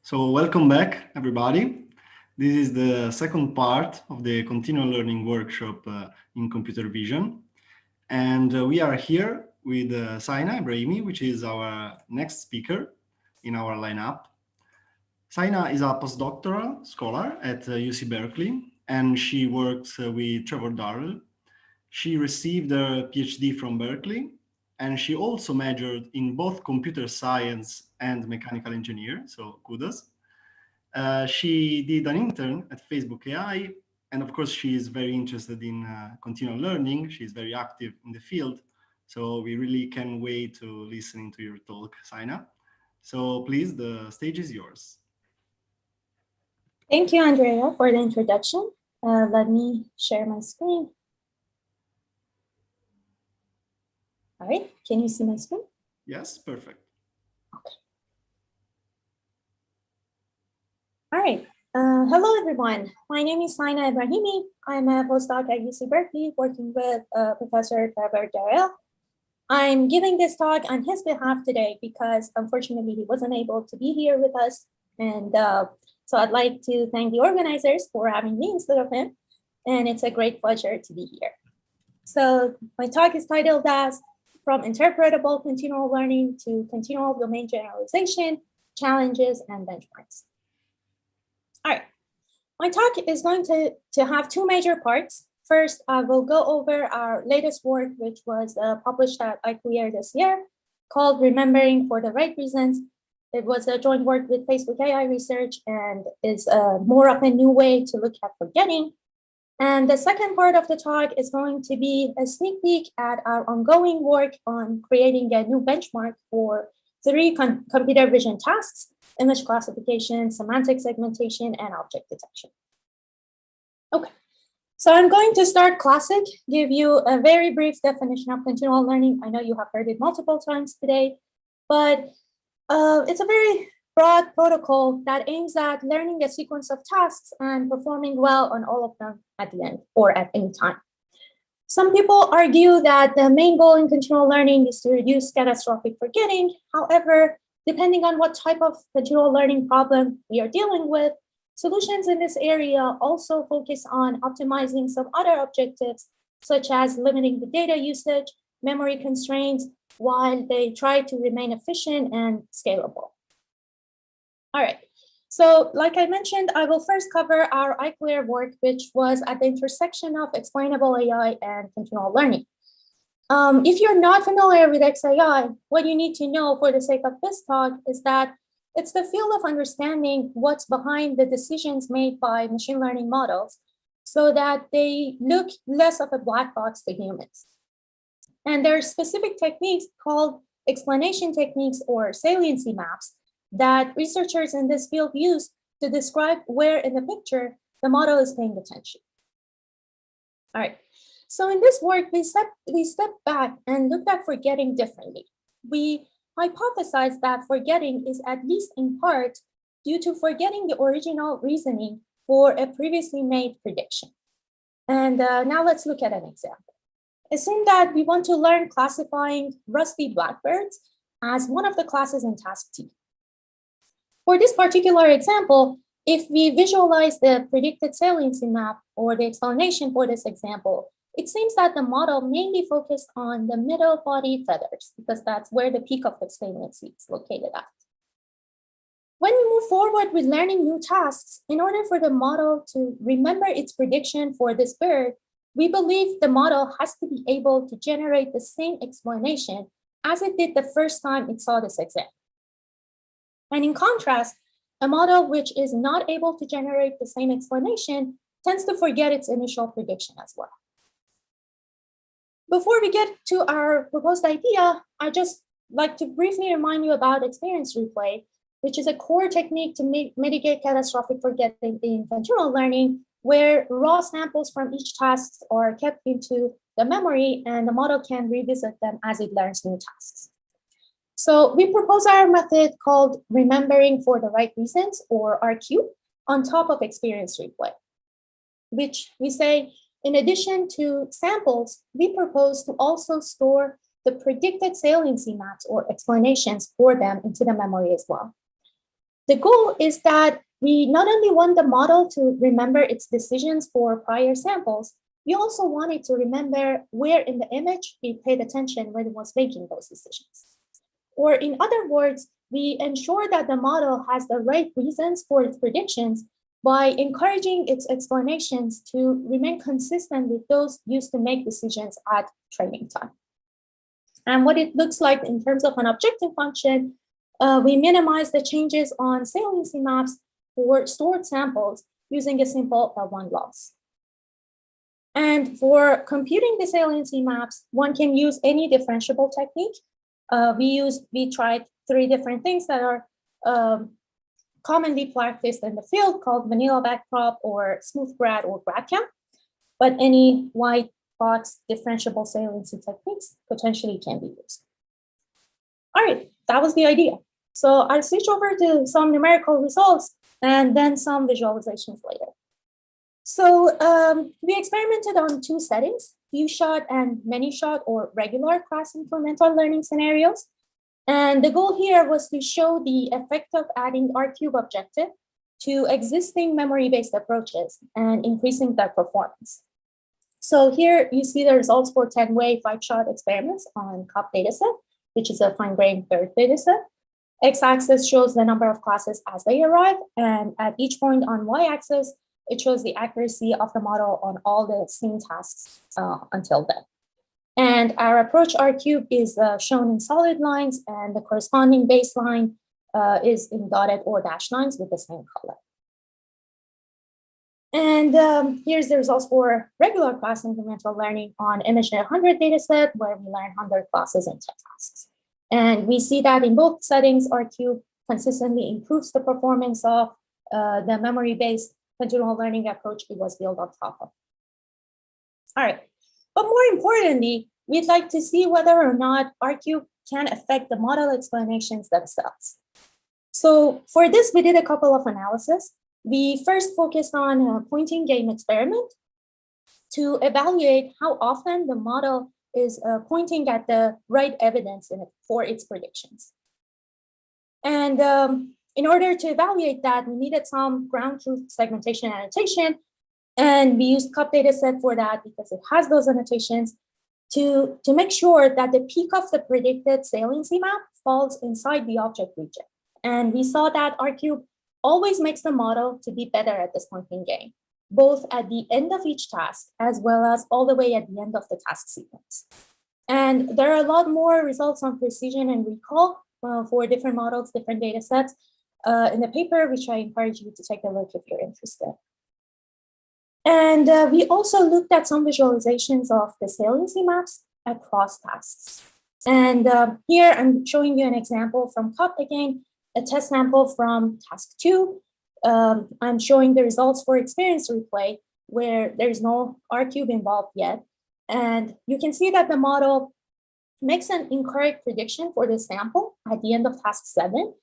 So welcome back, everybody. This is the second part of the continual learning workshop in computer vision. And we are here with Saina Ibrahimi, which is our next speaker in our lineup. Saina is a postdoctoral scholar at UC Berkeley, and she works with Trevor Darrell. She received her PhD from Berkeley, and she also majored in both computer science and mechanical engineer, so kudos. She did an intern at Facebook AI, and of course, she is very interested in continual learning. She's very active in the field, so we really can't wait to listen to your talk, Saina. So please, the stage is yours. Thank you, Andrea, for the introduction. Let me share my screen. All right, can you see my screen? Yes, perfect. Okay. All right, hello everyone. My name is Laina Ibrahimi. I'm a postdoc at UC Berkeley working with Professor Trevor Darrell. I'm giving this talk on his behalf today because unfortunately he wasn't able to be here with us. And so I'd like to thank the organizers for having me instead of him. And it's a great pleasure to be here. So my talk is titled as From Interpretable Continual Learning to Continual Domain Generalization, Challenges and Benchmarks. All right, my talk is going to have two major parts. First, I will go over our latest work, which was published at ICLR this year, called Remembering for the Right Reasons. It was a joint work with Facebook AI Research and is more of a new way to look at forgetting. And the second part of the talk is going to be a sneak peek at our ongoing work on creating a new benchmark for three computer vision tasks: image classification, semantic segmentation, and object detection. Okay, so I'm going to start classic, give you a very brief definition of continual learning. I know you have heard it multiple times today, but it's a very broad protocol that aims at learning a sequence of tasks and performing well on all of them at the end or at any time. Some people argue that the main goal in continual learning is to reduce catastrophic forgetting. However, depending on what type of continual learning problem we are dealing with, solutions in this area also focus on optimizing some other objectives, such as limiting the data usage, memory constraints, while they try to remain efficient and scalable. All right, so like I mentioned, I will first cover our ICLR work, which was at the intersection of explainable AI and continual learning. If you're not familiar with XAI, what you need to know for the sake of this talk is that it's the field of understanding what's behind the decisions made by machine learning models so that they look less of a black box to humans. And there are specific techniques called explanation techniques or saliency maps that researchers in this field use to describe where in the picture the model is paying attention. All right, so in this work, we stepped back and looked at forgetting differently. We hypothesized that forgetting is at least in part due to forgetting the original reasoning for a previously made prediction. And now let's look at an example. Assume that we want to learn classifying rusty blackbirds as one of the classes in task T. For this particular example, if we visualize the predicted saliency map or the explanation for this example, it seems that the model mainly focused on the middle body feathers because that's where the peak of the saliency is located at. When we move forward with learning new tasks, in order for the model to remember its prediction for this bird, we believe the model has to be able to generate the same explanation as it did the first time it saw this example. And in contrast, a model which is not able to generate the same explanation tends to forget its initial prediction as well. Before we get to our proposed idea, I'd just like to briefly remind you about experience replay, which is a core technique to mitigate catastrophic forgetting in continual learning, where raw samples from each task are kept into the memory and the model can revisit them as it learns new tasks. So we propose our method called Remembering for the Right Reasons, or RQ, on top of experience replay, which we say, in addition to samples, we propose to also store the predicted saliency maps or explanations for them into the memory as well. The goal is that we not only want the model to remember its decisions for prior samples, we also want it to remember where in the image it paid attention when it was making those decisions. Or in other words, we ensure that the model has the right reasons for its predictions by encouraging its explanations to remain consistent with those used to make decisions at training time. And what it looks like in terms of an objective function, we minimize the changes on saliency maps for stored samples using a simple L1 loss. And for computing the saliency maps, one can use any differentiable technique. We tried 3 different things that are commonly practiced in the field called vanilla backprop or smooth grad or GradCam, but any white box differentiable saliency techniques potentially can be used. All right, that was the idea. So I'll switch over to some numerical results and then some visualizations later. So we experimented on 2 settings, few shot and many shot or regular class incremental learning scenarios. And the goal here was to show the effect of adding R-cube objective to existing memory-based approaches and increasing their performance. So here you see the results for 10-way 5-shot experiments on COP dataset, which is a fine-grained third dataset. X-axis shows the number of classes as they arrive, and at each point on Y-axis, it shows the accuracy of the model on all the seen tasks until then. And our approach R-cube is shown in solid lines, and the corresponding baseline is in dotted or dashed lines with the same color. And here's the results for regular class incremental learning on ImageNet 100 dataset, where we learn 100 classes in 10 tasks. And we see that in both settings, R-cube consistently improves the performance of the memory-based continual learning approach it was built on top of. All right, but more importantly, we'd like to see whether or not R-cube can affect the model explanations themselves. So for this, we did a couple of analyses. We first focused on a pointing game experiment to evaluate how often the model is pointing at the right evidence for its predictions. And in order to evaluate that, we needed some ground truth segmentation annotation, and we used CUP dataset for that because it has those annotations to make sure that the peak of the predicted saliency map falls inside the object region. And we saw that R-cube always makes the model to be better at this pointing game, both at the end of each task as well as all the way at the end of the task sequence. And there are a lot more results on precision and recall for different models, different data sets in the paper, which I encourage you to take a look if you're interested. And we also looked at some visualizations of the saliency maps across tasks. And here I'm showing you an example from CUP again, a test sample from task 2. I'm showing the results for experience replay where there's no R-cube involved yet. And you can see that the model makes an incorrect prediction for the sample at the end of task 7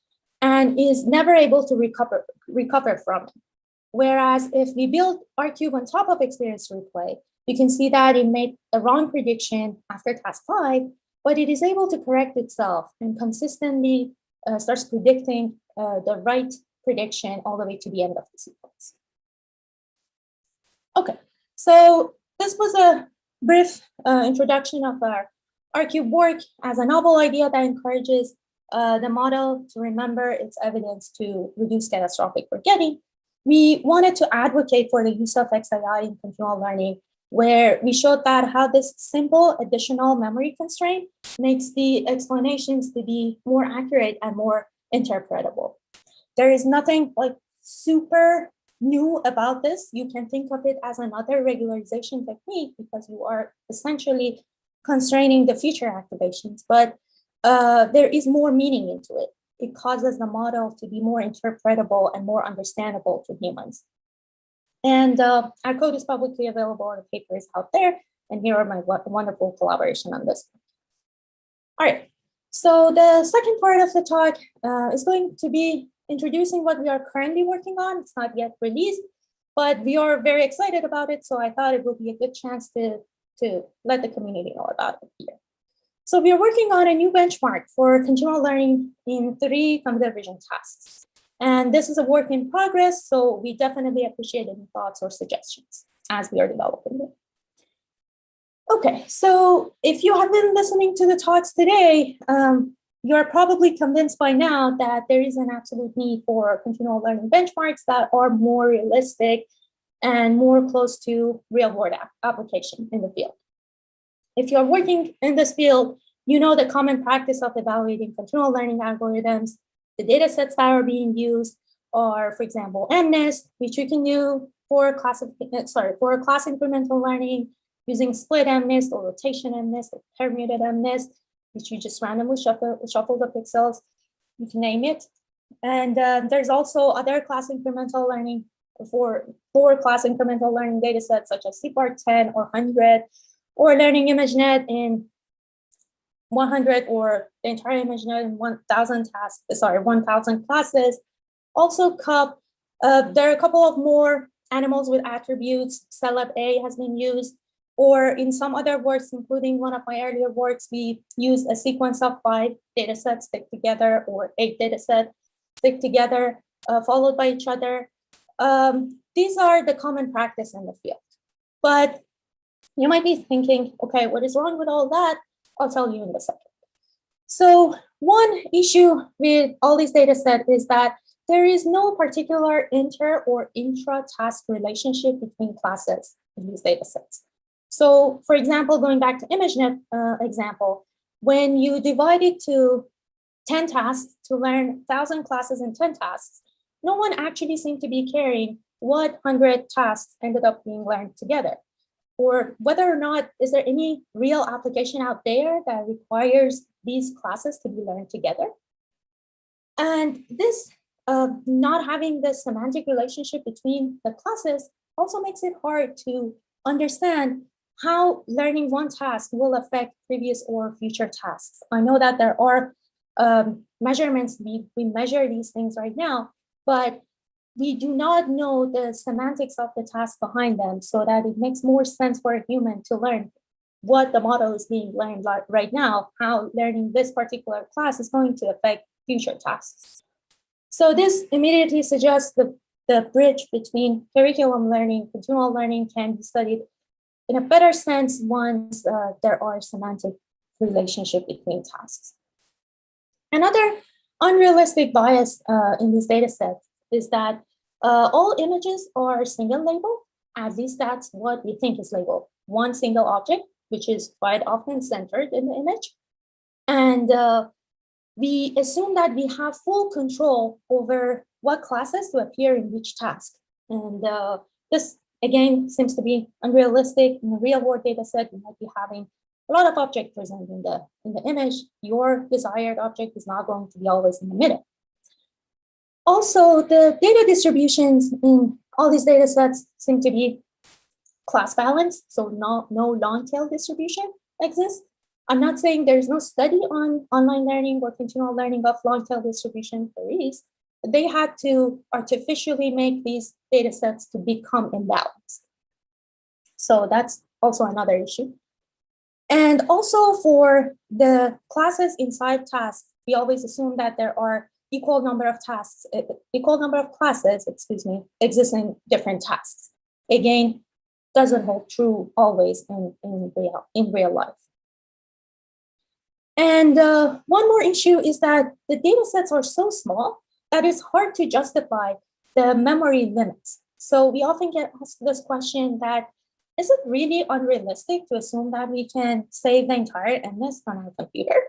and is never able to recover from it. Whereas if we build R-cube on top of experience replay, you can see that it made a wrong prediction after task 5, but it is able to correct itself and consistently starts predicting the right prediction all the way to the end of the sequence. Okay, so this was a brief introduction of our R-cube work as a novel idea that encourages the model to remember its evidence to reduce catastrophic forgetting. We wanted to advocate for the use of XII in continual learning, where we showed that how this simple additional memory constraint makes the explanations to be more accurate and more interpretable. There is nothing like super new about this. You can think of it as another regularization technique because you are essentially constraining the feature activations, but there is more meaning into it. It causes the model to be more interpretable and more understandable to humans. And our code is publicly available, and the paper is out there. And here are my wonderful collaboration on this. All right, so the second part of the talk is going to be introducing what we are currently working on. It's not yet released, but we are very excited about it. So I thought it would be a good chance to let the community know about it here. So we are working on a new benchmark for continual learning in 3 computer vision tasks. And this is a work in progress, so we definitely appreciate any thoughts or suggestions as we are developing it. Okay, so if you have been listening to the talks today, you're probably convinced by now that there is an absolute need for continual learning benchmarks that are more realistic and more close to real-world application in the field. If you're working in this field, you know the common practice of evaluating continual learning algorithms. The data sets that are being used are, for example, MNIST, which you can do for class incremental learning, using split MNIST or rotation MNIST or permuted MNIST, which you just randomly shuffle the pixels, you can name it. And there's also other class incremental learning for class incremental learning data sets such as CVPR 10 or 100, or learning ImageNet in 100, or the entire ImageNet in 1,000 classes. Also CUP, there are a couple of more animals with attributes. Celeb-A has been used, or in some other works, including one of my earlier works, we used a sequence of 5 data sets stick together, or 8 data sets stick together, followed by each other. These are the common practice in the field. But you might be thinking, okay, what is wrong with all that? I'll tell you in a second. So one issue with all these data sets is that there is no particular inter or intra-task relationship between classes in these data sets. So for example, going back to ImageNet example, when you divide it to 10 tasks to learn 1,000 classes in 10 tasks, no one actually seemed to be caring what 100 tasks ended up being learned together, or whether or not is there any real application out there that requires these classes to be learned together. And this not having this semantic relationship between the classes also makes it hard to understand how learning one task will affect previous or future tasks. I know that there are measurements, we measure these things right now, but we do not know the semantics of the task behind them, so that it makes more sense for a human to learn what the model is being learned right now, how learning this particular class is going to affect future tasks. So this immediately suggests the bridge between curriculum learning, continual learning can be studied in a better sense once there are semantic relationship between tasks. Another unrealistic bias in these data sets is that all images are single labeled. At least that's what we think is labeled. One single object, which is quite often centered in the image. And we assume that we have full control over what classes to appear in which task. And this, again, seems to be unrealistic. In a real-world data set, you might be having a lot of objects present in the image. Your desired object is not going to be always in the middle. Also, the data distributions in all these data sets seem to be class balanced, so no long tail distribution exists. I'm not saying there's no study on online learning or continual learning of long tail distribution. There is. They had to artificially make these data sets to become imbalanced. So that's also another issue. And also for the classes inside tasks, we always assume that there are equal number of classes, exist in different tasks. Again, doesn't hold true always in real life. And one more issue is that the data sets are so small that it's hard to justify the memory limits. So we often get asked this question that, is it really unrealistic to assume that we can save the entire MNIST on our computer?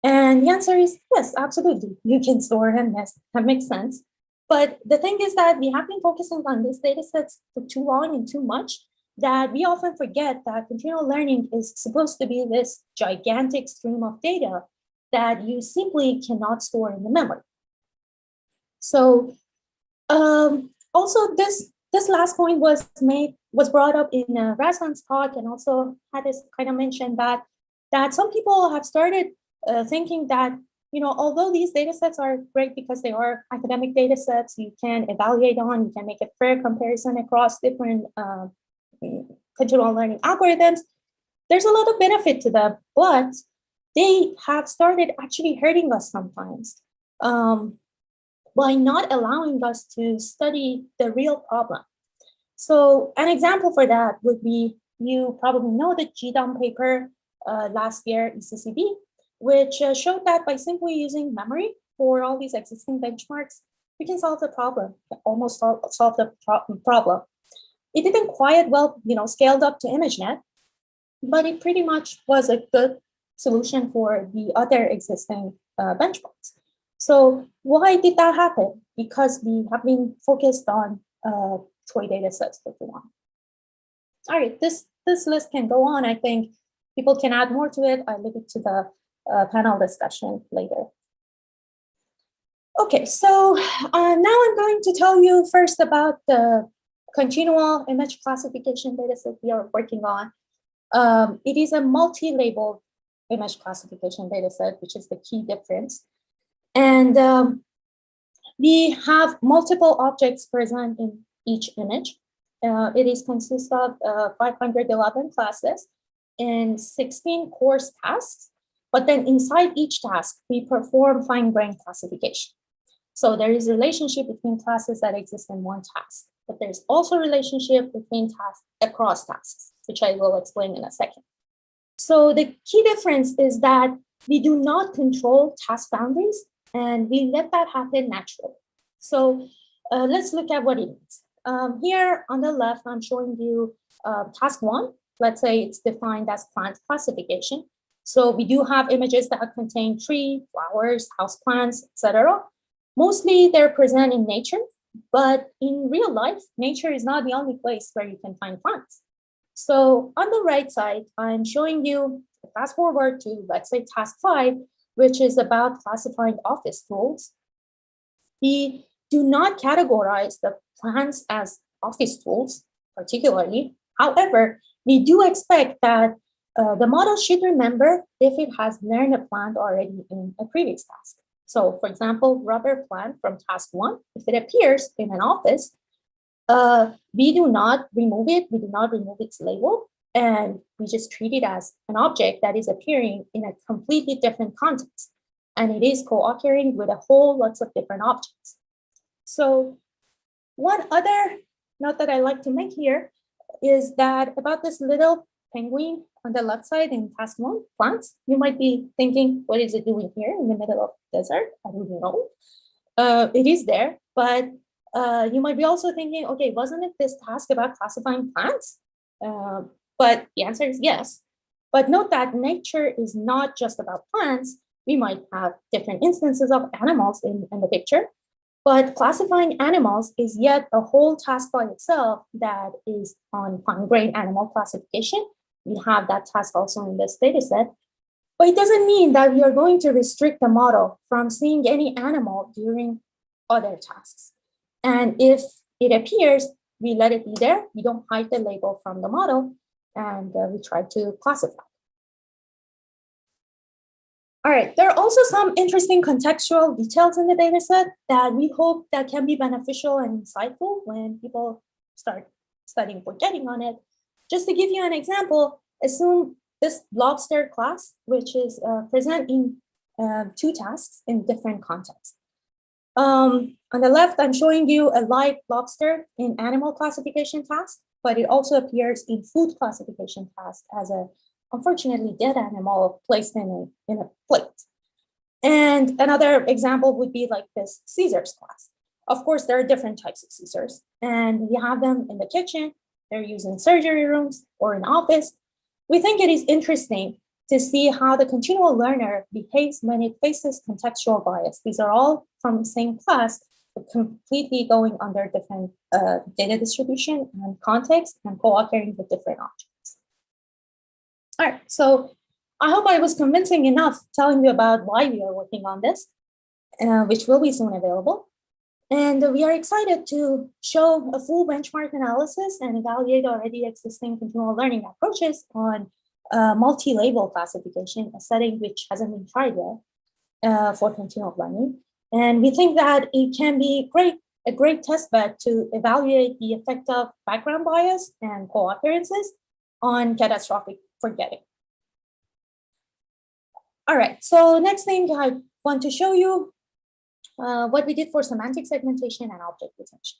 And the answer is yes, absolutely. You can store MNIST, that makes sense. But the thing is that we have been focusing on these data sets for too long and too much that we often forget that continual learning is supposed to be this gigantic stream of data that you simply cannot store in the memory. So also this last point was brought up in Razvan's talk, and also Hadis kind of mentioned that some people have started thinking that, you know, although these data sets are great because they are academic data sets, you can evaluate on, you can make a fair comparison across different continual learning algorithms, there's a lot of benefit to them, but they have started actually hurting us sometimes. by not allowing us to study the real problem. So an example for that would be, you probably know the GDOM paper last year, ECCB, which showed that by simply using memory for all these existing benchmarks, we can solve the problem, almost solve the problem. It didn't quite well, scaled up to ImageNet, but it pretty much was a good solution for the other existing benchmarks. So why did that happen? Because we have been focused on toy data sets for too long. All right, this list can go on. I think people can add more to it. I leave it to the panel discussion later. Okay, so now I'm going to tell you first about the continual image classification dataset we are working on. It is a multi-labeled image classification dataset, which is the key difference. And we have multiple objects present in each image. It consists of 511 classes and 16 coarse tasks. But then inside each task, we perform fine-grained classification. So there is a relationship between classes that exist in one task, but there's also a relationship between tasks across tasks, which I will explain in a second. So the key difference is that we do not control task boundaries, and we let that happen naturally. So let's look at what it means. Here on the left, I'm showing you task 1. Let's say it's defined as plant classification. So we do have images that contain tree, flowers, houseplants, etc. Mostly they're present in nature, but in real life, nature is not the only place where you can find plants. So on the right side, I'm showing you, fast forward to, let's say, task 5, which is about classifying office tools. We do not categorize the plants as office tools, particularly. However, we do expect that the model should remember if it has learned a plant already in a previous task. So for example, rubber plant from task 1, if it appears in an office, we do not remove it, we do not remove its label, and we just treat it as an object that is appearing in a completely different context. And it is co-occurring with a whole lots of different objects. So one other note that I like to make here is that about this little penguin on the left side in task 1, plants, you might be thinking, what is it doing here in the middle of the desert? I don't know. It is there, but you might be also thinking, okay, wasn't it this task about classifying plants? But the answer is yes. But note that nature is not just about plants. We might have different instances of animals in the picture, but classifying animals is yet a whole task by itself that is on fine-grained animal classification. We have that task also in this data set, but it doesn't mean that we are going to restrict the model from seeing any animal during other tasks. And if it appears, we let it be there. We don't hide the label from the model, and we try to classify. All right, there are also some interesting contextual details in the data set that we hope that can be beneficial and insightful when people start studying forgetting on it. Just to give you an example, assume this lobster class, which is present in 2 tasks in different contexts. On the left, I'm showing you a live lobster in animal classification task, but it also appears in food classification task as a unfortunately dead animal placed in a plate. And another example would be like this Caesars class. Of course, there are different types of Caesars, and we have them in the kitchen. They're used in surgery rooms or in office. We think it is interesting to see how the continual learner behaves when it faces contextual bias. These are all from the same class, but completely going under different data distribution and context and co-occurring with different objects. All right, so I hope I was convincing enough telling you about why we are working on this, which will be soon available. And we are excited to show a full benchmark analysis and evaluate already existing continual learning approaches on multi-label classification, a setting which hasn't been tried yet for continual learning. And we think that it can be a great test bed to evaluate the effect of background bias and co-occurrences on catastrophic forgetting. All right, so next thing I want to show you what we did for semantic segmentation and object detection.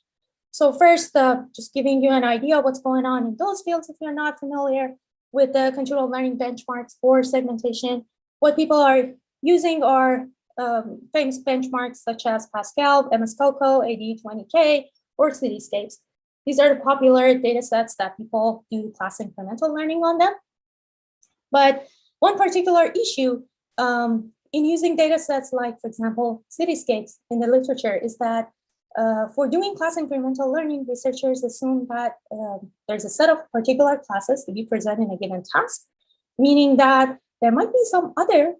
So first, just giving you an idea of what's going on in those fields if you're not familiar with the continual learning benchmarks for segmentation. What people are using are famous benchmarks such as Pascal, MS-COCO, AD20K, or Cityscapes. These are the popular data sets that people do class incremental learning on them. But one particular issue in using data sets like, for example, Cityscapes in the literature is that for doing class incremental learning, researchers assume that there's a set of particular classes to be present in a given task, meaning that there might be some other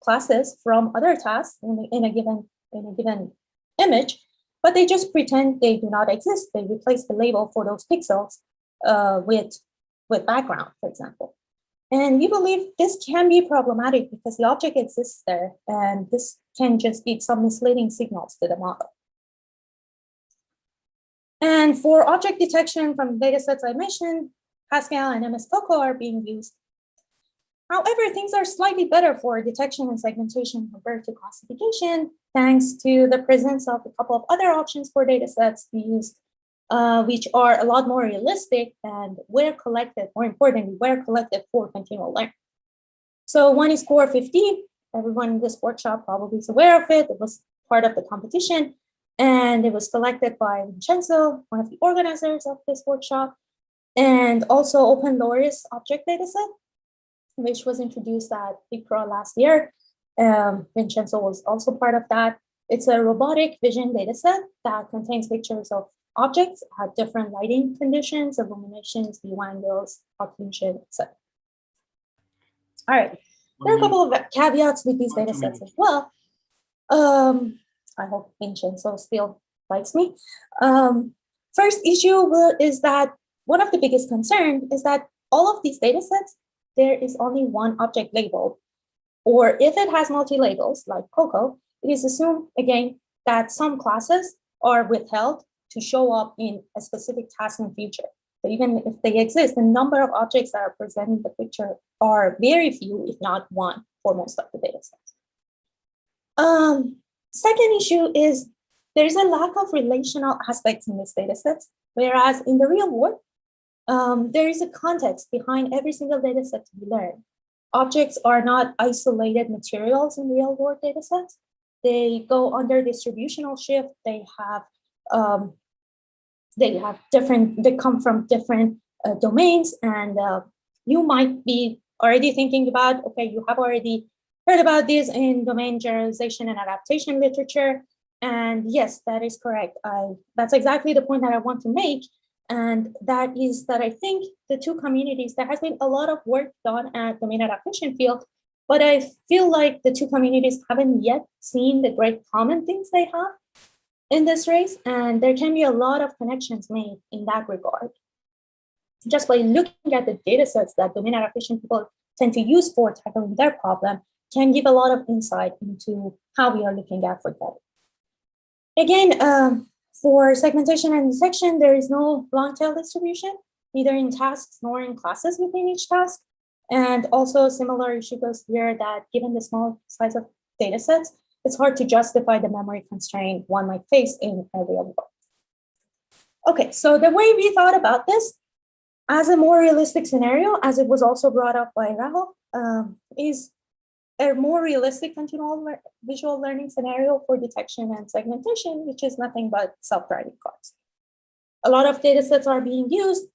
classes from other tasks in a given image, but they just pretend they do not exist. They replace the label for those pixels with background, for example. And we believe this can be problematic because the object exists there, and this can just give some misleading signals to the model. And for object detection from the data sets I mentioned, Pascal and MS-COCO are being used. However, things are slightly better for detection and segmentation compared to classification, thanks to the presence of a couple of other options for data sets used, which are a lot more realistic and were collected, more importantly, were collected for continual learning. So one is Core 15. Everyone in this workshop probably is aware of it. It was part of the competition, and it was collected by Vincenzo, one of the organizers of this workshop, and also Open Loris object dataset, which was introduced at BigPro last year. Vincenzo was also part of that. It's a robotic vision dataset that contains pictures of objects at different lighting conditions, illuminations, view angles, occlusion, etc. All right, there are a couple of caveats with these datasets as well. I hope Vincenzo still likes me. First issue is that one of the biggest concerns is that all of these datasets, there is only one object label, or if it has multi-labels like COCO, it is assumed again that some classes are withheld to show up in a specific task in future. So even if they exist, the number of objects that are present in the picture are very few, if not one, for most of the datasets. Second issue is there is a lack of relational aspects in these datasets, whereas in the real world, there is a context behind every single dataset to be learned. Objects are not isolated materials in real world datasets. They go under distributional shift. They come from different domains, and you might be already thinking about, okay, you have already heard about this in domain generalization and adaptation literature. And yes, that is correct. That's exactly the point that I want to make. And that is that I think the two communities, there has been a lot of work done at domain adaptation field, but I feel like the two communities haven't yet seen the great common things they have in this race. And there can be a lot of connections made in that regard. Just by looking at the data sets that domain adaptation people tend to use for tackling their problem can give a lot of insight into how we are looking at for that. Again, for segmentation and detection, there is no long tail distribution, neither in tasks nor in classes within each task. And also a similar issue goes here that given the small size of data sets, it's hard to justify the memory constraint one might face in a real world. Okay, so the way we thought about this as a more realistic scenario, as it was also brought up by Rahul, is a more realistic continual visual learning scenario for detection and segmentation, which is nothing but self-driving cars. A lot of data sets are being used.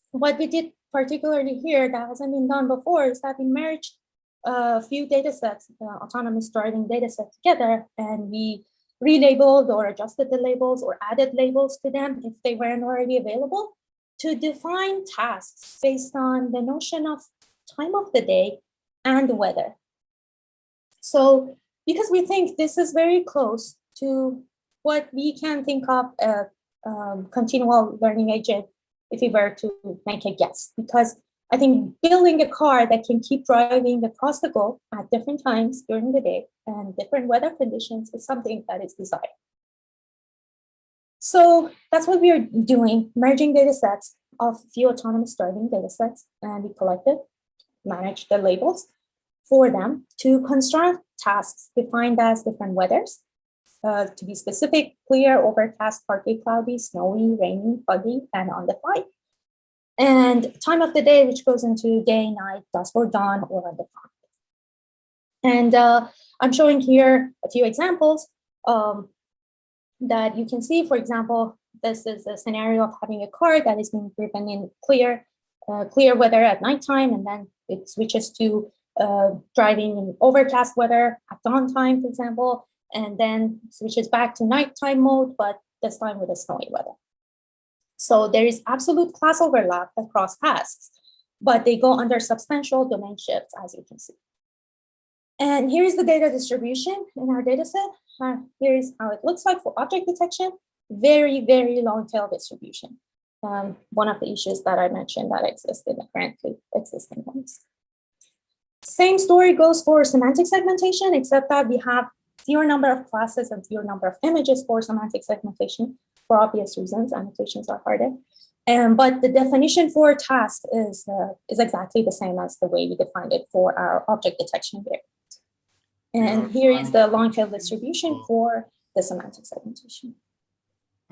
What we did particularly here that hasn't been done before is that we merged a few data sets, autonomous driving data sets together, and we relabeled or adjusted the labels or added labels to them if they weren't already available to define tasks based on the notion of time of the day and weather. So because we think this is very close to what we can think of a continual learning agent if we were to make a guess, because I think building a car that can keep driving across the globe at different times during the day and different weather conditions is something that is desired. So that's what we are doing, merging data sets of a few autonomous driving data sets, and we collected, managed the labels for them to construct tasks defined as different weathers To be specific, clear, overcast, partly cloudy, snowy, rainy, foggy, and undefined. And time of the day, which goes into day, night, dusk or dawn, or undefined. And I'm showing here a few examples that you can see. For example, this is a scenario of having a car that is being driven in clear weather at nighttime, and then it switches to driving in overcast weather at dawn time, for example, and then switches back to nighttime mode, but this time with a snowy weather. So there is absolute class overlap across tasks, but they go under substantial domain shifts, as you can see. And here is the data distribution in our data set. Here is how it looks like for object detection. Very, very long tail distribution. One of the issues that I mentioned that exist in the currently existing ones. Same story goes for semantic segmentation, except that we have fewer number of classes and fewer number of images for semantic segmentation for obvious reasons. Annotations are harder. But the definition for task is exactly the same as the way we defined it for our object detection variant. And here is the long tail distribution for the semantic segmentation.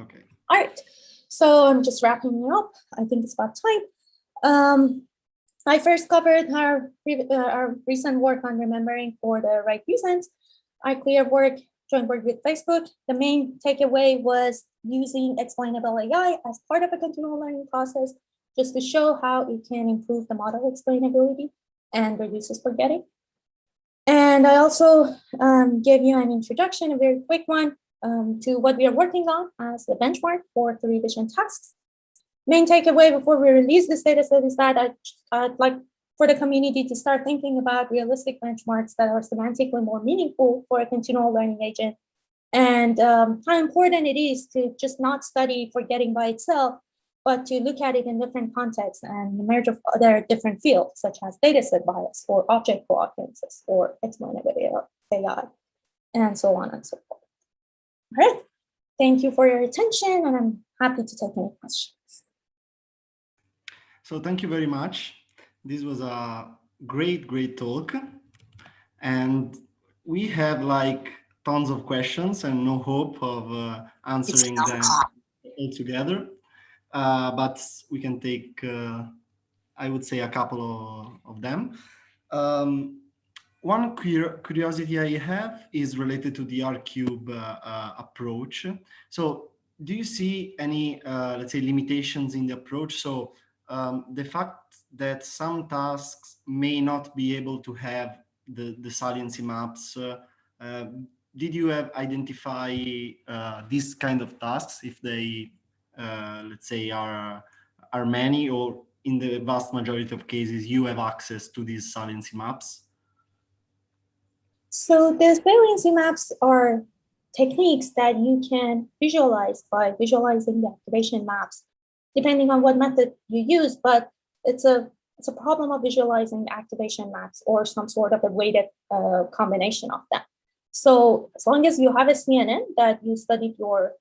Okay. All right. So I'm just wrapping it up. I think it's about time. I first covered our recent work on remembering for the right reasons. Our joint work with Facebook. The main takeaway was using explainable AI as part of a continual learning process, just to show how it can improve the model explainability and reduces forgetting. And I also gave you an introduction, a very quick one, to what we are working on as the benchmark for the revision tasks. Main takeaway before we release this data set is that I'd like for the community to start thinking about realistic benchmarks that are semantically more meaningful for a continual learning agent, and how important it is to just not study forgetting by itself, but to look at it in different contexts and the merge of other different fields, such as dataset bias or object co-occurrences or explainability AI, and so on and so forth. All right, thank you for your attention, and I'm happy to take any questions. So thank you very much. This was a great talk. And we have like tons of questions and no hope of answering them all together. But we can take, I would say, a couple of them. One curiosity I have is related to the R-cube approach. So do you see any, let's say, limitations in the approach? So the fact that some tasks may not be able to have the saliency maps, did you identify these kind of tasks, if they, let's say, are many, or in the vast majority of cases, you have access to these saliency maps? So the saliency maps are techniques that you can visualize by visualizing the activation maps, depending on what method you use. But it's a problem of visualizing activation maps or some sort of a weighted combination of them. So as long as you have a CNN that you studied your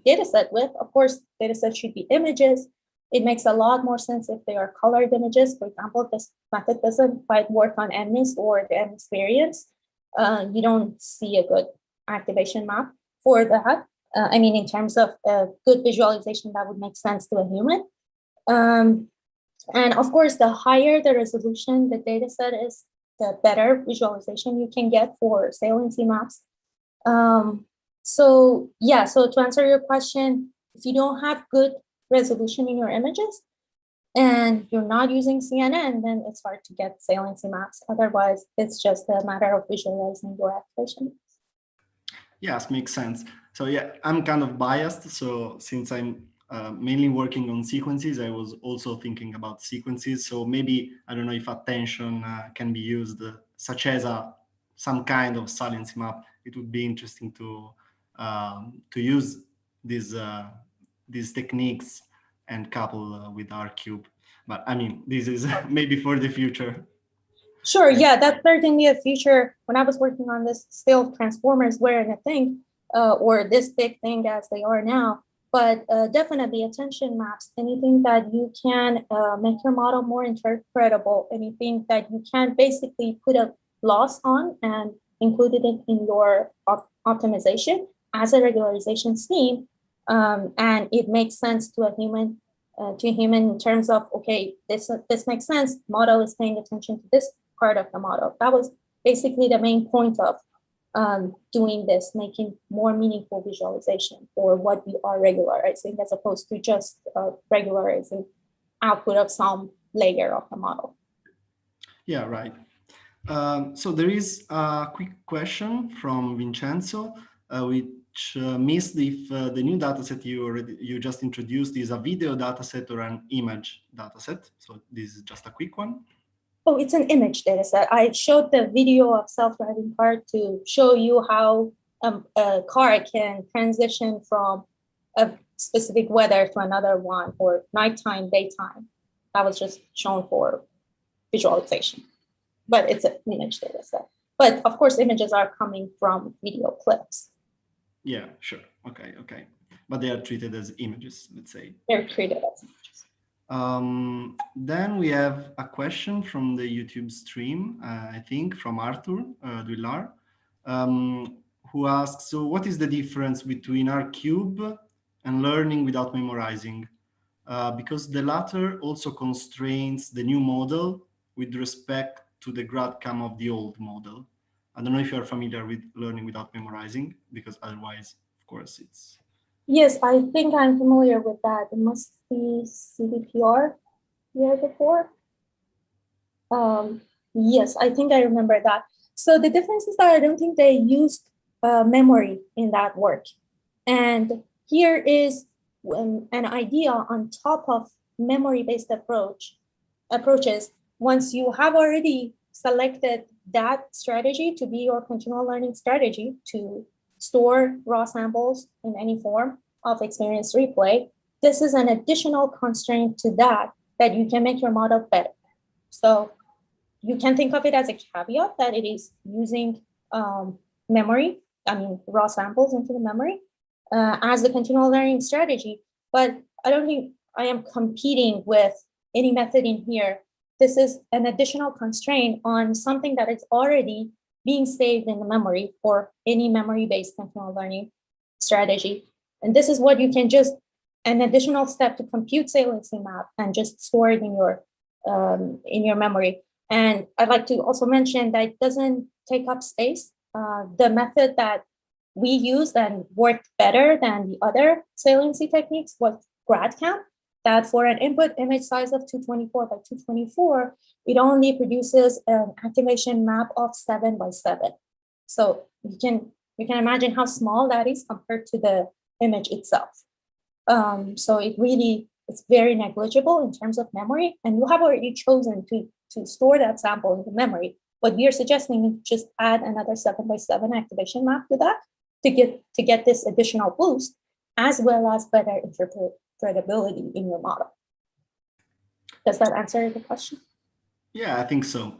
data set with, of course, data set should be images. It makes a lot more sense if they are colored images. For example, this method doesn't quite work on MNIST or the MNIST variants. You don't see a good activation map for that. I mean, in terms of a good visualization that would make sense to a human. And of course, the higher the resolution the data set is, the better visualization you can get for saliency maps. So to answer your question, if you don't have good resolution in your images and you're not using CNN, then it's hard to get saliency maps. Otherwise, it's just a matter of visualizing your activation. Yes, makes sense. So yeah, I'm kind of biased. So since I'm mainly working on sequences, I was also thinking about sequences. So maybe, I don't know if attention can be used, such as some kind of saliency map. It would be interesting to use these techniques and couple with R-cube. But I mean, this is maybe for the future. Sure, yeah, that's certainly a future. When I was working on this, still transformers weren't a thing, or this big thing as they are now. But definitely attention maps, anything that you can make your model more interpretable, anything that you can basically put a loss on and included it in your optimization as a regularization scheme, and it makes sense to a human in terms of, okay, this makes sense. Model is paying attention to this part of the model. That was basically the main point of doing this, making more meaningful visualization for what we are regularizing, as opposed to just regularizing output of some layer of the model. Yeah, right. So there is a quick question from Vincenzo, which missed if the new dataset you just introduced is a video dataset or an image dataset. So this is just a quick one. Oh, it's an image dataset. I showed the video of self-driving car to show you how a car can transition from a specific weather to another one, or nighttime, daytime. That was just shown for visualization, but it's an image dataset. But of course, images are coming from video clips. Yeah, sure. Okay. But they are treated as images, let's say. They're treated as images. Then we have a question from the YouTube stream, I think from Arthur Duillar, who asks, so what is the difference between RCube and learning without memorizing? Because the latter also constrains the new model with respect to the GradCam of the old model. I don't know if you're familiar with learning without memorizing, because otherwise, of course, it's... Yes, I think I'm familiar with that. It must be CVPR year before. Yes, I think I remember that. So the difference is that I don't think they used memory in that work. And here is an idea on top of memory-based approaches. Once you have already selected that strategy to be your continual learning strategy to store raw samples in any form of experience replay, this is an additional constraint to that you can make your model better. So you can think of it as a caveat that it is using memory, raw samples into the memory as the continual learning strategy, but I don't think I am competing with any method in here. This is an additional constraint on something that is already being saved in the memory for any memory-based continual learning strategy. And this is what you can just, an additional step to compute saliency map and just store it in your memory. And I'd like to also mention that it doesn't take up space. The method that we used and worked better than the other saliency techniques was GradCam, that for an input image size of 224 by 224, it only produces an activation map of 7 by 7. So you can imagine how small that is compared to the image itself. So it's very negligible in terms of memory, and you have already chosen to store that sample into memory. What we are suggesting is just add another 7 by 7 activation map to that to get this additional boost, as well as better interpretability in your model. Does that answer the question? Yeah, I think so.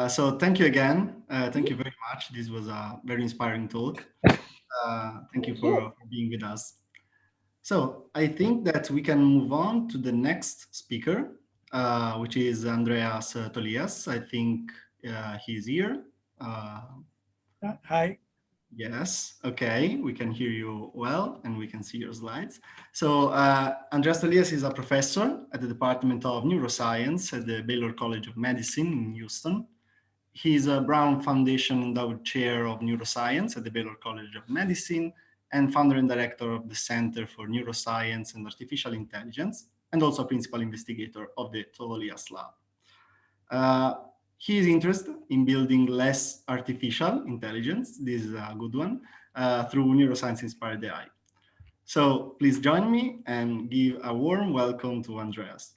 So thank you again. Thank you very much. This was a very inspiring talk. Thank you for being with us. So I think that we can move on to the next speaker, which is Andreas Tolias. I think he's here. Hi. Yes, okay, we can hear you well and we can see your slides. So Andreas Tolias is a professor at the Department of Neuroscience at the Baylor College of Medicine in Houston. He's a Brown Foundation Endowed Chair of Neuroscience at the Baylor College of Medicine and founder and director of the Center for Neuroscience and Artificial Intelligence, and also principal investigator of the Tolias Lab. He is interested in building less artificial intelligence, this is a good one, through neuroscience-inspired AI. So please join me and give a warm welcome to Andreas.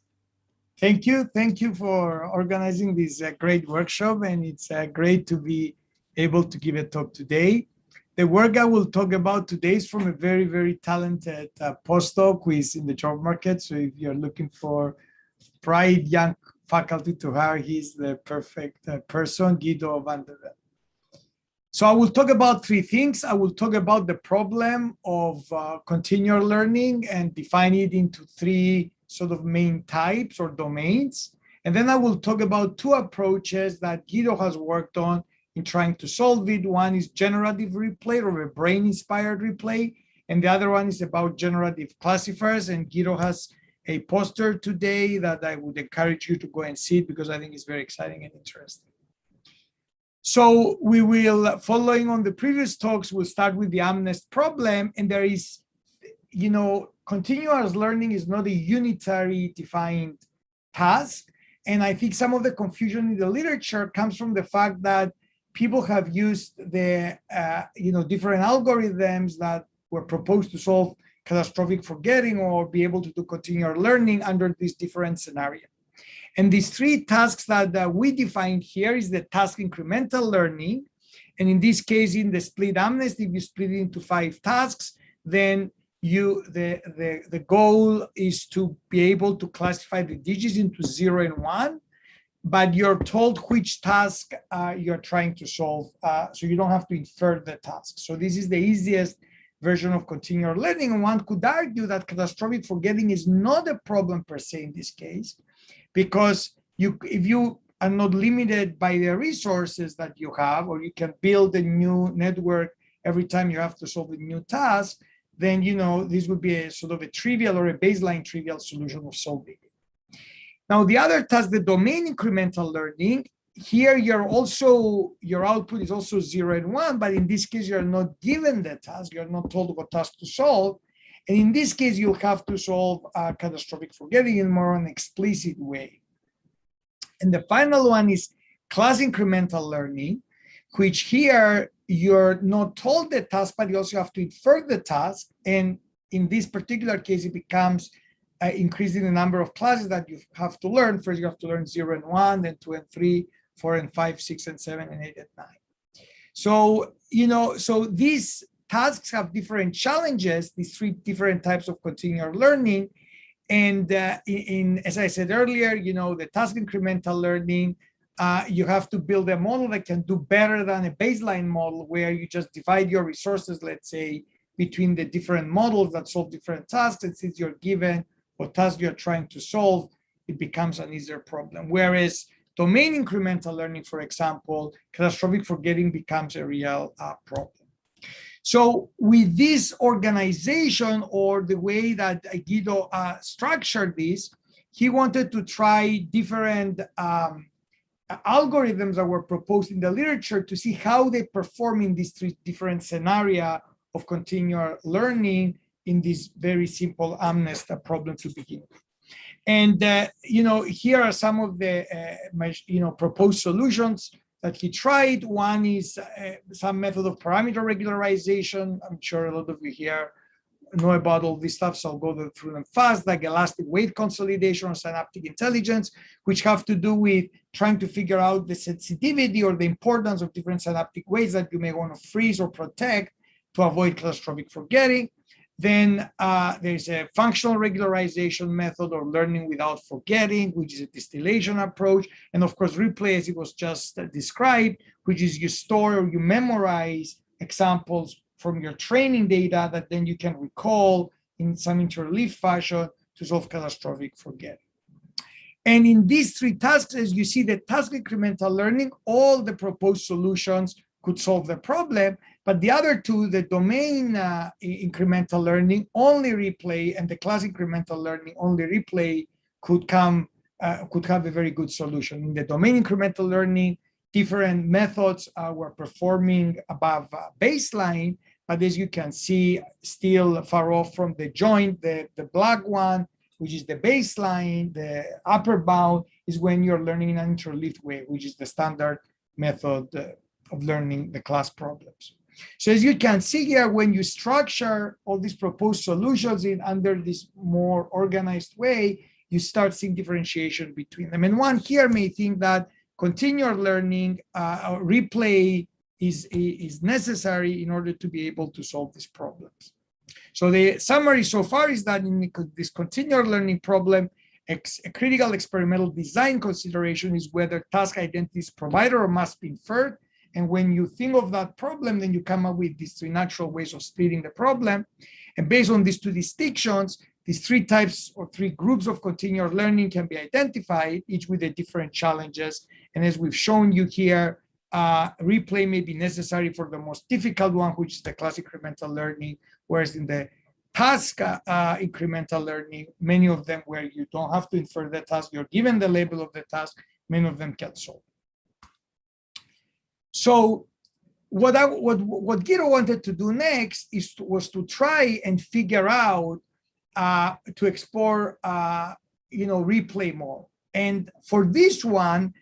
Thank you for organizing this great workshop, and it's great to be able to give a talk today. The work I will talk about today is from a very, very talented postdoc who is in the job market. So if you're looking for bright young faculty to hire, he's the perfect person, Guido van der Velde. So I will talk about three things. I will talk about the problem of continual learning and define it into three sort of main types or domains. And then I will talk about two approaches that Guido has worked on in trying to solve it. One is generative replay or a brain-inspired replay, and the other one is about generative classifiers. And Guido has a poster today that I would encourage you to go and see it because I think it's very exciting and interesting. So we will, following on the previous talks, we'll start with the amnest problem. And there is, continuous learning is not a unitary defined task. And I think some of the confusion in the literature comes from the fact that people have used the, different algorithms that were proposed to solve catastrophic forgetting or be able to do continual learning under this different scenario. And these three tasks that we defined here is the task incremental learning. And in this case, in the split amnesty, if you split it into 5 tasks, then the goal is to be able to classify the digits into 0 and 1, but you're told which task you're trying to solve, so you don't have to infer the task. So this is the easiest version of continual learning. And one could argue that catastrophic forgetting is not a problem per se in this case, because if you are not limited by the resources that you have, or you can build a new network every time you have to solve a new task, then this would be a sort of a trivial or a baseline trivial solution of solving it. Now, the other task, the domain incremental learning, here your output is also 0 and 1, but in this case, you're not given the task, you're not told what task to solve. And in this case, you'll have to solve catastrophic forgetting in more an explicit way. And the final one is class incremental learning, which here you're not told the task, but you also have to infer the task. And in this particular case, it becomes increasing the number of classes that you have to learn. First, you have to learn 0 and 1, then 2 and 3, 4 and 5, 6 and 7, and 8 and 9. So, so these tasks have different challenges, these 3 different types of continual learning. And as I said earlier, the task incremental learning, you have to build a model that can do better than a baseline model where you just divide your resources, let's say, between the different models that solve different tasks. And since you're given what task you're trying to solve, it becomes an easier problem. Whereas domain incremental learning, for example, catastrophic forgetting becomes a real problem. So with this organization, or the way that Guido structured this, he wanted to try different algorithms that were proposed in the literature to see how they perform in these 3 different scenarios of continual learning in this very simple amnest problem to begin with. And here are some of the proposed solutions that he tried. One is some method of parameter regularization. I'm sure a lot of you here know about all this stuff, so I'll go through them fast, like elastic weight consolidation or synaptic intelligence, which have to do with trying to figure out the sensitivity or the importance of different synaptic weights that you may want to freeze or protect to avoid catastrophic forgetting. Then there's a functional regularization method, or learning without forgetting, which is a distillation approach. And of course, replay, as it was just described, which is you store or you memorize examples from your training data that then you can recall in some interleaved fashion to solve catastrophic forgetting. And in these 3 tasks, as you see, the task incremental learning, all the proposed solutions could solve the problem, but the other 2, the domain incremental learning, only replay, and the class incremental learning, only replay, could have a very good solution. In the domain incremental learning, different methods were performing above baseline, but as you can see, still far off from the joint. The black one, which is the baseline, the upper bound is when you're learning in an interleaved way, which is the standard method of learning the class problems. So as you can see here, when you structure all these proposed solutions under this more organized way, you start seeing differentiation between them. And one here may think that continual learning replay is necessary in order to be able to solve these problems. So the summary so far is that in this continual learning problem, a critical experimental design consideration is whether task identity is provided or must be inferred. And when you think of that problem, then you come up with these 3 natural ways of splitting the problem. And based on these 2 distinctions, these 3 types or 3 groups of continual learning can be identified, each with their different challenges. And as we've shown you here, replay may be necessary for the most difficult one, which is the class incremental learning, whereas in the task incremental learning, many of them where you don't have to infer the task, you're given the label of the task, many of them can solve. So what Guido wanted to do next was to try and figure out to explore replay more. And for this one,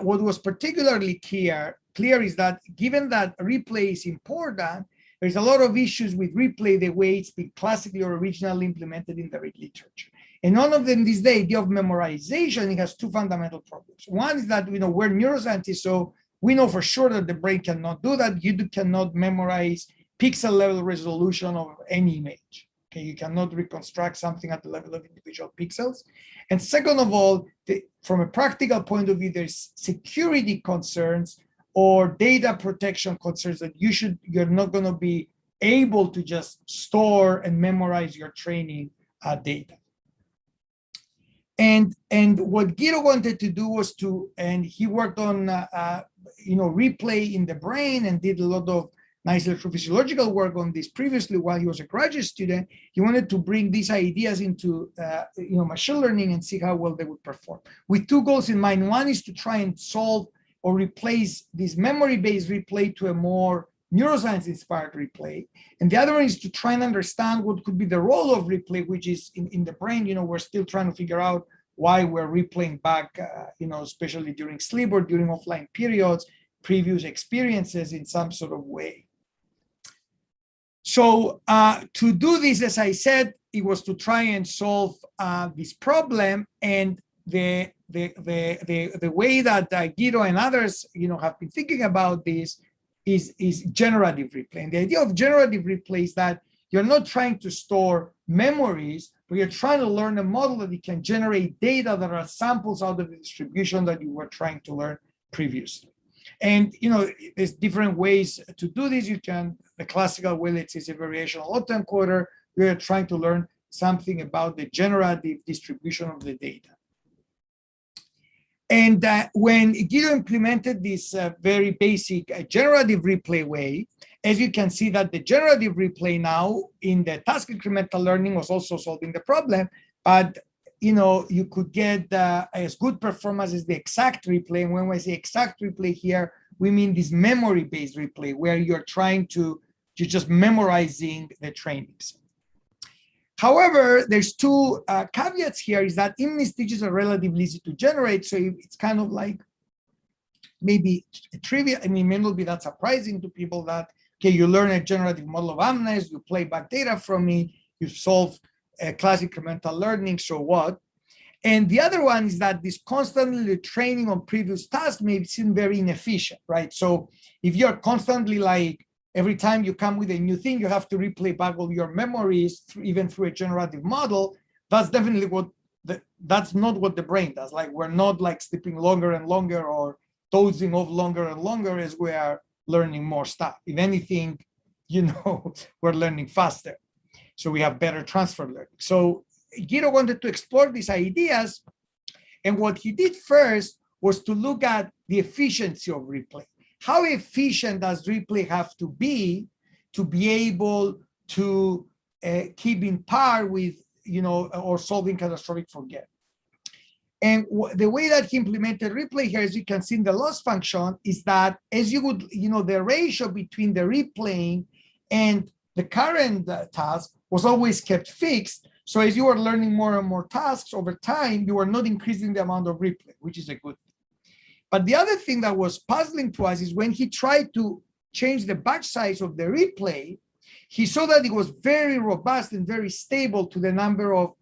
what was particularly clear is that given that replay is important, there's a lot of issues with replay, the way it's been classically or originally implemented in the literature. And none of them is the idea of memorization. It has two fundamental problems. One is that we're neuroscientists, so we know for sure that the brain cannot do that. You cannot memorize pixel level resolution of any image. Okay, you cannot reconstruct something at the level of individual pixels. And second of all, from a practical point of view, there's security concerns or data protection concerns that you're not going to be able to just store and memorize your training data. And what Guido wanted to do was and he worked on replay in the brain and did a lot of nice electrophysiological work on this previously while he was a graduate student. He wanted to bring these ideas into machine learning and see how well they would perform, with two goals in mind. One is to try and solve or replace this memory-based replay to a more neuroscience-inspired replay. And the other one is to try and understand what could be the role of replay, which is in the brain. We're still trying to figure out why we're replaying back, especially during sleep or during offline periods, previous experiences in some sort of way. So to do this, as I said, it was to try and solve this problem. And the way that Guido and others, have been thinking about this is generative replay. And the idea of generative replay is that you're not trying to store memories, but you're trying to learn a model that it can generate data that are samples out of the distribution that you were trying to learn previously. And there's different ways to do this. The classical way, let's say, is a variational autoencoder. We're trying to learn something about the generative distribution of the data. And when Guido implemented this very basic generative replay way, as you can see that the generative replay now in the task incremental learning was also solving the problem, but you could get as good performance as the exact replay. And when we say exact replay here, we mean this memory-based replay where you're just memorizing the trainings. However, there's two caveats here, is that image stitches are relatively easy to generate. So it's kind of like maybe a trivia. It may not be that surprising to people that, okay, you learn a generative model of amnest, you play back data from it, you solve class incremental learning, so what? And the other one is that this constantly training on previous tasks may seem very inefficient, right? So if you're constantly every time you come with a new thing, you have to replay back all your memories, even through a generative model. That's definitely that's not what the brain does. We're not sleeping longer and longer or dozing off longer and longer as we are learning more stuff. If anything, we're learning faster. So we have better transfer learning. So Guido wanted to explore these ideas. And what he did first was to look at the efficiency of replay. How efficient does replay have to be able to keep in par with, or solving catastrophic forget? And the way that he implemented replay here, as you can see in the loss function, is that as you would, the ratio between the replaying and the current task was always kept fixed. So as you are learning more and more tasks over time, you are not increasing the amount of replay, which is a good thing. But the other thing that was puzzling to us is when he tried to change the batch size of the replay, he saw that it was very robust and very stable to the number of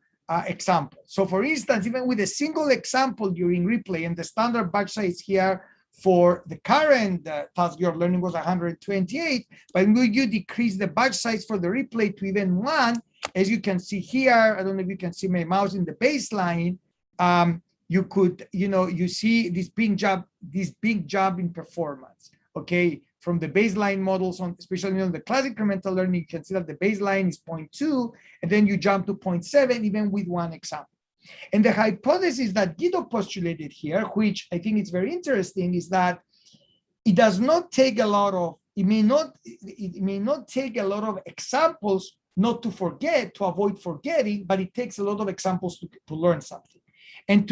examples. So for instance, even with a single example during replay, and the standard batch size here for the current task you're learning was 128, but when you decrease the batch size for the replay to even 1, as you can see here, I don't know if you can see my mouse in the baseline, you could, you see this big jump in performance, okay? From the baseline models, especially on the class incremental learning, you can see that the baseline is 0.2, and then you jump to 0.7, even with one example. And the hypothesis that Guido postulated here, which I think is very interesting, is that it does not take a lot of, it may not take a lot of examples not to forget, to avoid forgetting, but it takes a lot of examples to learn something. And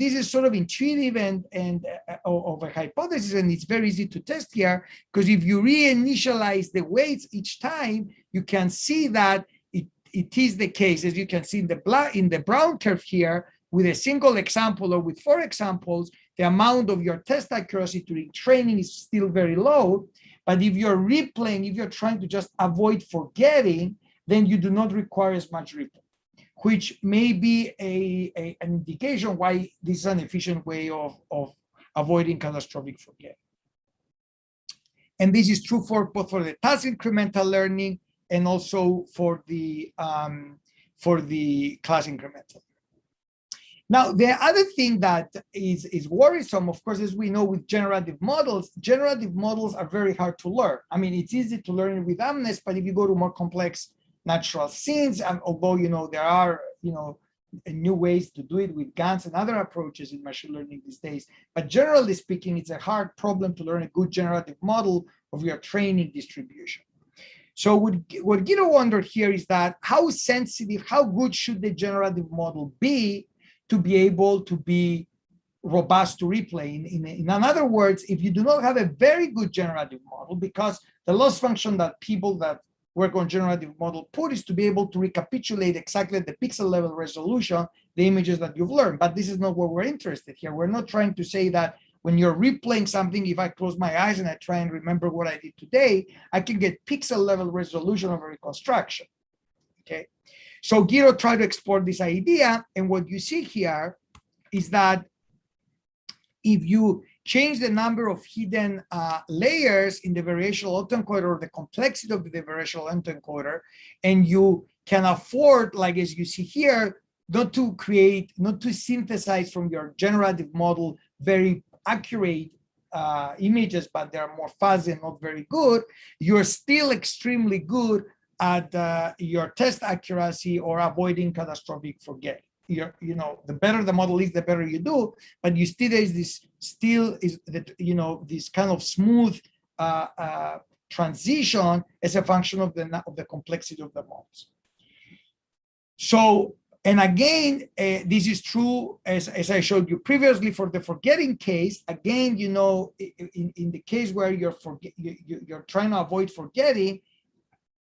this is sort of intuitive and of a hypothesis, and it's very easy to test here, because if you reinitialize the weights each time, you can see that it is the case, as you can see in the brown curve here, with a single example or with 4 examples, the amount of your test accuracy during training is still very low. But if you're replaying, if you're trying to just avoid forgetting, then you do not require as much replay, which may be an indication why this is an efficient way of avoiding catastrophic forgetting. And this is true for both for the task incremental learning and also for the class incremental. Now, the other thing that is worrisome, of course, as we know with generative models are very hard to learn. I mean, it's easy to learn with amnest, but if you go to more complex natural scenes, and although, there are, new ways to do it with GANs and other approaches in machine learning these days, but generally speaking, it's a hard problem to learn a good generative model of your training distribution. So what Guido wondered here is that how sensitive, how good should the generative model be to be able to be robust to replay? In other words, if you do not have a very good generative model, because the loss function that people that work on generative model put is to be able to recapitulate exactly at the pixel level resolution the images that you've learned. But this is not what we're interested here. We're not trying to say that when you're replaying something, if I close my eyes and I try and remember what I did today, I can get pixel level resolution of a reconstruction. Okay. So Guido tried to explore this idea, and what you see here is that if you change the number of hidden layers in the variational autoencoder or the complexity of the variational autoencoder, and you can afford, like as you see here, not to synthesize from your generative model very accurate images, but they're more fuzzy and not very good, you're still extremely good at your test accuracy or avoiding catastrophic forgetting. The better the model is, the better you do, but you still is this kind of smooth transition as a function of the complexity of the models. So, and again, this is true as I showed you previously for the forgetting case. Again, in the case where you're trying to avoid forgetting,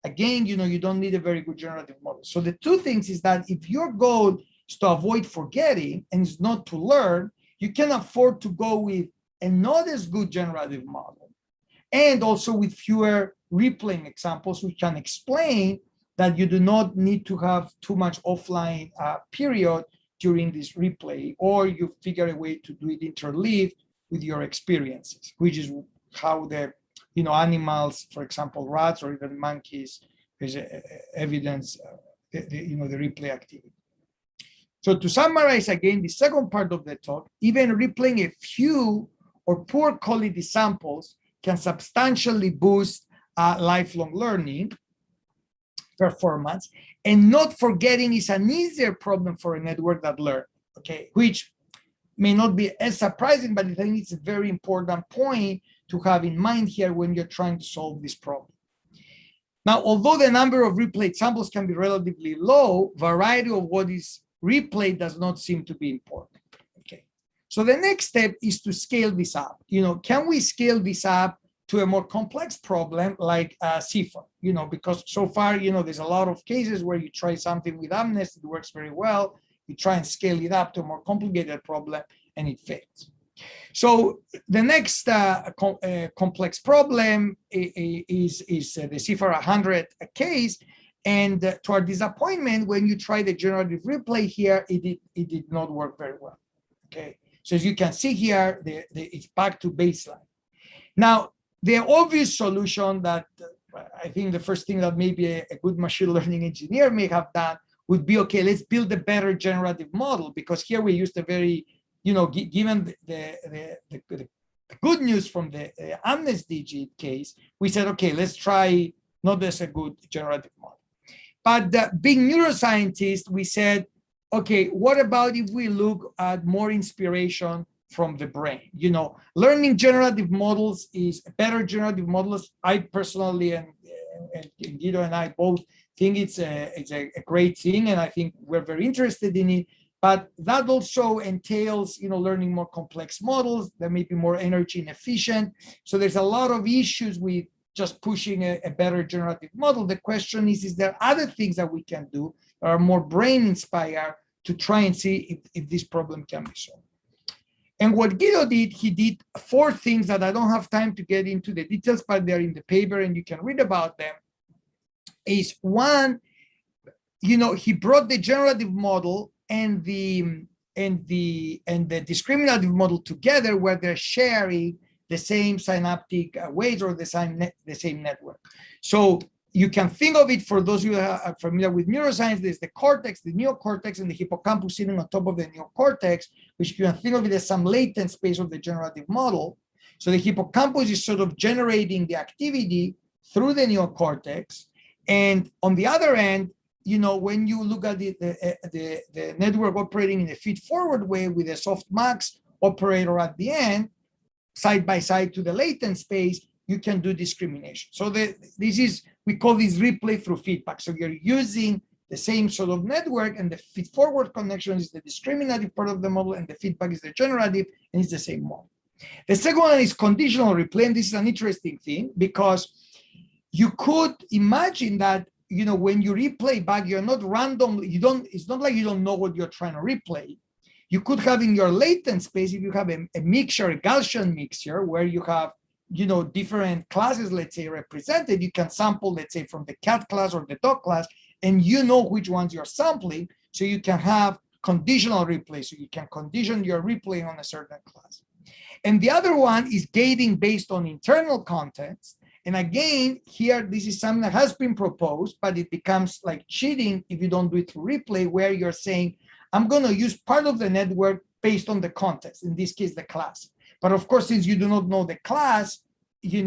again, you don't need a very good generative model. So the two things is that if your goal is to avoid forgetting and is not to learn, you can afford to go with a not as good generative model, and also with fewer replaying examples, which can explain that you do not need to have too much offline period during this replay, or you figure a way to do it interleaved with your experiences, which is how the animals, for example, rats or even monkeys, there's evidence the replay activity. So to summarize again, the second part of the talk, even replaying a few or poor quality samples can substantially boost lifelong learning performance, and not forgetting is an easier problem for a network that learns, okay, which may not be as surprising, but I think it's a very important point to have in mind here when you're trying to solve this problem. Now, although the number of replayed samples can be relatively low, variety of what is replayed does not seem to be important. Okay, so the next step is to scale this up. Can we scale this up to a more complex problem like CIFAR? Because so far, there's a lot of cases where you try something with amnest, it works very well. You try and scale it up to a more complicated problem, and it fails. So the next complex problem is the CIFAR 100 case. And to our disappointment, when you try the generative replay here, it did not work very well. Okay, so as you can see here, it's back to baseline. Now, the obvious solution that I think the first thing that maybe a good machine learning engineer may have done would be, okay, let's build a better generative model, because here we used a very, given the good news from the amnest digit case, we said, okay, let's try not as a good generative model. But being neuroscientists, we said, okay, what about if we look at more inspiration from the brain. Learning generative models is better generative models. I personally and Guido and I both think it's a great thing, and I think we're very interested in it. But that also entails, learning more complex models that may be more energy inefficient. So there's a lot of issues with just pushing a better generative model. The question is there other things that we can do that are more brain inspired to try and see if this problem can be solved? And what Guido did, he did 4 things that I don't have time to get into the details, but they're in the paper and you can read about them. Is one, he brought the generative model and the discriminative model together, where they're sharing the same synaptic weights or the same network. So you can think of it, for those of you who are familiar with neuroscience, there's the cortex, the neocortex, and the hippocampus sitting on top of the neocortex, which you can think of it as some latent space of the generative model. So the hippocampus is sort of generating the activity through the neocortex. And on the other end, when you look at the network operating in a feed-forward way with a softmax operator at the end, side by side to the latent space, you can do discrimination. So we call this replay through feedback. So you're using the same sort of network, and the feed-forward connection is the discriminative part of the model, and the feedback is the generative, and it's the same model. The second one is conditional replay, and this is an interesting thing, because you could imagine that when you replay back, you're not randomly, it's not like you don't know what you're trying to replay. You could have in your latent space, if you have a mixture, a Gaussian mixture, where you have different classes, let's say, represented, you can sample, let's say, from the cat class or the dog class, and which ones you're sampling, so you can have conditional replay, so you can condition your replay on a certain class. And the other one is gating based on internal context. And again, here, this is something that has been proposed, but it becomes like cheating if you don't do it through replay, where you're saying, I'm going to use part of the network based on the context, in this case, the class. But of course, since you do not know the class, if you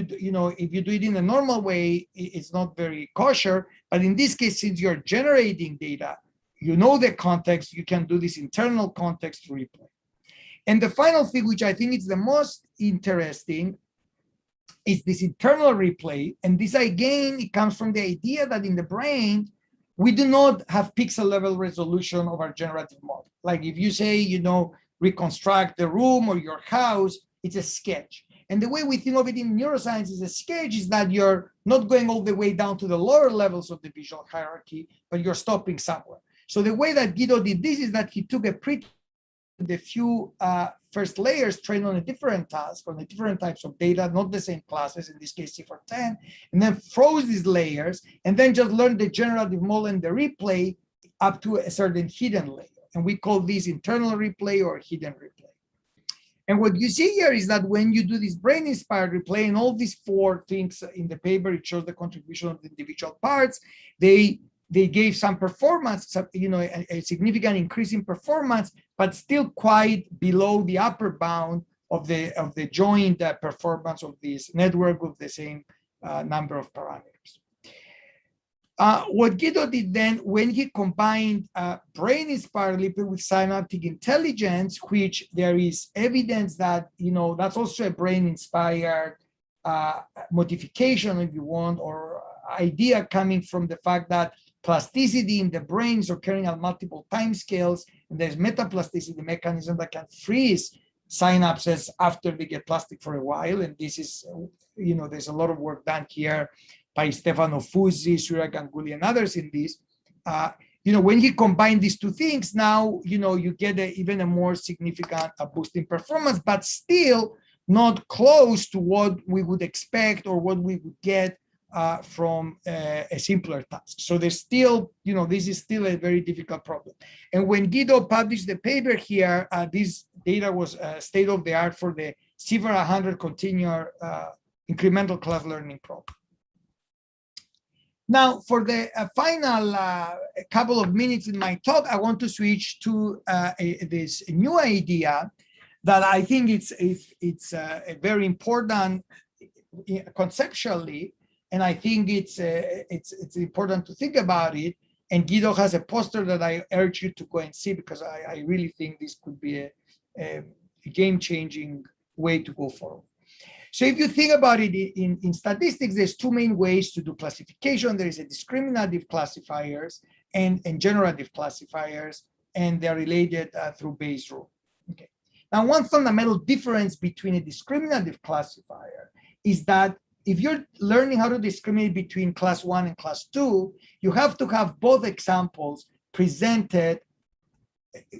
do it in a normal way, it's not very kosher. But in this case, since you're generating data, the context, you can do this internal context replay. And the final thing, which I think is the most interesting, is this internal replay. And this, again, it comes from the idea that in the brain, we do not have pixel level resolution of our generative model. Like if you say, reconstruct the room or your house, it's a sketch. And the way we think of it in neuroscience is a sketch is that you're not going all the way down to the lower levels of the visual hierarchy, but you're stopping somewhere. So the way that Guido did this is that he took the few first layers trained on a different task, on the different types of data, not the same classes, in this case C410, and then froze these layers, and then just learned the generative model and the replay up to a certain hidden layer. And we call this internal replay or hidden replay. And what you see here is that when you do this brain-inspired replay, and all these 4 things in the paper, it shows the contribution of the individual parts, they gave some performance, a significant increase in performance, but still quite below the upper bound of the joint performance of this network with the same number of parameters. What Guido did then, when he combined brain-inspired lipid with synaptic intelligence, which there is evidence that that's also a brain-inspired modification, if you want, or idea coming from the fact that plasticity in the brain is occurring at multiple time scales, and there's metaplasticity mechanism that can freeze synapses after they get plastic for a while. And this is, there's a lot of work done here by Stefano Fuzzi, Surya Ganguly, and others in this. When you combine these 2 things, now, you get even a more significant boost in performance, but still not close to what we would expect or what we would get from a simpler task. So there's still, this is still a very difficult problem. And when Guido published the paper here, this data was state of the art for the CVPR 100 continual incremental class learning problem. Now, for the final couple of minutes in my talk, I want to switch to this new idea that I think it's very important conceptually, and I think it's important to think about it. And Guido has a poster that I urge you to go and see, because I really think this could be game-changing way to go forward. So if you think about it in statistics, there's two main ways to do classification. There is a discriminative classifiers and generative classifiers, and they're related through Bayes' rule. Okay. Now, one fundamental difference between a discriminative classifier is that if you're learning how to discriminate between class 1 and class 2, you have to have both examples presented,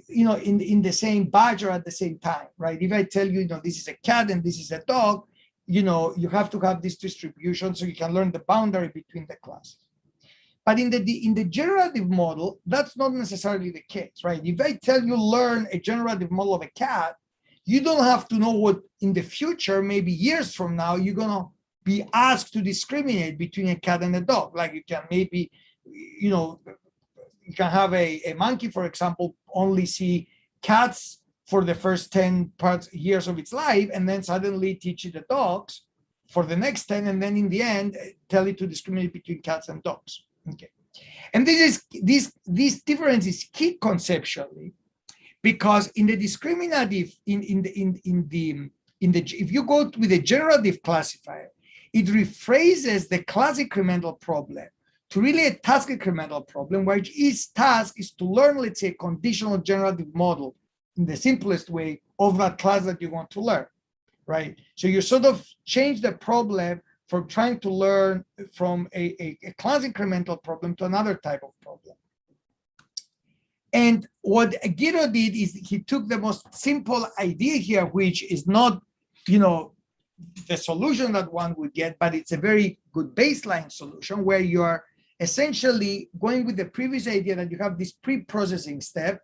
in the same badge or at the same time, right? If I tell you, this is a cat and this is a dog, you have to have this distribution so you can learn the boundary between the classes. But in the generative model, that's not necessarily the case, right? If I tell you learn a generative model of a cat, you don't have to know what in the future, maybe years from now, you're going to be asked to discriminate between a cat and a dog. Like you can maybe, you can have a monkey, for example, only see cats for the first 10 years of its life, and then suddenly teach it the dogs for the next 10, and then in the end, tell it to discriminate between cats and dogs. Okay. And this difference is key conceptually, because in the discriminative, if you go with a generative classifier, it rephrases the class incremental problem to really a task incremental problem, where each task is to learn, let's say, a conditional generative model in the simplest way of that class that you want to learn, right? So you sort of change the problem from trying to learn from a class incremental problem to another type of problem. And what Guido did is he took the most simple idea here, which is not, the solution that one would get, but it's a very good baseline solution where you are essentially going with the previous idea that you have this pre-processing step.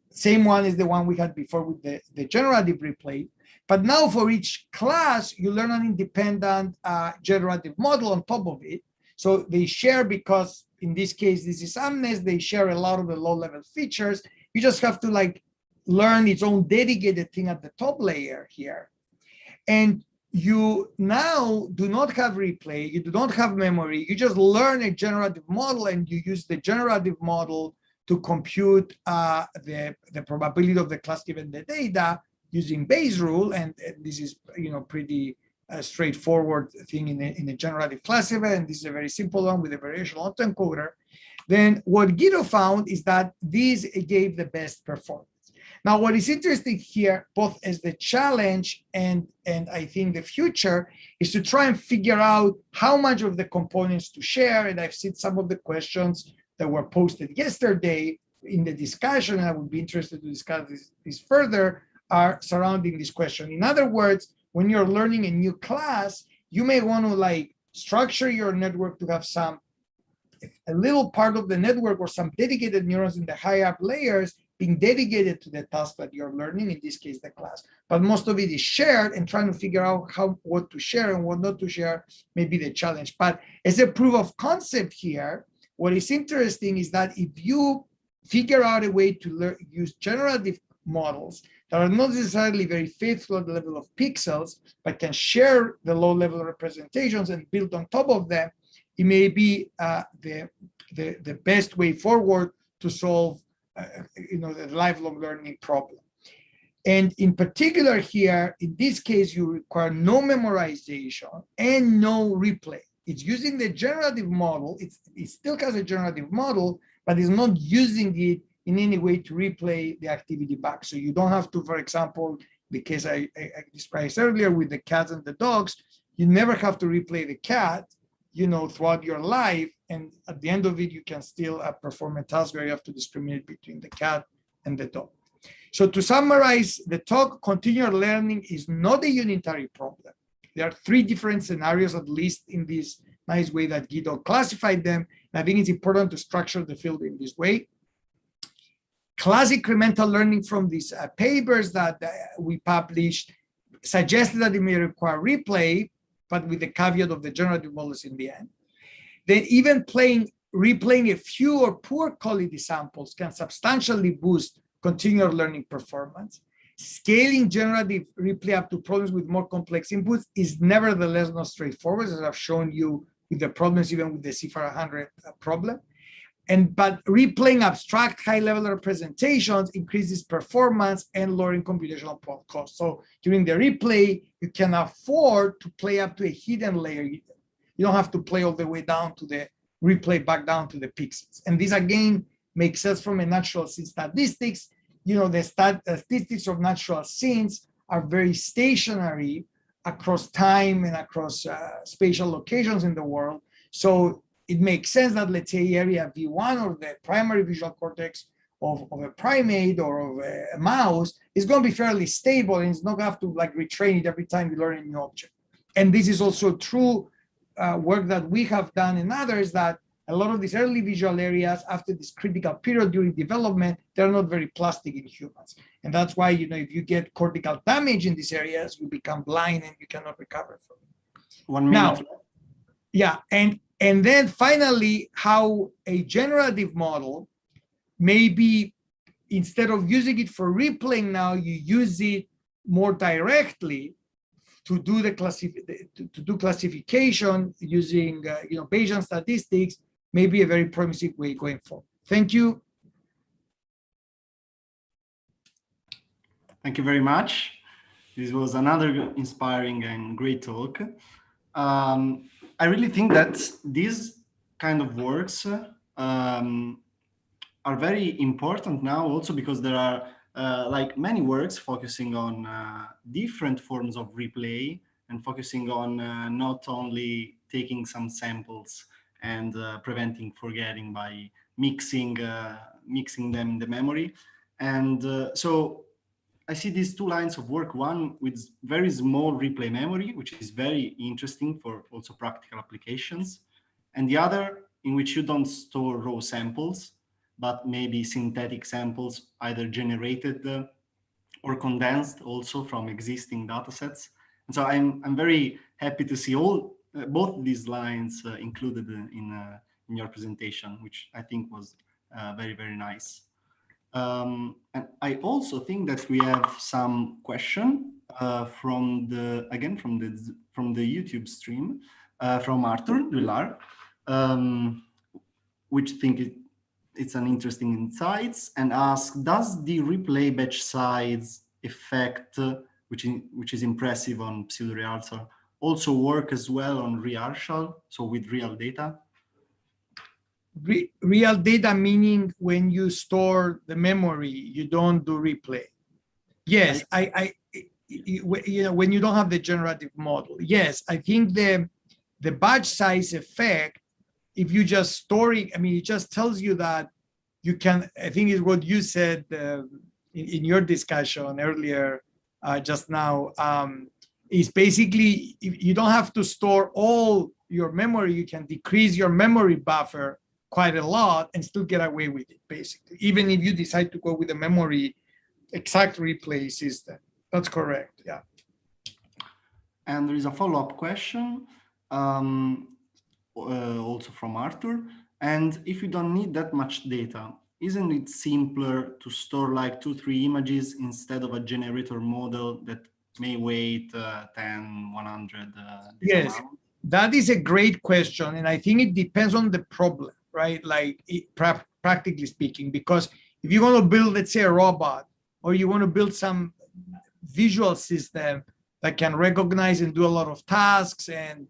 Same one is the one we had before with the generative replay. But now for each class, you learn an independent generative model on top of it. So they share, because in this case, this is Amnes, they share a lot of the low-level features. You just have to learn its own dedicated thing at the top layer here. And you now do not have replay, you do not have memory, you just learn a generative model and you use the generative model to compute the probability of the class given the data using Bayes' rule, and this is pretty straightforward thing in a generative classifier, and this is a very simple one with a variational autoencoder. Then what Guido found is that these gave the best performance. Now, what is interesting here, both as the challenge and I think the future, is to try and figure out how much of the components to share. And I've seen some of the questions that were posted yesterday in the discussion, and I would be interested to discuss this further, are surrounding this question. In other words, when you're learning a new class, you may want to structure your network to have a little part of the network or some dedicated neurons in the high up layers being dedicated to the task that you're learning, in this case, the class. But most of it is shared, and trying to figure out what to share and what not to share may be the challenge. But as a proof of concept here, what is interesting is that if you figure out a way to use generative models that are not necessarily very faithful at the level of pixels, but can share the low-level representations and build on top of them, it may be the best way forward to solve the lifelong learning problem. And in particular here, in this case, you require no memorization and no replay. It's using the generative model. It still has a generative model, but it's not using it in any way to replay the activity back. So you don't have to, for example, the case I described earlier with the cats and the dogs, you never have to replay the cat, throughout your life. And at the end of it, you can still perform a task where you have to discriminate between the cat and the dog. So to summarize the talk, continual learning is not a unitary problem. There are 3 different scenarios, at least in this nice way that Guido classified them. And I think it's important to structure the field in this way. Class incremental learning from these papers that we published suggested that it may require replay, but with the caveat of the generative models in the end. Then even replaying a few or poor quality samples can substantially boost continual learning performance. Scaling generative replay up to problems with more complex inputs is nevertheless not straightforward, as I've shown you with the problems, even with the CVPR 100 problem. But replaying abstract high-level representations increases performance and lowering computational costs. So during the replay, you can afford to play up to a hidden layer. You don't have to play all the way down to the replay back down to the pixels. And this again makes sense from a natural scene statistics. The statistics of natural scenes are very stationary across time and across spatial locations in the world. So it makes sense that, let's say, area V1 or the primary visual cortex of a primate or of a mouse is going to be fairly stable, and it's not going to have to like retrain it every time you learn a new object. And this is also true work that we have done and others, that a lot of these early visual areas after this critical period during development, they're not very plastic in humans. And that's why, if you get cortical damage in these areas, you become blind and you cannot recover from it. 1 minute. Now, yeah, and then finally, how a generative model, maybe instead of using it for replaying now, you use it more directly to do the classification using Bayesian statistics, may be a very promising way going forward. Thank you. Thank you very much. This was another inspiring and great talk. I really think that these kind of works are very important now also because there are like many works focusing on different forms of replay and focusing on not only taking some samples and preventing forgetting by mixing them in the memory. And so I see these two lines of work, one with very small replay memory, which is very interesting for also practical applications, and the other in which you don't store raw samples, but maybe synthetic samples, either generated or condensed also from existing datasets. And so I'm very happy to see both these lines included in your presentation, which I think was very, very nice. And I also think that we have some question from the YouTube stream from Arthur Villar, which think it's an interesting insights, and asks, does the replay batch size effect, which is impressive on pseudo-rehearsal, also work as well on rehearsal, so with real data? Real data meaning when you store the memory, you don't do replay. Yes, when you don't have the generative model. Yes, I think the batch size effect, if you just store it, it just tells you that you can, I think is what you said in your discussion earlier just now, is basically, if you don't have to store all your memory, you can decrease your memory buffer quite a lot and still get away with it, basically, even if you decide to go with a memory exact replay system. That's correct, yeah. And there is a follow-up question, also from Arthur. And if you don't need that much data, isn't it simpler to store like 2-3 images instead of a generator model that may weight 10, 100? Yes, amount? That is a great question. And I think it depends on the problem, right? Like practically speaking, because if you want to build, let's say, a robot, or you want to build some visual system that can recognize and do a lot of tasks, and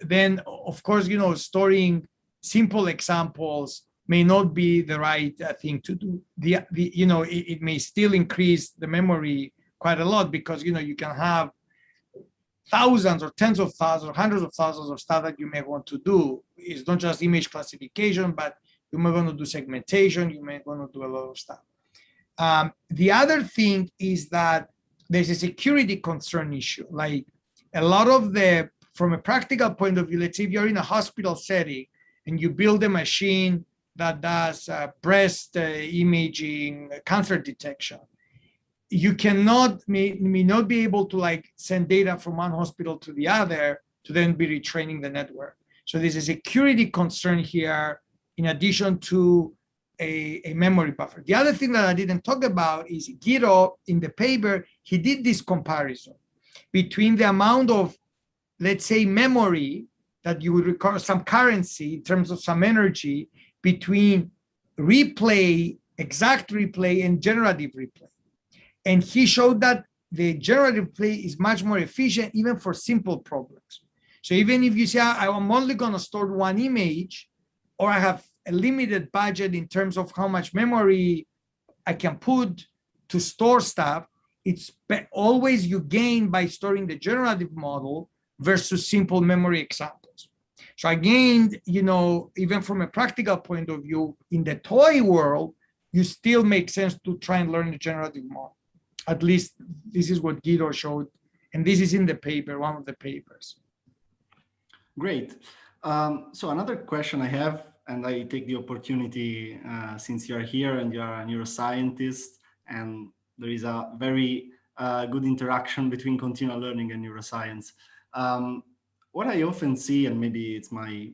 then of course storing simple examples may not be the right thing to do. It may still increase the memory quite a lot, because you can have thousands or tens of thousands or hundreds of thousands of stuff that you may want to do. It's not just image classification, but you may want to do segmentation, you may want to do a lot of stuff. The other thing is that there's a security concern issue. Like a lot of from a practical point of view, let's say if you're in a hospital setting and you build a machine that does breast imaging, cancer detection, you may not be able to send data from one hospital to the other to then be retraining the network. So there's a security concern here in addition to a memory buffer. The other thing that I didn't talk about is Guido in the paper, he did this comparison between the amount of, let's say, memory that you would require, some currency in terms of some energy, between replay, exact replay, and generative replay. And he showed that the generative play is much more efficient even for simple problems. So even if you say, I'm only going to store one image, or I have a limited budget in terms of how much memory I can put to store stuff, it's always you gain by storing the generative model versus simple memory examples. So I gained, even from a practical point of view, in the toy world, you still make sense to try and learn the generative model. At least this is what Guido showed, and this is in the paper, one of the papers. Great. So another question I have, and I take the opportunity since you're here and you're a neuroscientist, and there is a very good interaction between continual learning and neuroscience. What I often see, and maybe it's my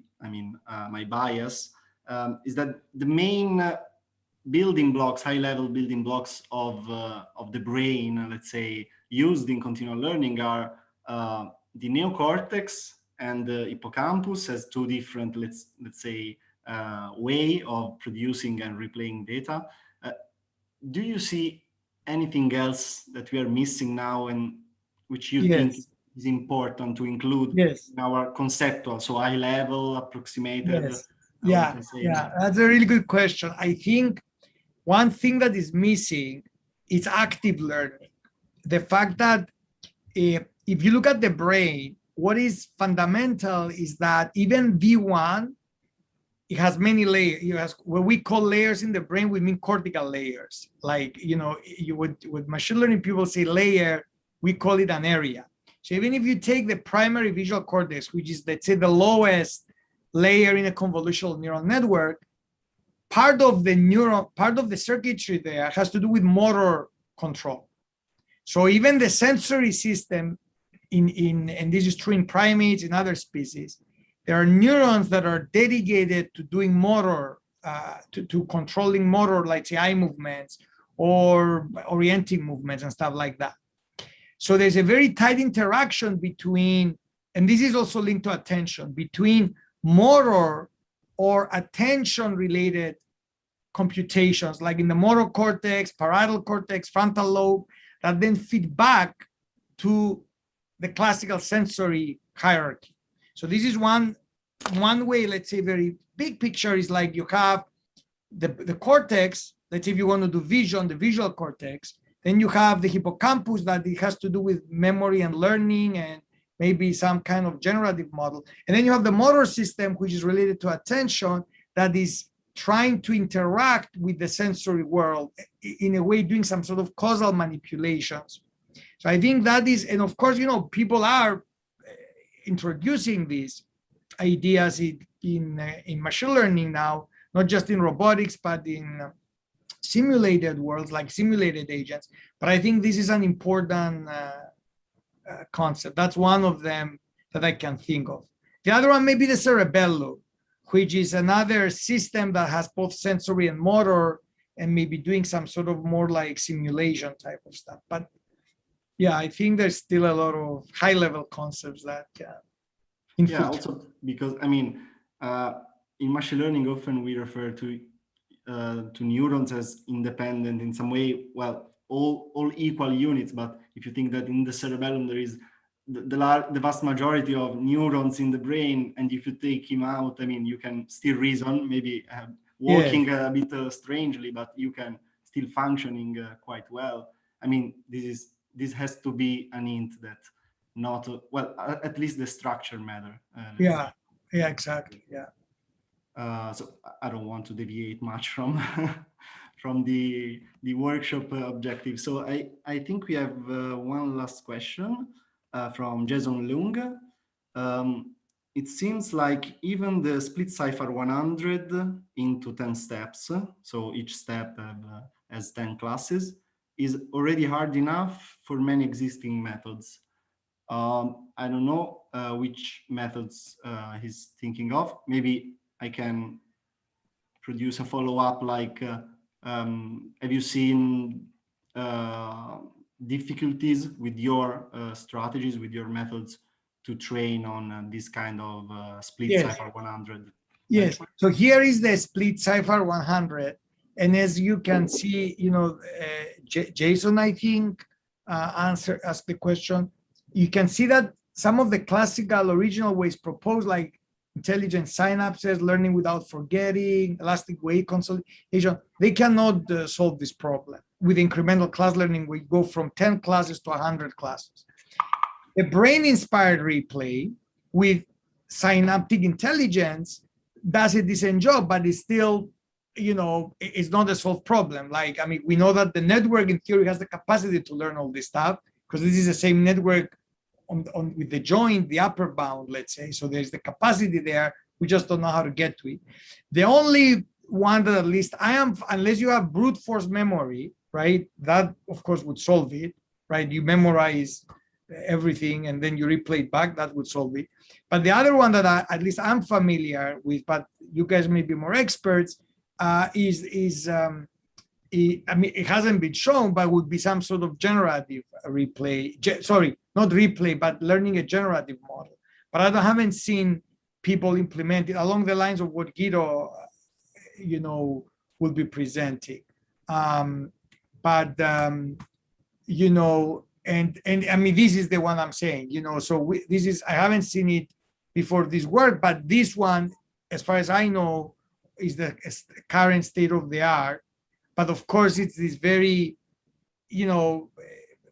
bias, is that the main building blocks, high-level building blocks of the brain, let's say, used in continual learning are the neocortex and the hippocampus as two different, let's say, way of producing and replaying data. Do you see anything else that we are missing now, and which you think is important to include in our conceptual, so high-level, approximated? Yeah, that's a really good question. I think one thing that is missing is active learning. The fact that if you look at the brain, what is fundamental is that even V1, it has many layers. It has what we call layers in the brain. We mean cortical layers. Like, you would, with machine learning, people say layer, we call it an area. So even if you take the primary visual cortex, which is, let's say, the lowest layer in a convolutional neural network, part of the circuitry there has to do with motor control. So even the sensory system, and this is true in primates, in other species, there are neurons that are dedicated to doing motor, to controlling motor, like say eye movements or orienting movements and stuff like that. So there's a very tight interaction between, and this is also linked to attention, between motor or attention-related computations, like in the motor cortex, parietal cortex, frontal lobe, that then feed back to the classical sensory hierarchy. So this is one way, let's say, very big picture is like you have the cortex, let's say if you want to do vision, the visual cortex, then you have the hippocampus that it has to do with memory and learning and maybe some kind of generative model. And then you have the motor system, which is related to attention, that is trying to interact with the sensory world in a way, doing some sort of causal manipulations. So I think that is, and of course, people are introducing these ideas in machine learning now, not just in robotics, but in simulated worlds, like simulated agents. But I think this is an important concept. That's one of them that I can think of. The other one may be the cerebellum, which is another system that has both sensory and motor, and maybe doing some sort of more like simulation type of stuff. But yeah, I think there's still a lot of high-level concepts that yeah, also because in machine learning often we refer to neurons as independent in some way, well, all equal units. But if you think that in the cerebellum there is the vast majority of neurons in the brain, and if you take him out, you can still reason, maybe walking a bit strangely, but you can still functioning quite well. This has to be an hint that not well, at least the structure matter. Yeah, exactly. Yeah. So I don't want to deviate much from from the workshop objective. So I think we have one last question from Jason Lung. It seems like even the split cipher 100 into 10 steps, so each step has 10 classes, is already hard enough for many existing methods. I don't know which methods he's thinking of. Maybe I can produce a follow-up, like, have you seen difficulties with your strategies, with your methods to train on this kind of split cipher 100? Yes. So here is the split cipher 100. And as you can see, Jason, I think, asked the question. You can see that some of the classical original ways proposed, like intelligent synapses, learning without forgetting, elastic weight consolidation, they cannot solve this problem. With incremental class learning, we go from 10 classes to 100 classes. The brain-inspired replay with synaptic intelligence does a decent job, but it's still, it's not a solved problem. Like, I mean, we know that the network in theory has the capacity to learn all this stuff because this is the same network on with the joint, the upper bound, let's say. So there's the capacity there. We just don't know how to get to it. The only one that at least unless you have brute force memory, right? That of course would solve it, right? You memorize everything and then you replay it back, that would solve it. But the other one that at least I'm familiar with, but you guys may be more experts, it hasn't been shown, but would be some sort of generative replay. Sorry, not replay, but learning a generative model. But I haven't seen people implement it along the lines of what Guido, will be presenting. And I mean, this is the one I'm saying, so I haven't seen it before this work, but this one, as far as I know, is the current state of the art. But of course, it's this very,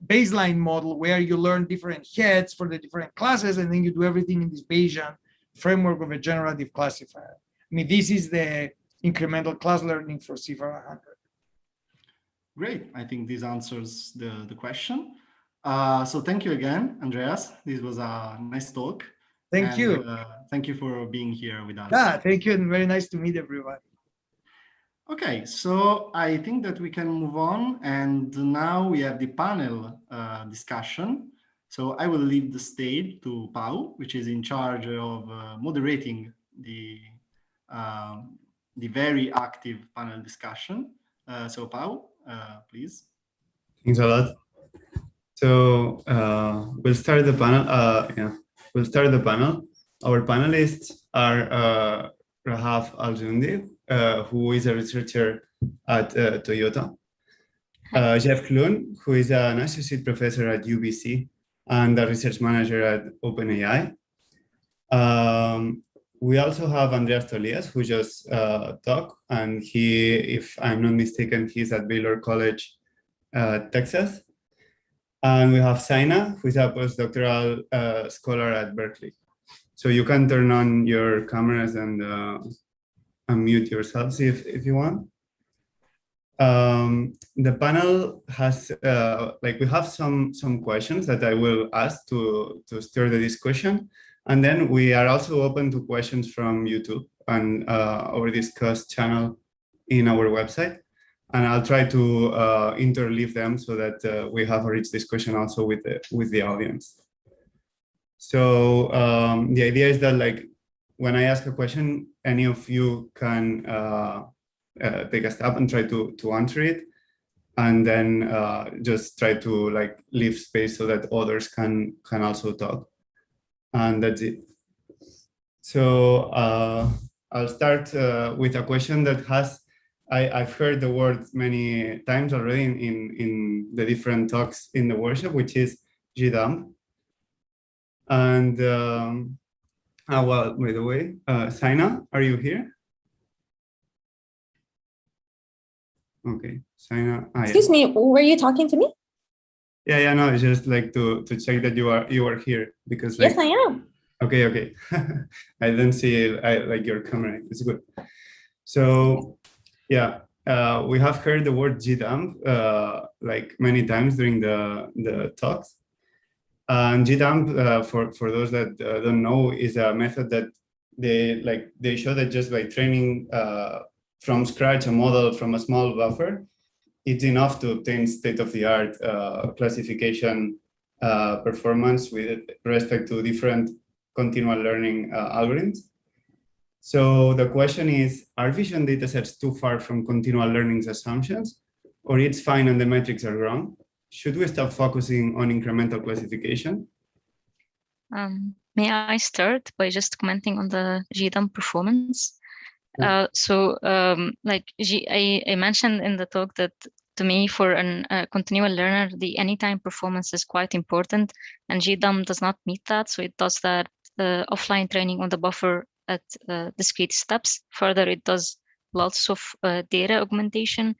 baseline model where you learn different heads for the different classes, and then you do everything in this Bayesian framework of a generative classifier. I mean, this is the incremental class learning for CVPR. Great. I think this answers the question. So thank you again, Andreas. This was a nice talk. Thank you. Thank you for being here with us. Yeah, thank you. And very nice to meet everyone. Okay, so I think that we can move on. And now we have the panel discussion. So I will leave the stage to Pau, which is in charge of moderating the very active panel discussion. So Pau, please. Thanks a lot. So we'll start the panel. We'll start the panel. Our panelists are Rahaf Al-Jundi, who is a researcher at Toyota. Jeff Kloon, who is an associate professor at UBC and a research manager at OpenAI. We also have Andreas Tolias, who just talked, and he, if I'm not mistaken, he's at Baylor College, Texas. And we have Saina, who is a postdoctoral scholar at Berkeley. So you can turn on your cameras and unmute yourselves if you want. The panel has, we have some questions that I will ask to stir the discussion. And then we are also open to questions from YouTube and our Discuss channel in our website. And I'll try to interleave them so that we have a rich discussion also with the audience. So the idea is that, like, when I ask a question, any of you can take a step and try to answer it, and then just try to leave space so that others can also talk. And that's it. So I'll start with a question that I've heard the word many times already in the different talks in the workshop, which is GDAMP. And well, by the way, Saina, are you here? Okay, Saina. Excuse me, were you talking to me? Yeah, no, it's just to check that you are here, because yes, I am. Okay. I didn't see your camera. It's good. So yeah, we have heard the word GDAMP many times during the talks. And GDAMP, for those that don't know, is a method that they show that just by training from scratch a model from a small buffer, it's enough to obtain state-of-the-art classification performance with respect to different continual learning algorithms. So the question is, are vision datasets too far from continual learning's assumptions, or it's fine and the metrics are wrong? Should we stop focusing on incremental classification? May I start by just commenting on the GDAMP performance? Like I mentioned in the talk that to me, for a continual learner, the anytime performance is quite important, and GDAM does not meet that. So it does that offline training on the buffer at discrete steps. Further, it does lots of data augmentation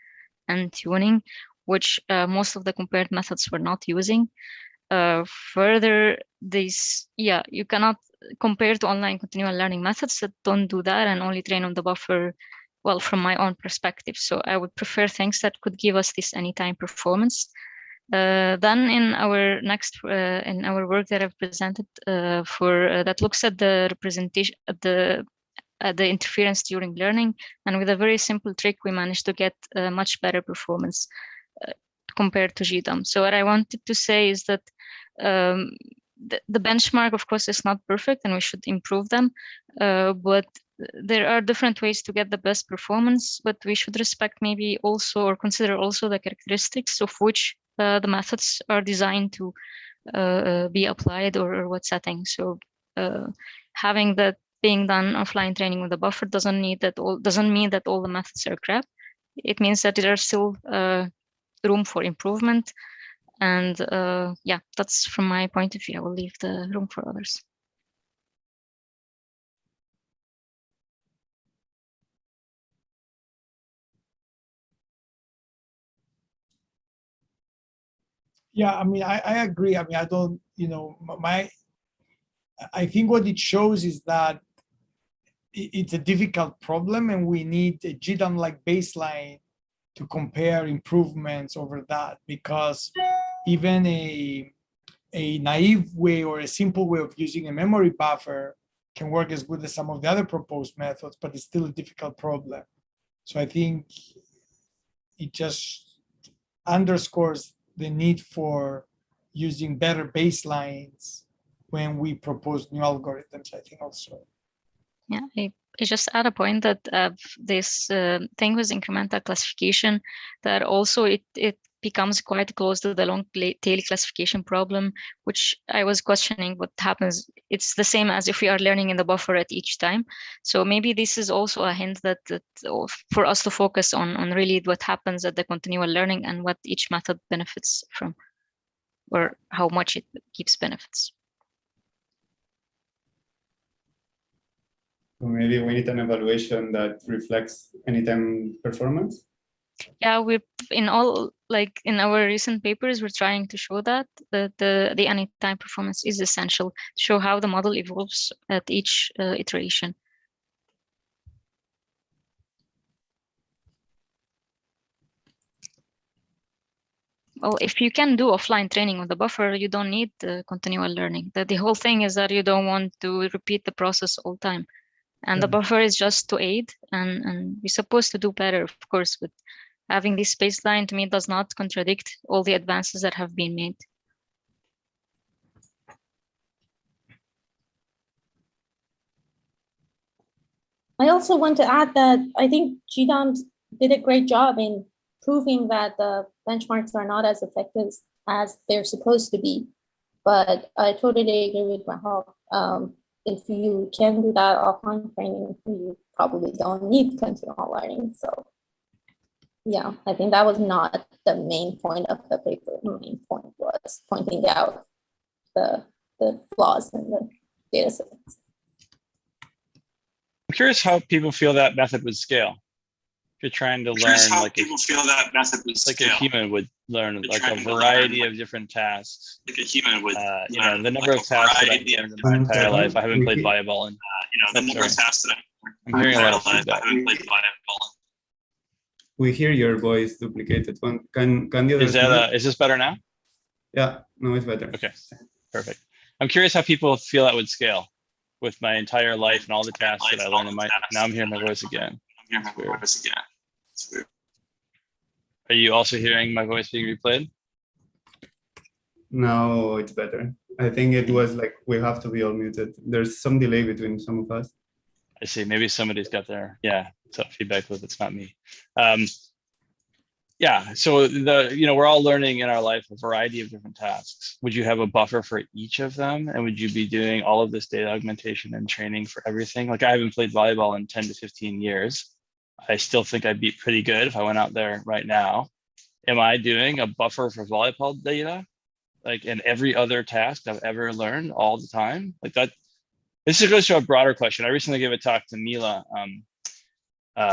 and tuning, which most of the compared methods were not using. Further, you cannot compare to online continual learning methods that don't do that and only train on the buffer, well, from my own perspective. So I would prefer things that could give us this anytime performance. Then in our next, in our work that I've presented that looks at the representation, at the interference during learning, and with a very simple trick, we managed to get much better performance compared to GDAM. So what I wanted to say is that the benchmark, of course, is not perfect, and we should improve them. But there are different ways to get the best performance, but we should respect maybe also, or consider also, the characteristics of which the methods are designed to be applied, or what setting. So having that being done offline training with a buffer doesn't mean that all the methods are crap. It means that there are still room for improvement. And yeah, that's from my point of view. I will leave the room for others. Yeah, I mean, I agree. I mean, I don't, you know, I think what it shows is that it's a difficult problem, and we need a GDAM-like baseline to compare improvements over that, because even a naive way or a simple way of using a memory buffer can work as good as some of the other proposed methods, but it's still a difficult problem. So I think it just underscores the need for using better baselines when we propose new algorithms, I think also. Yeah, I just add a point that this thing with incremental classification, that also it becomes quite close to the long tail classification problem, which I was questioning what happens. It's the same as if we are learning in the buffer at each time. So maybe this is also a hint that for us to focus on really what happens at the continual learning and what each method benefits from, or how much it gives benefits. Maybe we need an evaluation that reflects anytime performance. Yeah, we're in all, like in our recent papers, we're trying to show that the anytime performance is essential to show how the model evolves at each iteration. Well, if you can do offline training with the buffer, you don't need the continual learning. The whole thing is that you don't want to repeat the process all the time. And the buffer is just to aid, and we're supposed to do better, of course, but having this baseline to me does not contradict all the advances that have been made. I also want to add that I think GDAM did a great job in proving that the benchmarks are not as effective as they're supposed to be. But I totally agree with Rahul. If you can do that offline training, you probably don't need continual learning. So yeah, I think that was not the main point of the paper. The main point was pointing out the flaws in the data sets. I'm curious how people feel that method would scale. If you're trying to learn, like a human would learn, like a variety of different tasks. Like a human would, you know, the number of tasks that I've learned in my entire life. I haven't played volleyball, and you know, the number of tasks that I'm hearing a lot of feedback. We hear your voice duplicated. Can the others? Is this better now? Yeah, no, it's better. Okay, perfect. I'm curious how people feel that would scale with my entire life and all the tasks that I learned in my. Now I'm hearing my voice again. It's weird. Are you also hearing my voice being replayed? No, it's better. I think it was like we have to be all muted. There's some delay between some of us. I see. Maybe somebody's got their, yeah, so feedback loop. It's not me. Yeah, so we're all learning in our life a variety of different tasks. Would you have a buffer for each of them? And would you be doing all of this data augmentation and training for everything? Like I haven't played volleyball in 10 to 15 years. I still think I'd be pretty good if I went out there right now. Am I doing a buffer for volleyball data? Like in every other task I've ever learned all the time? Like that, this goes to a broader question. I recently gave a talk to Mila,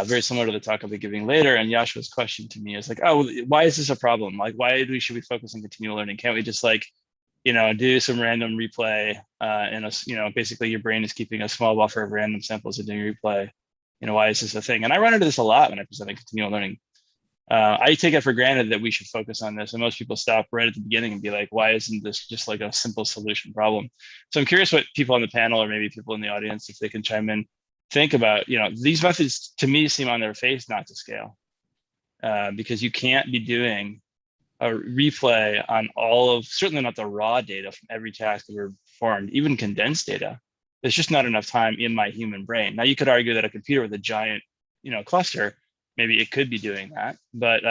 very similar to the talk I'll be giving later. And Yashua's question to me is like, oh, why is this a problem? Like, why should we focus on continual learning? Can't we just like, do some random replay and basically your brain is keeping a small buffer of random samples and doing replay. Why is this a thing? And I run into this a lot when I present continual learning. I take it for granted that we should focus on this. And most people stop right at the beginning and be like, why isn't this just like a simple solution problem? So I'm curious what people on the panel or maybe people in the audience, if they can chime in, think about, these methods to me seem on their face not to scale because you can't be doing a replay on all of, certainly not the raw data from every task that were performed, even condensed data. There's just not enough time in my human brain. Now you could argue that a computer with a giant, cluster, maybe it could be doing that. But,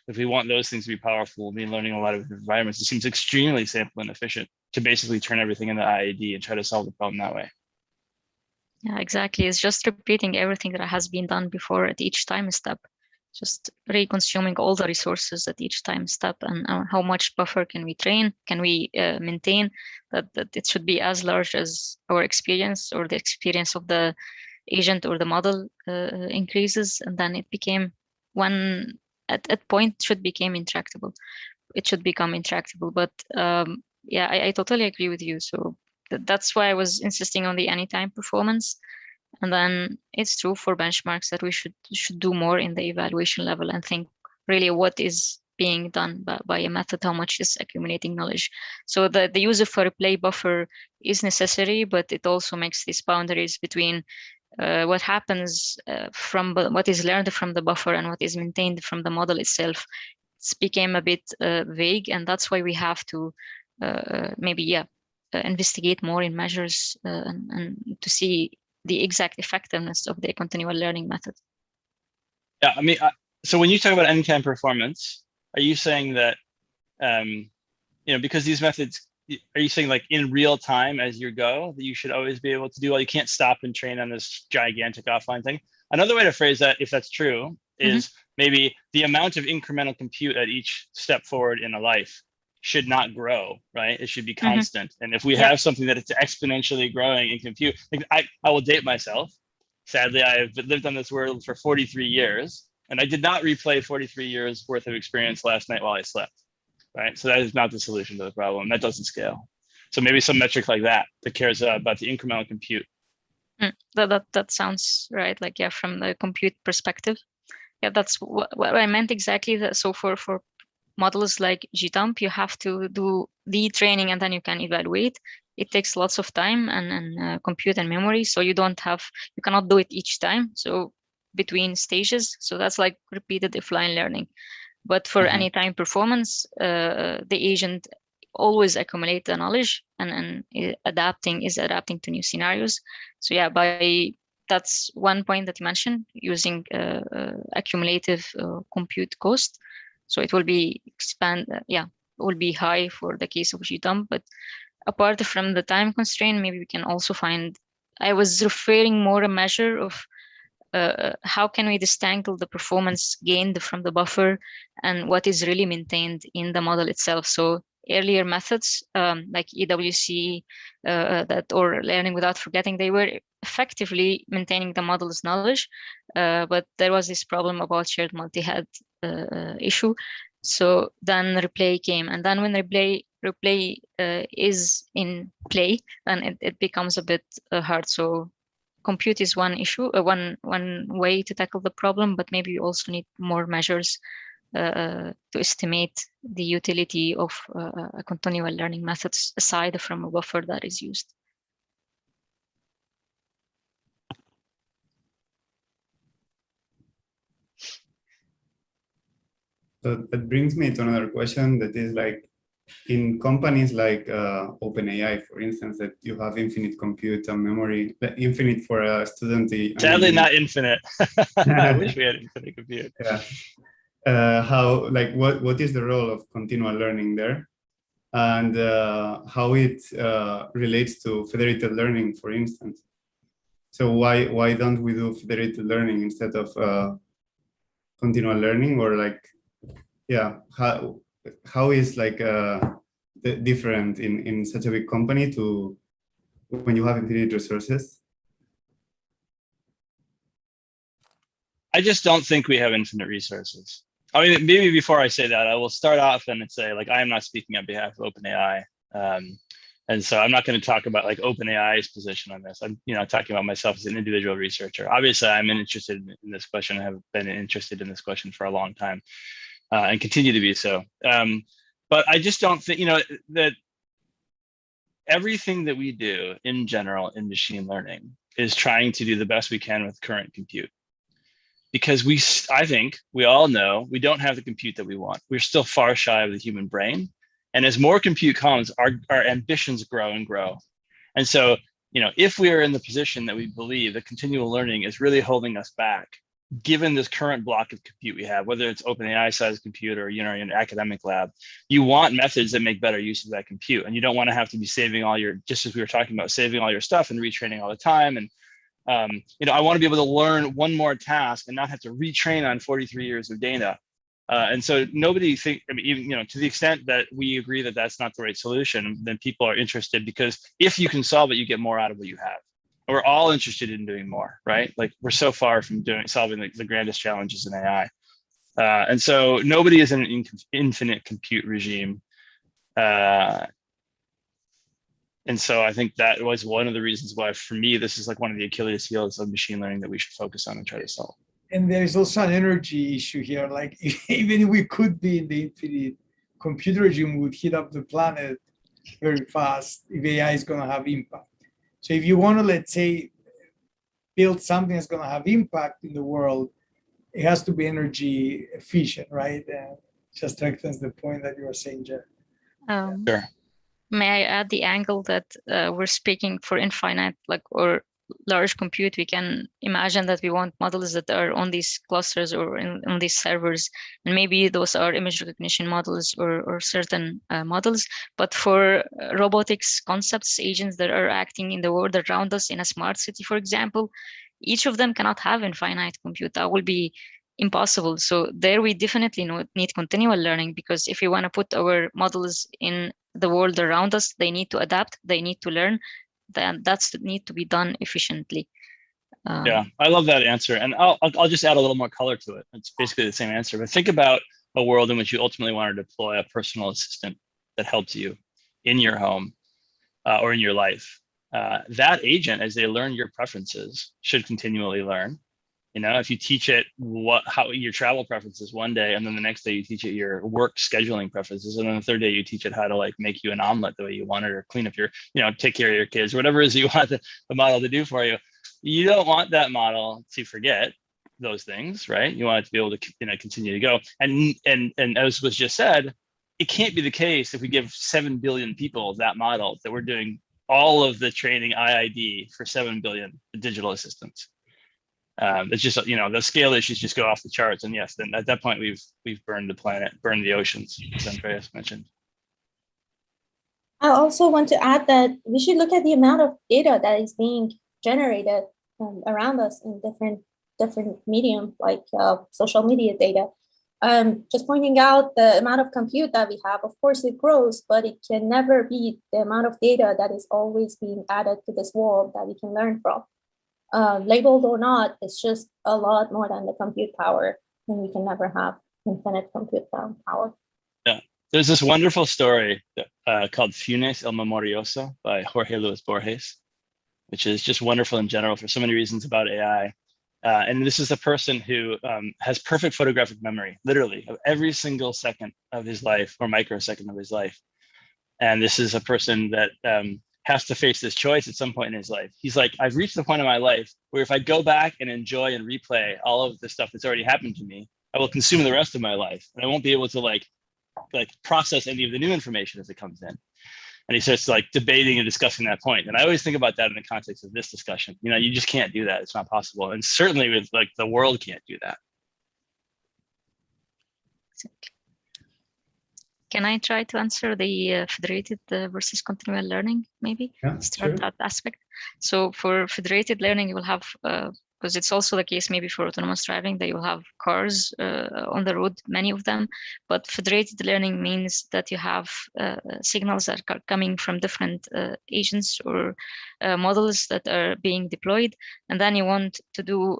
if we want those things to be powerful, we'll be learning a lot of environments. It seems extremely sample inefficient to basically turn everything into IAD and try to solve the problem that way. Yeah, exactly. It's just repeating everything that has been done before at each time step, just re-consuming all the resources at each time step. And how much buffer can we maintain that it should be as large as our experience or the experience of the agent or the model increases. And then it became at point should become intractable. It should become intractable. But yeah, I totally agree with you. So that's why I was insisting on the anytime performance. And then it's true for benchmarks that we should do more in the evaluation level and think really what is being done by a method, how much is accumulating knowledge. So the use of a replay buffer is necessary, but it also makes these boundaries between what happens from what is learned from the buffer and what is maintained from the model itself. It's became a bit vague, and that's why we have to investigate more in measures and to see the exact effectiveness of the continual learning method. Yeah, I mean, so when you talk about anytime performance, are you saying that, because these methods, are you saying like in real time as you go, that you should always be able to do all, you can't stop and train on this gigantic offline thing? Another way to phrase that, if that's true, is maybe the amount of incremental compute at each step forward in a life should not grow, right? It should be constant. And if we have something that it's exponentially growing in compute, I will date myself. Sadly, I've lived on this world for 43 years, and I did not replay 43 years worth of experience last night while I slept, right? So that is not the solution to the problem. That doesn't scale. So maybe some metric like that cares about the incremental compute. That sounds right. Like, yeah, from the compute perspective. Yeah, that's what I meant exactly. So for models like GDump, you have to do the training and then you can evaluate. It takes lots of time and compute and memory. So you cannot do it each time. So between stages. So that's like repeated offline learning. But for anytime performance, the agent always accumulate the knowledge and is adapting to new scenarios. So yeah, that's one point that you mentioned, using accumulative compute cost. So it will be will be high for the case of GDump. But apart from the time constraint, maybe we can also find, I was referring more a measure of how can we disentangle the performance gained from the buffer and what is really maintained in the model itself. So earlier methods like EWC or learning without forgetting, they were effectively maintaining the model's knowledge, but there was this problem about shared multi-head issue. So then replay came, and then when replay is in play, then it becomes a bit hard. So compute is one issue, one way to tackle the problem, but maybe you also need more measures to estimate the utility of continual learning methods aside from a buffer that is used. So that brings me to another question that is like, in companies like OpenAI, for instance, that you have infinite compute and memory, infinite for a student. Sadly, not infinite. I wish we had infinite compute. Yeah. how, like, what is the role of continual learning there, and how it relates to federated learning, for instance. So why don't we do federated learning instead of continual learning, or like, yeah, how is like different in such a big company to when you have infinite resources? I just don't think we have infinite resources. I mean, maybe before I say that, I will start off and say, like, I am not speaking on behalf of OpenAI. And so I'm not going to talk about like OpenAI's position on this. I'm, talking about myself as an individual researcher. Obviously, I'm interested in this question. I have been interested in this question for a long time, and continue to be so. But I just don't think, that everything that we do in general in machine learning is trying to do the best we can with current compute. Because I think we all know we don't have the compute that we want. We're still far shy of the human brain. And as more compute comes, our ambitions grow and grow. And so, if we are in the position that we believe that continual learning is really holding us back, given this current block of compute we have, whether it's OpenAI sized compute or, in an academic lab, you want methods that make better use of that compute. And you don't want to have to be saving all your, just as we were talking about, saving all your stuff and retraining all the time. And I want to be able to learn one more task and not have to retrain on 43 years of data. And so nobody even, to the extent that we agree that that's not the right solution, then people are interested, because if you can solve it, you get more out of what you have. And we're all interested in doing more, right? Like, we're so far from solving the grandest challenges in AI. And so nobody is in an infinite compute regime. And so I think that was one of the reasons why, for me, this is like one of the Achilles heels of machine learning that we should focus on and try to solve. And there's also an energy issue here. Like, even if we could be in the infinite computer regime, we would heat up the planet very fast if AI is going to have impact. So if you want to, let's say, build something that's going to have impact in the world, it has to be energy efficient, right? And just strengthens the point that you were saying, Jeff. Sure. May I add the angle that we're speaking for infinite, or large compute? We can imagine that we want models that are on these clusters or on these servers, and maybe those are image recognition models or certain models. But for robotics concepts, agents that are acting in the world around us in a smart city, for example, each of them cannot have infinite compute. That will be impossible. So there we definitely need continual learning, because if we want to put our models in the world around us, they need to adapt, they need to learn. That's need to be done efficiently. Yeah, I love that answer. And I'll just add a little more color to it. It's basically the same answer. But think about a world in which you ultimately want to deploy a personal assistant that helps you in your home or in your life. That agent, as they learn your preferences, should continually learn. If you teach it how your travel preferences one day, and then the next day you teach it your work scheduling preferences, and then the third day you teach it how to make you an omelet the way you want it, or clean up your, take care of your kids, whatever it is you want the model to do for you. You don't want that model to forget those things, right? You want it to be able to continue to go. And as was just said, it can't be the case if we give 7 billion people that model that we're doing all of the training IID for 7 billion digital assistants. It's just, the scale issues just go off the charts. And yes, then at that point, we've burned the planet, burned the oceans, as Andreas mentioned. I also want to add that we should look at the amount of data that is being generated around us in different medium, like social media data. Just pointing out the amount of compute that we have, of course it grows, but it can never be the amount of data that is always being added to this world that we can learn from. Labeled or not, it's just a lot more than the compute power, and we can never have infinite compute power. Yeah, there's this wonderful story called Funes el Memorioso by Jorge Luis Borges, which is just wonderful in general for so many reasons about AI. And this is a person who has perfect photographic memory, literally, of every single second of his life or microsecond of his life. And this is a person that has to face this choice at some point in his life. He's like, I've reached the point in my life where if I go back and enjoy and replay all of the stuff that's already happened to me, I will consume the rest of my life. And I won't be able to like process any of the new information as it comes in. And he starts debating and discussing that point. And I always think about that in the context of this discussion. You just can't do that. It's not possible. And certainly with the world can't do that. Exactly. Can I try to answer the federated versus continual learning, maybe? Yeah, Start sure. that aspect. So for federated learning, you will have, because it's also the case maybe for autonomous driving, that you will have cars on the road, many of them. But federated learning means that you have signals that are coming from different agents or models that are being deployed. And then you want to do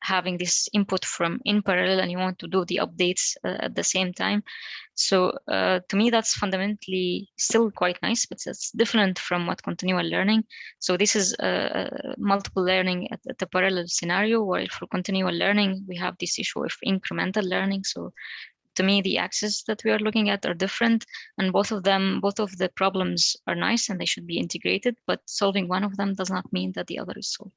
having this input from in parallel, and you want to do the updates at the same time. So to me, that's fundamentally still quite nice, but it's different from what continual learning. So this is multiple learning at the parallel scenario, while for continual learning, we have this issue of incremental learning. So to me, the axes that we are looking at are different, and both of the problems are nice and they should be integrated, but solving one of them does not mean that the other is solved.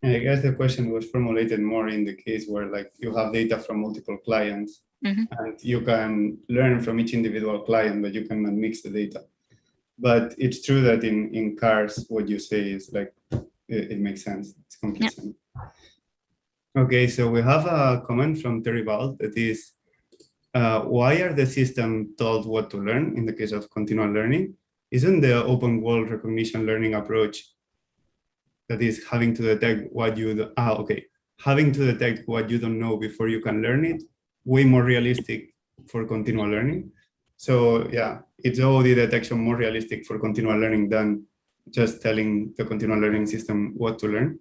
I guess the question was formulated more in the case where like you have data from multiple clients and you can learn from each individual client, but you cannot mix the data. But it's true that in cars, what you say is like, it makes sense. It's complete sense. Okay, so we have a comment from Terry Ball that is, why are the system told what to learn in the case of continual learning? Isn't the open world recognition learning approach that is having to detect what you having to detect what you don't know before you can learn it, way more realistic for continual learning? So yeah, it's OOD detection more realistic for continual learning than just telling the continual learning system what to learn?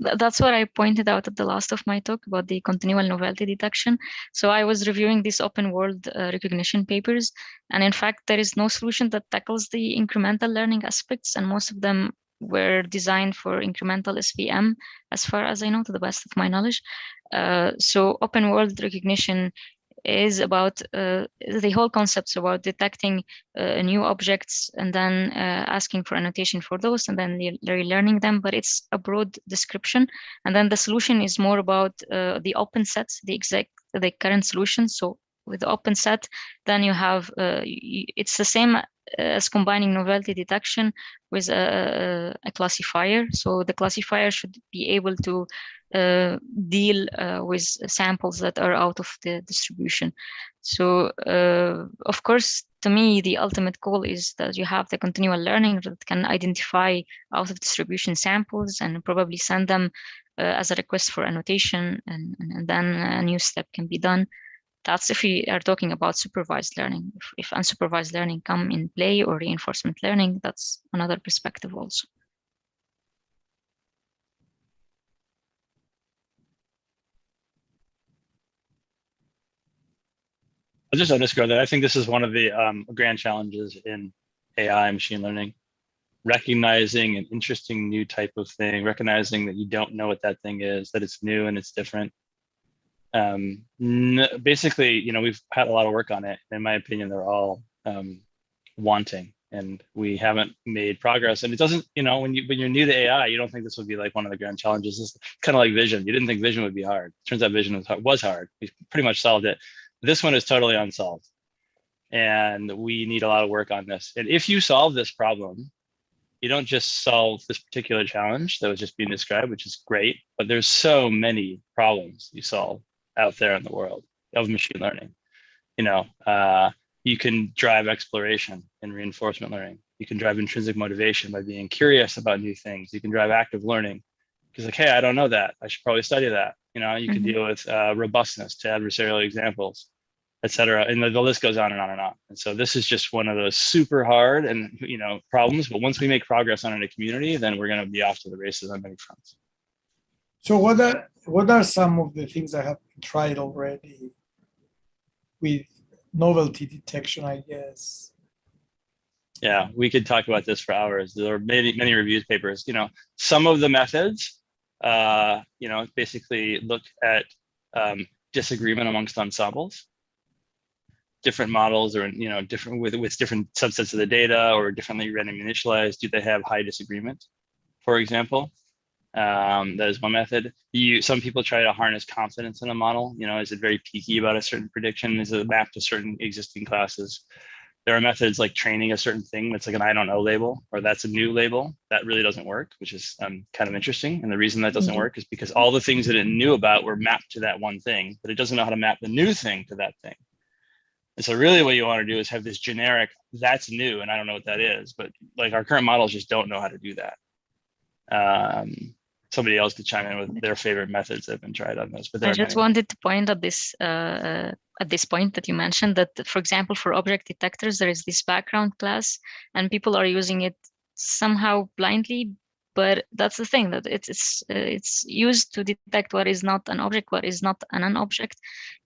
That's what I pointed out at the last of my talk about the continual novelty detection. So I was reviewing these open world recognition papers, and in fact, there is no solution that tackles the incremental learning aspects, and most of them were designed for incremental SVM, as far as I know, to the best of my knowledge. So open world recognition is about the whole concepts about detecting new objects and then asking for annotation for those and then relearning them, but it's a broad description. And then the solution is more about the open sets, the current solution. So with the open set, then you have, it's the same as combining novelty detection with a classifier. So the classifier should be able to deal with samples that are out of the distribution. So of course, to me, the ultimate goal is that you have the continual learning that can identify out of distribution samples and probably send them as a request for annotation, and then a new step can be done. That's if we are talking about supervised learning. If unsupervised learning come in play or reinforcement learning, that's another perspective also. I'll just underscore that I think this is one of the grand challenges in AI machine learning. Recognizing an interesting new type of thing, recognizing that you don't know what that thing is, that it's new and it's different. Basically, we've had a lot of work on it. In my opinion, they're all wanting, and we haven't made progress. And it doesn't, when you're new to AI, you don't think this would be like one of the grand challenges. It's kind of like vision. You didn't think vision would be hard. Turns out vision was hard. We pretty much solved it. This one is totally unsolved, and we need a lot of work on this. And if you solve this problem, you don't just solve this particular challenge that was just being described, which is great, but there's so many problems you solve out there in the world of machine learning. You can drive exploration in reinforcement learning. You can drive intrinsic motivation by being curious about new things. You can drive active learning because like, hey, I don't know that. I should probably study that. You can deal with robustness to adversarial examples, et cetera. And the list goes on and on and on. And so this is just one of those super hard and problems. But once we make progress on it in a community, then we're going to be off to the races on many fronts. So what are some of the things that have been tried already with novelty detection, I guess? Yeah, we could talk about this for hours. There are many reviews papers. Some of the methods, basically look at disagreement amongst ensembles. Different models or different with different subsets of the data or differently randomly initialized. Do they have high disagreement, for example? That is one method. Some people try to harness confidence in a model. Is it very peaky about a certain prediction? Is it mapped to certain existing classes? There are methods like training a certain thing that's like an I don't know label, or that's a new label. That really doesn't work, which is kind of interesting. And the reason that doesn't work is because all the things that it knew about were mapped to that one thing, but it doesn't know how to map the new thing to that thing. And so really what you want to do is have this generic, that's new, and I don't know what that is, but like our current models just don't know how to do that. Somebody else could chime in with their favorite methods that have been tried on this. But I just wanted to point at this point that you mentioned that, for example, for object detectors, there is this background class and people are using it somehow blindly. But that's the thing, that it's used to detect what is not an object, what is not an object.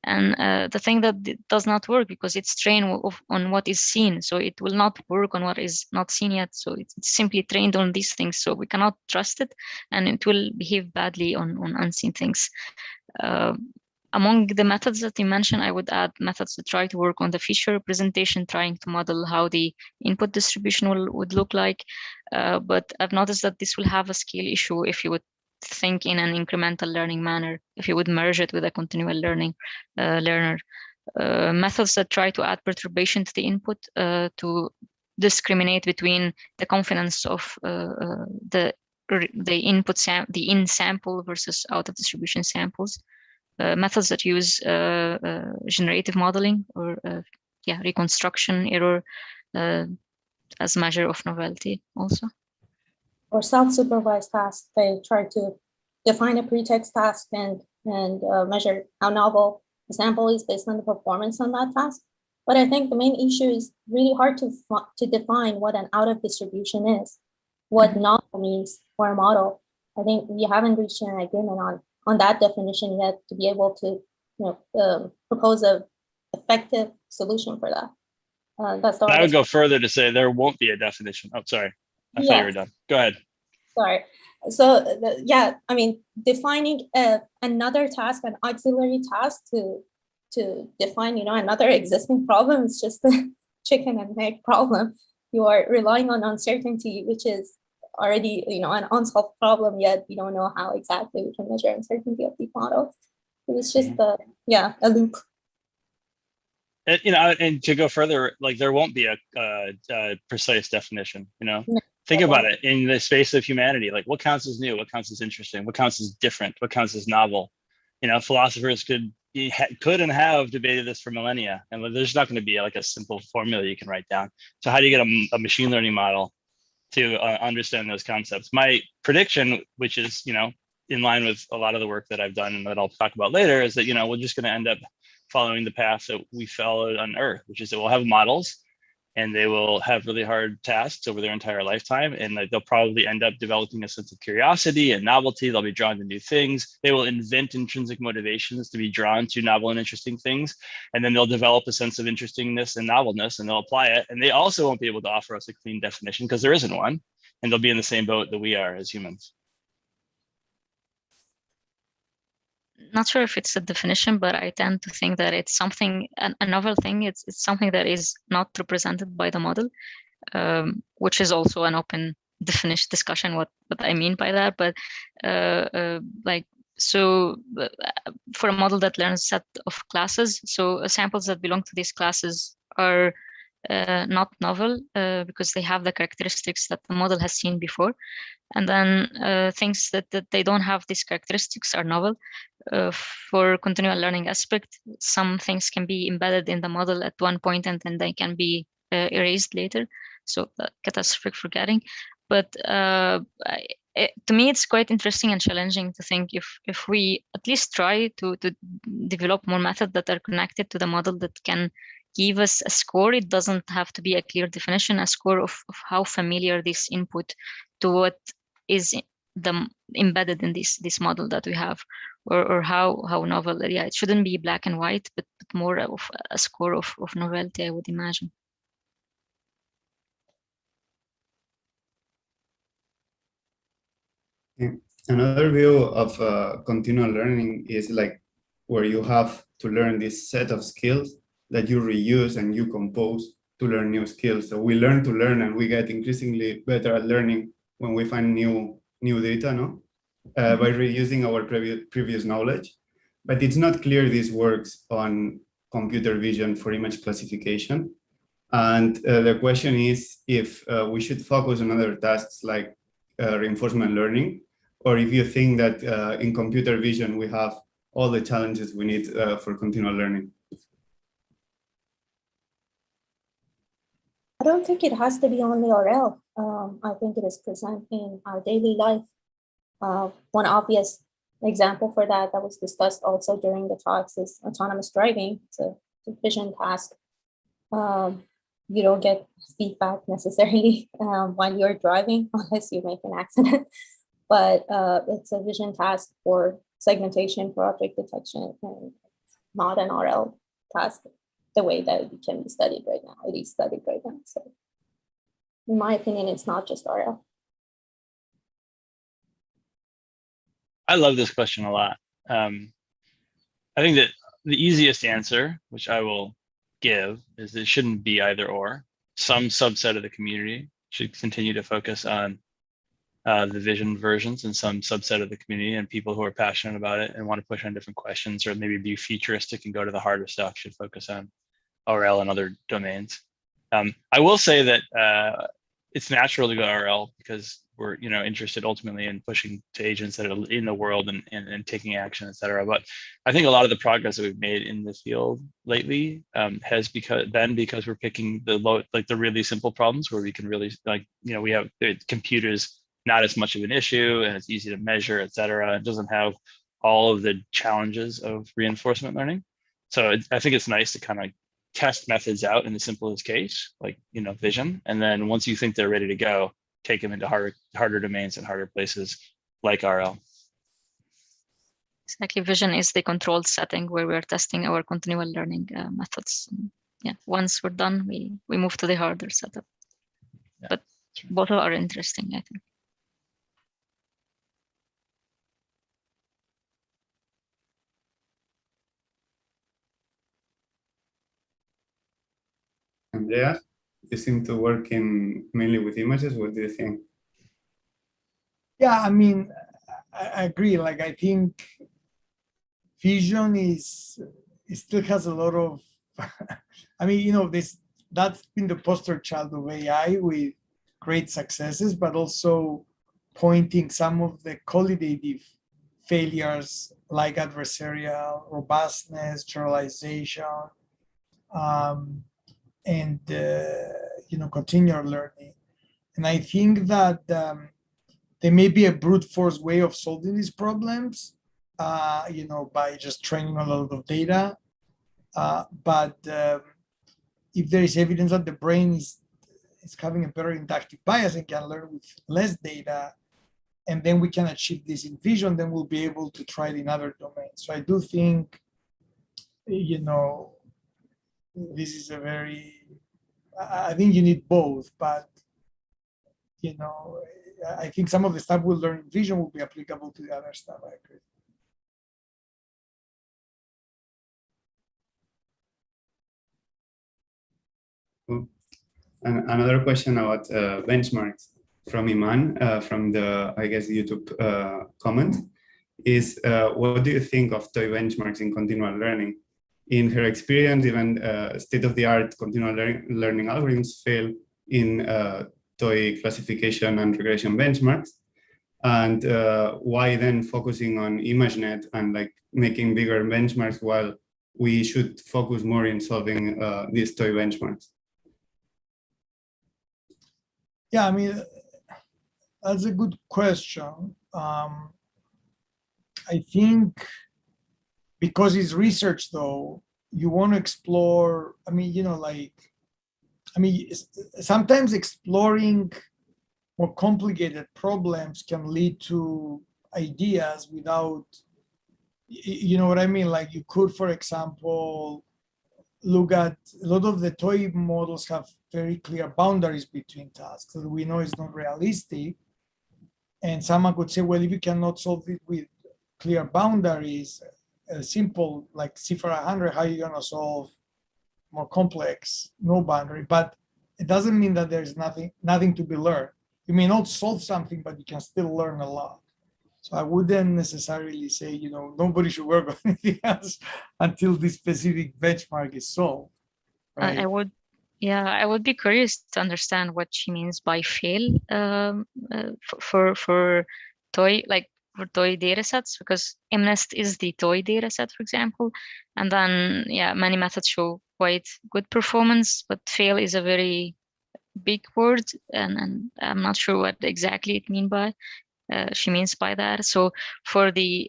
And the thing that it does not work because it's trained on what is seen. So it will not work on what is not seen yet. So it's simply trained on these things. So we cannot trust it, and it will behave badly on unseen things. Among the methods that you mentioned, I would add methods that try to work on the feature representation, trying to model how the input distribution would look like. But I've noticed that this will have a scale issue if you would think in an incremental learning manner, if you would merge it with a continual learning learner. Methods that try to add perturbation to the input to discriminate between the confidence of the input the in sample versus out of distribution samples. Methods that use generative modeling or reconstruction error as measure of novelty also. Or self-supervised tasks, they try to define a pretext task and measure how novel the sample is based on the performance on that task. But I think the main issue is really hard to define what an out of distribution is, what novel means for a model. I think we haven't reached an agreement on that definition yet to be able to propose a effective solution for that. That's the I would go further to say there won't be a definition. Oh, sorry. I thought you were done. Go ahead. Sorry. So I mean, defining another task, an auxiliary task to define, another existing problem is just a chicken and egg problem. You are relying on uncertainty, which is already, an unsolved problem, yet you don't know how exactly we can measure uncertainty of these models. So it's just a loop. And to go further, like there won't be a precise definition, Think about it in the space of humanity, like what counts as new, what counts as interesting, what counts as different, what counts as novel. Philosophers could and have debated this for millennia, and there's not going to be like a simple formula you can write down. So how do you get a machine learning model to understand those concepts? My prediction, which is, in line with a lot of the work that I've done and that I'll talk about later, is that, we're just going to end up following the path that we followed on Earth, which is that we'll have models and they will have really hard tasks over their entire lifetime. And they'll probably end up developing a sense of curiosity and novelty. They'll be drawn to new things. They will invent intrinsic motivations to be drawn to novel and interesting things. And then they'll develop a sense of interestingness and novelness, and they'll apply it. And they also won't be able to offer us a clean definition because there isn't one. And they'll be in the same boat that we are as humans. Not sure if it's a definition, but I tend to think that it's something, a novel thing. It's something that is not represented by the model, which is also an open definition discussion what I mean by that. But for a model that learns a set of classes, so samples that belong to these classes are not novel because they have the characteristics that the model has seen before. And then things that they don't have these characteristics are novel. For continual learning aspect, some things can be embedded in the model at one point and then they can be erased later. So catastrophic forgetting. But to me, it's quite interesting and challenging to think if we at least try to develop more methods that are connected to the model that can give us a score. It doesn't have to be a clear definition, a score of how familiar this input to what is embedded in this model that we have, or how novel. Yeah, it shouldn't be black and white, but more of a score of novelty, I would imagine. Another view of continual learning is like where you have to learn this set of skills that you reuse and you compose to learn new skills. So we learn to learn, and we get increasingly better at learning when we find new data, by reusing our previous knowledge. But it's not clear this works on computer vision for image classification. And the question is if we should focus on other tasks like reinforcement learning, or if you think that in computer vision we have all the challenges we need for continual learning. I don't think it has to be only RL. I think it is present in our daily life. One obvious example for that was discussed also during the talks is autonomous driving. It's a vision task. You don't get feedback necessarily while you're driving unless you make an accident, but it's a vision task for segmentation for object detection and not an RL task the way that it can be studied right now. It is studied right now. So in my opinion, it's not just RL. I love this question a lot. I think that the easiest answer, which I will give, is it shouldn't be either or. Some subset of the community should continue to focus on the vision versions, and some subset of the community and people who are passionate about it and want to push on different questions or maybe be futuristic and go to the harder stuff should focus on RL and other domains. I will say that it's natural to go RL because we're interested ultimately in pushing to agents that are in the world and taking action, et cetera. But I think a lot of the progress that we've made in the field lately has been because we're picking the really simple problems where we can really we have computers not as much of an issue and it's easy to measure, et cetera. It doesn't have all of the challenges of reinforcement learning. So I think it's nice to kind of test methods out in the simplest case, like vision, and then once you think they're ready to go, take them into harder domains and harder places like RL. Exactly, vision is the controlled setting where we're testing our continual learning methods. Yeah, once we're done, we move to the harder setup. Yeah, but both are interesting, I think. Andreas, you seem to work mainly with images. What do you think? Yeah, I mean, I agree. Like, I think vision it still has a lot of, I mean, that's been the poster child of AI with great successes, but also pointing some of the qualitative failures like adversarial robustness, generalization, and continual learning. And I think that there may be a brute force way of solving these problems, by just training a lot of data. But if there is evidence that the brain is having a better inductive bias and can learn with less data, and then we can achieve this in vision, then we'll be able to try it in other domains. So I do think, this is I think you need both, but, I think some of the stuff we'll learn in vision will be applicable to the other stuff. I agree. Cool. And another question about benchmarks from Iman, from the, I guess, YouTube comment is, what do you think of toy benchmarks in continual learning? In her experience, even state-of-the-art continual learning algorithms fail in toy classification and regression benchmarks. And why then focusing on ImageNet and making bigger benchmarks while we should focus more in solving these toy benchmarks? Yeah, I mean, that's a good question. I think because it's research, though, you want to explore, sometimes exploring more complicated problems can lead to ideas without, you know what I mean? Like you could, for example, look at a lot of the toy models have very clear boundaries between tasks that we know is not realistic. And someone could say, well, if you cannot solve it with clear boundaries, simple like cipher 100, how are you going to solve more complex, no boundary? But it doesn't mean that there's nothing to be learned. You may not solve something, but you can still learn a lot. So I wouldn't necessarily say, nobody should work on anything else until this specific benchmark is solved. Right? Yeah, I would be curious to understand what she means by fail for toy, like for toy data sets, because MNIST is the toy data set, for example. And then, yeah, many methods show quite good performance, but fail is a very big word, and I'm not sure what exactly it she means by that. So for the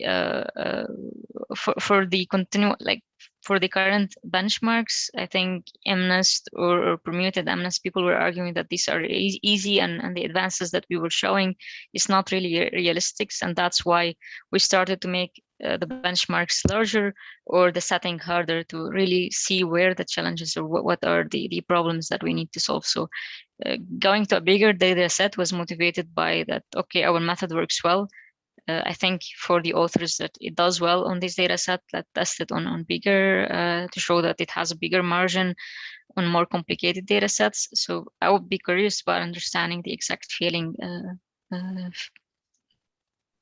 for the continual, like for the current benchmarks, I think MNIST or permuted MNIST, people were arguing that these are easy, and the advances that we were showing is not really realistic, and that's why we started to make the benchmarks larger or the setting harder to really see where the challenges or what are the problems that we need to solve. So going to a bigger data set was motivated by that, okay, our method works well. I think for the authors that it does well on this data set, that tested on bigger to show that it has a bigger margin on more complicated data sets. So I would be curious about understanding the exact failing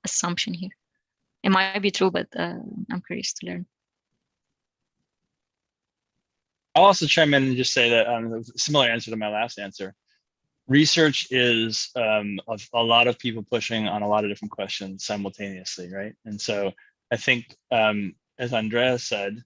assumption here. It might be true, but I'm curious to learn. I'll also chime in and just say that similar answer to my last answer. Research is a lot of people pushing on a lot of different questions simultaneously, right? And so I think, as Andreas said,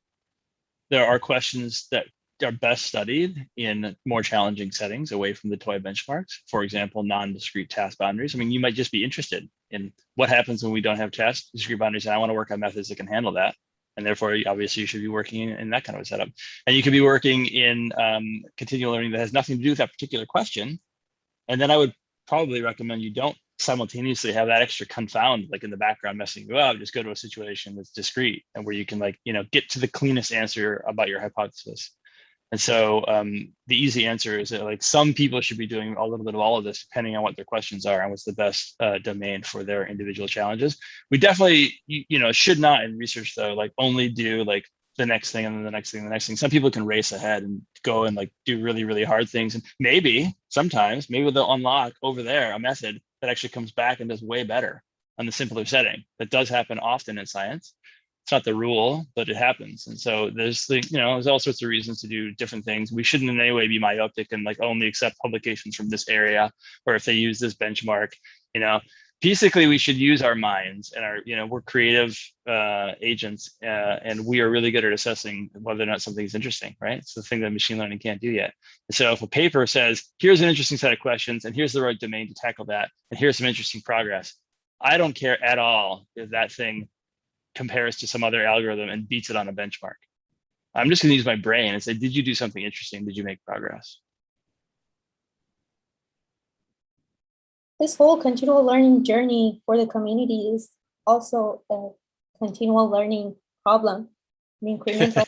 there are questions that are best studied in more challenging settings away from the toy benchmarks. For example, non-discrete task boundaries. I mean, you might just be interested in what happens when we don't have discrete boundaries, and I want to work on methods that can handle that. And therefore, obviously, you should be working in that kind of a setup. And you could be working in continual learning that has nothing to do with that particular question. And then I would probably recommend you don't simultaneously have that extra confound like in the background messing you up. Just go to a situation that's discrete and where you can get to the cleanest answer about your hypothesis. And so the easy answer is that like some people should be doing a little bit of all of this depending on what their questions are and what's the best domain for their individual challenges. We definitely, should not in research though, like only do like the next thing and then the next thing, the next thing. Some people can race ahead and go and like do really, really hard things. And maybe they'll unlock over there a method that actually comes back and does way better on the simpler setting. That does happen often in science. It's not the rule, but it happens. And so there's there's all sorts of reasons to do different things. We shouldn't in any way be myopic and like only accept publications from this area, or if they use this benchmark, basically we should use our minds and our, we're creative agents and we are really good at assessing whether or not something's interesting, right? It's the thing that machine learning can't do yet. And so if a paper says, here's an interesting set of questions and here's the right domain to tackle that, and here's some interesting progress, I don't care at all if that thing compares to some other algorithm and beats it on a benchmark. I'm just going to use my brain and say, did you do something interesting? Did you make progress? This whole continual learning journey for the community is also a continual learning problem. Incremental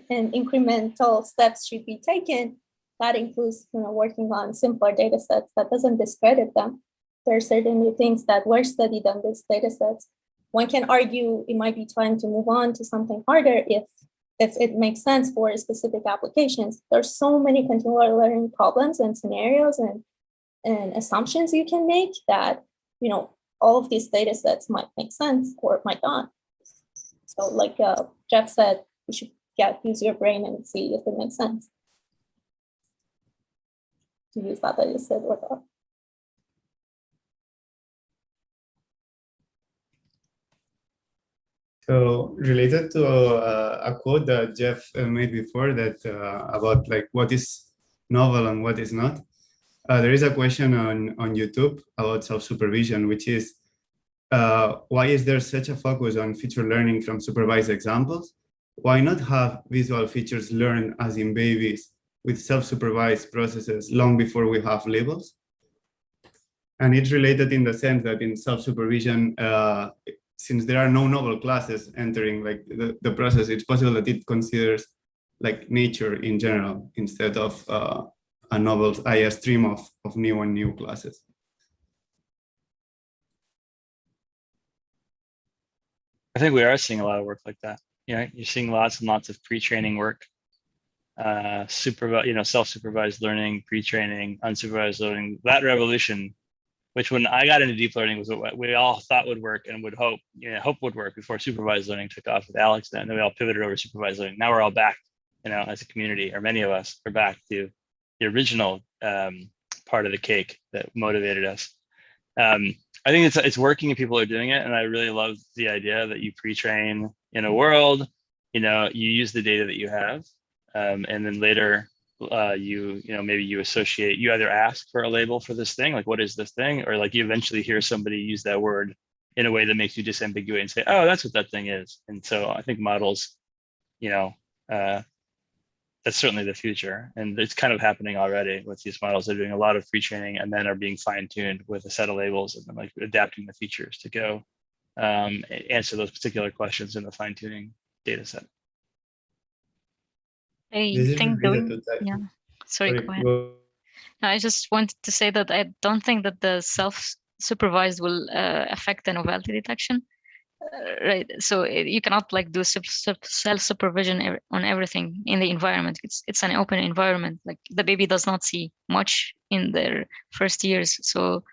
and incremental steps should be taken. That includes, working on simpler data sets. That doesn't discredit them. There are certainly things that were studied on these data sets. One can argue it might be time to move on to something harder if it makes sense for specific applications. There's so many continual learning problems and scenarios and assumptions you can make that, all of these data sets might make sense or might not. So like Jeff said, you should use your brain and see if it makes sense to use that data set or not. So related to a quote that Jeff made before that about like what is novel and what is not. There is a question on YouTube about self-supervision, which is why is there such a focus on feature learning from supervised examples? Why not have visual features learned as in babies with self-supervised processes long before we have labels? And it's related in the sense that in self-supervision, since there are no novel classes entering like the process, it's possible that it considers like nature in general instead of a stream of new classes. I think we are seeing a lot of work like that. You're seeing lots and lots of pre-training work, self-supervised learning, pre-training, unsupervised learning. That revolution, which when I got into deep learning was what we all thought would work and would hope would work before supervised learning took off with Alex. Then we all pivoted over to supervised learning. Now we're all back as a community, or many of us, are back to the original part of the cake that motivated us. I think it's working and people are doing it. And I really love the idea that you pre-train in a world, you use the data that you have, and then later maybe you associate, you either ask for a label for this thing, like what is this thing, or like you eventually hear somebody use that word in a way that makes you disambiguate and say, oh, that's what that thing is. And so I think models, that's certainly the future. And it's kind of happening already with these models. They're doing a lot of pre-training and then are being fine-tuned with a set of labels and then like adapting the features to go answer those particular questions in the fine-tuning data set. Sorry, go ahead. I just wanted to say that I don't think that the self-supervised will affect the novelty detection. Right, so you cannot like do self-supervision on everything in the environment. It's an open environment. Like the baby does not see much in their first years. So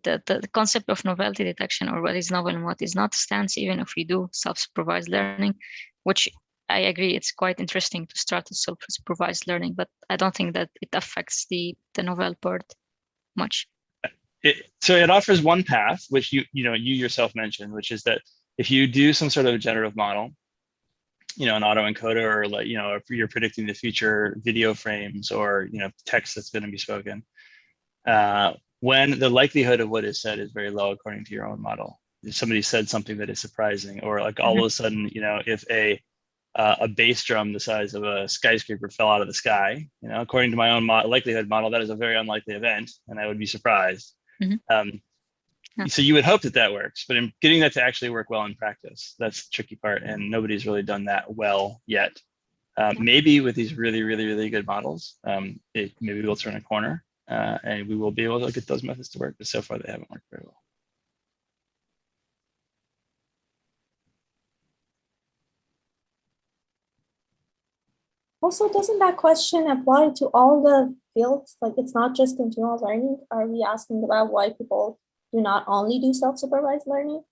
the concept of novelty detection, or what is novel and what is not, stands even if we do self-supervised learning, which I agree it's quite interesting to start with self-supervised learning, but I don't think that it affects the novel part much. So it offers one path, which you yourself mentioned, which is that if you do some sort of generative model, an autoencoder, or like, if you're predicting the future video frames or, text that's going to be spoken, when the likelihood of what is said is very low according to your own model. If somebody said something that is surprising, or like all of a sudden, if a bass drum the size of a skyscraper fell out of the sky, according to my own likelihood model, that is a very unlikely event, and I would be surprised. So you would hope that works, but in getting that to actually work well in practice, that's the tricky part, and nobody's really done that well yet. Maybe with these really, really, really good models, maybe we'll turn a corner and we will be able to get those methods to work, but so far they haven't worked very well. Also, doesn't that question apply to all the fields? Like, it's not just continual learning. Are we asking about why people do not only do self-supervised learning,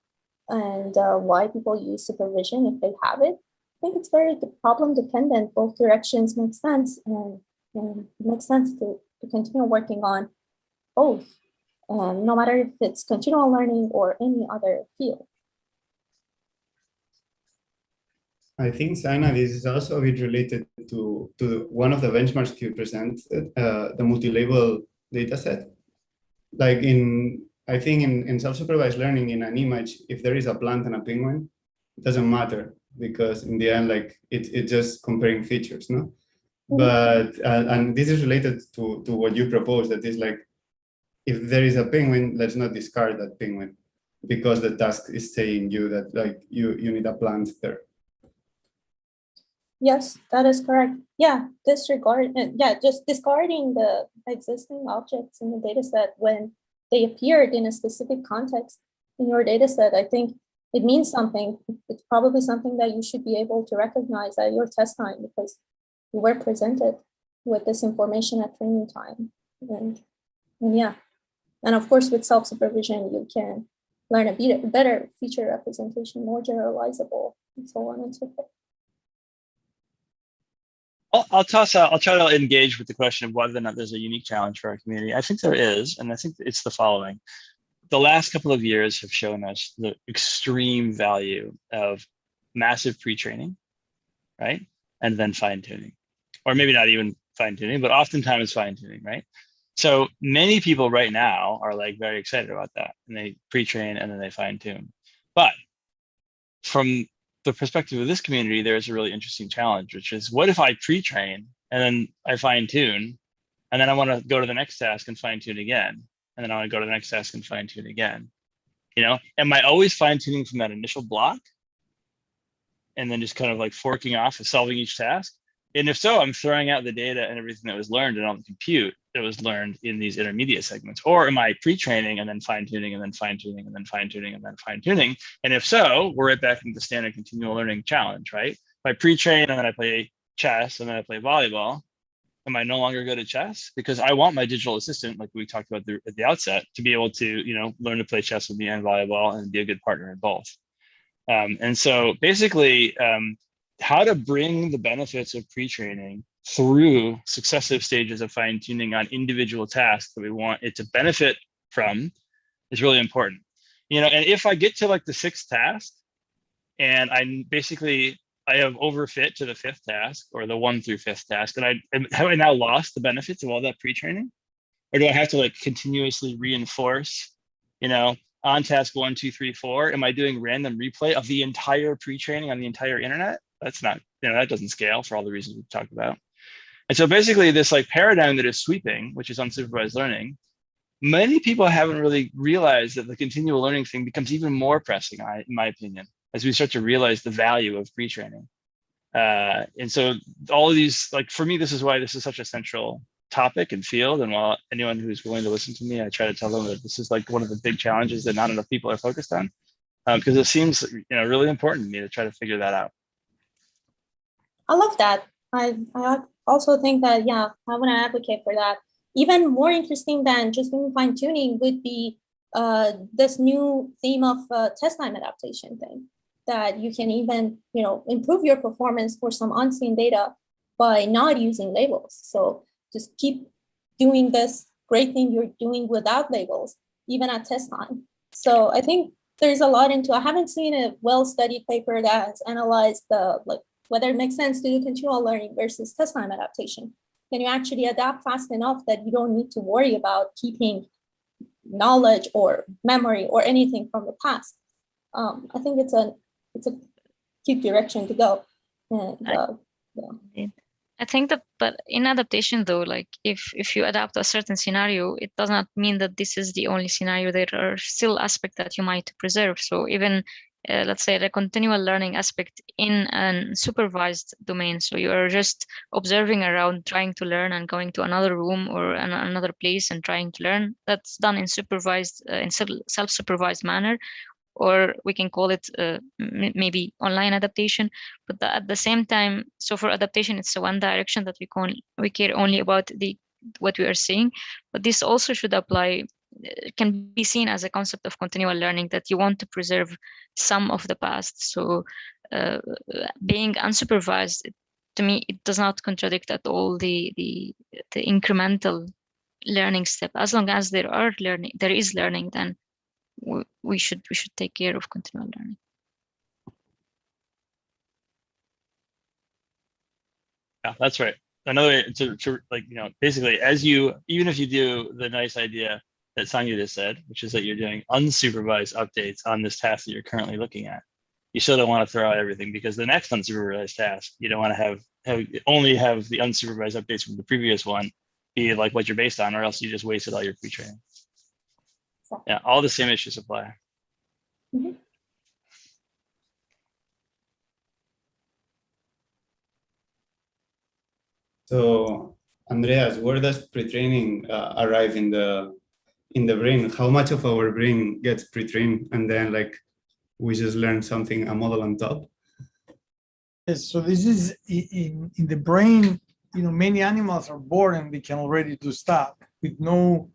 and why people use supervision if they have it? I think it's very problem dependent. Both directions make sense, and it makes sense to continue working on both, no matter if it's continual learning or any other field. I think, Sana, this is also a bit related to one of the benchmarks you presented, the multi-label dataset. Like I think in self-supervised learning, in an image, if there is a plant and a penguin, it doesn't matter, because in the end, like it's just comparing features, no? But and this is related to what you propose, that is like, if there is a penguin, let's not discard that penguin, because the task is saying you that like you need a plant there. Yes, that is correct. Yeah, just discarding the existing objects in the data set when they appeared in a specific context in your data set, I think it means something. It's probably something that you should be able to recognize at your test time, because you were presented with this information at training time. And yeah, and of course with self-supervision, you can learn a better feature representation, more generalizable, and so on and so forth. I'll try to engage with the question of whether or not there's a unique challenge for our community. I think there is, and I think it's the following. The last couple of years have shown us the extreme value of massive pre-training, right? And then fine-tuning, or maybe not even fine-tuning, but oftentimes fine-tuning, right? So many people right now are like very excited about that, and they pre-train and then they fine-tune. But from the perspective of this community, there's a really interesting challenge, which is, what if I pre-train and then I fine-tune, and then I want to go to the next task and fine-tune again, and then I want to go to the next task and fine-tune again? Am I always fine-tuning from that initial block and then just kind of like forking off and solving each task? And if so, I'm throwing out the data and everything that was learned and all the compute that was learned in these intermediate segments. Or am I pre-training and then fine-tuning and then fine-tuning and then fine-tuning and then fine-tuning? And if so, we're right back into the standard continual learning challenge, right? If I pre-train and then I play chess and then I play volleyball, am I no longer good at chess? Because I want my digital assistant, like we talked about at the outset, to be able to, learn to play chess with me and volleyball and be a good partner in both. And so basically, how to bring the benefits of pre-training through successive stages of fine-tuning on individual tasks that we want it to benefit from is really important. You know, and if I get to like the 6th task and I have overfit to the 5th task or the 1 through 5th task, and have I now lost the benefits of all that pre-training? Or do I have to like continuously reinforce, you know, on task 1, 2, 3, 4, am I doing random replay of the entire pre-training on the entire internet? That's not, you know, that doesn't scale for all the reasons we've talked about. And so basically this like paradigm that is sweeping, which is unsupervised learning, many people haven't really realized that the continual learning thing becomes even more pressing, in my opinion, as we start to realize the value of pre-training. And so all of these, like for me, this is why this is such a central topic and field. And while anyone who's willing to listen to me, I try to tell them that this is like one of the big challenges that not enough people are focused on, because it seems, you know, really important to me to try to figure that out. I love that. I also think that, yeah, I want to advocate for that. Even more interesting than just doing fine tuning would be this new theme of test time adaptation thing, that you can even, you know, improve your performance for some unseen data by not using labels. So just keep doing this great thing you're doing without labels, even at test time. So I think there's a lot into, I haven't seen a well-studied paper that has analyzed the, like, whether it makes sense to do continual learning versus test time adaptation. Can you actually adapt fast enough that you don't need to worry about keeping knowledge or memory or anything from the past? I think it's a cute direction to go. And, yeah. I think that, but in adaptation though, like if you adapt to a certain scenario, it does not mean that this is the only scenario. There are still aspects that you might preserve. So even let's say the continual learning aspect in an supervised domain. So you are just observing around, trying to learn and going to another room or another place and trying to learn. That's done in supervised, in self-supervised manner. Or we can call it maybe online adaptation, but at the same time, so for adaptation, it's the one direction that we care only about what we are seeing, but this also should apply, can be seen as a concept of continual learning, that you want to preserve some of the past. So being unsupervised, to me, it does not contradict at all the incremental learning step. As long as there is learning, then we should take care of continual learning. Yeah, that's right. Another way to like, you know, basically, even if you do the nice idea that Sanya just said, which is that you're doing unsupervised updates on this task that you're currently looking at, you still don't want to throw out everything, because the next unsupervised task, you don't want to only have the unsupervised updates from the previous one be like what you're based on, or else you just wasted all your pre-training. Yeah, all the same issues apply. Mm-hmm. So, Andreas, where does pre-training arrive in the brain? How much of our brain gets pre-trained, and then like we just learn something, a model on top? Yes, so this is in the brain. You know, many animals are born and they can already do stuff with no,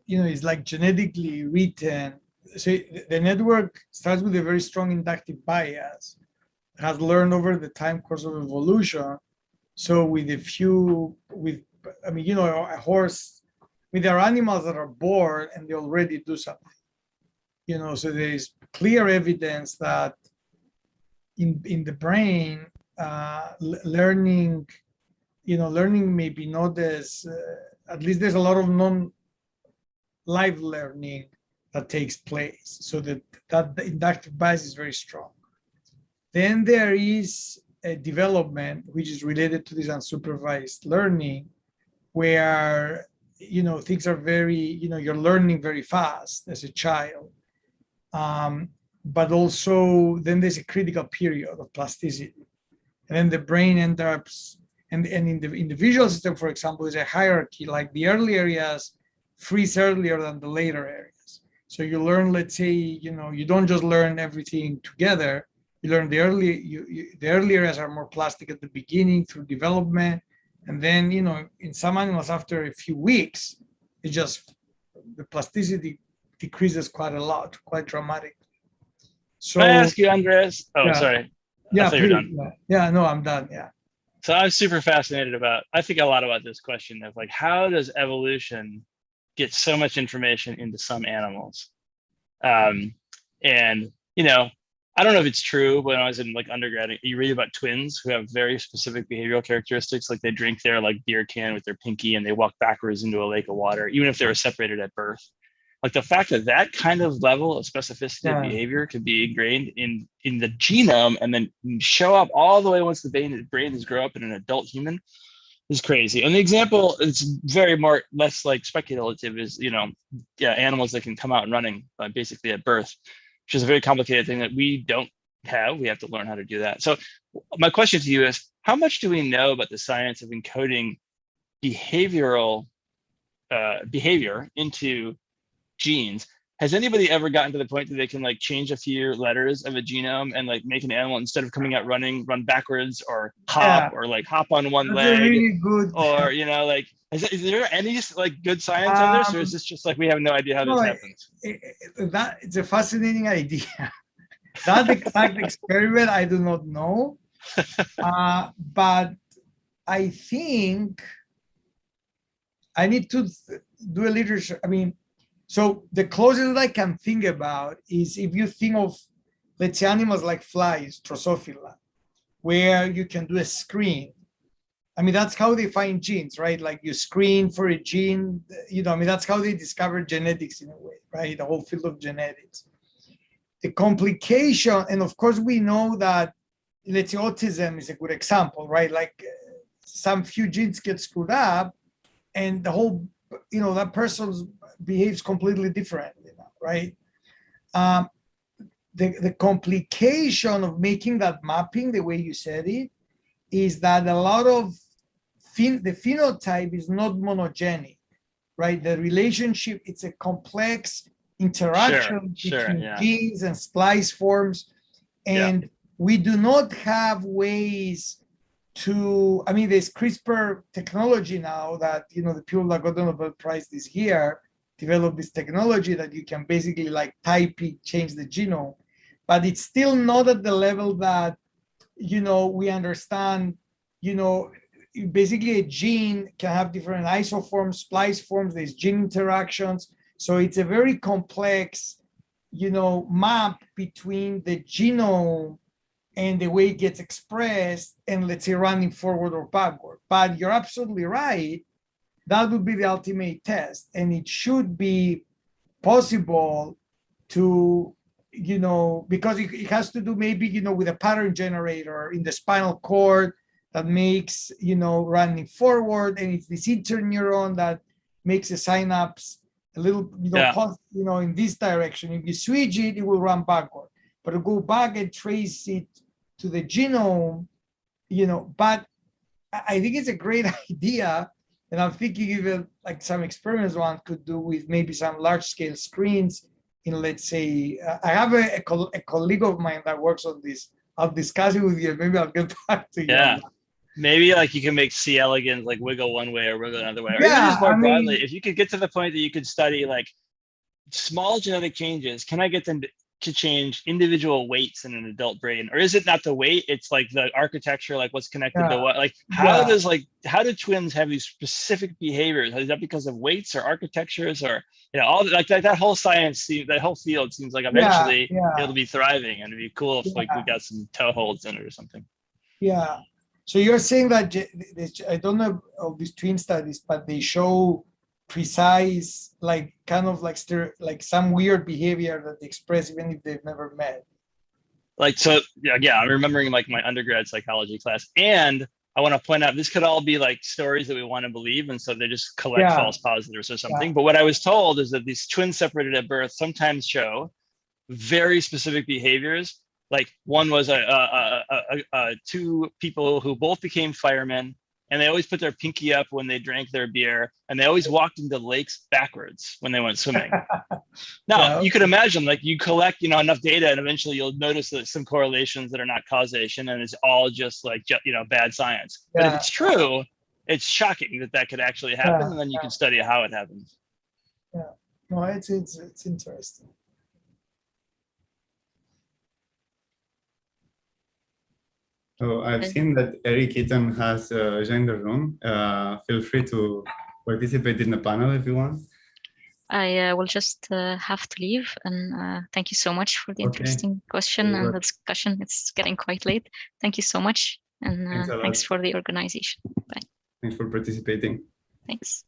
you know, it's like genetically written. So the network starts with a very strong inductive bias, has learned over the time course of evolution. So with I mean, you know, a horse, with our animals that are born and they already do something, you know, so there is clear evidence that in the brain, learning, you know, learning may be not as, at least there's a lot of non-live learning that takes place. So that the inductive bias is very strong. Then there is a development which is related to this unsupervised learning, where, you know, things are very, you know, you're learning very fast as a child. But also then there's a critical period of plasticity. And then the brain enters, and in the visual system, for example, there's a hierarchy, like the early areas freeze earlier than the later areas. So you learn, let's say, you know, you don't just learn everything together. You learn the early areas are more plastic at the beginning through development. And then, you know, in some animals, after a few weeks, it just, the plasticity decreases quite a lot, quite dramatically. So, can I ask you, Andreas? Oh, yeah. sorry. Yeah, thought you were please. done. Yeah, no, I'm done. Yeah. So I'm super fascinated about, I think a lot about this question of like, how does evolution get so much information into some animals? And, you know, I don't know if it's true, but when I was in like undergrad, you read about twins who have very specific behavioral characteristics, like they drink their like beer can with their pinky and they walk backwards into a lake of water, even if they were separated at birth. Like the fact that that kind of level of specificity of behavior could be ingrained in the genome and then show up all the way once the brain has grown up in an adult human is crazy. And the example is very less like speculative is, you know, animals that can come out running basically at birth, which is a very complicated thing that we don't have. We have to learn how to do that. So my question to you is, how much do we know about the science of encoding behavioral behavior into genes? Has anybody ever gotten to the point that they can like change a few letters of a genome and like make an animal, instead of coming out running, run backwards or hop or like hop on one leg? Really good. Or, you know, like, is there any like good science on this, or is this just like we have no idea how this happens? It's a fascinating idea. That exact experiment, I do not know. But I think I need to do a literature. I mean, so the closest I can think about is if you think of, let's say, animals like flies, Drosophila, where you can do a screen. I mean, that's how they find genes, right? Like you screen for a gene, you know, I mean, that's how they discover genetics in a way, right? The whole field of genetics. The complication, and of course we know that, let's say autism is a good example, right? Like some few genes get screwed up and the whole, you know, that person behaves completely differently now, right? The complication of making that mapping, the way you said it, is that a lot of the phenotype is not monogenic, right? The relationship, it's a complex interaction between genes and splice forms. And we do not have ways to, I mean, there's CRISPR technology now that, you know, the people that got the Nobel Prize this year developed this technology that you can basically like type it, change the genome, but it's still not at the level that, you know, we understand, you know, basically a gene can have different isoforms, splice forms, there's gene interactions. So it's a very complex, you know, map between the genome and the way it gets expressed and, let's say, running forward or backward. But you're absolutely right. That would be the ultimate test. And it should be possible to, you know, because it has to do maybe, you know, with a pattern generator in the spinal cord that makes, you know, running forward. And it's this interneuron that makes the synapse a little, you know, in this direction. If you switch it, it will run backward. But to go back and trace it to the genome, you know, but I think it's a great idea. And I'm thinking even like some experiments one could do with maybe some large scale screens in, let's say, I have a colleague of mine that works on this. I'll discuss it with you. Maybe I'll get back to you. Yeah. Maybe like you can make C. elegans like wiggle one way or wiggle another way. Or even just more broadly, if you could get to the point that you could study like small genetic changes, can I get them to change individual weights in an adult brain? Or is it not the weight, it's like the architecture, like what's connected to what? Like how do twins have these specific behaviors? Is that because of weights or architectures, or, you know, all like that whole science, that whole field seems like eventually it'll be thriving, and it'd be cool if like we got some toe holds in it or something. Yeah. So you're saying that, I don't know of these twin studies, but they show precise, like kind of like some weird behavior that they express even if they've never met. Like, so yeah, I'm remembering like my undergrad psychology class, and I want to point out this could all be like stories that we want to believe, and so they just collect false positives or something. But what I was told is that these twins separated at birth sometimes show very specific behaviors. Like one was two people who both became firemen, and they always put their pinky up when they drank their beer, and they always walked into lakes backwards when they went swimming. Now, you could imagine, like, you collect, you know, enough data, and eventually you'll notice that some correlations that are not causation, and it's all just like, you know, bad science. But if it's true, it's shocking that that could actually happen, and then you can study how it happens. Yeah, no, it's interesting. So I've seen that Eric Eaton has joined the room. Feel free to participate in the panel if you want. I will just have to leave, and thank you so much for the interesting question and the discussion. It's getting quite late. Thank you so much, and thanks for the organization. Bye. Thanks for participating. Thanks.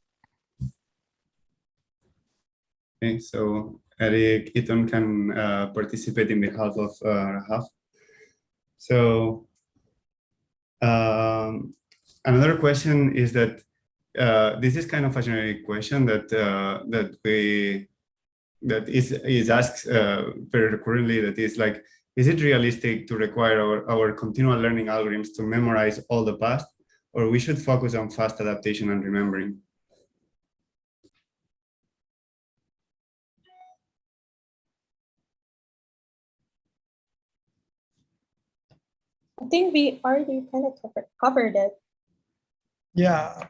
Okay, so Eric Eaton can participate in behalf of Rahaf. So another question is that this is kind of a generic question that is asked very recurrently. That is like, is it realistic to require our continual learning algorithms to memorize all the past, or we should focus on fast adaptation and remembering? I think we already kind of covered it. Yeah.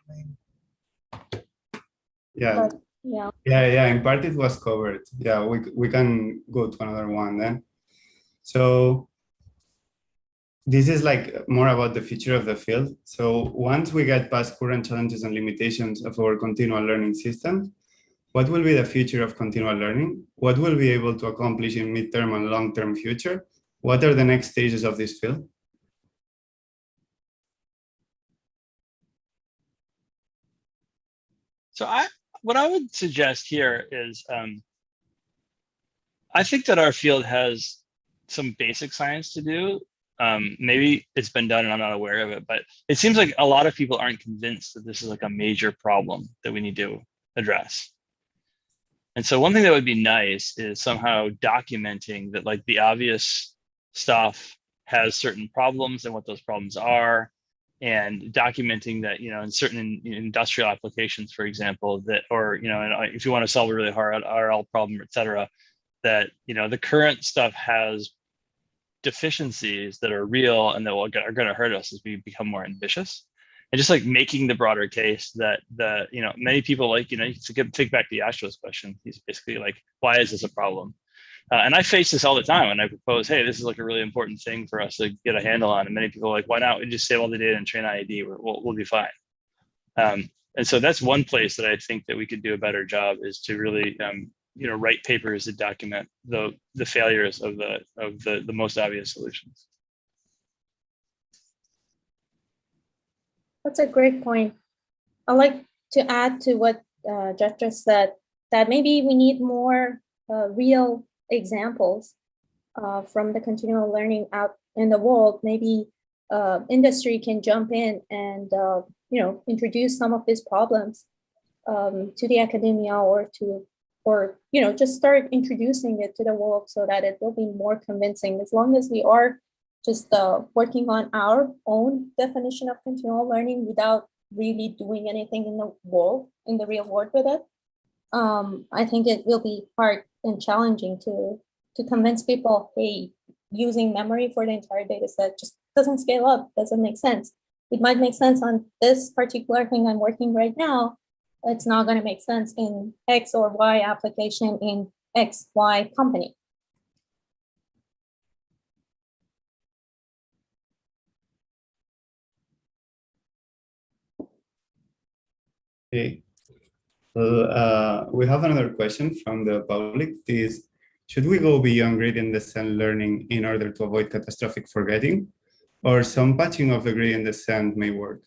Yeah. But, yeah. Yeah. In part, it was covered. Yeah, we can go to another one then. So this is like more about the future of the field. So once we get past current challenges and limitations of our continual learning system, what will be the future of continual learning? What will we be able to accomplish in midterm and long-term future? What are the next stages of this field? So what I would suggest here is, I think that our field has some basic science to do. Maybe it's been done and I'm not aware of it, but it seems like a lot of people aren't convinced that this is like a major problem that we need to address. And so one thing that would be nice is somehow documenting that like the obvious stuff has certain problems and what those problems are, and documenting that, you know, in certain industrial applications, for example, that, or, you know, if you want to solve a really hard RL problem, et cetera, that, you know, the current stuff has deficiencies that are real and that are going to hurt us as we become more ambitious. And just like making the broader case that you know, many people, like, you know, you can take back to Yashua's question. He's basically like, why is this a problem? And I face this all the time when I propose, hey, this is like a really important thing for us to get a handle on. And many people are like, why not? We just save all the data and train IAD, we'll be fine. And so that's one place that I think that we could do a better job, is to really, you know, write papers that document the failures of the most obvious solutions. That's a great point. I'd like to add to what Jeff just said, that maybe we need more real examples from the continual learning out in the world. Maybe industry can jump in and you know, introduce some of these problems to the academia, or you know, just start introducing it to the world so that it will be more convincing. As long as we are just working on our own definition of continual learning without really doing anything in the world, in the real world with it, I think it will be hard and challenging to convince people, hey, using memory for the entire data set just doesn't scale up, doesn't make sense. It might make sense on this particular thing I'm working right now. It's not going to make sense in X or Y application in X, Y company. Okay. Well, we have another question from the public. Is, should we go beyond gradient descent learning in order to avoid catastrophic forgetting, or some patching of the gradient descent may work?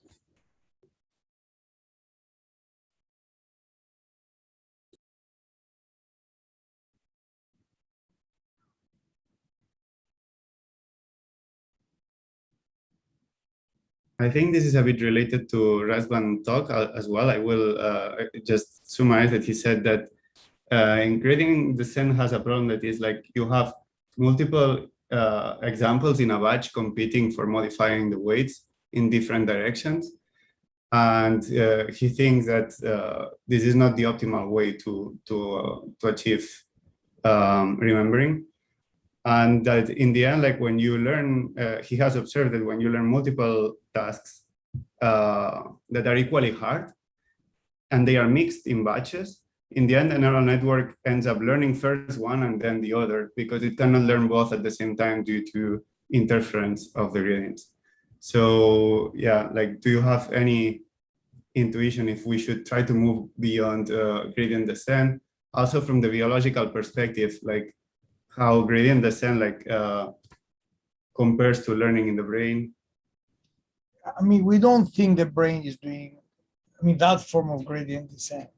I think this is a bit related to Razvan's talk as well. I will just summarize that he said that in gradient descent has a problem that is like you have multiple examples in a batch competing for modifying the weights in different directions. And he thinks that this is not the optimal way to achieve remembering. And that in the end, like when you learn, he has observed that when you learn multiple tasks that are equally hard, and they are mixed in batches, in the end, the neural network ends up learning first one and then the other, because it cannot learn both at the same time due to interference of the gradients. So yeah, like, do you have any intuition if we should try to move beyond gradient descent? Also from the biological perspective, like how gradient descent compares to learning in the brain? I mean, we don't think the brain is doing, I mean, that form of gradient descent.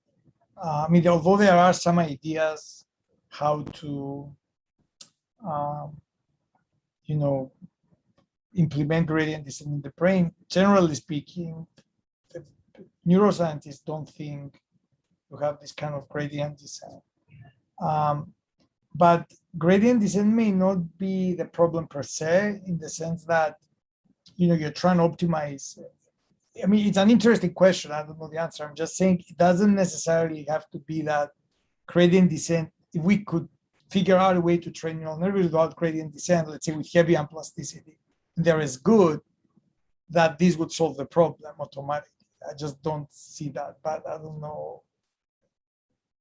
I mean, although there are some ideas how to, you know, implement gradient descent in the brain, generally speaking, the neuroscientists don't think you have this kind of gradient descent. But gradient descent may not be the problem per se, in the sense that, you know, you're trying to optimize. I mean, it's an interesting question. I don't know the answer. I'm just saying it doesn't necessarily have to be that gradient descent. If we could figure out a way to train neural networks without gradient descent, let's say with heavy unplasticity, and there is good, that this would solve the problem automatically. I just don't see that, but I don't know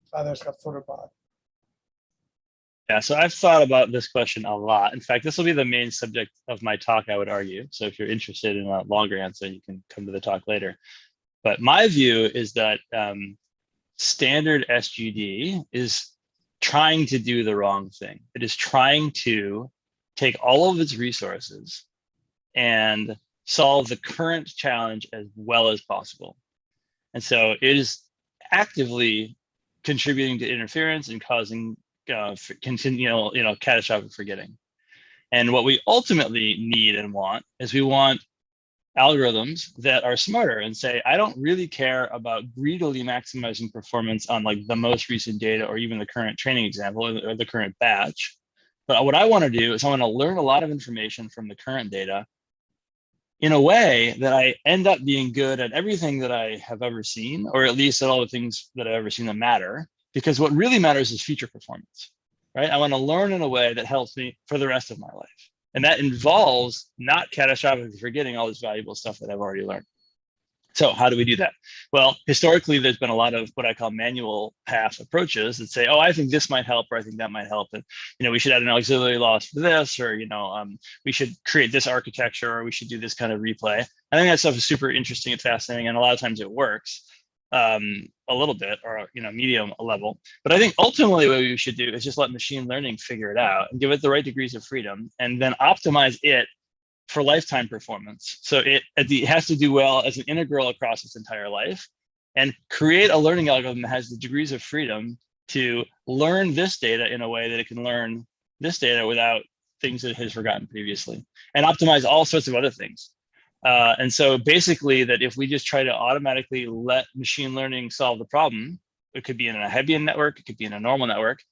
if others have thought about it. Yeah, so I've thought about this question a lot. In fact, this will be the main subject of my talk, I would argue. So if you're interested in a longer answer, you can come to the talk later. But my view is that standard SGD is trying to do the wrong thing. It is trying to take all of its resources and solve the current challenge as well as possible. And so it is actively contributing to interference and causing continual, catastrophic forgetting. And what we ultimately need and want is we want algorithms that are smarter and say, I don't really care about greedily maximizing performance on like the most recent data or even the current training example or the current batch. But what I want to do is I want to learn a lot of information from the current data in a way that I end up being good at everything that I have ever seen, or at least at all the things that I've ever seen that matter, because what really matters is future performance, right? I want to learn in a way that helps me for the rest of my life. And that involves not catastrophically forgetting all this valuable stuff that I've already learned. So how do we do that? Well, historically, there's been a lot of what I call manual path approaches that say, oh, I think this might help, or I think that might help. And, we should add an auxiliary loss for this, or, we should create this architecture, or we should do this kind of replay. I think that stuff is super interesting and fascinating. And a lot of times it works a little bit, or, medium level. But I think ultimately what we should do is just let machine learning figure it out and give it the right degrees of freedom, and then optimize it for lifetime performance. So it has to do well as an integral across its entire life, and create a learning algorithm that has the degrees of freedom to learn this data in a way that it can learn this data without things that it has forgotten previously, and optimize all sorts of other things. And so basically that if we just try to automatically let machine learning solve the problem, it could be in a Hebbian network, it could be in a normal network,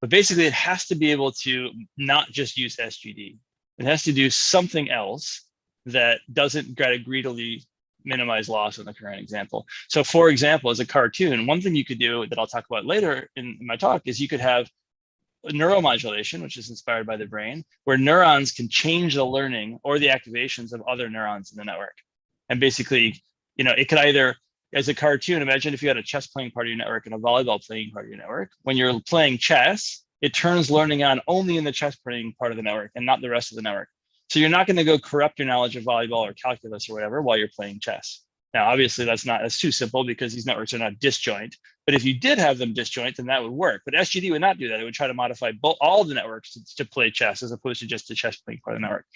but basically it has to be able to not just use SGD. It has to do something else that doesn't greedily minimize loss in the current example. So for example, as a cartoon, one thing you could do that I'll talk about later in my talk is you could have neuromodulation, which is inspired by the brain, where neurons can change the learning or the activations of other neurons in the network. And basically, it could either, as a cartoon, imagine if you had a chess playing part of your network and a volleyball playing part of your network. When you're playing chess, it turns learning on only in the chess playing part of the network and not the rest of the network. So you're not going to go corrupt your knowledge of volleyball or calculus or whatever while you're playing chess. Now, obviously, that's too simple because these networks are not disjoint. But if you did have them disjoint, then that would work. But SGD would not do that. It would try to modify all the networks to play chess as opposed to just the chess playing part of the network.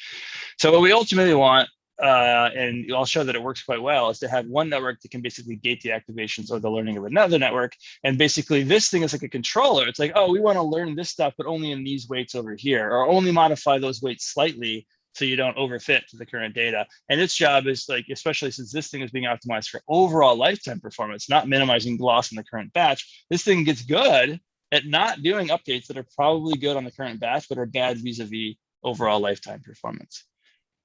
So what we ultimately want, and I'll show that it works quite well, is to have one network that can basically gate the activations or the learning of another network. And basically this thing is like a controller. It's like, oh, we want to learn this stuff, but only in these weights over here, or only modify those weights slightly so you don't overfit to the current data. And its job is, like, especially since this thing is being optimized for overall lifetime performance, not minimizing loss in the current batch, this thing gets good at not doing updates that are probably good on the current batch, but are bad vis-a-vis overall lifetime performance.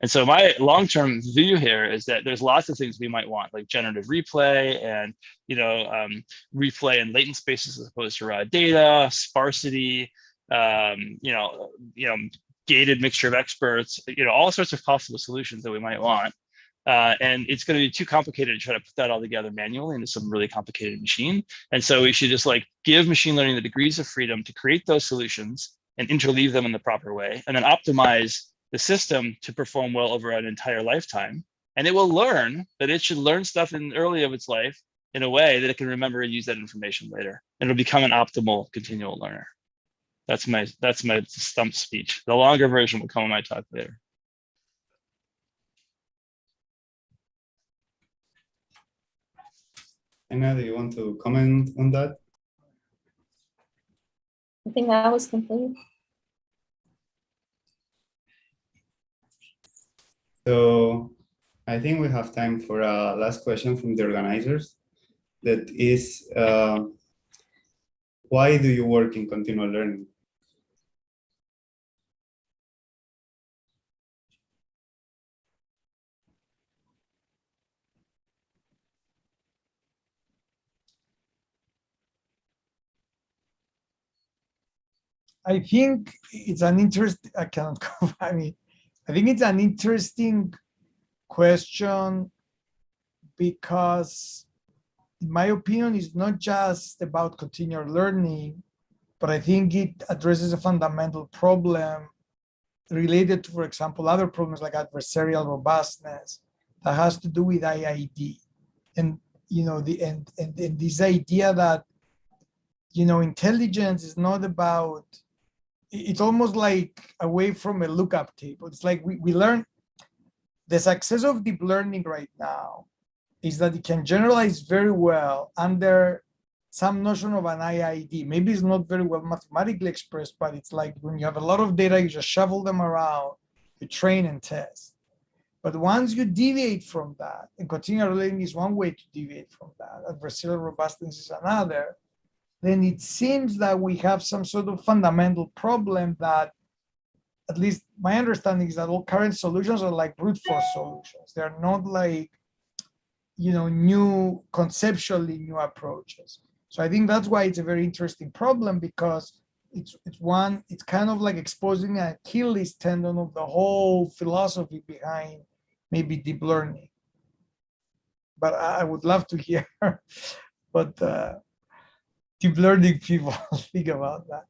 And so my long-term view here is that there's lots of things we might want, like generative replay and, replay in latent spaces as opposed to raw data, sparsity, gated mixture of experts, all sorts of possible solutions that we might want. And it's going to be too complicated to try to put that all together manually into some really complicated machine. And so we should just give machine learning the degrees of freedom to create those solutions and interleave them in the proper way, and then optimize the system to perform well over an entire lifetime. And it will learn that it should learn stuff in early of its life in a way that it can remember and use that information later. And it'll become an optimal continual learner. That's my stump speech. The longer version will come in my talk later. Anna, do you want to comment on that? I think that was complete. So I think we have time for a last question from the organizers. That is, why do you work in continual learning? I think it's an interesting, I cannot go, I mean, I think it's an interesting question because, in my opinion, it's not just about continual learning, but I think it addresses a fundamental problem related to, for example, other problems like adversarial robustness that has to do with IID. And, you know, and this idea that, you know, intelligence is not about, it's almost like away from a lookup table. It's like we learn, the success of deep learning right now is that it can generalize very well under some notion of an IID. Maybe it's not very well mathematically expressed, but it's like when you have a lot of data, you just shuffle them around, you train and test. But once you deviate from that, and continual learning is one way to deviate from that, adversarial robustness is another, then it seems that we have some sort of fundamental problem that, at least my understanding is that all current solutions are like brute force solutions. They're not like, you know, new, conceptually new approaches. So I think that's why it's a very interesting problem, because it's kind of like exposing an Achilles tendon of the whole philosophy behind maybe deep learning. But I would love to hear what deep learning people think about that.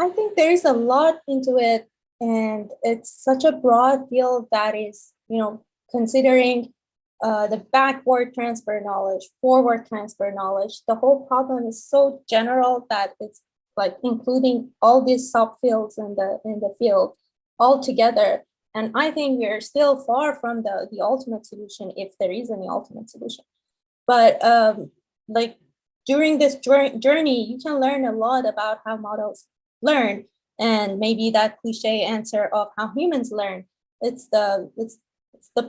I think there's a lot into it, and it's such a broad field that is, you know, considering the backward transfer knowledge, forward transfer knowledge. The whole problem is so general that it's like including all these subfields in the field all together. And I think we're still far from the ultimate solution, if there is any ultimate solution. But like during this journey, you can learn a lot about how models learn, and maybe that cliche answer of how humans learn. It's the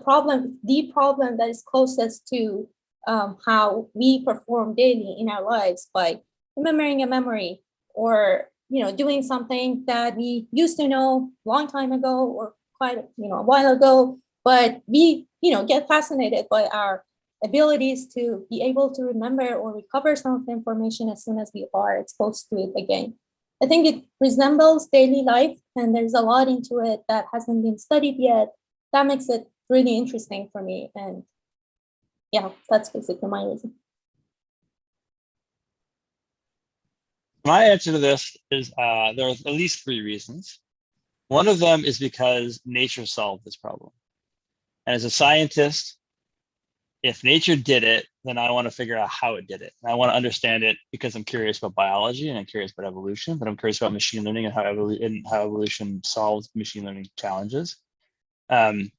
problem that is closest to how we perform daily in our lives by remembering a memory, or, you know, doing something that we used to know a long time ago or quite, you know, a while ago, but we, you know, get fascinated by our abilities to be able to remember or recover some of the information as soon as we are exposed to it again. I think it resembles daily life, and there's a lot into it that hasn't been studied yet. That makes it really interesting for me. And yeah, that's basically my reason. My answer to this is there are at least 3 reasons. One of them is because nature solved this problem. And as a scientist, if nature did it, then I want to figure out how it did it. And I want to understand it because I'm curious about biology and I'm curious about evolution, but I'm curious about machine learning and how evolution solves machine learning challenges. And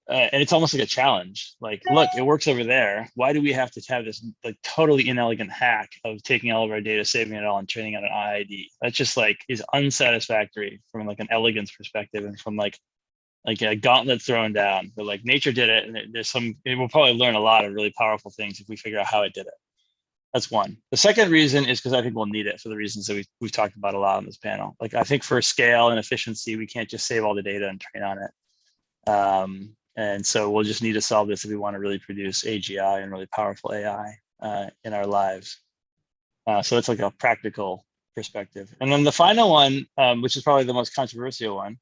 it's almost like a challenge. Like, look, it works over there. Why do we have to have this like totally inelegant hack of taking all of our data, saving it all, and training on an IID? That just like is unsatisfactory from like an elegance perspective, and from like a gauntlet thrown down. But like nature did it, and it will probably learn a lot of really powerful things if we figure out how it did it. That's one. The second reason is because I think we'll need it for the reasons that we've talked about a lot on this panel. Like I think for scale and efficiency, we can't just save all the data and train on it. And so we'll just need to solve this if we want to really produce AGI and really powerful AI in our lives. So it's like a practical perspective. And then the final one, which is probably the most controversial one,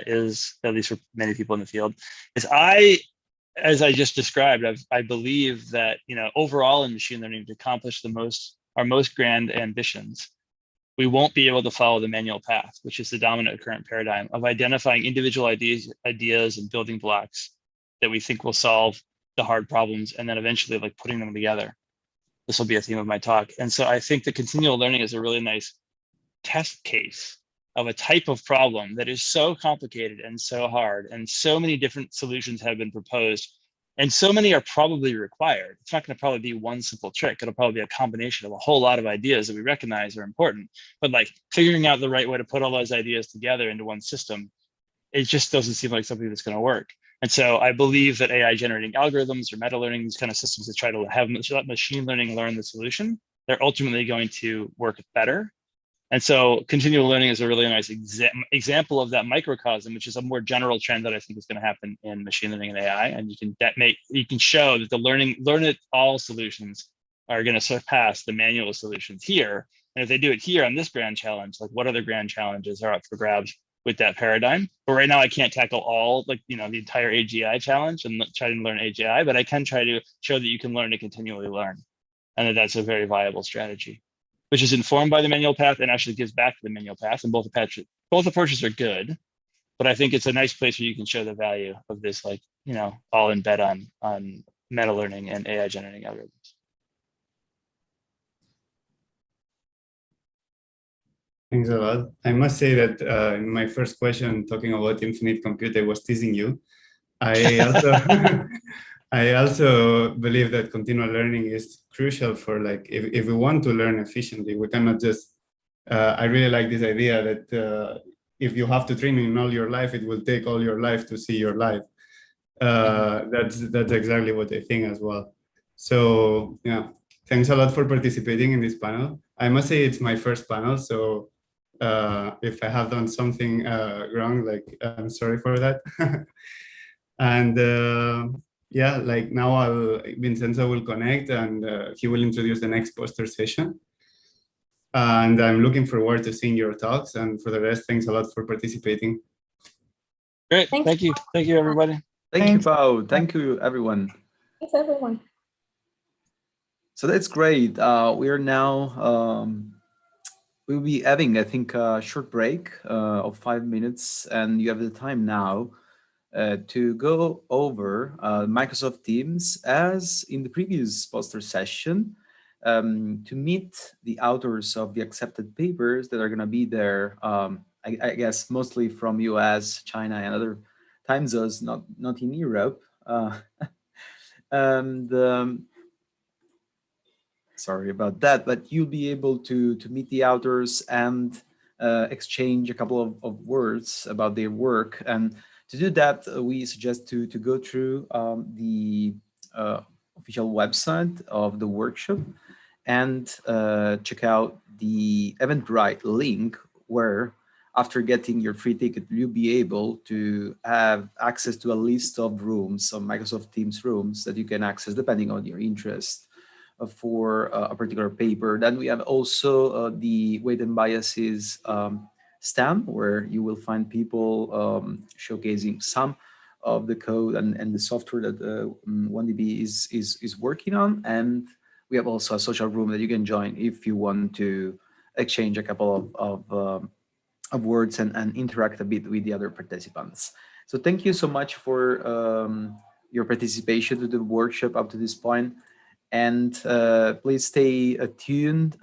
is, at least for many people in the field, is as I just described, I believe that, you know, overall in machine learning, to accomplish our most grand ambitions, we won't be able to follow the manual path, which is the dominant current paradigm of identifying individual ideas and building blocks that we think will solve the hard problems, and then eventually like putting them together. This will be a theme of my talk. And so I think the continual learning is a really nice test case of a type of problem that is so complicated and so hard, and so many different solutions have been proposed, and so many are probably required. It's not going to probably be one simple trick. It'll probably be a combination of a whole lot of ideas that we recognize are important. But like figuring out the right way to put all those ideas together into one system, it just doesn't seem like something that's going to work. And so I believe that AI generating algorithms or meta learning, these kind of systems that try to have let machine learning learn the solution, they're ultimately going to work better. And so continual learning is a really nice example of that microcosm, which is a more general trend that I think is going to happen in machine learning and AI. And you can show that the learn it all solutions are going to surpass the manual solutions here. And if they do it here on this grand challenge, like what other grand challenges are up for grabs with that paradigm? But right now I can't tackle all, like, the entire AGI challenge and try to learn AGI, but I can try to show that you can learn to continually learn, and that that's a very viable strategy, which is informed by the manual path and actually gives back to the manual path. And both approaches are good, but I think it's a nice place where you can show the value of this, like, all in bed on meta learning and AI generating algorithms. Thanks a lot. I must say that in my first question, talking about infinite compute, I was teasing you. I also I also believe that continual learning is crucial for, like, if we want to learn efficiently, we cannot just. I really like this idea that if you have to train in all your life, it will take all your life to see your life. That's exactly what I think as well. So yeah, thanks a lot for participating in this panel. I must say it's my first panel, so if I have done something wrong, like, I'm sorry for that. And yeah, like now Vincenzo will connect, and he will introduce the next poster session. And I'm looking forward to seeing your talks. And for the rest, thanks a lot for participating. Great, thank you everybody. Thank you, Pau. Thank you, everyone. Thanks, everyone. So that's great. We are now, we'll be having, I think, a short break of 5 minutes, and you have the time now to go over Microsoft Teams as in the previous poster session, to meet the authors of the accepted papers that are going to be there, I guess mostly from US, China, and other time zones, not in Europe. And sorry about that, but you'll be able to meet the authors and exchange a couple of words about their work. And to do that, we suggest to go through the official website of the workshop and check out the Eventbrite link, where after getting your free ticket, you'll be able to have access to a list of rooms, some Microsoft Teams rooms that you can access depending on your interest for a particular paper. Then we have also the weight and biases stamp, where you will find people showcasing some of the code and the software that 1DB is working on. And we have also a social room that you can join if you want to exchange a couple of words and interact a bit with the other participants. So thank you so much for your participation to the workshop up to this point. And please stay tuned.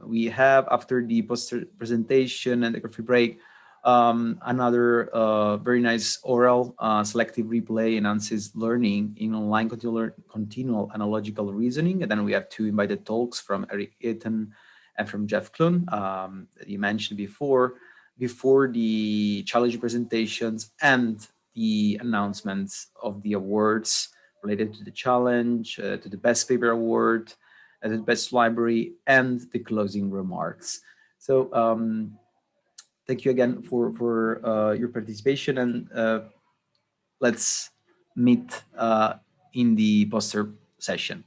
We have, after the poster presentation and the coffee break, another very nice oral selective replay enhances learning in online continual analogical reasoning. And then we have 2 invited talks from Eric Eaton and from Jeff Clun that you mentioned before the challenge presentations and the announcements of the awards related to the challenge, to the best paper award, to the best library, and the closing remarks. So thank you again for your participation, and let's meet in the poster session.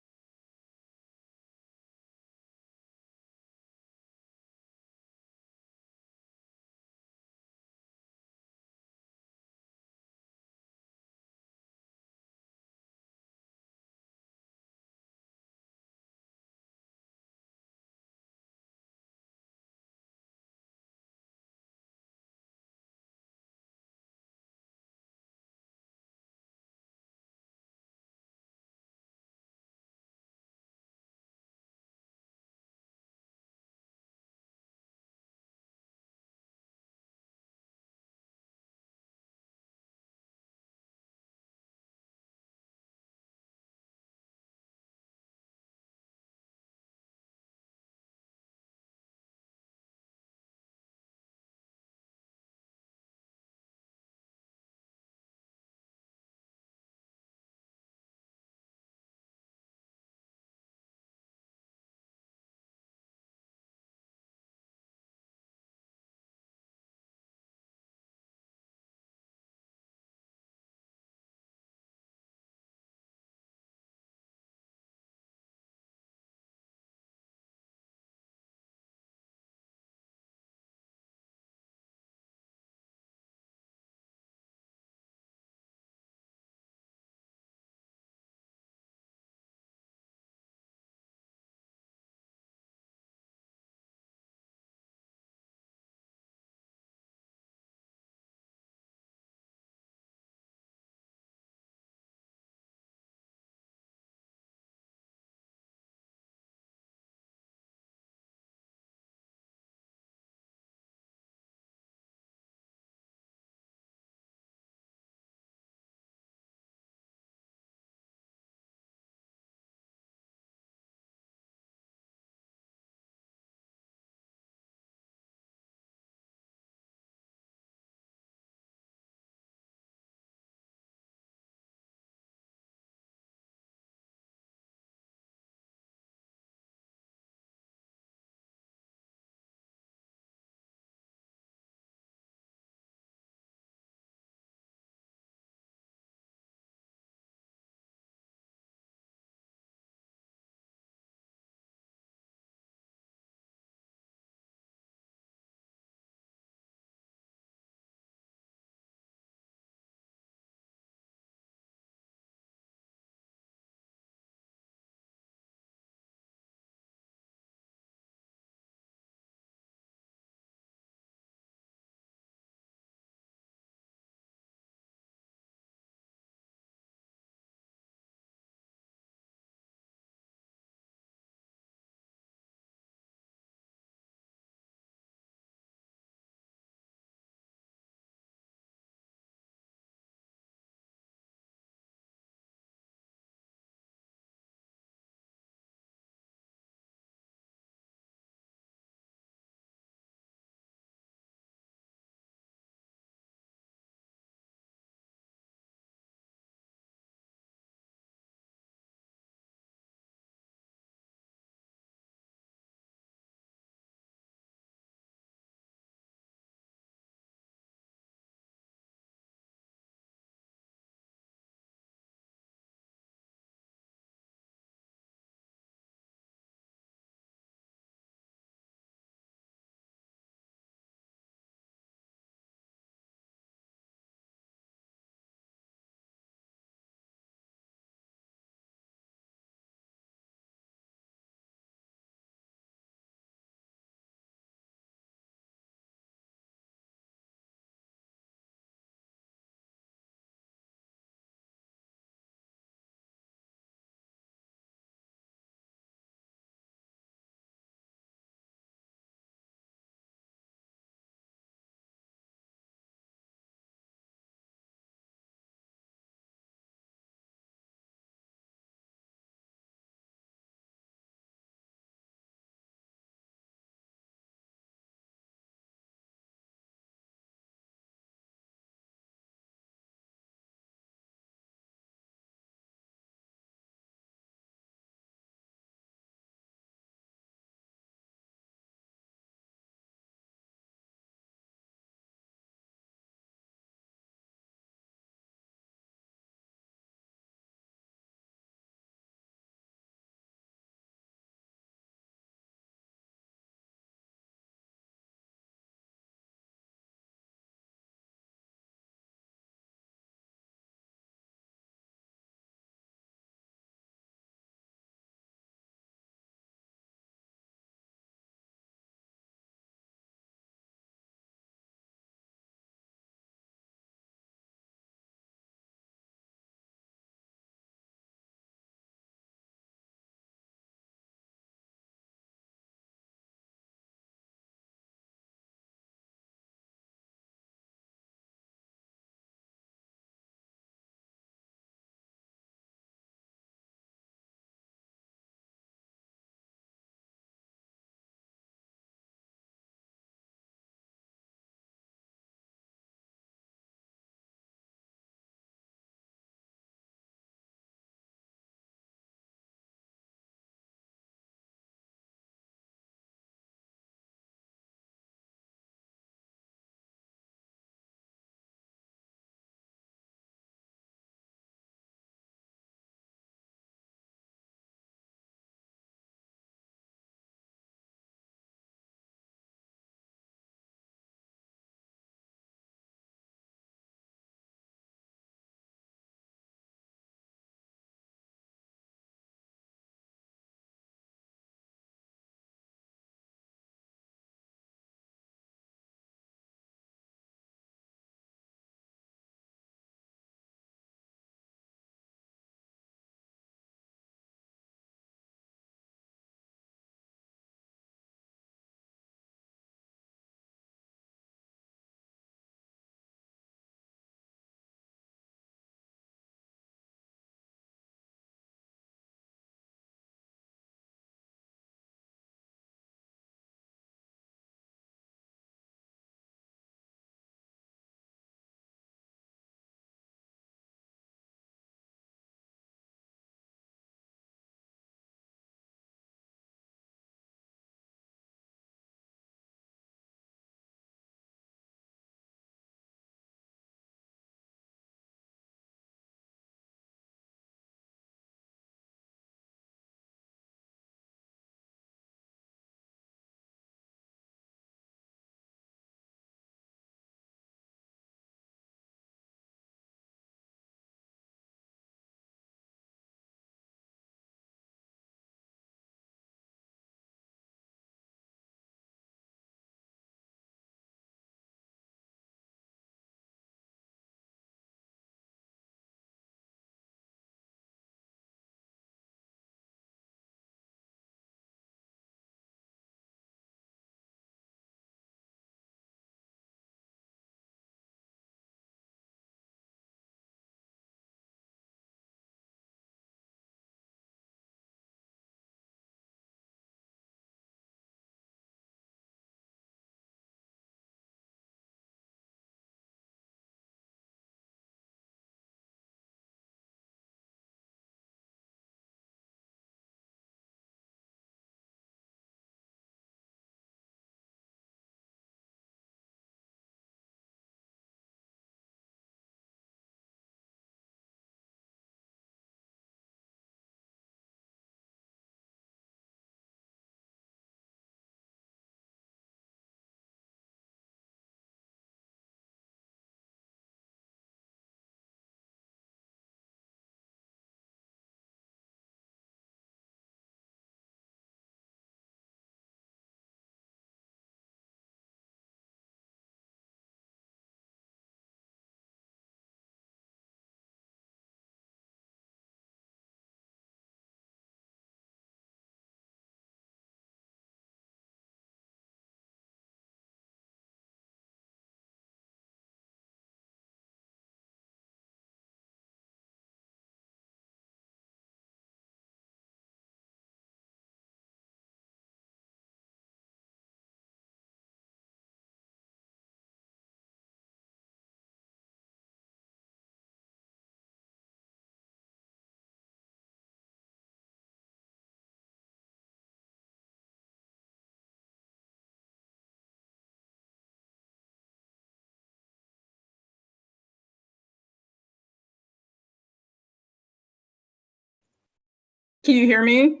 Can you hear me?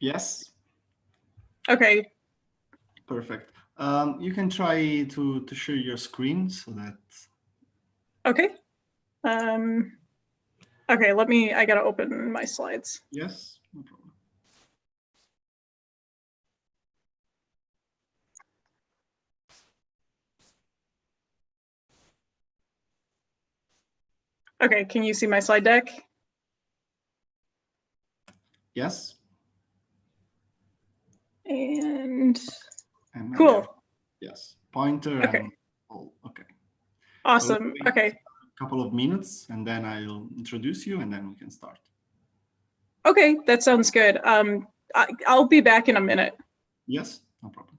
Yes. Okay. Perfect. You can try to share your screen so that. Okay. Okay, I gotta open my slides. Yes, no problem. Okay, can you see my slide deck? Yes. And And cool. Yes, pointer Okay. and all. Okay. Awesome. So Okay. a couple of minutes and then I'll introduce you and then we can start. Okay, that sounds good. I'll be back in a minute. Yes, no problem.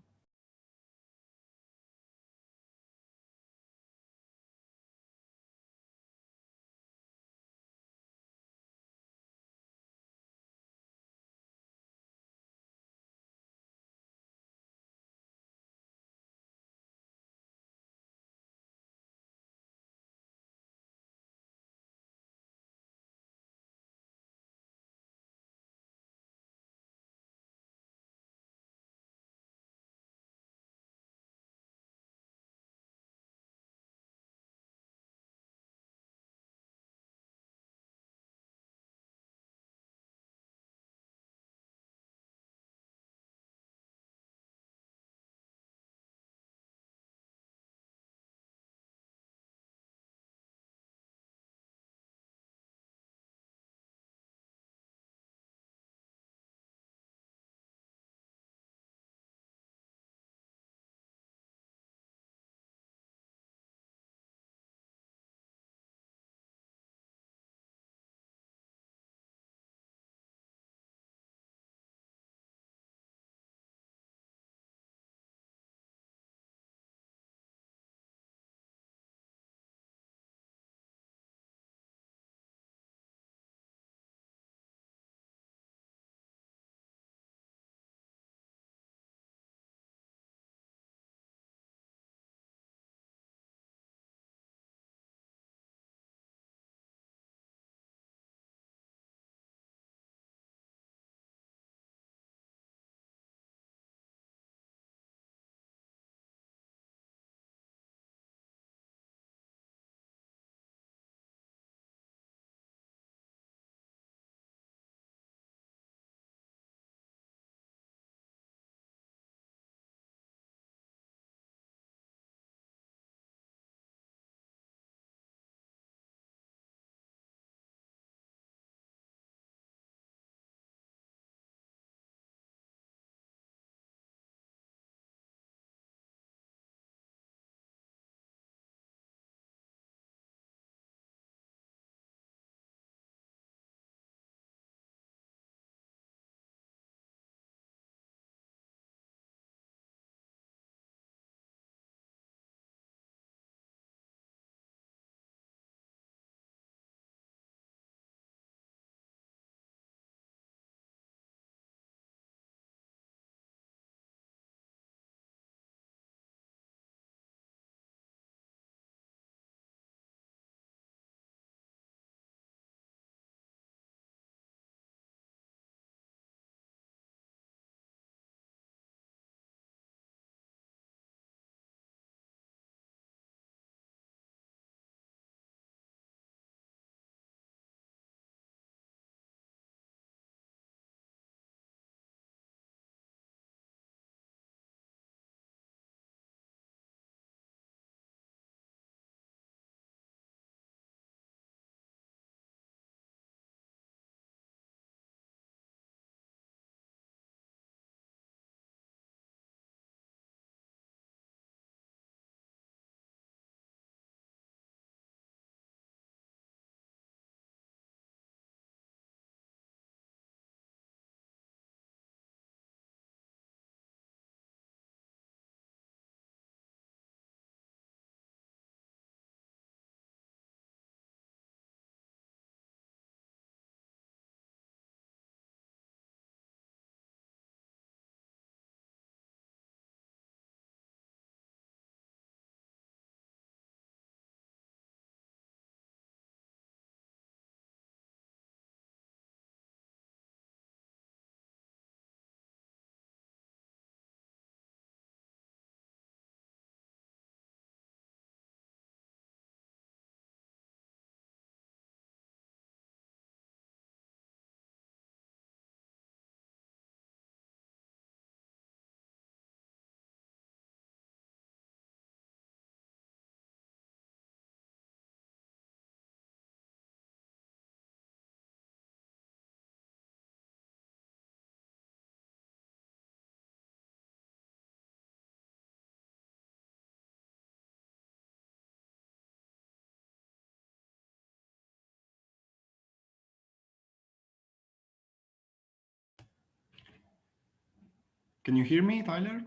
Can you hear me, Tyler?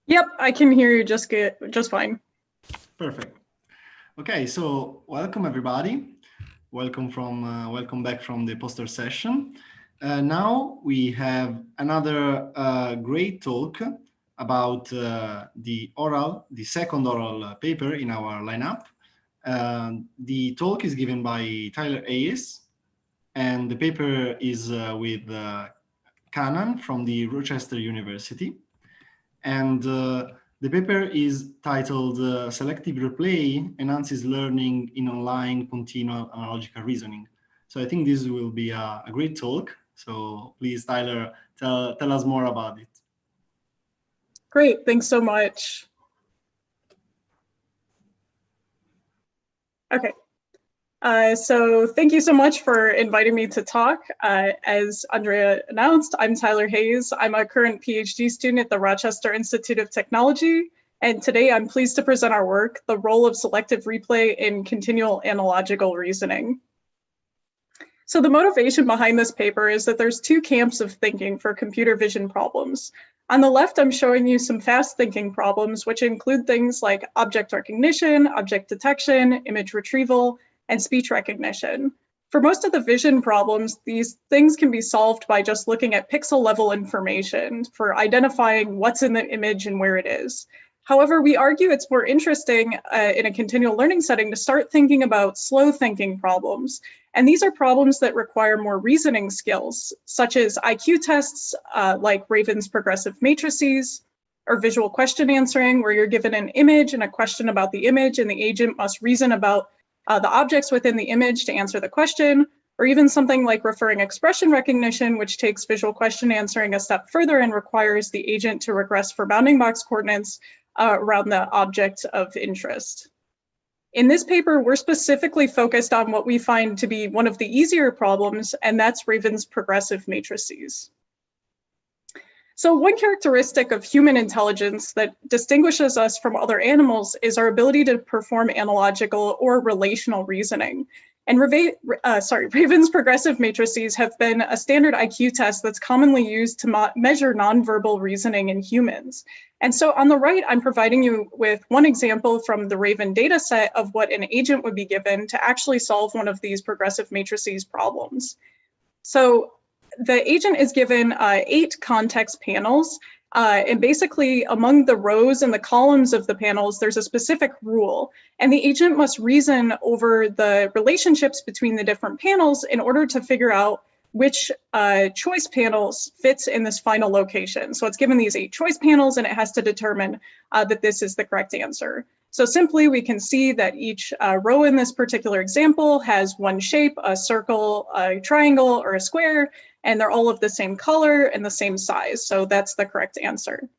Yep, I can hear you just fine. Perfect. Okay, so welcome everybody. Welcome back from the poster session. Now we have another great talk about the second oral paper in our lineup. The talk is given by Tyler Hayes, and the paper is with Canan from the Rochester University. And the paper is titled Selective Replay Enhances Learning in Online Continual Analogical Reasoning. So I think this will be a great talk. So please, Tyler, tell us more about it. Great, thanks so much. Okay. So thank you so much for inviting me to talk. As Andrea announced, I'm Tyler Hayes. I'm a current PhD student at the Rochester Institute of Technology. And today I'm pleased to present our work, The Role of Selective Replay in Continual Analogical Reasoning. So the motivation behind this paper is that there's two camps of thinking for computer vision problems. On the left, I'm showing you some fast thinking problems, which include things like object recognition, object detection, image retrieval, and speech recognition. For most of the vision problems, these things can be solved by just looking at pixel level information for identifying what's in the image and where it is. However, we argue it's more interesting in a continual learning setting to start thinking about slow thinking problems. And these are problems that require more reasoning skills, such as IQ tests like Raven's progressive matrices, or visual question answering, where you're given an image and a question about the image, and the agent must reason about the objects within the image to answer the question, or even something like referring expression recognition, which takes visual question answering a step further and requires the agent to regress for bounding box coordinates around the object of interest. In this paper, we're specifically focused on what we find to be one of the easier problems, and that's Raven's progressive matrices. So one characteristic of human intelligence that distinguishes us from other animals is our ability to perform analogical or relational reasoning. And Raven's progressive matrices have been a standard IQ test that's commonly used to measure nonverbal reasoning in humans. And so on the right, I'm providing you with one example from the Raven dataset of what an agent would be given to actually solve one of these progressive matrices problems. So the agent is given 8 context panels, and basically among the rows and the columns of the panels, there's a specific rule, and the agent must reason over the relationships between the different panels in order to figure out which choice panels fits in this final location. So it's given these 8 choice panels, and it has to determine that this is the correct answer. So simply, we can see that each row in this particular example has one shape, a circle, a triangle, or a square, and they're all of the same color and the same size. So that's the correct answer.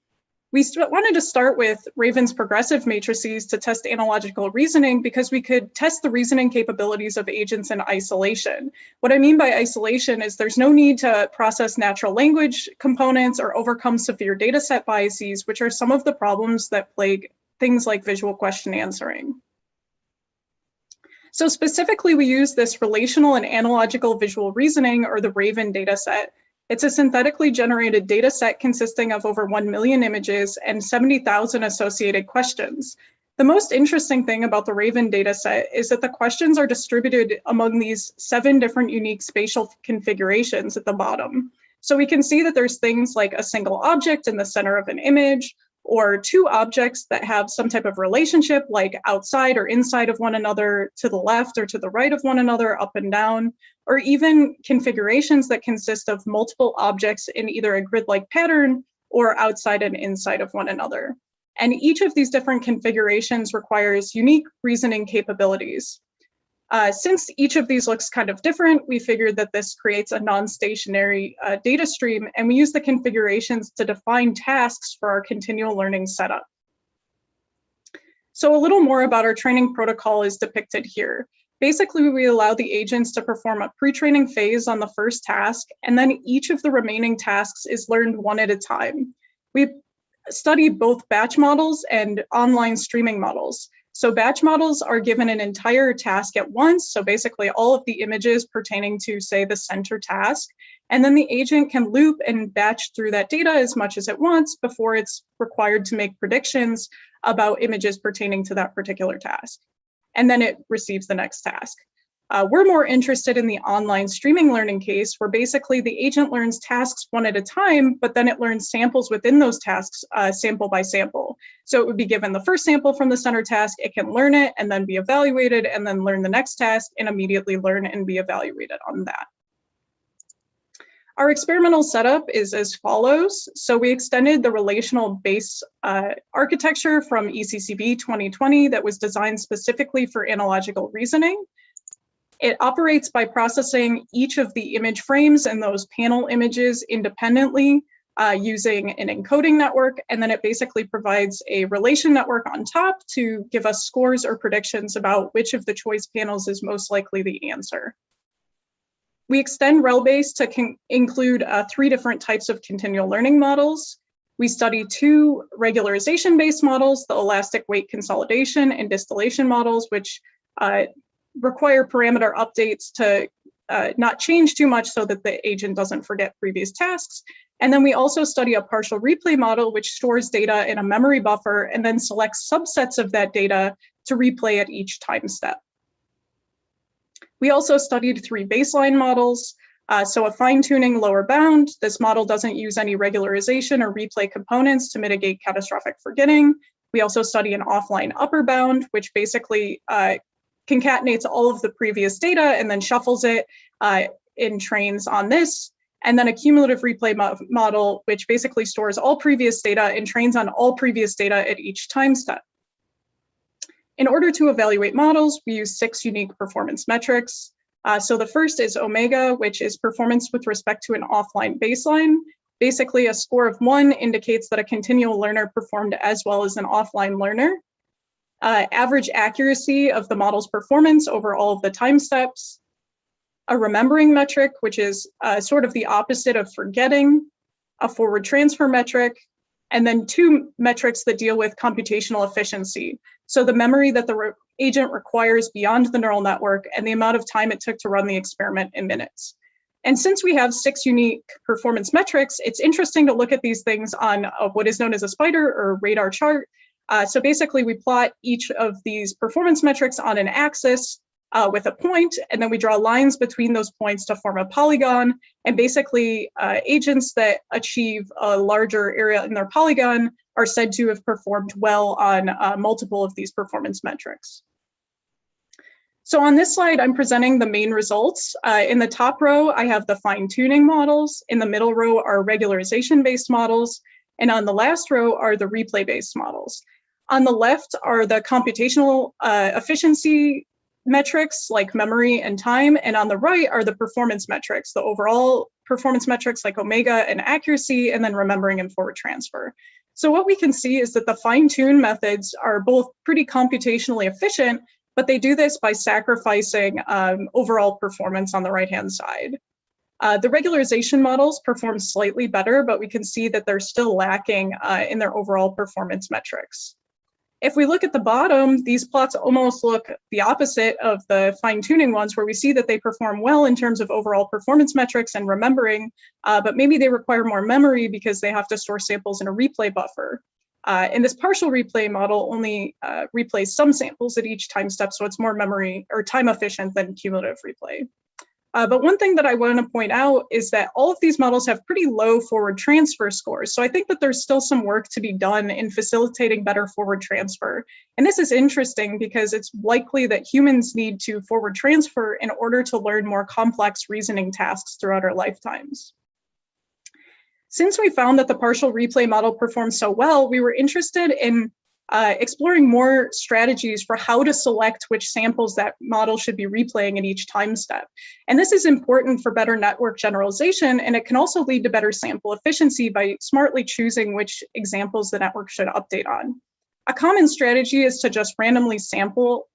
We wanted to start with Raven's progressive matrices to test analogical reasoning because we could test the reasoning capabilities of agents in isolation. What I mean by isolation is there's no need to process natural language components or overcome severe dataset biases, which are some of the problems that plague things like visual question answering. So specifically, we use this relational and analogical visual reasoning, or the Raven dataset. It's a synthetically generated dataset consisting of over 1 million images and 70,000 associated questions. The most interesting thing about the Raven dataset is that the questions are distributed among these 7 different unique spatial configurations at the bottom. So we can see that there's things like a single object in the center of an image, or 2 objects that have some type of relationship, like outside or inside of one another, to the left or to the right of one another, up and down, or even configurations that consist of multiple objects in either a grid-like pattern or outside and inside of one another. And each of these different configurations requires unique reasoning capabilities. Since each of these looks kind of different, we figured that this creates a non-stationary data stream, and we use the configurations to define tasks for our continual learning setup. So a little more about our training protocol is depicted here. Basically, we allow the agents to perform a pre-training phase on the first task, and then each of the remaining tasks is learned one at a time. We study both batch models and online streaming models. So batch models are given an entire task at once. So basically all of the images pertaining to, say, the center task. And then the agent can loop and batch through that data as much as it wants before it's required to make predictions about images pertaining to that particular task. And then it receives the next task. We're more interested in the online streaming learning case, where basically the agent learns tasks one at a time, but then it learns samples within those tasks, sample by sample. So it would be given the first sample from the center task, it can learn it and then be evaluated, and then learn the next task and immediately learn and be evaluated on that. Our experimental setup is as follows. So we extended the relational base architecture from ECCB 2020 that was designed specifically for analogical reasoning. It operates by processing each of the image frames and those panel images independently using an encoding network, and then it basically provides a relation network on top to give us scores or predictions about which of the choice panels is most likely the answer. We extend REL-base to include 3 different types of continual learning models. We study 2 regularization-based models, the elastic weight consolidation and distillation models, which require parameter updates to not change too much so that the agent doesn't forget previous tasks. And then we also study a partial replay model, which stores data in a memory buffer and then selects subsets of that data to replay at each time step. We also studied 3 baseline models. So a fine-tuning lower bound. This model doesn't use any regularization or replay components to mitigate catastrophic forgetting. We also study an offline upper bound, which basically concatenates all of the previous data and then shuffles it in trains on this. And then a cumulative replay model, which basically stores all previous data and trains on all previous data at each time step. In order to evaluate models, we use 6 unique performance metrics. So the first is omega, which is performance with respect to an offline baseline. Basically, a score of 1 indicates that a continual learner performed as well as an offline learner. Average accuracy of the model's performance over all of the time steps. A remembering metric, which is sort of the opposite of forgetting. A forward transfer metric. And then 2 metrics that deal with computational efficiency. So the memory that the agent requires beyond the neural network and the amount of time it took to run the experiment in minutes. And since we have 6 unique performance metrics, it's interesting to look at these things on what is known as a spider or radar chart. So basically we plot each of these performance metrics on an axis with a point, and then we draw lines between those points to form a polygon. And basically agents that achieve a larger area in their polygon are said to have performed well on multiple of these performance metrics. So on this slide, I'm presenting the main results. In the top row, I have the fine-tuning models. In the middle row are regularization-based models. And on the last row are the replay-based models. On the left are the computational efficiency metrics like memory and time. And on the right are the performance metrics, the overall performance metrics like omega and accuracy, and then remembering and forward transfer. So what we can see is that the fine-tune methods are both pretty computationally efficient, but they do this by sacrificing overall performance on the right-hand side. The regularization models perform slightly better, but we can see that they're still lacking in their overall performance metrics. If we look at the bottom, these plots almost look the opposite of the fine-tuning ones, where we see that they perform well in terms of overall performance metrics and remembering, but maybe they require more memory because they have to store samples in a replay buffer. And this partial replay model only replays some samples at each time step, so it's more memory or time efficient than cumulative replay. But one thing that I want to point out is that all of these models have pretty low forward transfer scores. So I think that there's still some work to be done in facilitating better forward transfer. And this is interesting because it's likely that humans need to forward transfer in order to learn more complex reasoning tasks throughout our lifetimes. Since we found that the partial replay model performs so well, we were interested in exploring more strategies for how to select which samples that model should be replaying at each time step. And this is important for better network generalization, and it can also lead to better sample efficiency by smartly choosing which examples the network should update on. A common strategy is to just randomly sample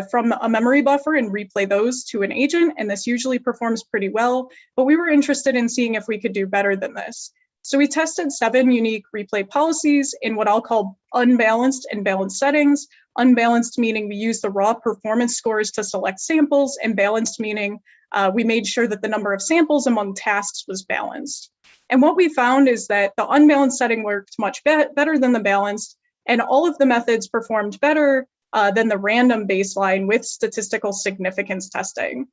from a memory buffer and replay those to an agent, and this usually performs pretty well, but we were interested in seeing if we could do better than this. So we tested 7 unique replay policies in what I'll call unbalanced and balanced settings, Unbalanced meaning we used the raw performance scores to select samples, and balanced meaning we made sure that the number of samples among tasks was balanced. And what we found is that the unbalanced setting worked much better than the balanced, and all of the methods performed better than the random baseline with statistical significance testing.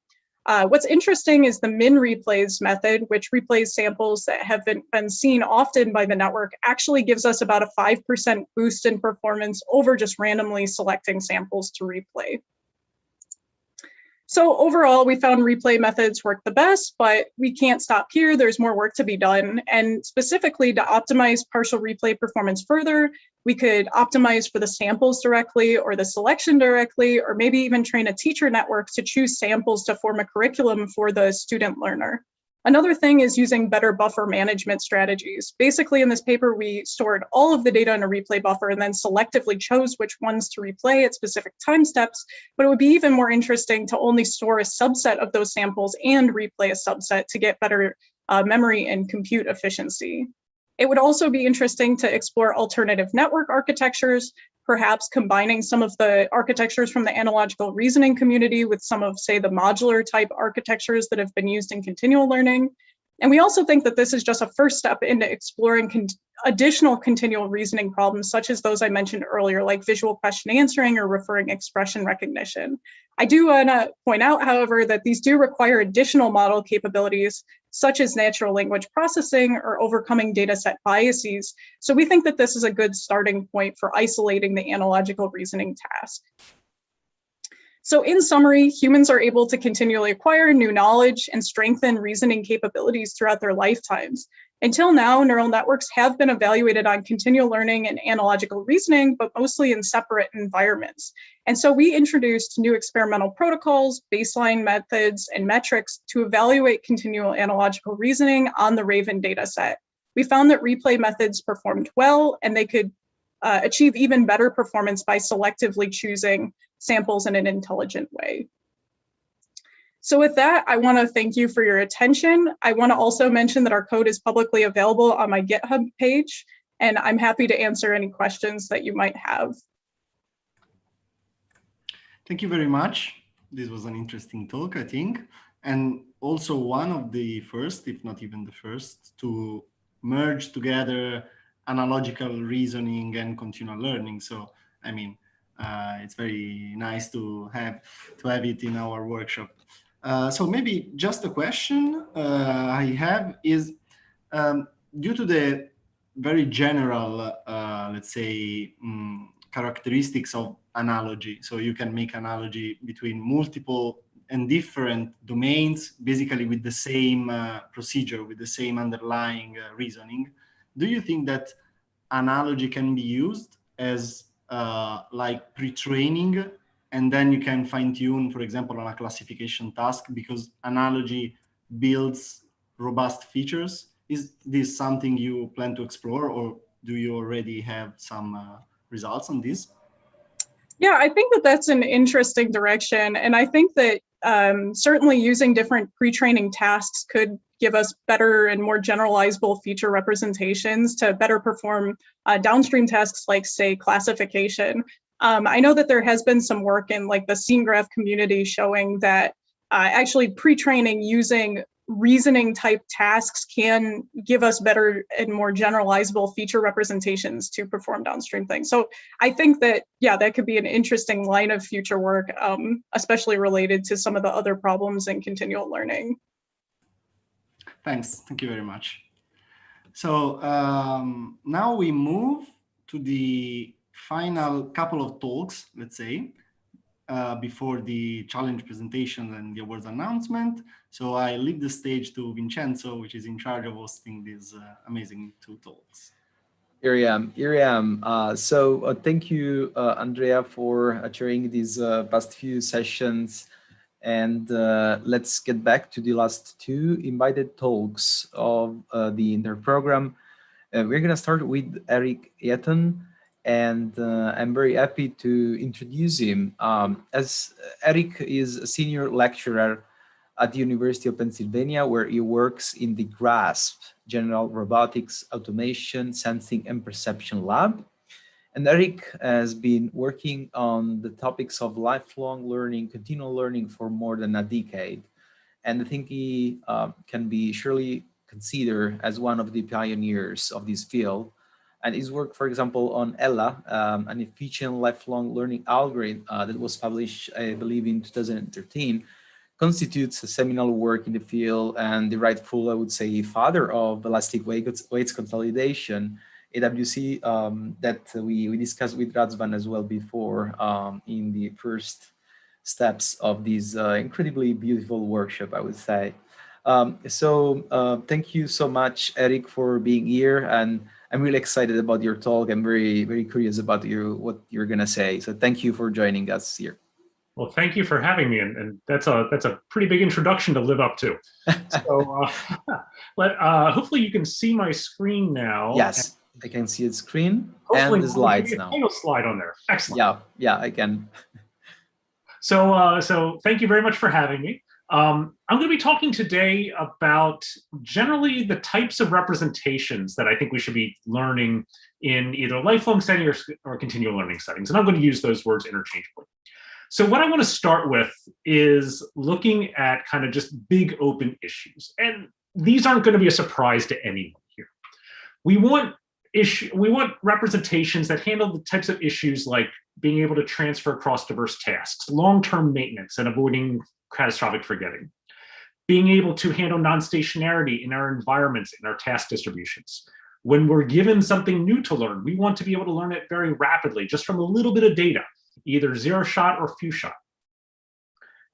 What's interesting is the min replays method, which replays samples that have been seen often by the network, actually gives us about a 5% boost in performance over just randomly selecting samples to replay. So overall, we found replay methods work the best, but we can't stop here. There's more work to be done. And specifically to optimize partial replay performance further, we could optimize for the samples directly or the selection directly, or maybe even train a teacher network to choose samples to form a curriculum for the student learner. Another thing is using better buffer management strategies. Basically, in this paper, we stored all of the data in a replay buffer and then selectively chose which ones to replay at specific time steps. But it would be even more interesting to only store a subset of those samples and replay a subset to get better memory and compute efficiency. It would also be interesting to explore alternative network architectures, perhaps combining some of the architectures from the analogical reasoning community with some of, say, the modular type architectures that have been used in continual learning. And we also think that this is just a first step into exploring additional continual reasoning problems, such as those I mentioned earlier, like visual question answering or referring expression recognition. I do want to point out, however, that these do require additional model capabilities, such as natural language processing or overcoming dataset biases. So we think that this is a good starting point for isolating the analogical reasoning task. So in summary, humans are able to continually acquire new knowledge and strengthen reasoning capabilities throughout their lifetimes. Until now, neural networks have been evaluated on continual learning and analogical reasoning, but mostly in separate environments. And so we introduced new experimental protocols, baseline methods, and metrics to evaluate continual analogical reasoning on the Raven dataset. We found that replay methods performed well, and they could achieve even better performance by selectively choosing samples in an intelligent way. So with that, I want to thank you for your attention. I want to also mention that our code is publicly available on my GitHub page, and I'm happy to answer any questions that you might have. Thank you very much. This was an interesting talk, I think, and also one of the first, if not even the first, to merge together analogical reasoning and continual learning. So, I mean, it's very nice to have it in our workshop. So maybe just a question I have is, due to the very general, let's say, characteristics of analogy, so you can make analogy between multiple and different domains, basically with the same procedure, with the same underlying reasoning. Do you think that analogy can be used as like pre-training, and then you can fine-tune, for example, on a classification task, because analogy builds robust features? Is this something you plan to explore, or do you already have some results on this? Yeah, I think that that's an interesting direction. And I think that certainly using different pre-training tasks could give us better and more generalizable feature representations to better perform downstream tasks like, say, classification. I know that there has been some work in like the scene graph community showing that actually pre-training using reasoning type tasks can give us better and more generalizable feature representations to perform downstream things. So I think that, yeah, that could be an interesting line of future work, especially related to some of the other problems in continual learning. Thanks. Thank you very much. So now we move to the final couple of talks, let's say, before the challenge presentation and the awards announcement. So I leave the stage to Vincenzo, which is in charge of hosting these amazing two talks. Here I am. So thank you, Andrea, for chairing these past few sessions. And let's get back to the last two invited talks of the entire program. We're going to start with Eric Eaton. And I'm very happy to introduce him. As Eric is a senior lecturer at the University of Pennsylvania, where he works in the GRASP, General Robotics, Automation, Sensing and Perception Lab. And Eric has been working on the topics of lifelong learning, continual learning for more than a decade. And I think he can be surely considered as one of the pioneers of this field. And his work, for example, on ELA, an efficient lifelong learning algorithm that was published, I believe, in 2013, constitutes a seminal work in the field and the rightful, I would say, father of elastic weights consolidation, AWC, that we discussed with Razvan as well before in the first steps of this incredibly beautiful workshop, I would say. Thank you so much, Eric, for being here. And I'm really excited about your talk. I'm very, very curious about what you're going to say. So thank you for joining us here. Well, thank you for having me. And that's a pretty big introduction to live up to. So hopefully you can see my screen now. Yes, I can see the screen and the slides now. Final slide on there. Excellent. Yeah, I can. So thank you very much for having me. I'm going to be talking today about generally the types of representations that I think we should be learning in either lifelong setting or continual learning settings. And I'm going to use those words interchangeably. So what I want to start with is looking at kind of just big open issues. And these aren't going to be a surprise to anyone here. We want representations that handle the types of issues like being able to transfer across diverse tasks, long-term maintenance and avoiding catastrophic forgetting, being able to handle non-stationarity in our environments, in our task distributions. When we're given something new to learn, we want to be able to learn it very rapidly, just from a little bit of data, either zero shot or few shot.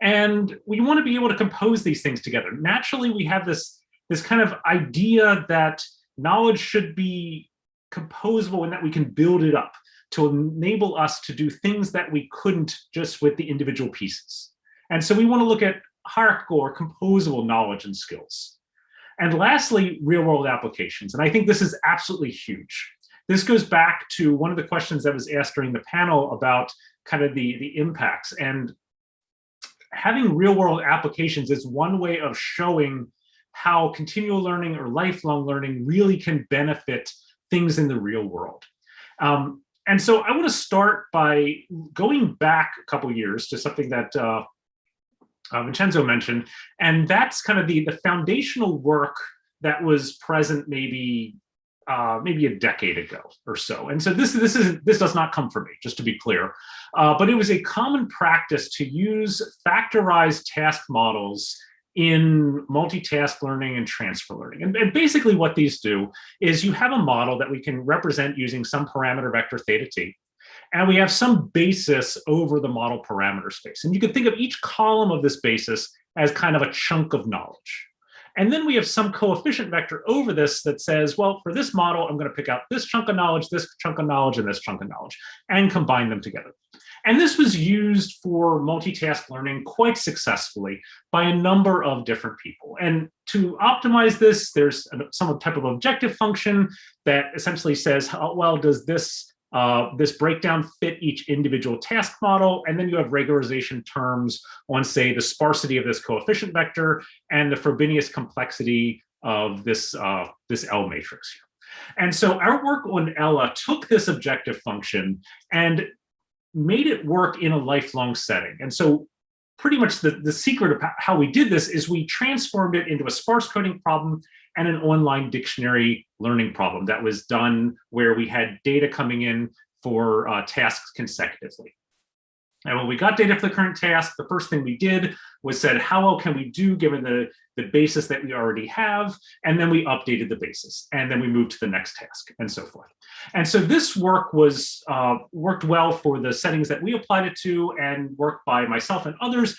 And we want to be able to compose these things together. Naturally, we have this kind of idea that knowledge should be composable and that we can build it up to enable us to do things that we couldn't just with the individual pieces. And so we want to look at hierarchical or composable knowledge and skills. And lastly, real-world applications. And I think this is absolutely huge. This goes back to one of the questions that was asked during the panel about kind of the impacts. And having real-world applications is one way of showing how continual learning or lifelong learning really can benefit things in the real world. And so I want to start by going back a couple years to something that Vincenzo mentioned, and that's kind of the foundational work that was present maybe a decade ago or so. And so this does not come from me, just to be clear, but it was a common practice to use factorized task models in multitask learning and transfer learning. And basically what these do is you have a model that we can represent using some parameter vector theta t, and we have some basis over the model parameter space. And you can think of each column of this basis as kind of a chunk of knowledge. And then we have some coefficient vector over this that says, well, for this model, I'm going to pick out this chunk of knowledge, this chunk of knowledge, and this chunk of knowledge, and combine them together. And this was used for multitask learning quite successfully by a number of different people. And to optimize this, there's some type of objective function that essentially says, how well does this breakdown fit each individual task model? And then you have regularization terms on, say, the sparsity of this coefficient vector and the Frobenius complexity of this L matrix here. And so our work on ELA took this objective function and made it work in a lifelong setting. And so pretty much the secret of how we did this is we transformed it into a sparse coding problem and an online dictionary learning problem that was done where we had data coming in for tasks consecutively. And when we got data for the current task, the first thing we did was said, how well can we do given the basis that we already have? And then we updated the basis. And then we moved to the next task and so forth. And so this work was worked well for the settings that we applied it to, and worked by myself and others,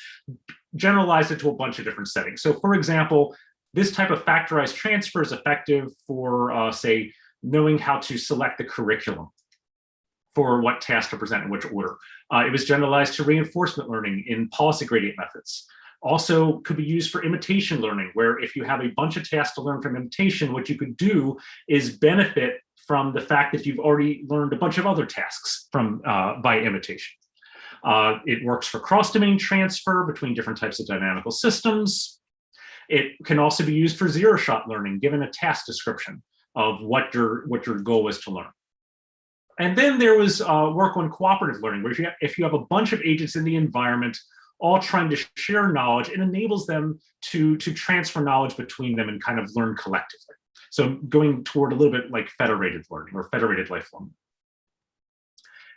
generalized it to a bunch of different settings. So for example, this type of factorized transfer is effective for, say, knowing how to select the curriculum for what task to present in which order. It was generalized to reinforcement learning in policy gradient methods. Also could be used for imitation learning, where if you have a bunch of tasks to learn from imitation, what you could do is benefit from the fact that you've already learned a bunch of other tasks from by imitation. It works for cross-domain transfer between different types of dynamical systems. It can also be used for zero-shot learning, given a task description of what your goal is to learn. And then there was work on cooperative learning, where if you have a bunch of agents in the environment all trying to share knowledge, it enables them to transfer knowledge between them and kind of learn collectively. So going toward a little bit like federated learning or federated lifelong.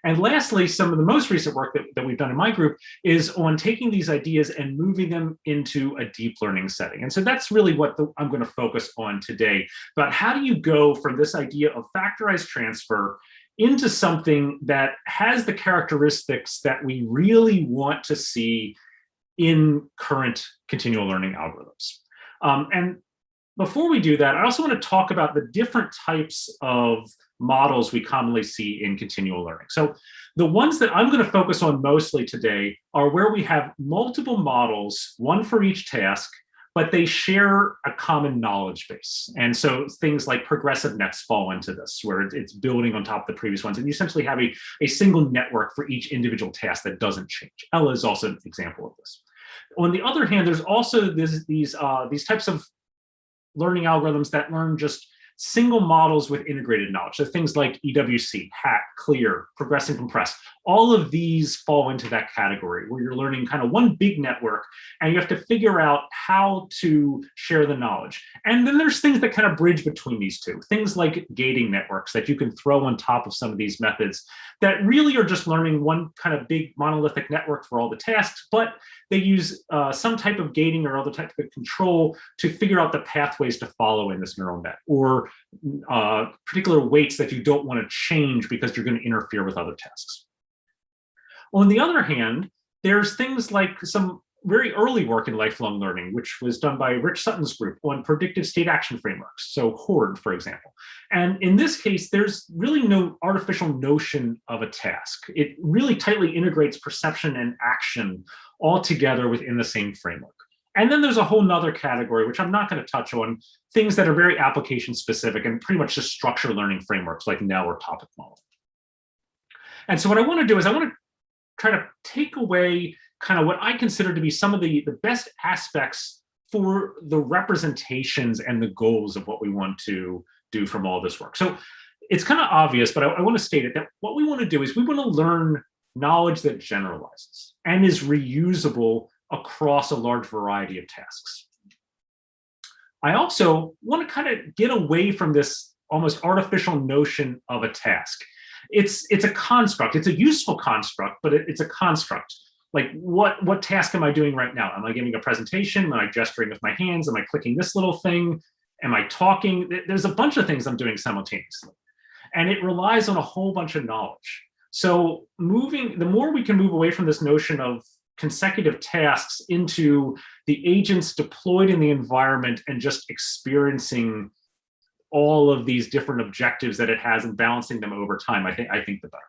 And lastly, some of the most recent work that we've done in my group is on taking these ideas and moving them into a deep learning setting. And so that's really what I'm going to focus on today, about how do you go from this idea of factorized transfer into something that has the characteristics that we really want to see in current continual learning algorithms. And before we do that, I also want to talk about the different types of models we commonly see in continual learning. So the ones that I'm going to focus on mostly today are where we have multiple models, one for each task, but they share a common knowledge base. And so things like progressive nets fall into this, where it's building on top of the previous ones. And you essentially have a single network for each individual task that doesn't change. Ella is also an example of this. On the other hand, there's also these types of learning algorithms that learn just single models with integrated knowledge. So things like EWC, HAT, CLEAR, progress and compress. All of these fall into that category where you're learning kind of one big network and you have to figure out how to share the knowledge. And then there's things that kind of bridge between these two. Things like gating networks that you can throw on top of some of these methods that really are just learning one kind of big monolithic network for all the tasks, but they use some type of gating or other type of control to figure out the pathways to follow in this neural net, or particular weights that you don't want to change because you're going to interfere with other tasks. On the other hand, there's things like some very early work in lifelong learning, which was done by Rich Sutton's group on predictive state action frameworks, so HORD, for example. And in this case, there's really no artificial notion of a task. It really tightly integrates perception and action all together within the same framework. And then there's a whole nother category, which I'm not going to touch on, things that are very application specific and pretty much just structure learning frameworks like NEL or topic model. And so what I want to do is I want to try to take away kind of what I consider to be some of the best aspects for the representations and the goals of what we want to do from all this work. So it's kind of obvious, but I want to state it, that what we want to do is we want to learn knowledge that generalizes and is reusable across a large variety of tasks. I also want to kind of get away from this almost artificial notion of a task. It's a construct. It's a useful construct, but it's a construct. Like what task am I doing right now? Am I giving a presentation? Am I gesturing with my hands? Am I clicking this little thing? Am I talking? There's a bunch of things I'm doing simultaneously. And it relies on a whole bunch of knowledge. So the more we can move away from this notion of consecutive tasks into the agents deployed in the environment and just experiencing all of these different objectives that it has and balancing them over time, I think the better.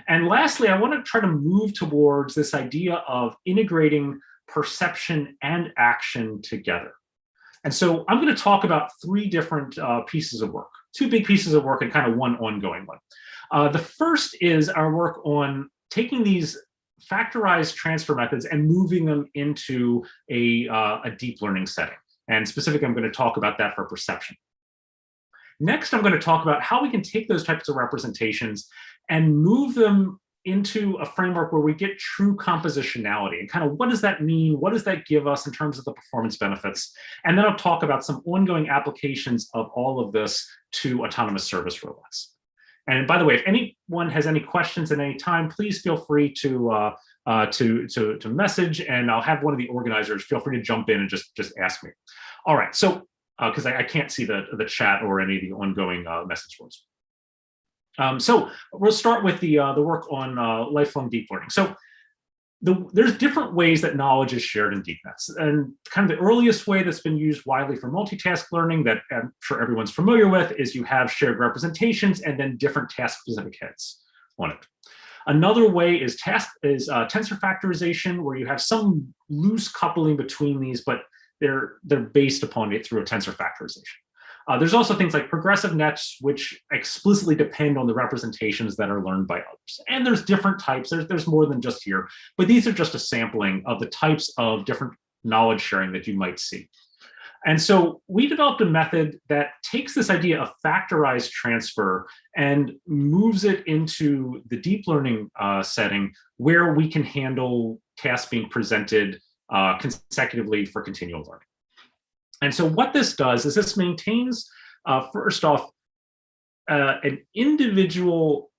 And lastly, I want to try to move towards this idea of integrating perception and action together. And so I'm going to talk about three different pieces of work, two big pieces of work and kind of one ongoing one. The first is our work on taking these factorized transfer methods and moving them into a deep learning setting. And specifically, I'm going to talk about that for perception. Next, I'm going to talk about how we can take those types of representations and move them into a framework where we get true compositionality and kind of what does that mean? What does that give us in terms of the performance benefits? And then I'll talk about some ongoing applications of all of this to autonomous service robots. And by the way, if anyone has any questions at any time, please feel free to message, and I'll have one of the organizers feel free to jump in and just ask me. All right, so because I can't see the chat or any of the ongoing message boards. So we'll start with the work on lifelong deep learning. So there's different ways that knowledge is shared in deep nets. And kind of the earliest way that's been used widely for multitask learning that I'm sure everyone's familiar with is you have shared representations and then different task-specific heads on it. Another way is tensor factorization, where you have some loose coupling between these, but they're based upon it through a tensor factorization. There's also things like progressive nets, which explicitly depend on the representations that are learned by others. And there's different types. There's more than just here, but these are just a sampling of the types of different knowledge sharing that you might see. And so we developed a method that takes this idea of factorized transfer and moves it into the deep learning setting where we can handle tasks being presented consecutively for continual learning. And so what this does is this maintains, first off, an individual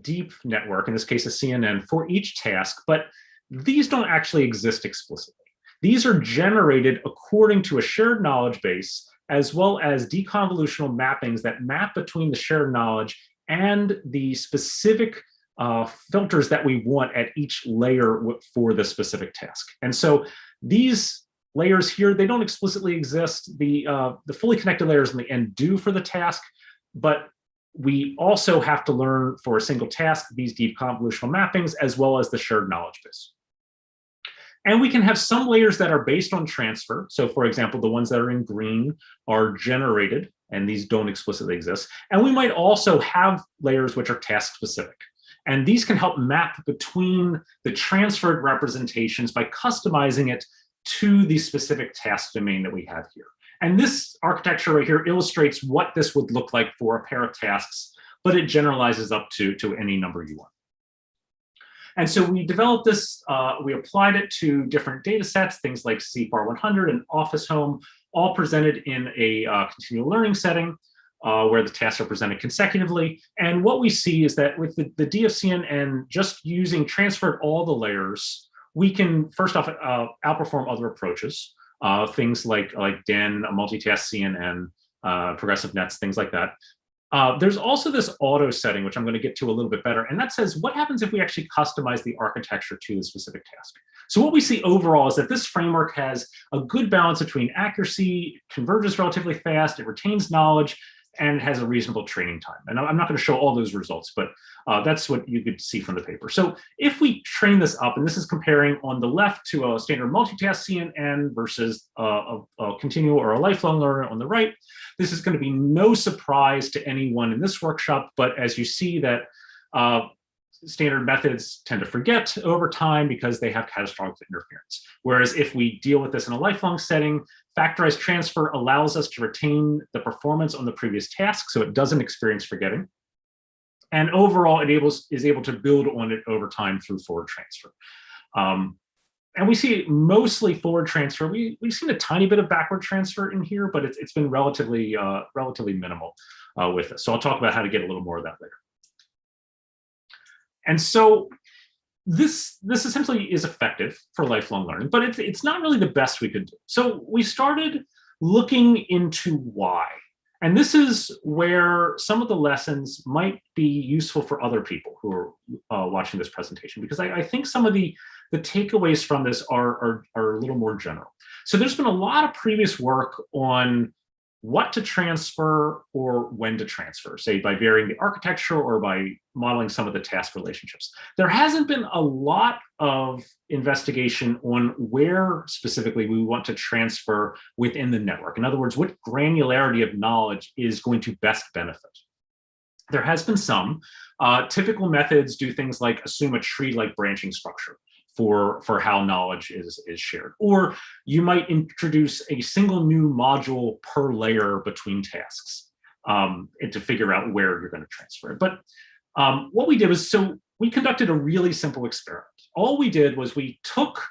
deep network, in this case a CNN, for each task, but these don't actually exist explicitly. These are generated according to a shared knowledge base, as well as deconvolutional mappings that map between the shared knowledge and the specific filters that we want at each layer for the specific task. And so these layers here, they don't explicitly exist. The fully connected layers in the end do for the task, but we also have to learn for a single task these deep convolutional mappings as well as the shared knowledge base. And we can have some layers that are based on transfer. So for example, the ones that are in green are generated, and these don't explicitly exist. And we might also have layers which are task specific. And these can help map between the transferred representations by customizing it to the specific task domain that we have here. And this architecture right here illustrates what this would look like for a pair of tasks, but it generalizes up to any number you want. And so we developed this, we applied it to different data sets, things like CVPR 100 and Office Home, all presented in a continual learning setting where the tasks are presented consecutively. And what we see is that with the DFCNN, just using transferred all the layers, we can first off outperform other approaches, things like DEN, a multitask CNN, progressive nets, things like that. There's also this auto setting, which I'm going to get to a little bit better, and that says what happens if we actually customize the architecture to the specific task. So what we see overall is that this framework has a good balance between accuracy, converges relatively fast, it retains knowledge, and it has a reasonable training time. And I'm not going to show all those results, but that's what you could see from the paper. So if we train this up, and this is comparing on the left to a standard multitask CNN versus a continual or a lifelong learner on the right, this is going to be no surprise to anyone in this workshop. But as you see that standard methods tend to forget over time because they have catastrophic interference. Whereas if we deal with this in a lifelong setting, factorized transfer allows us to retain the performance on the previous task, so it doesn't experience forgetting. And overall, it is able to build on it over time through forward transfer. And we see mostly forward transfer. We've seen a tiny bit of backward transfer in here, but it's been relatively minimal with this. So I'll talk about how to get a little more of that later. And so this essentially is effective for lifelong learning, but it's not really the best we could do. So we started looking into why. And this is where some of the lessons might be useful for other people who are watching this presentation, because I think some of the takeaways from this are a little more general. So there's been a lot of previous work on what to transfer or when to transfer, say by varying the architecture or by modeling some of the task relationships. There hasn't been a lot of investigation on where specifically we want to transfer within the network. In other words, what granularity of knowledge is going to best benefit. There has been some. Typical methods do things like assume a tree-like branching structure for how knowledge is shared. Or you might introduce a single new module per layer between tasks and to figure out where you're going to transfer it. But what we did was, so we conducted a really simple experiment. All we did was we took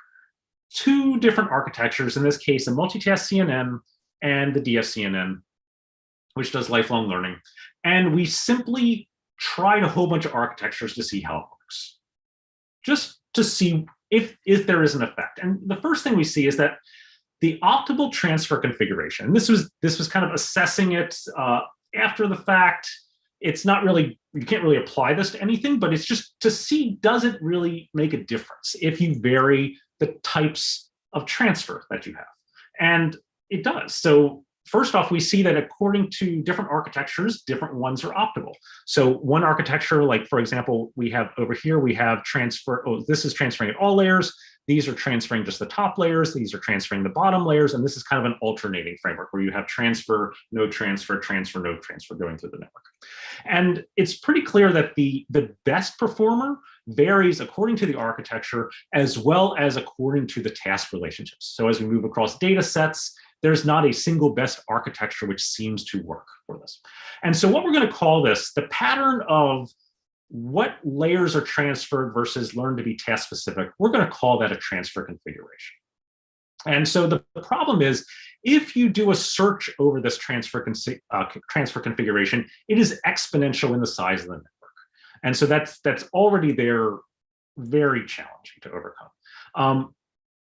two different architectures, in this case, a multitask CNN and the DFCNN, which does lifelong learning. And we simply tried a whole bunch of architectures to see how it works, just to see if there is an effect. And the first thing we see is that the optimal transfer configuration, this was kind of assessing it after the fact. It's not really, you can't really apply this to anything, but it's just to see, does it really make a difference if you vary the types of transfer that you have? And it does. So first off, we see that according to different architectures, different ones are optimal. So one architecture, like for example, we have over here, we have transfer, this is transferring at all layers. These are transferring just the top layers. These are transferring the bottom layers. And this is kind of an alternating framework where you have transfer, no transfer, transfer, no transfer going through the network. And it's pretty clear that the best performer varies according to the architecture as well as according to the task relationships. So as we move across data sets, there's not a single best architecture which seems to work for this. And so what we're going to call this, the pattern of what layers are transferred versus learned to be task specific, we're going to call that a transfer configuration. And so the problem is, if you do a search over this transfer configuration, it is exponential in the size of the network. And so that's already there, very challenging to overcome.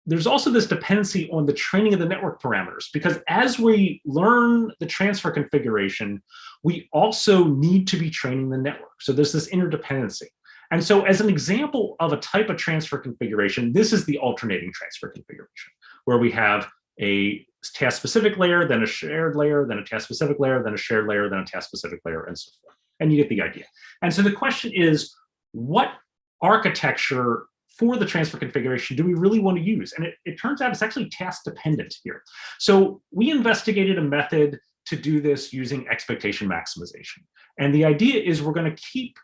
There's also this dependency on the training of the network parameters, because as we learn the transfer configuration, we also need to be training the network. So there's this interdependency. And so as an example of a type of transfer configuration, this is the alternating transfer configuration, where we have a task-specific layer, then a shared layer, then a task-specific layer, then a shared layer, then a task-specific layer, and so forth. And you get the idea. And so the question is, what architecture for the transfer configuration do we really want to use? And it turns out it's actually task dependent here. So we investigated a method to do this using expectation maximization. And the idea is we're going to keep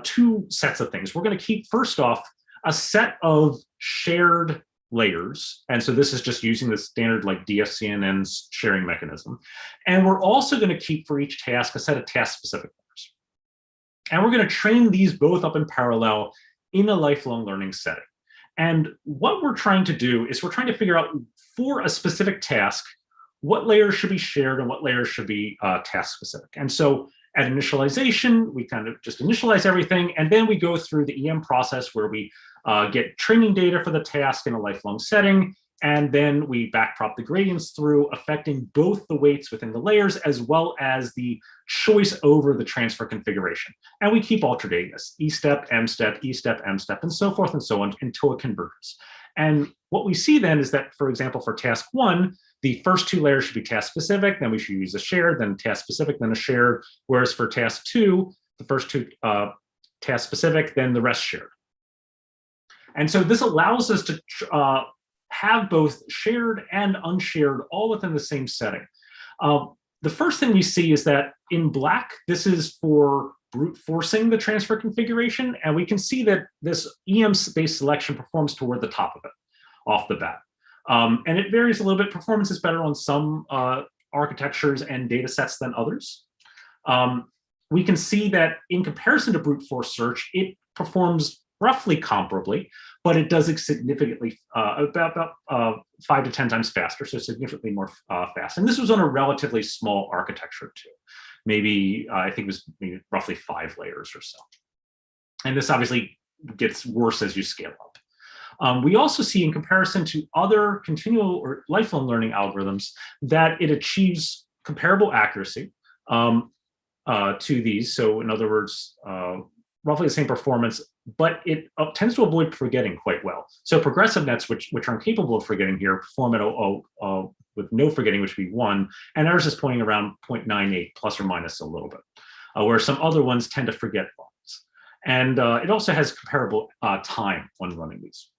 two sets of things. We're going to keep, first off, a set of shared layers. And so this is just using the standard like DFCNN's sharing mechanism. And we're also going to keep for each task a set of task-specific layers. And we're going to train these both up in parallel in a lifelong learning setting. And what we're trying to do is we're trying to figure out for a specific task, what layers should be shared and what layers should be task specific. And so at initialization, we kind of just initialize everything, and then we go through the EM process where we get training data for the task in a lifelong setting, and then we backprop the gradients through, affecting both the weights within the layers as well as the choice over the transfer configuration. And we keep alternating this, E step, M step, E step, M step, and so forth and so on until it converges. And what we see then is that, for example, for task one, the first two layers should be task specific, then we should use a shared, then task specific, then a shared. Whereas for task two, the first two task specific, then the rest shared. And so this allows us to have both shared and unshared all within the same setting. The first thing we see is that in black, this is for brute forcing the transfer configuration. And we can see that this EM-based selection performs toward the top of it off the bat. And it varies a little bit. Performance is better on some architectures and data sets than others. We can see that in comparison to brute force search, it performs roughly comparably, but it does it significantly, about 5 to 10 times faster, so significantly more fast. And this was on a relatively small architecture too. Maybe, I think it was maybe roughly 5 layers or so. And this obviously gets worse as you scale up. We also see, in comparison to other continual or lifelong learning algorithms, that it achieves comparable accuracy to these. So in other words, roughly the same performance, but it tends to avoid forgetting quite well. So progressive nets, which are incapable of forgetting here, perform at with no forgetting, which would be 1, and ours is pointing around 0.98, plus or minus a little bit, where some other ones tend to forget lots. And it also has comparable time when running these.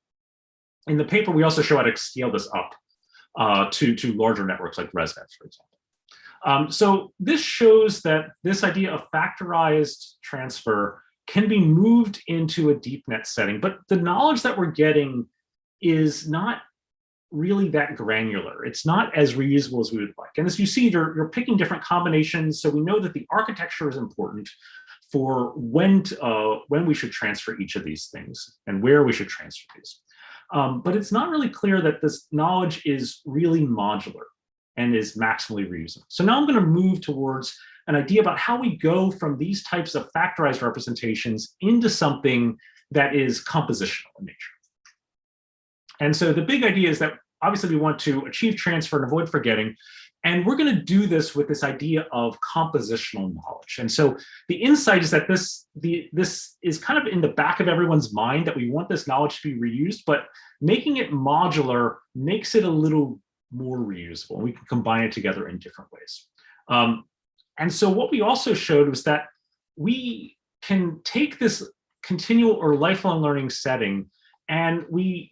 In the paper, we also show how to scale this up to larger networks like ResNet, for example. So this shows that this idea of factorized transfer can be moved into a deep net setting, but the knowledge that we're getting is not really that granular. It's not as reusable as we would like. And as you see, you're picking different combinations. So we know that the architecture is important for when we should transfer each of these things and where we should transfer these. But it's not really clear that this knowledge is really modular and is maximally reusable. So now I'm going to move towards an idea about how we go from these types of factorized representations into something that is compositional in nature. And so the big idea is that obviously we want to achieve transfer and avoid forgetting. And we're going to do this with this idea of compositional knowledge. And so the insight is that this is kind of in the back of everyone's mind, that we want this knowledge to be reused, but making it modular makes it a little more reusable. We can combine it together in different ways. And so what we also showed was that we can take this continual or lifelong learning setting, and we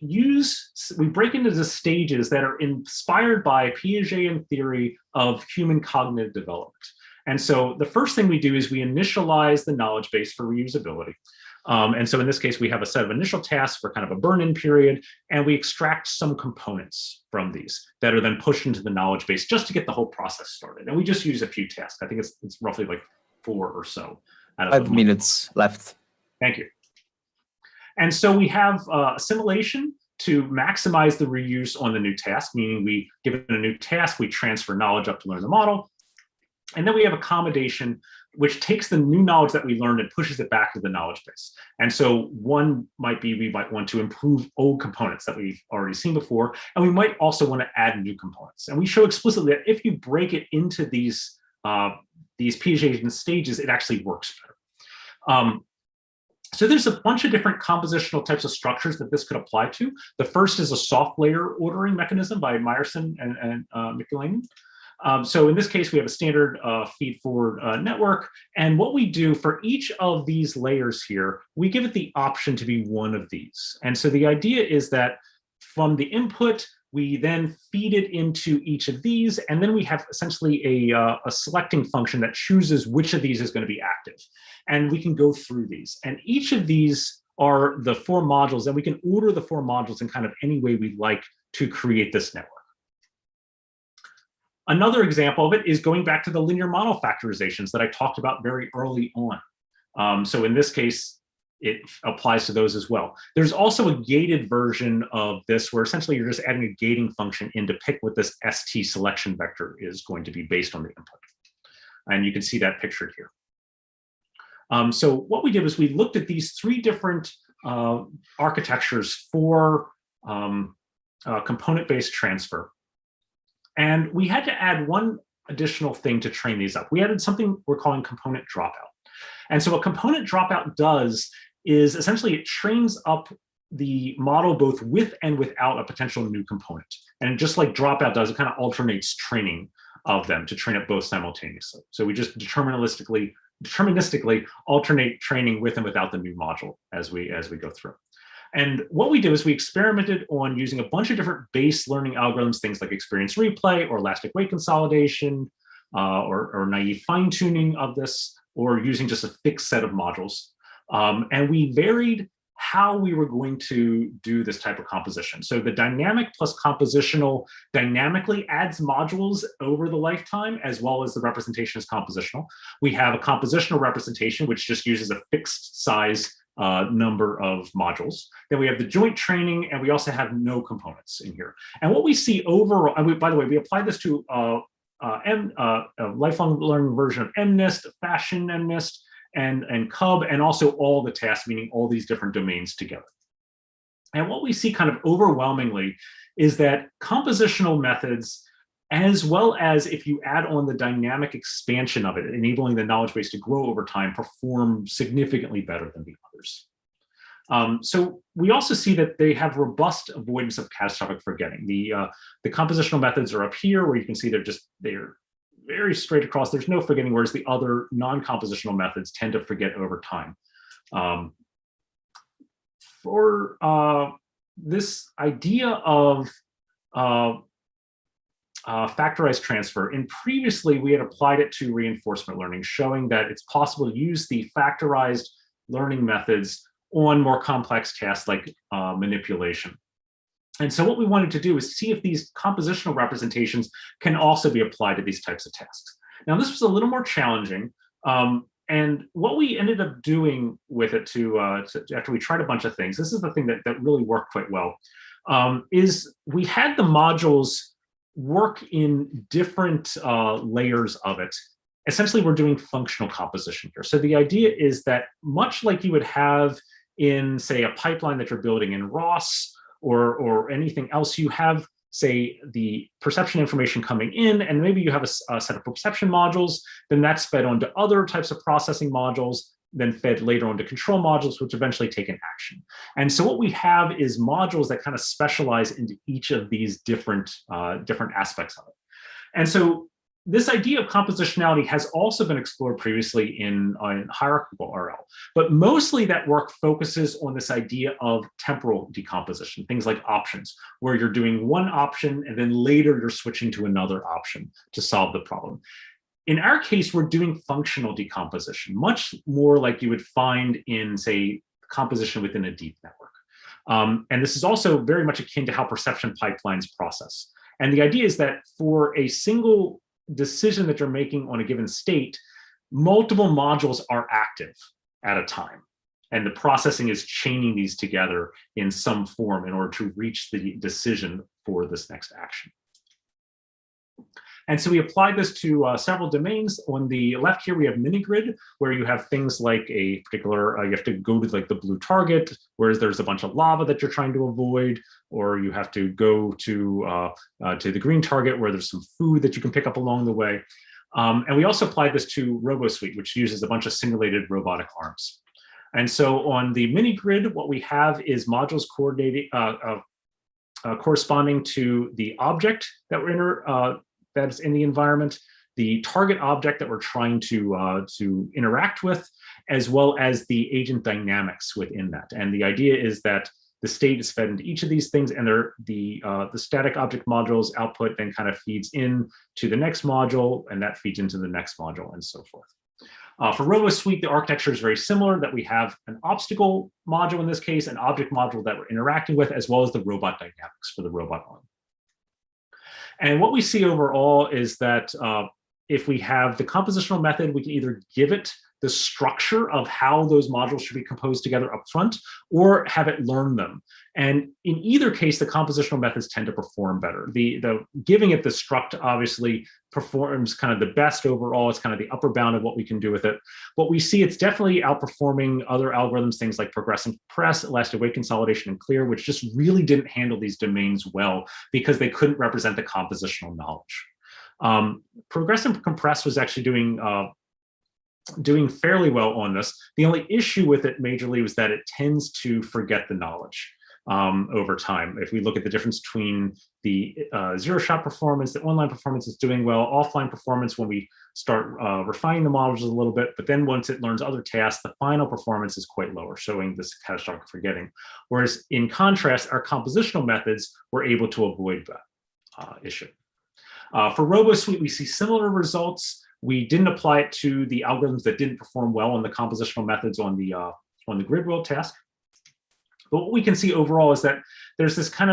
break into the stages that are inspired by Piaget theory of human cognitive development. And so the first thing we do is we initialize the knowledge base for reusability. And so in this case, we have a set of initial tasks for kind of a burn-in period, and we extract some components from these that are then pushed into the knowledge base just to get the whole process started. And we just use a few tasks. I think it's roughly like 4 or so. Out of 5 minutes left. Thank you. And so we have assimilation to maximize the reuse on the new task, meaning we give it a new task, we transfer knowledge up to learn the model. And then we have accommodation, which takes the new knowledge that we learned and pushes it back to the knowledge base. And so one might be we might want to improve old components that we've already seen before, and we might also want to add new components. And we show explicitly that if you break it into these PhD stages, it actually works better. So there's a bunch of different compositional types of structures that this could apply to. The first is a soft layer ordering mechanism by Meyerson and Laina. So in this case, we have a standard feed-forward network. And what we do for each of these layers here, we give it the option to be one of these. And so the idea is that from the input, we then feed it into each of these, and then we have essentially a selecting function that chooses which of these is going to be active. And we can go through these. And each of these are the 4 modules, and we can order the 4 modules in kind of any way we'd like to create this network. Another example of it is going back to the linear model factorizations that I talked about very early on. So in this case, it applies to those as well. There's also a gated version of this where essentially you're just adding a gating function in to pick what this ST selection vector is going to be based on the input. And you can see that pictured here. So what we did was we looked at these 3 different architectures for component-based transfer. And we had to add one additional thing to train these up. We added something we're calling component dropout. And so what component dropout does is essentially it trains up the model both with and without a potential new component. And just like dropout does, it kind of alternates training of them to train up both simultaneously. So we just deterministically alternate training with and without the new module as we go through. And what we did is we experimented on using a bunch of different base learning algorithms, things like experience replay or elastic weight consolidation or naive fine tuning of this, or using just a fixed set of modules. And we varied how we were going to do this type of composition. So the dynamic plus compositional dynamically adds modules over the lifetime, as well as the representation is compositional. We have a compositional representation, which just uses a fixed size number of modules. Then we have the joint training, and we also have no components in here. And what we see overall, and by the way, we applied this to a lifelong learning version of MNIST, fashion MNIST, and Cub, and also all the tasks, meaning all these different domains together. And what we see kind of overwhelmingly is that compositional methods, as well as if you add on the dynamic expansion of it, enabling the knowledge base to grow over time, perform significantly better than the others. So we also see that they have robust avoidance of catastrophic forgetting. The compositional methods are up here, where you can see they're very straight across. There's no forgetting, whereas the other non-compositional methods tend to forget over time. For this idea of factorized transfer, and previously we had applied it to reinforcement learning, showing that it's possible to use the factorized learning methods on more complex tasks like manipulation. And so what we wanted to do is see if these compositional representations can also be applied to these types of tasks. Now, this was a little more challenging. And what we ended up doing with it after we tried a bunch of things, this is the thing that really worked quite well, is we had the modules work in different layers of it. Essentially, we're doing functional composition here. So the idea is that much like you would have in, say, a pipeline that you're building in ROS or anything else, you have, say, the perception information coming in, and maybe you have a set of perception modules, then that's fed onto other types of processing modules, then fed later onto control modules, which eventually take an action. And so what we have is modules that kind of specialize into each of these different aspects of it. And so this idea of compositionality has also been explored previously in hierarchical RL, but mostly that work focuses on this idea of temporal decomposition, things like options, where you're doing one option and then later you're switching to another option to solve the problem. In our case, we're doing functional decomposition, much more like you would find in, say, composition within a deep network. And this is also very much akin to how perception pipelines process. And the idea is that for a single decision that you're making on a given state, multiple modules are active at a time. And the processing is chaining these together in some form in order to reach the decision for this next action. And so we applied this to several domains. On the left here, we have mini-grid, where you have things like a particular, you have to go to like the blue target, whereas there's a bunch of lava that you're trying to avoid, or you have to go to the green target where there's some food that you can pick up along the way. And we also applied this to RoboSuite, which uses a bunch of simulated robotic arms. And so on the mini-grid, what we have is modules coordinating, corresponding to the object that we're that's in the environment, the target object that we're trying to interact with, as well as the agent dynamics within that. And the idea is that the state is fed into each of these things, and the static object module's output then kind of feeds in to the next module, and that feeds into the next module, and so forth. For RoboSuite, the architecture is very similar, that we have an obstacle module in this case, an object module that we're interacting with, as well as the robot dynamics for the robot arm. And what we see overall is that if we have the compositional method, we can either give it the structure of how those modules should be composed together up front, or have it learn them. And in either case, the compositional methods tend to perform better. The giving it the struct obviously performs kind of the best overall. It's kind of the upper bound of what we can do with it. But we see it's definitely outperforming other algorithms, things like progress and compress, elastic weight consolidation, and clear, which just really didn't handle these domains well because they couldn't represent the compositional knowledge. Progress and compress was actually doing fairly well on this. The only issue with it majorly was that it tends to forget the knowledge over time. If we look at the difference between the zero-shot performance, the online performance is doing well, offline performance when we start refining the models a little bit, but then once it learns other tasks, the final performance is quite lower, showing this catastrophic forgetting. Whereas in contrast, our compositional methods were able to avoid that issue. For RoboSuite, we see similar results. We didn't apply it to the algorithms that didn't perform well on the compositional methods on the grid world task. But what we can see overall is that there's this kind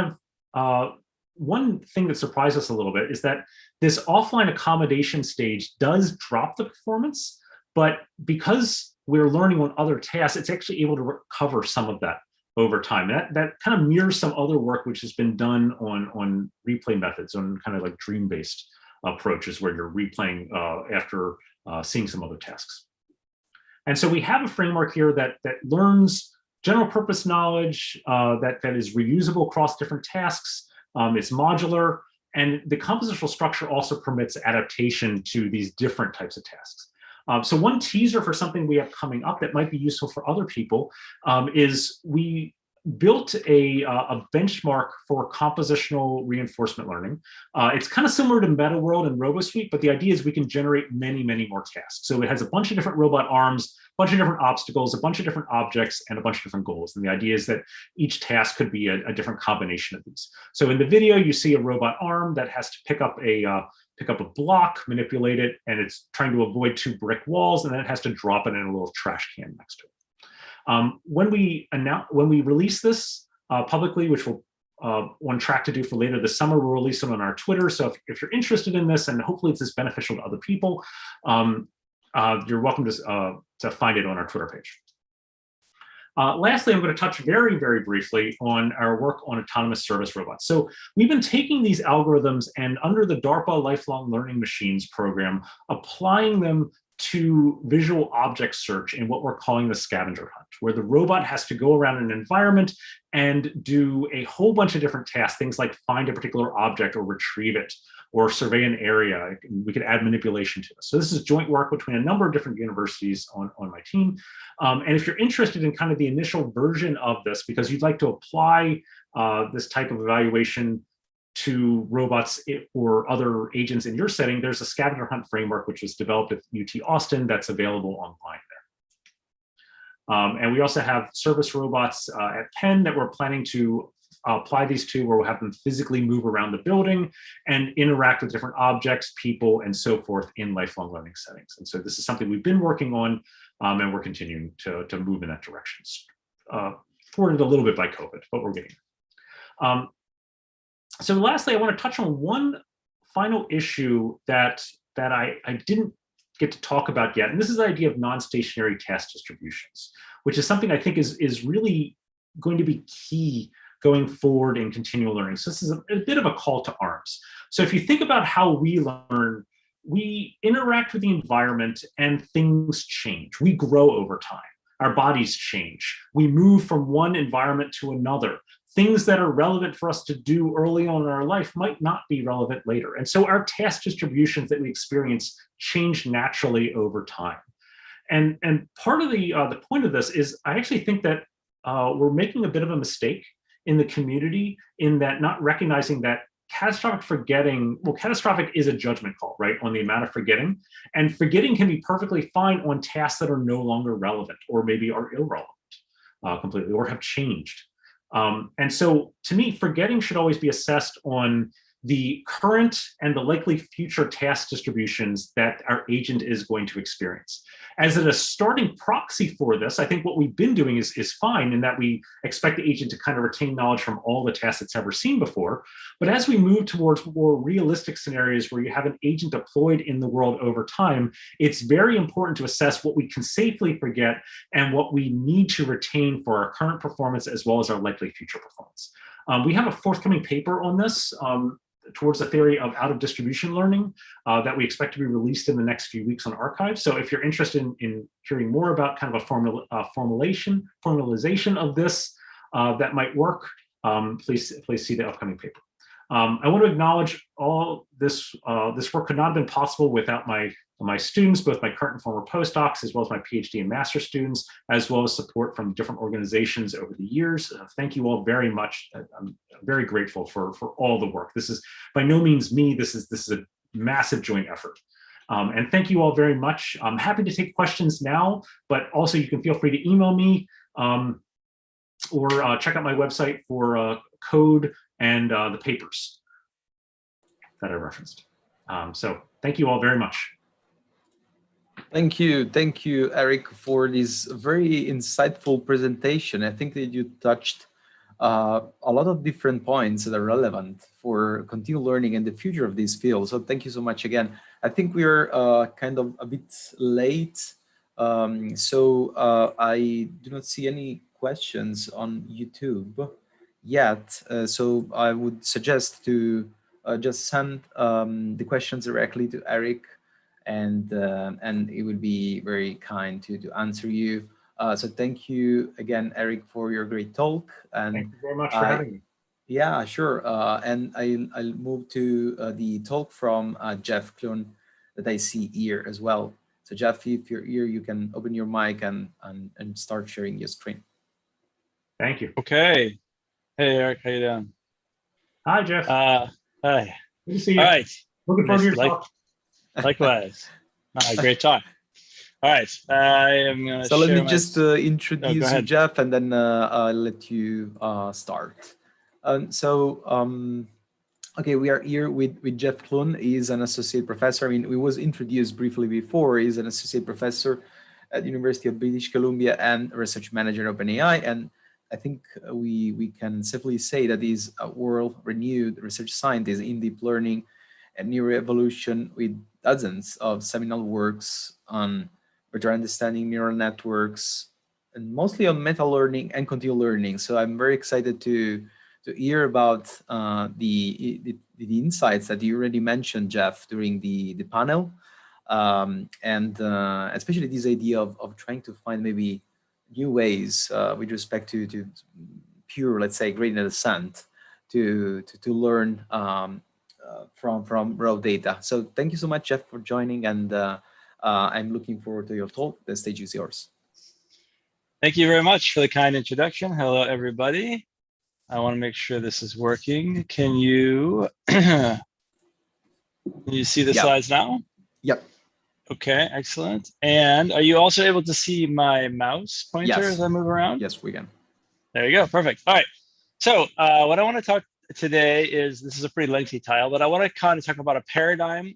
of one thing that surprised us a little bit is that this offline accommodation stage does drop the performance, but because we're learning on other tasks, it's actually able to recover some of that over time. That kind of mirrors some other work which has been done on replay methods, on kind of like dream-based approaches where you're replaying after seeing some other tasks. And so we have a framework here that learns general purpose knowledge that is reusable across different tasks. It's modular, and the compositional structure also permits adaptation to these different types of tasks. So one teaser for something we have coming up that might be useful for other people is we built a benchmark for compositional reinforcement learning. It's kind of similar to MetaWorld and RoboSuite, but the idea is we can generate many, many more tasks. So it has a bunch of different robot arms, a bunch of different obstacles, a bunch of different objects, and a bunch of different goals. And the idea is that each task could be a different combination of these. So in the video, you see a robot arm that has to pick up a block, manipulate it, and it's trying to avoid 2 brick walls, and then it has to drop it in a little trash can next to it. When we release this publicly, which we're on track to do for later this summer, we'll release it on our Twitter. So if you're interested in this, and hopefully this is beneficial to other people, you're welcome to find it on our Twitter page. Lastly, I'm going to touch very, very briefly on our work on autonomous service robots. So we've been taking these algorithms and under the DARPA Lifelong Learning Machines program, applying them to visual object search in what we're calling the scavenger hunt, where the robot has to go around an environment and do a whole bunch of different tasks, things like find a particular object or retrieve it, or survey an area. We could add manipulation to this. So this is joint work between a number of different universities on my team. And if you're interested in kind of the initial version of this, because you'd like to apply this type of evaluation to robots or other agents in your setting, there's a scavenger hunt framework which was developed at UT Austin that's available online there. And we also have service robots at Penn that we're planning to apply these to, where we'll have them physically move around the building and interact with different objects, people, and so forth in lifelong learning settings. And so this is something we've been working on, and we're continuing to move in that direction thwarted a little bit by COVID, but we're getting there. So lastly, I want to touch on one final issue that I didn't get to talk about yet, and this is the idea of non-stationary task distributions, which is something I think is really going to be key going forward in continual learning. So this is a bit of a call to arms. So if you think about how we learn, we interact with the environment and things change. We grow over time. Our bodies change. We move from one environment to another. Things that are relevant for us to do early on in our life might not be relevant later. And so our task distributions that we experience change naturally over time. And part of the point of this is I actually think that we're making a bit of a mistake in the community in that not recognizing that catastrophic forgetting, well, catastrophic is a judgment call, right, on the amount of forgetting. And forgetting can be perfectly fine on tasks that are no longer relevant or maybe are irrelevant completely or have changed. And so to me, forgetting should always be assessed on the current and the likely future task distributions that our agent is going to experience. As a starting proxy for this, I think what we've been doing is fine in that we expect the agent to kind of retain knowledge from all the tasks it's ever seen before. But as we move towards more realistic scenarios where you have an agent deployed in the world over time, it's very important to assess what we can safely forget and what we need to retain for our current performance as well as our likely future performance. We have a forthcoming paper on this towards the theory of out-of-distribution learning that we expect to be released in the next few weeks on arXiv. So if you're interested in hearing more about kind of a formalization of this that might work, please see the upcoming paper. I want to acknowledge all this work could not have been possible without my students, both my current and former postdocs, as well as my PhD and master students, as well as support from different organizations over the years. Thank you all very much. I'm very grateful for all the work. This is by no means me. This is a massive joint effort. And thank you all very much. I'm happy to take questions now, but also you can feel free to email me or check out my website for code and the papers that I referenced. So thank you all very much. Thank you, Eric, for this very insightful presentation. I think that you touched a lot of different points that are relevant for continual learning and the future of this field. So thank you so much again. I think we are kind of a bit late, so I do not see any questions on YouTube yet. So I would suggest to just send the questions directly to Eric, and it would be very kind to answer you. So thank you again, Eric, for your great talk. And thank you very much for having me. Yeah, sure. And I'll move to the talk from Jeff Clun that I see here as well. So Jeff, if you're here, you can open your mic and start sharing your screen. Thank you. Okay. Hey, Eric, how you doing? Hi, Jeff. Hi. Good to see you. All right. Looking forward to your talk. Likewise. Great talk. All right. I am going to So let me just introduce you, Jeff, and then I'll let you start. Okay, we are here with Jeff Clun. He's an associate professor. I mean, we was introduced briefly before. He's an associate professor at the University of British Columbia and a research manager at OpenAI. And I think we can safely say that he's a world-renowned research scientist in deep learning and neuroevolution with dozens of seminal works on better understanding neural networks and mostly on meta learning and continual learning. So I'm very excited to hear about the insights that you already mentioned, Jeff, during the panel, and especially this idea of trying to find maybe new ways with respect to pure, let's say, gradient descent to learn from raw data. So thank you so much, Jeff, for joining, and I'm looking forward to your talk. The stage is yours. Thank you very much for the kind introduction. Hello, everybody. I want to make sure this is working. Can you see the slides now? Yep. Okay, excellent. And are you also able to see my mouse pointer as I move around? Yes, we can. There you go. Perfect. All right. So what I want to talk today is, this is a pretty lengthy title, but I want to kind of talk about a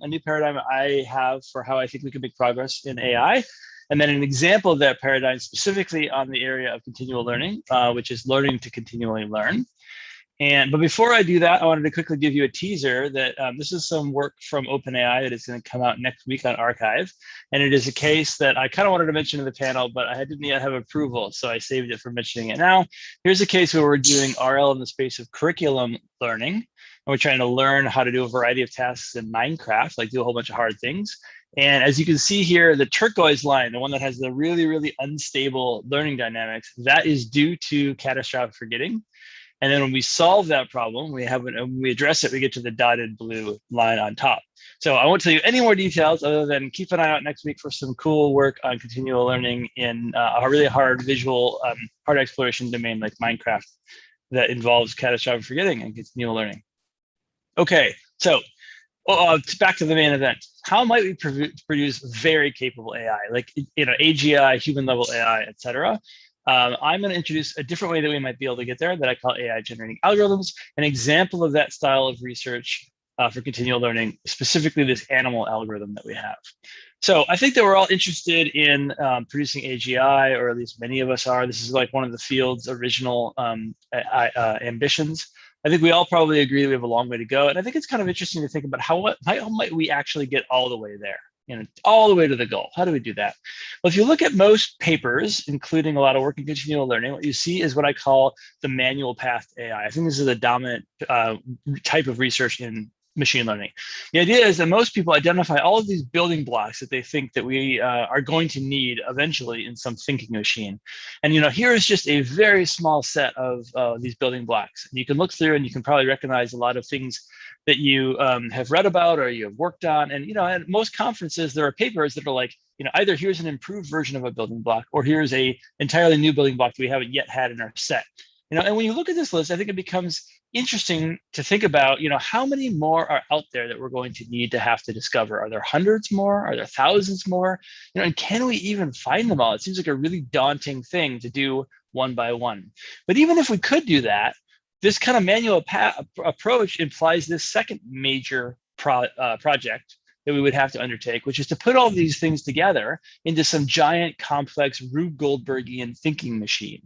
new paradigm I have for how I think we can make progress in AI. and then an example of that paradigm specifically on the area of continual learning, which is learning to continually learn. But before I do that, I wanted to quickly give you a teaser that this is some work from OpenAI that is going to come out next week on Archive. And it is a case that I kind of wanted to mention to the panel, but I didn't yet have approval, so I saved it for mentioning it now. Here's a case where we're doing RL in the space of curriculum learning. And we're trying to learn how to do a variety of tasks in Minecraft, like do a whole bunch of hard things. And as you can see here, the turquoise line, the one that has the really, really unstable learning dynamics, that is due to catastrophic forgetting. And then when we solve that problem, when we address it, we get to the dotted blue line on top. So I won't tell you any more details other than keep an eye out next week for some cool work on continual learning in a really hard visual, hard exploration domain like Minecraft that involves catastrophic forgetting and continual learning. Okay, so back to the main event. How might we produce very capable AI, like AGI, human level AI, et cetera? I'm going to introduce a different way that we might be able to get there that I call AI generating algorithms. An example of that style of research for continual learning, specifically this animal algorithm that we have. So I think that we're all interested in producing AGI, or at least many of us are. This is like one of the field's original ambitions. I think we all probably agree we have a long way to go. And I think it's kind of interesting to think about how might we actually get all the way there? All the way to the goal. How do we do that? Well, if you look at most papers, including a lot of work in continual learning, what you see is what I call the manual path to AI. I think this is the dominant type of research in machine learning. The idea is that most people identify all of these building blocks that they think that we are going to need eventually in some thinking machine. And here is just a very small set of these building blocks. And you can look through and you can probably recognize a lot of things that you have read about or you have worked on. And at most conferences, there are papers that are like, either here's an improved version of a building block, or here's a entirely new building block that we haven't yet had in our set. And when you look at this list, I think it becomes interesting to think about, how many more are out there that we're going to need to have to discover? Are there hundreds more? Are there thousands more? And can we even find them all? It seems like a really daunting thing to do one by one. But even if we could do that, this kind of manual approach implies this second major project that we would have to undertake, which is to put all these things together into some giant, complex, Rube Goldbergian thinking machine.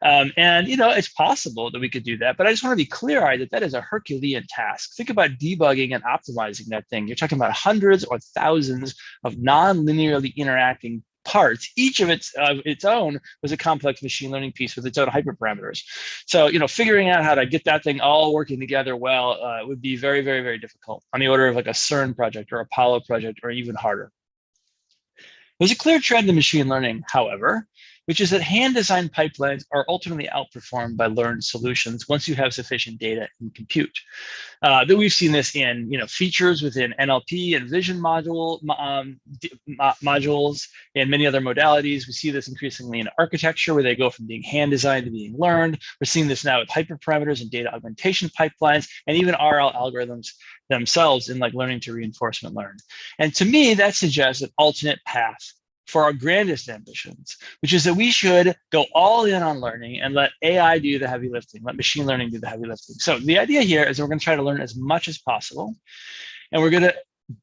And it's possible that we could do that, but I just want to be clear-eyed that that is a Herculean task. Think about debugging and optimizing that thing. You're talking about hundreds or thousands of non-linearly interacting parts. Each of its own was a complex machine learning piece with its own hyperparameters. So, figuring out how to get that thing all working together well would be very, very, very difficult, on the order of like a CERN project or Apollo project, or even harder. There's a clear trend in machine learning, however, which is that hand-designed pipelines are ultimately outperformed by learned solutions once you have sufficient data and compute. That we've seen this in features within NLP and vision modules and many other modalities. We see this increasingly in architecture, where they go from being hand-designed to being learned. We're seeing this now with hyperparameters and data augmentation pipelines, and even RL algorithms themselves in like learning to reinforcement learn. And to me, that suggests an alternate path for our grandest ambitions, which is that we should go all in on learning and let AI do the heavy lifting, let machine learning do the heavy lifting. So the idea here is we're going to try to learn as much as possible, and we're going to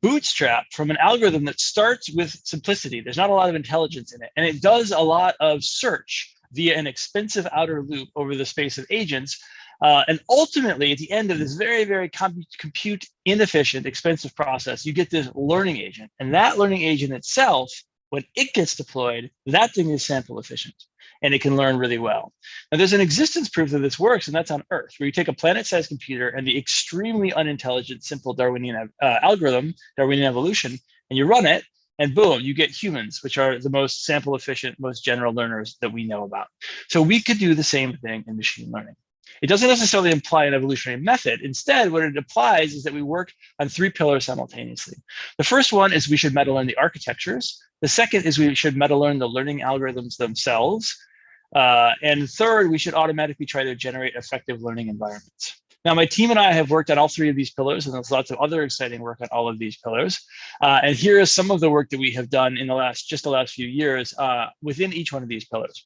bootstrap from an algorithm that starts with simplicity. There's not a lot of intelligence in it, and it does a lot of search via an expensive outer loop over the space of agents. And ultimately, at the end of this very, very compute inefficient, expensive process, you get this learning agent, and that learning agent itself, when it gets deployed, that thing is sample efficient, and it can learn really well. Now, there's an existence proof that this works, and that's on Earth, where you take a planet-sized computer and the extremely unintelligent, simple Darwinian algorithm, Darwinian evolution, and you run it, and boom, you get humans, which are the most sample efficient, most general learners that we know about. So we could do the same thing in machine learning. It doesn't necessarily imply an evolutionary method. Instead, what it applies is that we work on three pillars simultaneously. The first one is we should meta-learn the architectures. The second is we should meta-learn the learning algorithms themselves. And third, we should automatically try to generate effective learning environments. Now, my team and I have worked on all three of these pillars, and there's lots of other exciting work on all of these pillars. And here is some of the work that we have done in the last few years within each one of these pillars.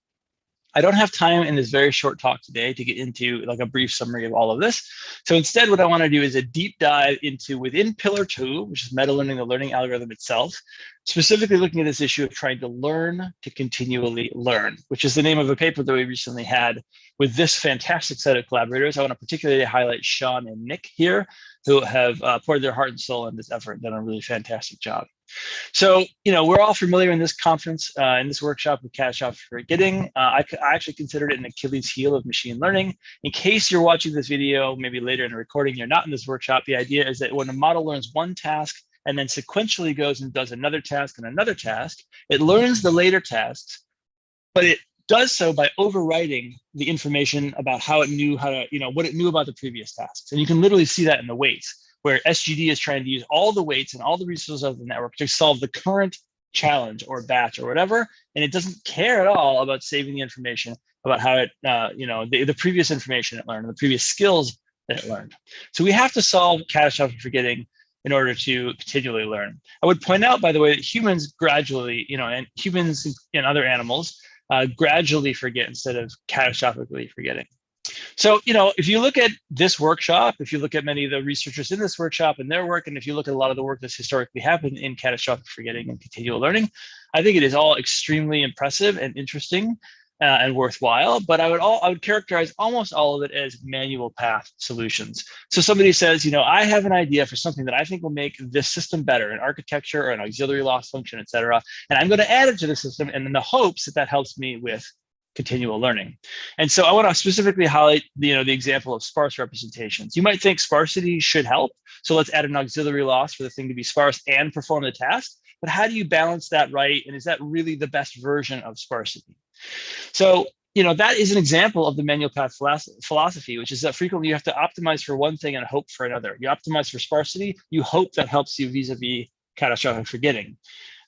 I don't have time in this very short talk today to get into like a brief summary of all of this. So instead, what I want to do is a deep dive into within pillar 2, which is meta learning, the learning algorithm itself, specifically looking at this issue of trying to learn to continually learn, which is the name of a paper that we recently had with this fantastic set of collaborators. I want to particularly highlight Sean and Nick here, who have poured their heart and soul in this effort and done a really fantastic job. So, we're all familiar in this conference, in this workshop with catastrophic forgetting. I actually considered it an Achilles heel of machine learning. In case you're watching this video, maybe later in a recording, you're not in this workshop, the idea is that when a model learns one task and then sequentially goes and does another task and another task, it learns the later tasks, but it does so by overwriting the information about how it knew how to, what it knew about the previous tasks. And you can literally see that in the weights, where SGD is trying to use all the weights and all the resources of the network to solve the current challenge or batch or whatever. And it doesn't care at all about saving the information about how it, the previous information it learned, and the previous skills that it learned. So we have to solve catastrophic forgetting in order to continually learn. I would point out, by the way, that humans gradually, and humans and other animals gradually forget instead of catastrophically forgetting. So, if you look at this workshop, if you look at many of the researchers in this workshop and their work, and if you look at a lot of the work that's historically happened in catastrophic forgetting and continual learning, I think it is all extremely impressive and interesting and worthwhile. But I would characterize almost all of it as manual path solutions. So somebody says, I have an idea for something that I think will make this system better, an architecture or an auxiliary loss function, et cetera, and I'm going to add it to the system, and in the hopes that that helps me with continual learning. And so I want to specifically highlight the example of sparse representations. You might think sparsity should help, so let's add an auxiliary loss for the thing to be sparse and perform the task. But how do you balance that right? And is that really the best version of sparsity? So that is an example of the manual path philosophy, which is that frequently you have to optimize for one thing and hope for another. You optimize for sparsity, you hope that helps you vis-a-vis catastrophic forgetting.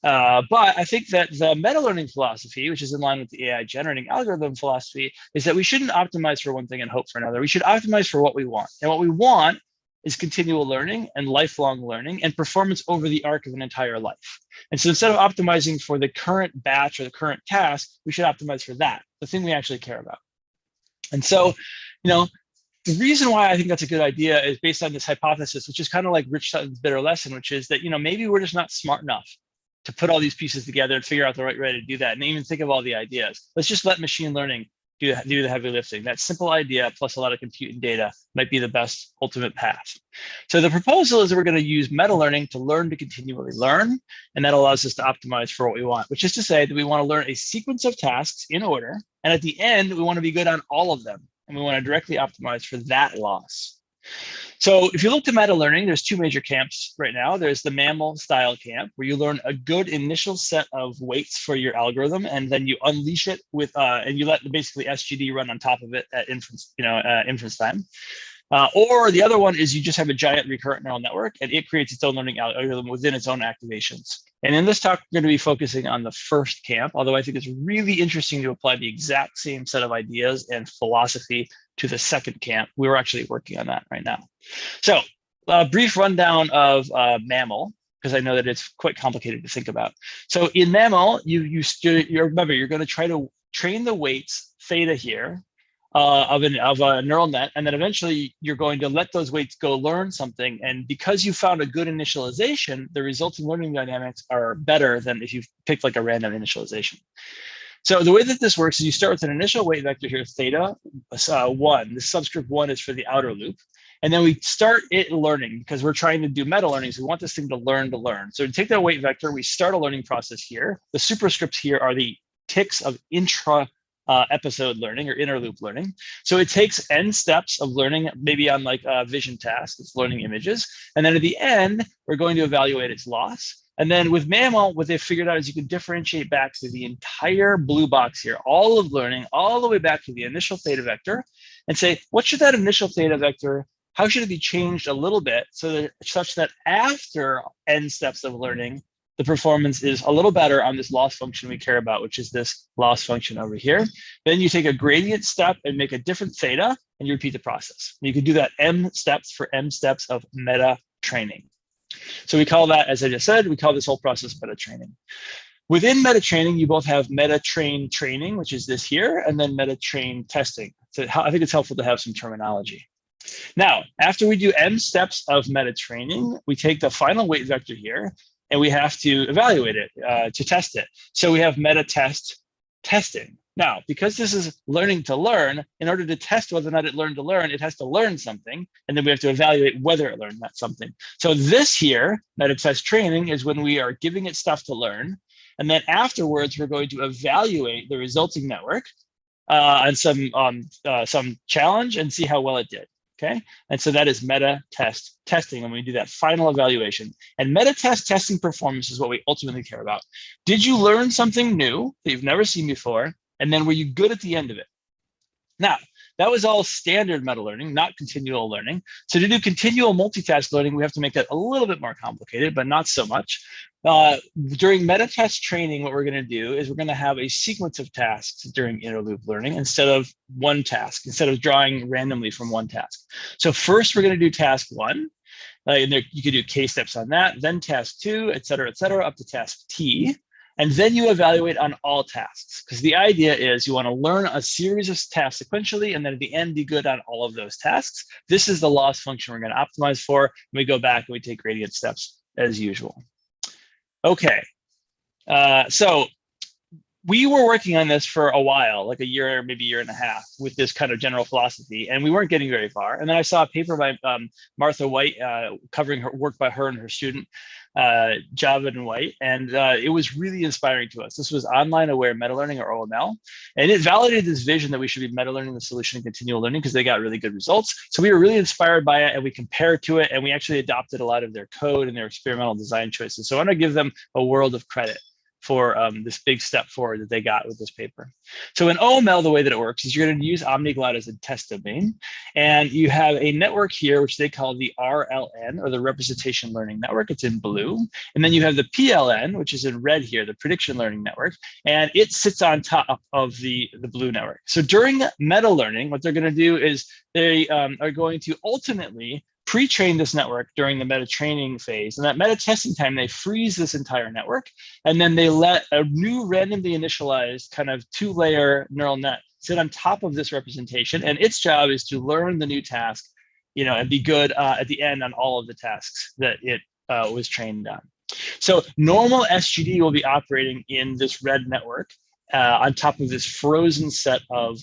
But I think that the meta-learning philosophy, which is in line with the AI generating algorithm philosophy, is that we shouldn't optimize for one thing and hope for another. We should optimize for what we want. And what we want is continual learning and lifelong learning and performance over the arc of an entire life. And so instead of optimizing for the current batch or the current task, we should optimize for that, the thing we actually care about. And so, the reason why I think that's a good idea is based on this hypothesis, which is kind of like Rich Sutton's bitter lesson, which is that, maybe we're just not smart enough to put all these pieces together and figure out the right way to do that, and even think of all the ideas. Let's just let machine learning do the heavy lifting. That simple idea plus a lot of compute and data might be the best ultimate path. So the proposal is that we're going to use meta learning to learn to continually learn, and that allows us to optimize for what we want, which is to say that we want to learn a sequence of tasks in order, and at the end, we want to be good on all of them, and we want to directly optimize for that loss. So if you look to meta learning, there's two major camps right now. There's the mammal style camp, where you learn a good initial set of weights for your algorithm, and then you unleash it with, and you let basically SGD run on top of it at inference, inference time. Or the other one is you just have a giant recurrent neural network, and it creates its own learning algorithm within its own activations. And in this talk, we're going to be focusing on the first camp, although I think it's really interesting to apply the exact same set of ideas and philosophy to the second camp. We're actually working on that right now. So a brief rundown of mammal, because I know that it's quite complicated to think about. So in mammal, you remember, you're going to try to train the weights theta here of a neural net, and then eventually you're going to let those weights go learn something. And because you found a good initialization, the resulting learning dynamics are better than if you picked like a random initialization. So the way that this works is you start with an initial weight vector here, theta 1. The subscript 1 is for the outer loop. And then we start it learning because we're trying to do meta learning. So we want this thing to learn. So we take that weight vector, we start a learning process here. The superscripts here are the ticks of intra episode learning or inner loop learning. So it takes n steps of learning, maybe on like a vision task, it's learning images. And then at the end, we're going to evaluate its loss. And then with mammal, what they've figured out is you can differentiate back to the entire blue box here, all of learning, all the way back to the initial theta vector, and say, what should that initial theta vector, how should it be changed a little bit such that after n steps of learning, the performance is a little better on this loss function we care about, which is this loss function over here. Then you take a gradient step and make a different theta, and you repeat the process. And you can do that m steps for m steps of meta training. So we call that, as I just said, we call this whole process meta training. Within meta-training, you both have meta-train training, which is this here, and then meta-train testing. So I think it's helpful to have some terminology. Now, after we do M steps of meta-training, we take the final weight vector here, and we have to evaluate it to test it. So we have meta-test testing. Now, because this is learning to learn, in order to test whether or not it learned to learn, it has to learn something, and then we have to evaluate whether it learned that something. So this here, meta-test training, is when we are giving it stuff to learn, and then afterwards, we're going to evaluate the resulting network on some challenge and see how well it did. Okay, and so that is meta-test testing, and we do that final evaluation. And meta-test testing performance is what we ultimately care about. Did you learn something new that you've never seen before? And then were you good at the end of it? Now, that was all standard meta learning, not continual learning. So to do continual multitask learning, we have to make that a little bit more complicated, but not so much. During meta-test training, what we're going to do is we're going to have a sequence of tasks during inner loop learning instead of one task, instead of drawing randomly from one task. So first, we're going to do task 1. And there, you could do K steps on that, then task 2, et cetera, up to task T. And then you evaluate on all tasks, because the idea is you want to learn a series of tasks sequentially, and then at the end, be good on all of those tasks. This is the loss function we're going to optimize for. And we go back and we take gradient steps as usual. Okay, so we were working on this for a while, like a year, maybe a year and a half, with this kind of general philosophy, and we weren't getting very far. And then I saw a paper by Martha White covering her work by her and her student, Javid White, and it was really inspiring to us. This was online aware meta learning, or OML, and it validated this vision that we should be meta learning the solution in continual learning because they got really good results. So we were really inspired by it, and we compared to it, and we actually adopted a lot of their code and their experimental design choices. So I want to give them a world of credit for this big step forward that they got with this paper. So in OML, the way that it works is you're going to use OmniGlot as a test domain, and you have a network here, which they call the RLN, or the Representation Learning Network. It's in blue. And then you have the PLN, which is in red here, the Prediction Learning Network, and it sits on top of the blue network. So during meta learning, what they're going to do is they are going to ultimately pre-train this network during the meta training phase. And that meta testing time, they freeze this entire network, and then they let a new randomly initialized kind of 2-layer neural net sit on top of this representation. And its job is to learn the new task, and be good at the end on all of the tasks that it was trained on. So normal SGD will be operating in this red network on top of this frozen set of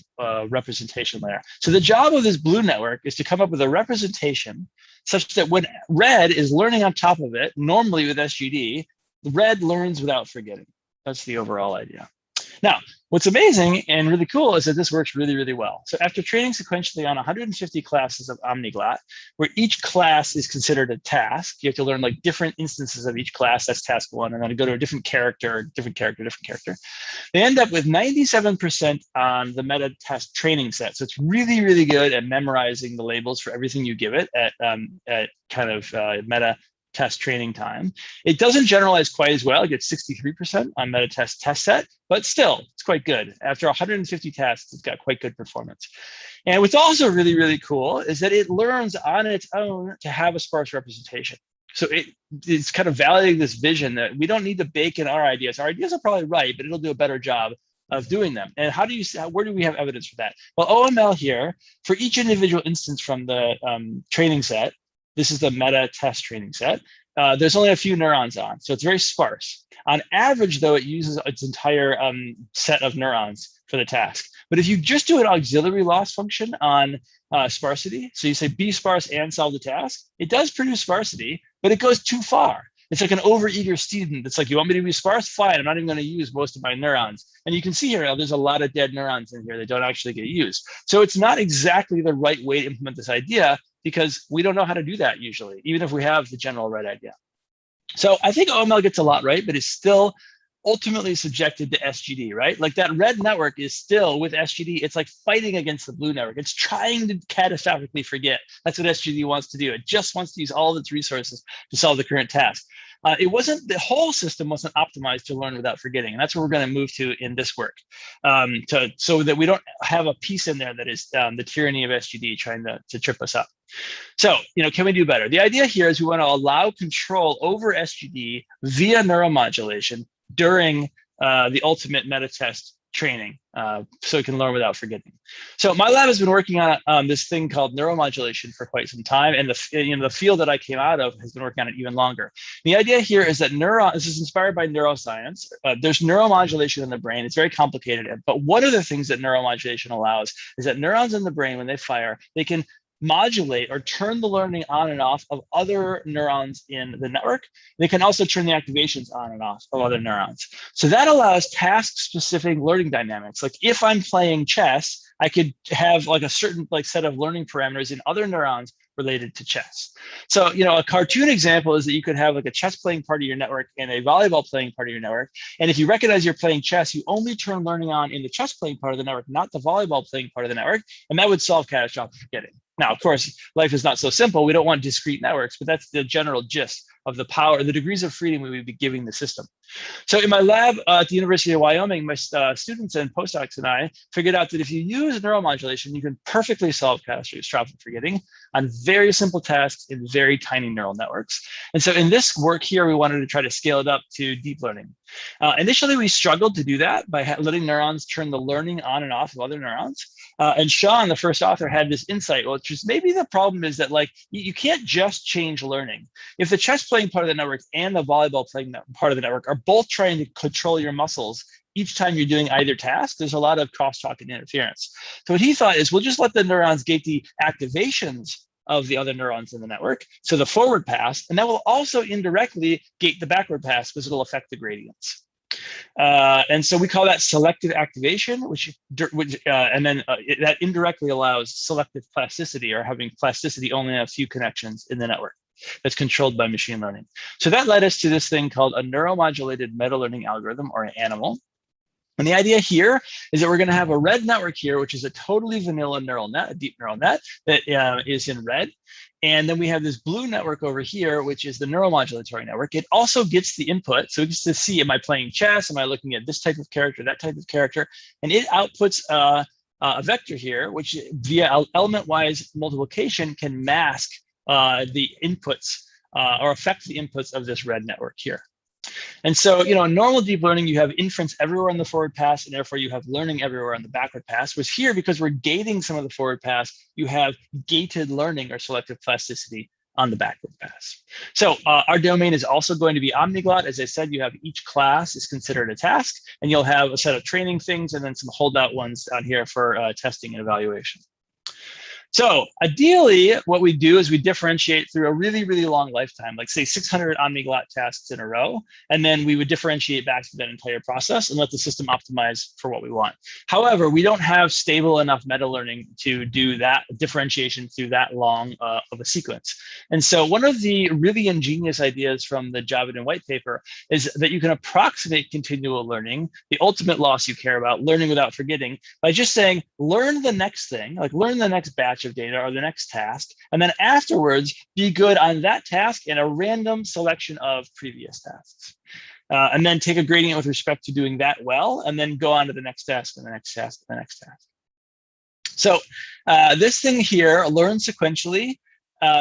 representation layer. So the job of this blue network is to come up with a representation such that when red is learning on top of it, normally with SGD, red learns without forgetting. That's the overall idea. Now, what's amazing and really cool is that this works really, really well. So after training sequentially on 150 classes of OmniGlot, where each class is considered a task, you have to learn like different instances of each class, that's task 1, and then go to a different character. They end up with 97% on the meta test training set. So it's really, really good at memorizing the labels for everything you give it at kind of meta test training time. It doesn't generalize quite as well. It gets 63% on meta test set, but still, it's quite good. After 150 tests, it's got quite good performance. And what's also really, really cool is that it learns on its own to have a sparse representation. So it's kind of validating this vision that we don't need to bake in our ideas. Our ideas are probably right, but it'll do a better job of doing them. And where do we have evidence for that? Well, OML here, for each individual instance from the training set, this is the meta test training set. There's only a few neurons on, so it's very sparse. On average, though, it uses its entire set of neurons for the task. But if you just do an auxiliary loss function on sparsity, so you say be sparse and solve the task, it does produce sparsity, but it goes too far. It's like an overeager student. It's like, you want me to be sparse? Fine, I'm not even going to use most of my neurons. And you can see here, there's a lot of dead neurons in here that don't actually get used. So it's not exactly the right way to implement this idea, because we don't know how to do that usually, even if we have the general right idea. So I think OML gets a lot right, but it's still ultimately subjected to SGD, right? Like that red network is still with SGD, it's like fighting against the blue network. It's trying to catastrophically forget. That's what SGD wants to do. It just wants to use all of its resources to solve the current task. The whole system wasn't optimized to learn without forgetting. And that's what we're going to move to in this work, so that we don't have a piece in there that is the tyranny of SGD trying to trip us up. So, can we do better? The idea here is we want to allow control over SGD via neuromodulation during the ultimate meta test training, so it can learn without forgetting. So my lab has been working on this thing called neuromodulation for quite some time, and the field that I came out of has been working on it even longer. The idea here is that this is inspired by neuroscience. There's neuromodulation in the brain. It's very complicated, but one of the things that neuromodulation allows is that neurons in the brain, when they fire, they can modulate or turn the learning on and off of other neurons in the network. They can also turn the activations on and off of other neurons. So that allows task-specific learning dynamics. Like if I'm playing chess, I could have like a certain set of learning parameters in other neurons related to chess. So, a cartoon example is that you could have like a chess playing part of your network and a volleyball playing part of your network. And if you recognize you're playing chess, you only turn learning on in the chess playing part of the network, not the volleyball playing part of the network. And that would solve catastrophic forgetting. Now, of course, life is not so simple. We don't want discrete networks, but that's the general gist of the power, the degrees of freedom we would be giving the system. So in my lab at the University of Wyoming, my students and postdocs and I figured out that if you use neuromodulation, you can perfectly solve catastrophic forgetting on very simple tasks in very tiny neural networks. And so in this work here, we wanted to try to scale it up to deep learning. Initially, we struggled to do that by letting neurons turn the learning on and off of other neurons. And Sean, the first author, had this insight, which is maybe the problem is that you can't just change learning. If the chess playing part of the network and the volleyball playing part of the network are both trying to control your muscles each time you're doing either task, there's a lot of crosstalk and interference. So what he thought is we'll just let the neurons gate the activations of the other neurons in the network, so the forward pass, and that will also indirectly gate the backward pass because it'll affect the gradients. And so we call that selective activation, that indirectly allows selective plasticity, or having plasticity only in a few connections in the network that's controlled by machine learning. So that led us to this thing called a neuromodulated meta-learning algorithm, or an ANIMAL. And the idea here is that we're going to have a red network here, which is a totally vanilla neural net, a deep neural net that is in red. And then we have this blue network over here, which is the neuromodulatory network. It also gets the input. So it gets to see, am I playing chess? Am I looking at this type of character, that type of character? And it outputs a vector here, which via element-wise multiplication can mask the inputs or affect the inputs of this red network here. And so, in normal deep learning, you have inference everywhere on the forward pass, and therefore you have learning everywhere on the backward pass. Whereas here, because we're gating some of the forward pass, you have gated learning or selective plasticity on the backward pass. So our domain is also going to be omniglot. As I said, you have each class is considered a task, and you'll have a set of training things and then some holdout ones down here for testing and evaluation. So ideally, what we do is we differentiate through a really, really long lifetime, like say 600 omniglot tasks in a row, and then we would differentiate back to that entire process and let the system optimize for what we want. However, we don't have stable enough meta learning to do that differentiation through that long of a sequence. And so one of the really ingenious ideas from the Javid and White paper is that you can approximate continual learning, the ultimate loss you care about, learning without forgetting, by just saying, learn the next thing, like learn the next batch of data or the next task, and then afterwards be good on that task and a random selection of previous tasks. And then take a gradient with respect to doing that well, and then go on to the next task and the next task and the next task. So this thing here learns sequentially.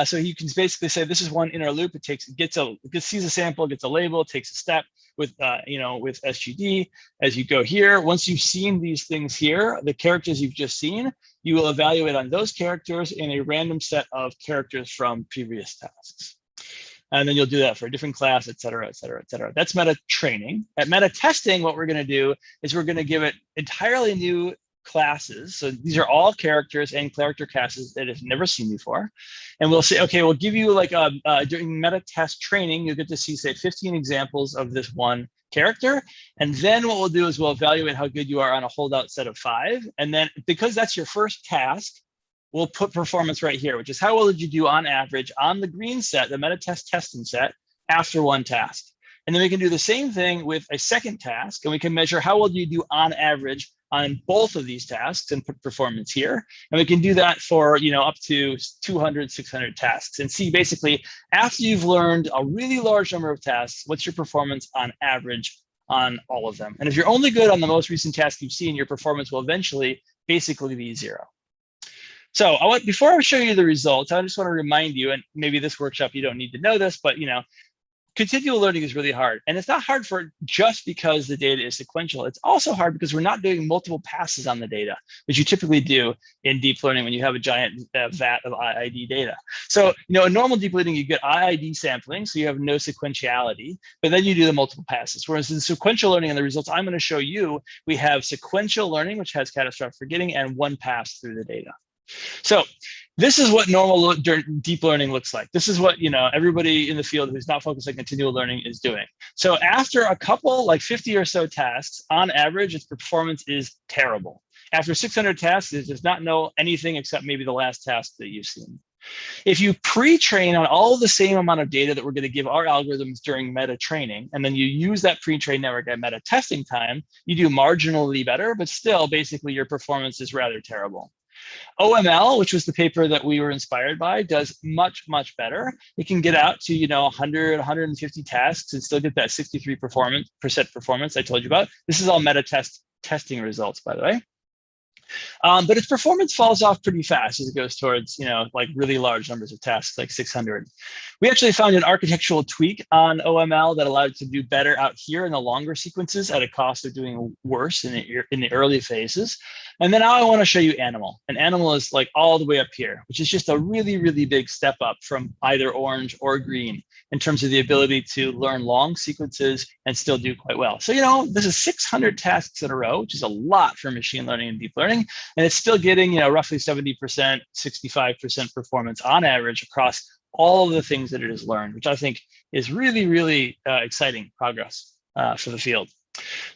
So you can basically say this is one inner loop. It sees a sample, gets a label, takes a step with with SGD. As you go here, once you've seen these things here, the characters you've just seen, you will evaluate on those characters in a random set of characters from previous tasks. And then you'll do that for a different class, et cetera, et cetera, et cetera. That's meta training. At meta testing, what we're going to do is we're going to give it entirely new classes. So these are all characters and character classes that it's never seen before. And we'll say, okay, we'll give you like during meta test training, you'll get to see, say, 15 examples of this one character. And then what we'll do is we'll evaluate how good you are on a holdout set of 5. And then because that's your first task, we'll put performance right here, which is how well did you do on average on the green set, the meta test testing set, after one task. And then we can do the same thing with a second task, and we can measure how well do you do on average on both of these tasks and put performance here. And we can do that for up to 200, 600 tasks, and see basically after you've learned a really large number of tasks, what's your performance on average on all of them. And if you're only good on the most recent task you've seen, your performance will eventually basically be 0. So before I show you the results, I just want to remind you, and maybe this workshop you don't need to know this, but continual learning is really hard. And it's not hard for just because the data is sequential. It's also hard because we're not doing multiple passes on the data, which you typically do in deep learning when you have a giant vat of IID data. So, in normal deep learning, you get IID sampling, so you have no sequentiality, but then you do the multiple passes. Whereas in sequential learning and the results I'm going to show you, we have sequential learning, which has catastrophic forgetting, and one pass through the data. So this is what normal deep learning looks like. This is what everybody in the field who's not focused on continual learning is doing. So after a couple, like 50 or so tasks, on average, its performance is terrible. After 600 tasks, it does not know anything except maybe the last task that you've seen. If you pre-train on all the same amount of data that we're going to give our algorithms during meta training, and then you use that pre-trained network at meta testing time, you do marginally better, but still basically your performance is rather terrible. OML, which was the paper that we were inspired by, does much, much better. It can get out to 100, 150 tasks and still get that 63% performance I told you about. This is all meta testing results, by the way. But its performance falls off pretty fast as it goes towards, like really large numbers of tasks, like 600. We actually found an architectural tweak on OML that allowed it to do better out here in the longer sequences at a cost of doing worse in the early phases. And then now I want to show you animal. And animal is like all the way up here, which is just a really, really big step up from either orange or green in terms of the ability to learn long sequences and still do quite well. So, this is 600 tasks in a row, which is a lot for machine learning and deep learning. And it's still getting, roughly 70%, 65% performance on average across all of the things that it has learned, which I think is really, really exciting progress for the field.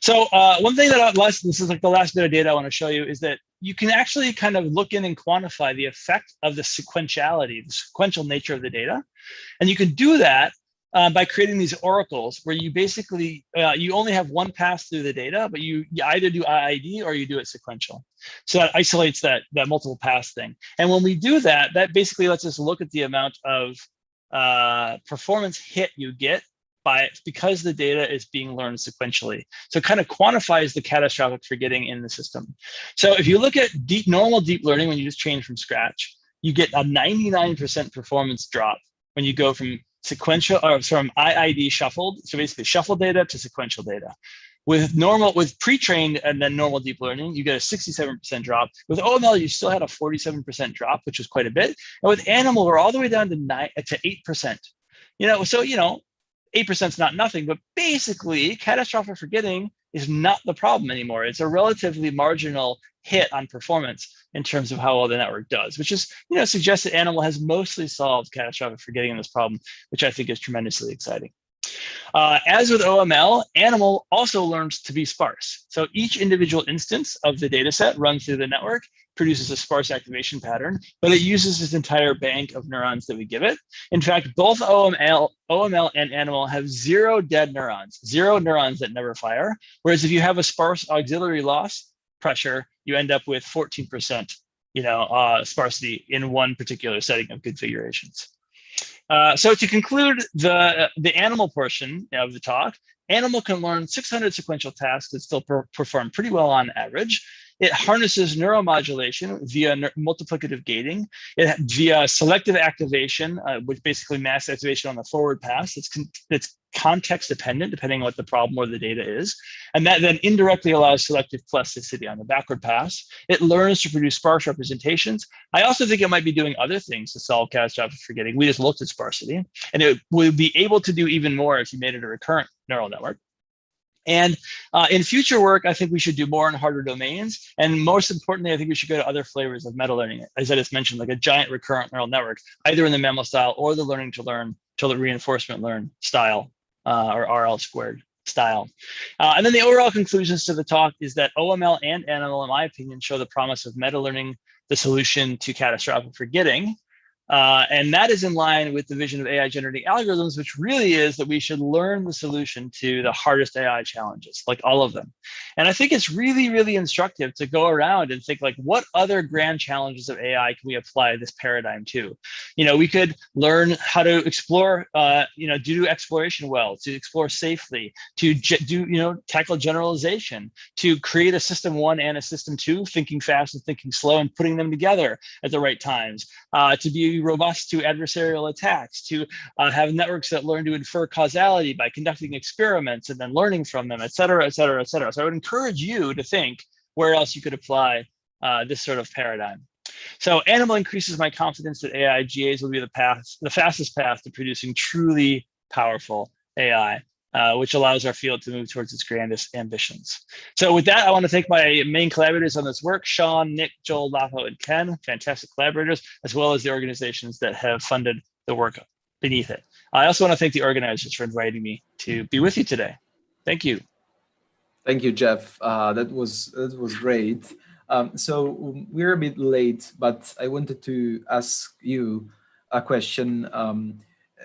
So one thing that this is like the last bit of data I want to show you is that you can actually kind of look in and quantify the effect of the sequentiality, the sequential nature of the data. And you can do that by creating these oracles where you basically, you only have one pass through the data, but you either do IID or you do it sequential. So that isolates that multiple pass thing. And when we do that, that basically lets us look at the amount of performance hit you get because the data is being learned sequentially. So it kind of quantifies the catastrophic forgetting in the system. So if you look at normal deep learning, when you just train from scratch, you get a 99% performance drop when you go from sequential or from IID shuffled, so basically shuffled data to sequential data. With pre-trained and then normal deep learning, you get a 67% drop. With OML, you still had a 47% drop, which was quite a bit. And with animal, we're all the way down to 8%. 8% is not nothing, but basically catastrophic forgetting is not the problem anymore. It's a relatively marginal hit on performance in terms of how well the network does, which is, suggests that animal has mostly solved catastrophic forgetting in this problem, which I think is tremendously exciting. As with OML, animal also learns to be sparse. So each individual instance of the data set run through the network produces a sparse activation pattern, but it uses this entire bank of neurons that we give it. In fact, both OML and animal have 0 dead neurons, 0 neurons that never fire. Whereas if you have a sparse auxiliary loss pressure, you end up with 14%, sparsity in one particular setting of configurations. So to conclude the animal portion of the talk, animal can learn 600 sequential tasks that still perform pretty well on average. It harnesses neuromodulation via multiplicative gating, via selective activation, which basically mass activation on the forward pass. It's context dependent, depending on what the problem or the data is. And that then indirectly allows selective plasticity on the backward pass. It learns to produce sparse representations. I also think it might be doing other things to solve catastrophic forgetting. We just looked at sparsity, and it would be able to do even more if you made it a recurrent neural network. And in future work, I think we should do more in harder domains. And most importantly, I think we should go to other flavors of meta learning, as I just mentioned, like a giant recurrent neural network, either in the mammal style or the learning to learn to the reinforcement learn style, or RL squared style. And then the overall conclusions to the talk is that OML and animal, in my opinion, show the promise of meta learning, the solution to catastrophic forgetting. And that is in line with the vision of AI generating algorithms, which really is that we should learn the solution to the hardest AI challenges, like all of them. And I think it's really, really instructive to go around and think like, what other grand challenges of AI can we apply this paradigm to? We could learn how to explore, do exploration well, to explore safely, to tackle generalization, to create a system 1 and a system 2, thinking fast and thinking slow and putting them together at the right times, to be be robust to adversarial attacks, to have networks that learn to infer causality by conducting experiments and then learning from them, et cetera, et cetera, et cetera. So I would encourage you to think where else you could apply this sort of paradigm. So Animal increases my confidence that AI GAs will be the fastest path to producing truly powerful AI, which allows our field to move towards its grandest ambitions. So with that, I want to thank my main collaborators on this work, Sean, Nick, Joel, Lapo, and Ken, fantastic collaborators, as well as the organizations that have funded the work beneath it. I also want to thank the organizers for inviting me to be with you today. Thank you. Thank you, Jeff. That was great. So we're a bit late, but I wanted to ask you a question,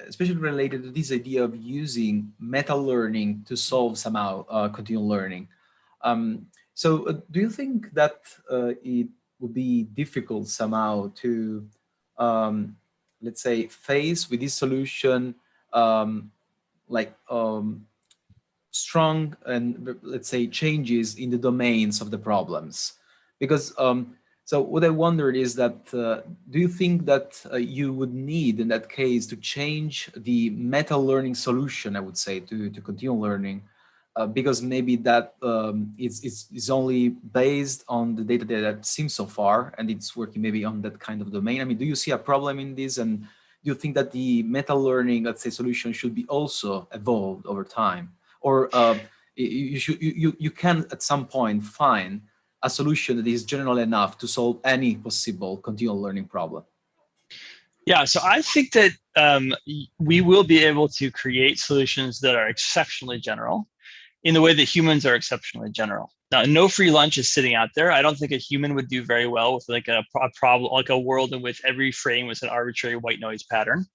especially related to this idea of using meta learning to solve somehow continual learning. So do you think that it would be difficult somehow to, let's say, face with this solution, strong and, let's say, changes in the domains of the problems? Because so what I wondered is that do you think that you would need in that case to change the meta learning solution, I would say, to continual learning, because maybe that is only based on the data that I've seen so far, and it's working maybe on that kind of domain? I mean, do you see a problem in this, and do you think that the meta learning, let's say, solution should be also evolved over time, or you can at some point find a solution that is general enough to solve any possible continual learning problem? Yeah, so I think that we will be able to create solutions that are exceptionally general in the way that humans are exceptionally general. Now, no free lunch is sitting out there. I don't think a human would do very well with like a problem, like a world in which every frame was an arbitrary white noise pattern.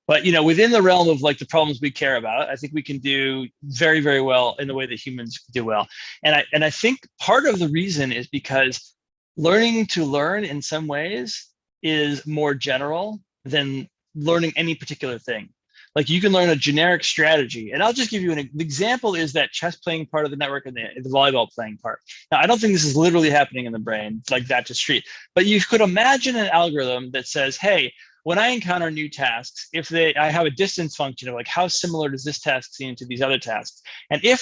But within the realm of like the problems we care about, I think we can do very, very well in the way that humans do well. And I think part of the reason is because learning to learn in some ways is more general than learning any particular thing. Like you can learn a generic strategy, and I'll just give you an example is that chess playing part of the network and the volleyball playing part. Now, I don't think this is literally happening in the brain like that discrete, but you could imagine an algorithm that says, hey, when I encounter new tasks, I have a distance function of like how similar does this task seem to these other tasks, and if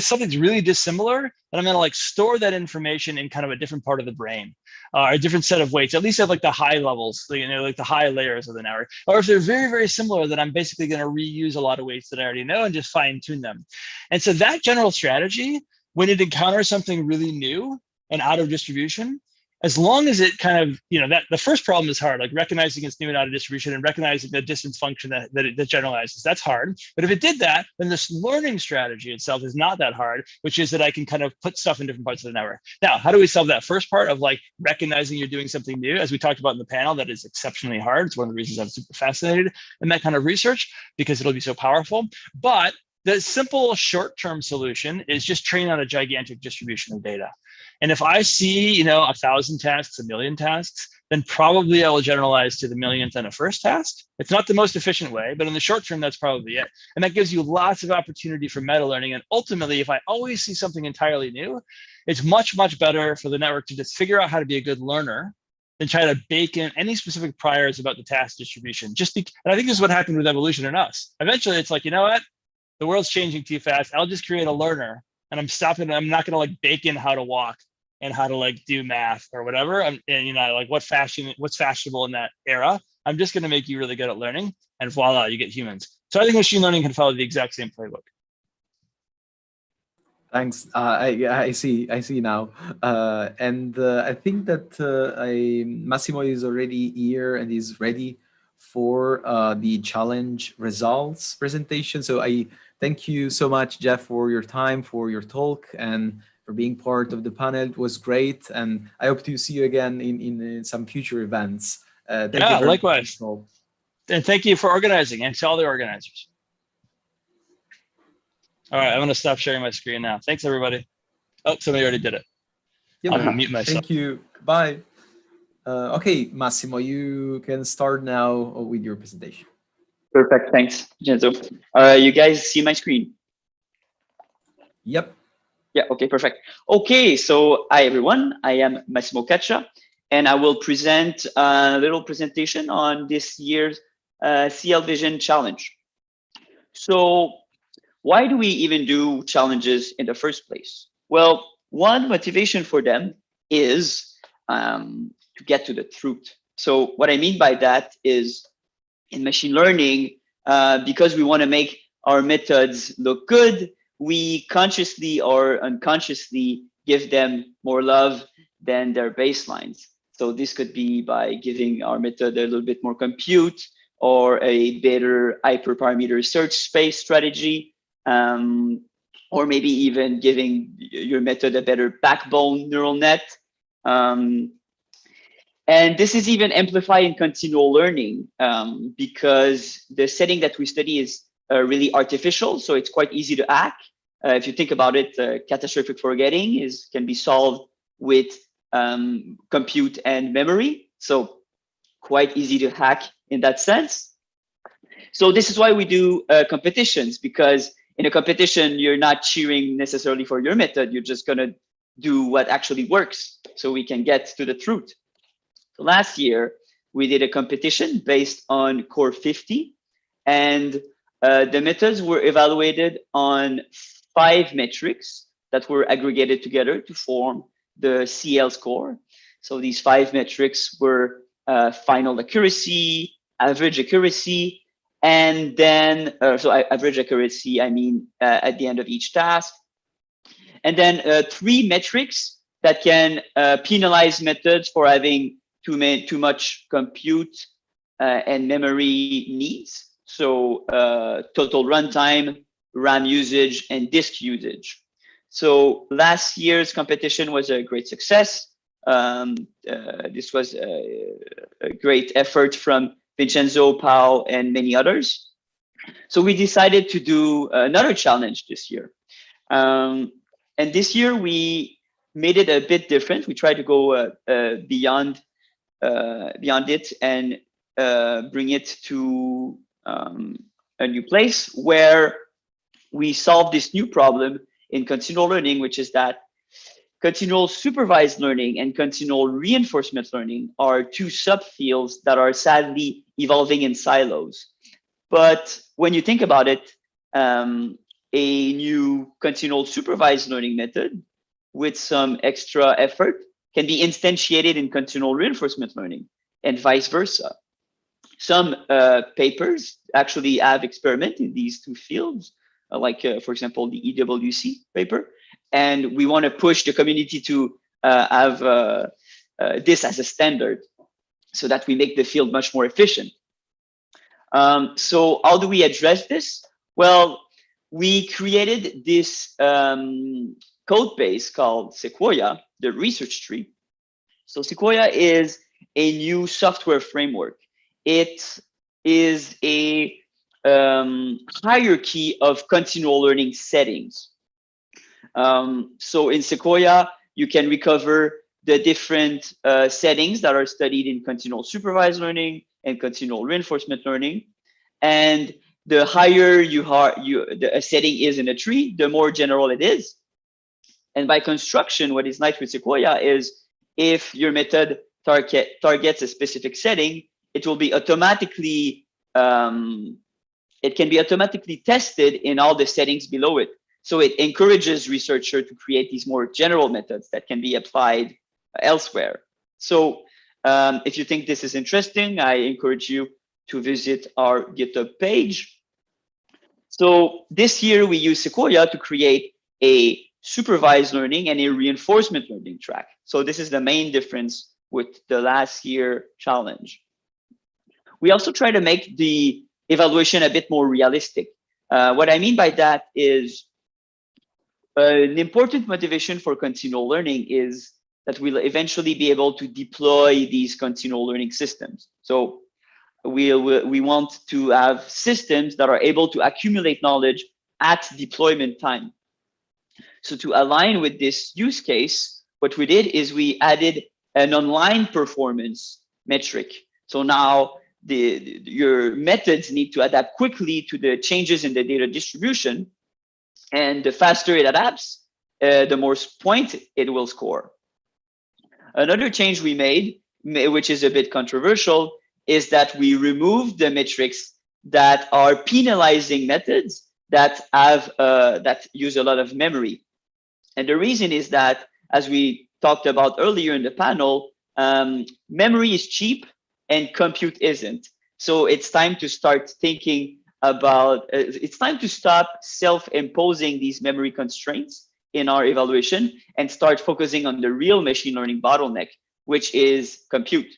something's really dissimilar, then I'm going to like store that information in kind of a different part of the brain, a different set of weights, at least at like the high levels, like the high layers of the network. Or if they're very, very similar, then I'm basically going to reuse a lot of weights that I already know and just fine tune them. And so that general strategy, when it encounters something really new and out of distribution, as long as it kind of, that the first problem is hard, like recognizing it's new and out of distribution and recognizing the distance function that generalizes, that's hard. But if it did that, then this learning strategy itself is not that hard, which is that I can kind of put stuff in different parts of the network. Now, how do we solve that first part of like recognizing you're doing something new? As we talked about in the panel, that is exceptionally hard. It's one of the reasons I'm super fascinated in that kind of research, because it'll be so powerful. But the simple short-term solution is just train on a gigantic distribution of data. And if I see, 1,000 tasks, 1,000,000 tasks, then probably I will generalize to the millionth and a first task. It's not the most efficient way, but in the short term, that's probably it. And that gives you lots of opportunity for meta learning. And ultimately, if I always see something entirely new, it's much, much better for the network to just figure out how to be a good learner than try to bake in any specific priors about the task distribution. And I think this is what happened with evolution and us. Eventually, it's like, you know what? The world's changing too fast. I'll just create a learner, and I'm not going to like bake in how to walk and how to like do math or whatever. What's fashionable in that era. I'm just going to make you really good at learning, and voila, you get humans. So I think machine learning can follow the exact same playbook. Thanks. I see now, and I think that Massimo is already here and is ready for the challenge results presentation. So I thank you so much, Jeff, for your time, for your talk, and for being part of the panel. It was great, and I hope to see you again in some future events. Thank you very likewise. much. And thank you for organizing, and to all the organizers. All right, I'm going to stop sharing my screen now. Thanks, everybody. Oh, somebody already did it. Yep. I'm going to mute myself. Thank you. Bye. Okay, Massimo, you can start now with your presentation. Perfect. Thanks, Genzo. You guys see my screen? Yep. Yeah, okay, perfect. Okay, so hi everyone, I am Massimo Caccia, and I will present a little presentation on this year's CL Vision Challenge. So why do we even do challenges in the first place? Well, one motivation for them is to get to the truth. So what I mean by that is in machine learning, because we want to make our methods look good, we consciously or unconsciously give them more love than their baselines. So this could be by giving our method a little bit more compute or a better hyperparameter search space strategy, or maybe even giving your method a better backbone neural net. And this is even amplified in continual learning because the setting that we study is really artificial, so it's quite easy to hack. If you think about it, catastrophic forgetting can be solved with compute and memory, so quite easy to hack in that sense. So this is why we do competitions, because in a competition, you're not cheering necessarily for your method, you're just gonna do what actually works so we can get to the truth. So last year, we did a competition based on Core 50, and the methods were evaluated on 5 metrics that were aggregated together to form the CL score. So these 5 metrics were final accuracy, average accuracy, and then, so average accuracy, I mean, at the end of each task. And then 3 metrics that can penalize methods for having too much compute and memory needs. So total runtime, RAM usage, and disk usage. So last year's competition was a great success. This was a great effort from Vincenzo, Pao, and many others. So we decided to do another challenge this year. And this year we made it a bit different. We tried to go beyond it and bring it to a new place where we solve this new problem in continual learning, which is that continual supervised learning and continual reinforcement learning are 2 subfields that are sadly evolving in silos. But when you think about it, a new continual supervised learning method with some extra effort can be instantiated in continual reinforcement learning and vice versa. Some papers actually have experimented in these 2 fields, like for example, the EWC paper. And we want to push the community to have this as a standard so that we make the field much more efficient. So how do we address this? Well, we created this code base called Sequoia, the research tree. So Sequoia is a new software framework. It is a hierarchy of continual learning settings. So in Sequoia, you can recover the different settings that are studied in continual supervised learning and continual reinforcement learning. And the higher a setting is in a tree, the more general it is. And by construction, what is nice with Sequoia is if your method targets a specific setting, it will be automatically, it can be automatically tested in all the settings below it. So it encourages researchers to create these more general methods that can be applied elsewhere. So if you think this is interesting, I encourage you to visit our GitHub page. So this year we use Sequoia to create a supervised learning and a reinforcement learning track. So this is the main difference with the last year challenge. We also try to make the evaluation a bit more realistic. What I mean by that is an important motivation for continual learning is that we'll eventually be able to deploy these continual learning systems. So we want to have systems that are able to accumulate knowledge at deployment time. So to align with this use case, what we did is we added an online performance metric. So now your methods need to adapt quickly to the changes in the data distribution. And the faster it adapts, the more points it will score. Another change we made which is a bit controversial, is that we remove the metrics that are penalizing methods that have that use a lot of memory. And the reason is that, as we talked about earlier in the panel, memory is cheap and compute isn't. So it's time to start thinking about, it's time to stop self-imposing these memory constraints in our evaluation and start focusing on the real machine learning bottleneck, which is compute,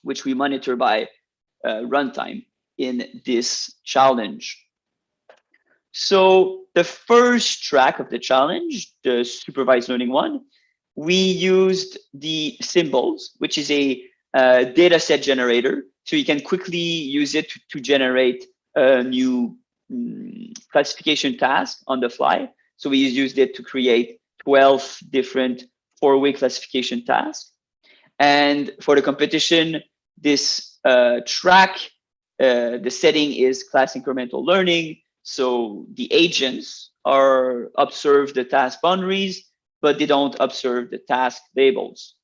which we monitor by runtime in this challenge. So the first track of the challenge, the supervised learning one, we used the symbols, which is a data set generator. So you can quickly use it to generate a new classification task on the fly. So we used it to create 12 different 4-way classification tasks. And for the competition, this track, the setting is class incremental learning. So the agents observe the task boundaries, but they don't observe the task labels.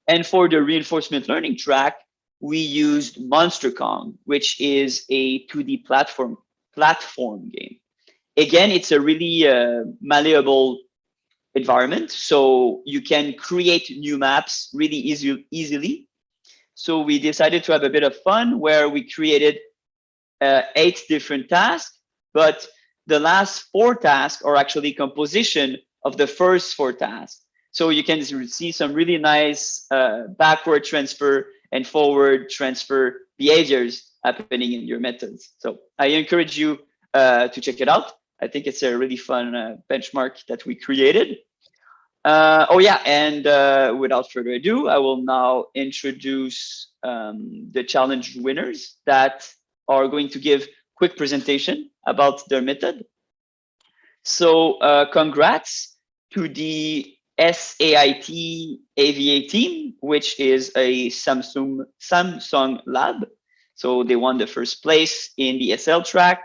And for the reinforcement learning track, we used Monster Kong, which is a 2D platform game. Again, it's a really malleable environment, so you can create new maps really easily. So we decided to have a bit of fun where we created 8 different tasks, but the last 4 tasks are actually composition of the first 4 tasks. So you can see some really nice backward transfer and forward transfer behaviors happening in your methods. So I encourage you to check it out. I think it's a really fun benchmark that we created. Oh yeah, and without further ado, I will now introduce the challenge winners that are going to give quick presentation about their method. So congrats to the SAIT AVA team, which is a Samsung lab. So they won the first place in the SL track.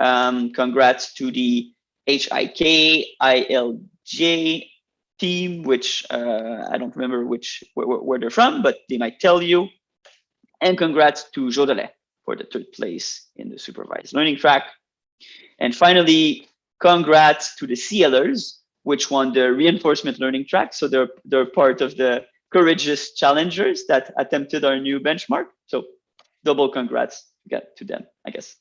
Congrats to the HIK ILJ team, which I don't remember where they're from, but they might tell you. And congrats to Jodelet for the 3rd place in the supervised learning track. And finally, congrats to the CLers, which won the reinforcement learning track. So they're part of the courageous challengers that attempted our new benchmark. So double congrats to them, I guess.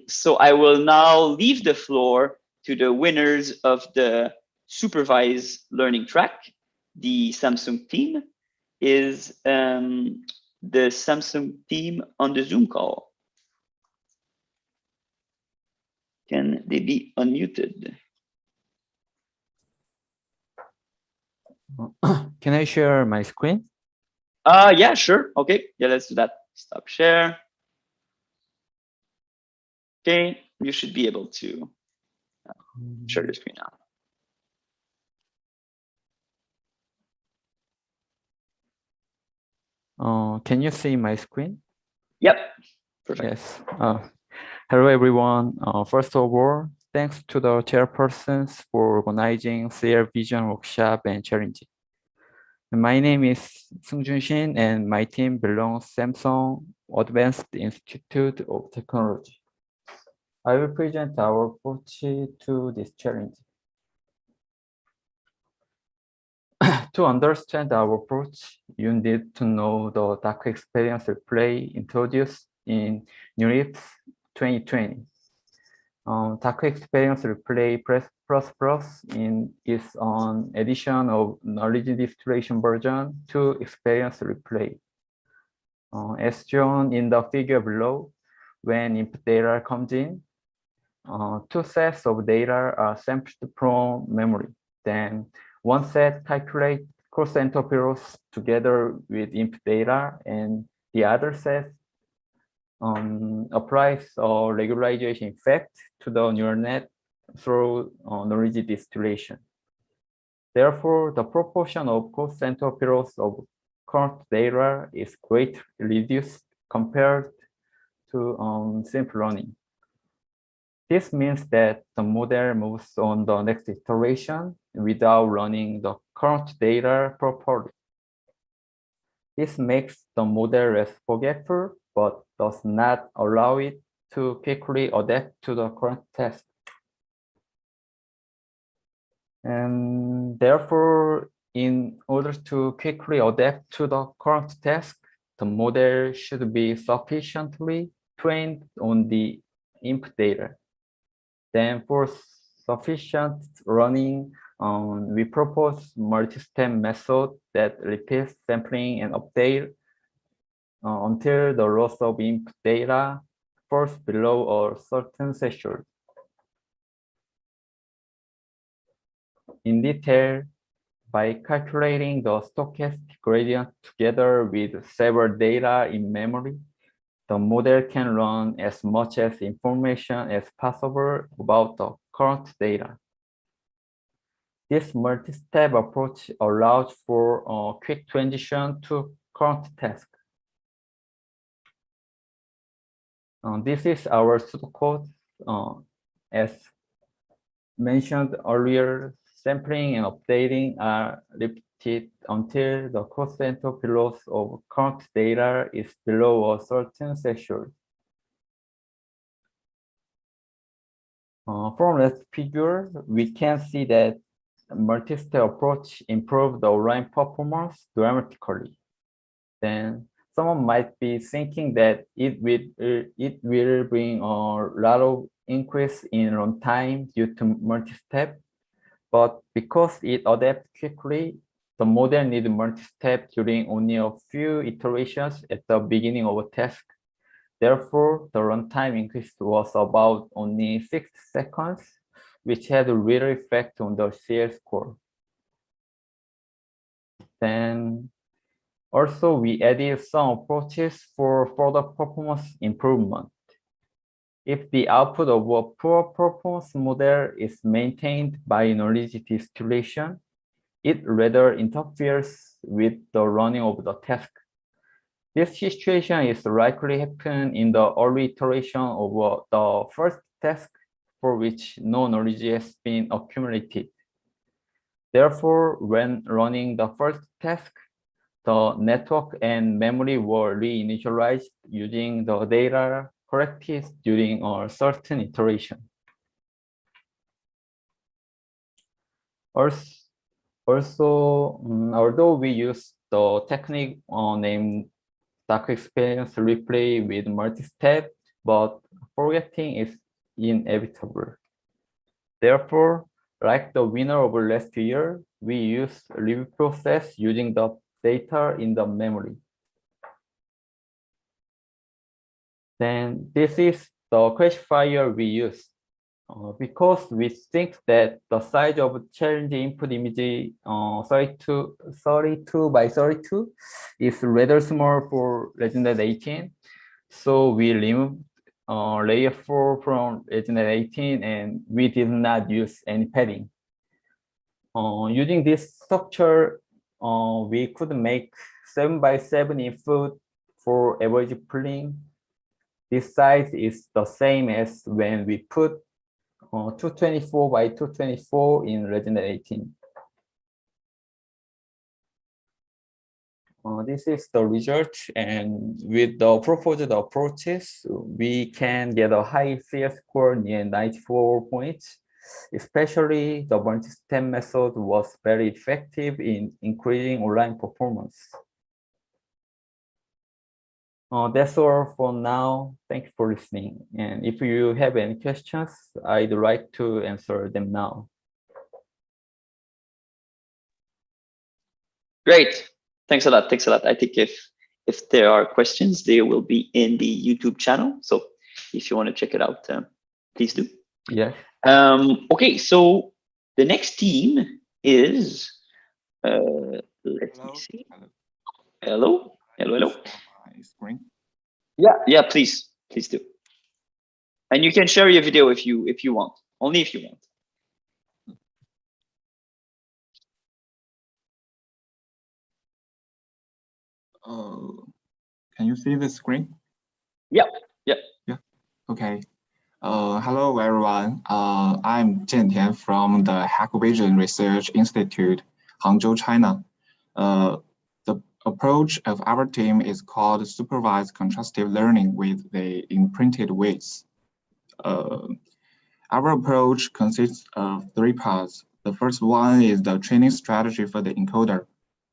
So I will now leave the floor to the winners of the supervised learning track. The Samsung team is the Samsung team on the Zoom call. Can they be unmuted? Can I share my screen? Yeah, sure. Okay, yeah, let's do that. Stop share. Okay, you should be able to share your screen now. Can you see my screen? Yep, perfect. Yes. Hello, everyone. First of all, thanks to the chairpersons for organizing CL Vision workshop and challenge. My name is Seung-Jun Shin, and my team belongs Samsung Advanced Institute of Technology. I will present our approach to this challenge. To understand our approach, you need to know the dark experience replay introduced in UNIPS 2020. Dark experience replay is an addition of knowledge distillation version to experience replay. As shown in the figure below, when input data comes in, 2 sets of data are sampled from memory. Then one set calculates cross entropy loss together with input data, and the other set applies a regularization effect to the neural net through knowledge distillation. Therefore, the proportion of cross entropy loss of current data is greatly reduced compared to simple learning. This means that the model moves on the next iteration without running the current data properly. This makes the model less forgetful, but does not allow it to quickly adapt to the current task. And therefore, in order to quickly adapt to the current task, the model should be sufficiently trained on the input data. Then for sufficient running, we propose multi-step method that repeats sampling and update until the loss of input data falls below a certain threshold. In detail, by calculating the stochastic gradient together with several data in memory, the model can run as much as information as possible about the current data. This multi-step approach allows for a quick transition to current task. This is our pseudocode. As mentioned earlier, sampling and updating are repeated until the cost-entropy loss of current data is below a certain threshold. From this figure, we can see that multi-step approach improves the online performance dramatically. Then someone might be thinking that it will bring a lot of increase in runtime due to multi-step, but because it adapts quickly, the model needs multi-step during only a few iterations at the beginning of a task. Therefore, the runtime increase was about only 6 seconds, which had a little effect on the CL score. Then also, we added some approaches for further performance improvement. If the output of a poor performance model is maintained by knowledge distillation, it rather interferes with the running of the task. This situation is likely happen in the early iteration of the first task for which no knowledge has been accumulated. Therefore, when running the first task, the network and memory were reinitialized using the data collected during a certain iteration. Also, although we use the technique named dark experience replay with multi-step, but forgetting is inevitable. Therefore, like the winner of last year, we use review process using the data in the memory. Then this is the classifier we use. Because we think that the size of challenge input image 32 by 32 is rather small for ResNet 18. So we removed layer 4 from ResNet 18 and we did not use any padding. Using this structure, we could make 7 by 7 input for average pooling. This size is the same as when we put 224 by 224 in ResNet 18. This is the result, and with the proposed approaches, we can get a high CS score near 94 points. Especially the multi-step method was very effective in increasing online performance. That's all for now. Thank you for listening. And if you have any questions, I'd like to answer them now. Great. Thanks a lot. Thanks a lot. I think if there are questions, they will be in the YouTube channel. So if you want to check it out, please do. Yeah. Okay, so the next team is, let me see. Hello. Screen. Yeah, please do. And you can share your video if you want, only if you want. Can you see the screen? Yeah. Okay. Hello everyone. I'm Jian Tian from the Hack Vision Research Institute, Hangzhou, China. approach of our team is called supervised contrastive learning with the imprinted weights. Our approach consists of 3 parts. The first one is the training strategy for the encoder.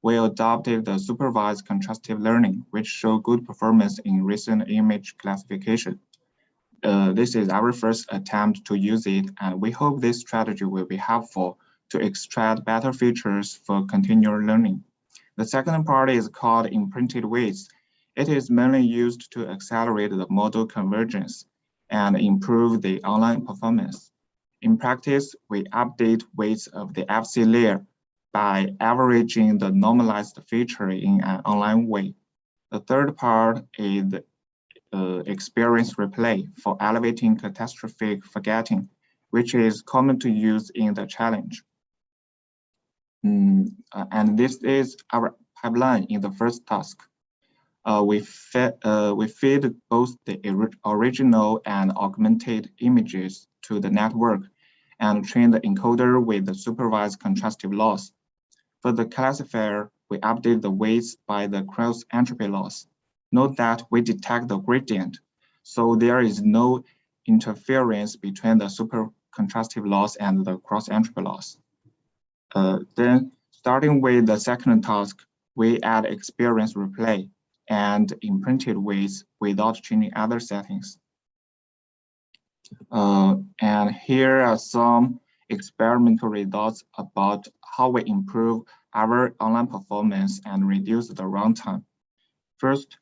We adopted the supervised contrastive learning, which showed good performance in recent image classification. This is our first attempt to use it, and we hope this strategy will be helpful to extract better features for continual learning. The second part is called imprinted weights. It is mainly used to accelerate the model convergence and improve the online performance. In practice, we update weights of the FC layer by averaging the normalized feature in an online way. The third part is experience replay for elevating catastrophic forgetting, which is common to use in the challenge. And this is our pipeline in the first task. We feed both the original and augmented images to the network and train the encoder with the supervised contrastive loss. For the classifier, we update the weights by the cross entropy loss. Note that we detect the gradient, so there is no interference between the super contrastive loss and the cross entropy loss. Then, starting with the second task, we add experience replay and imprinted weights without changing other settings. And here are some experimental results about how we improve our online performance and reduce the runtime. First,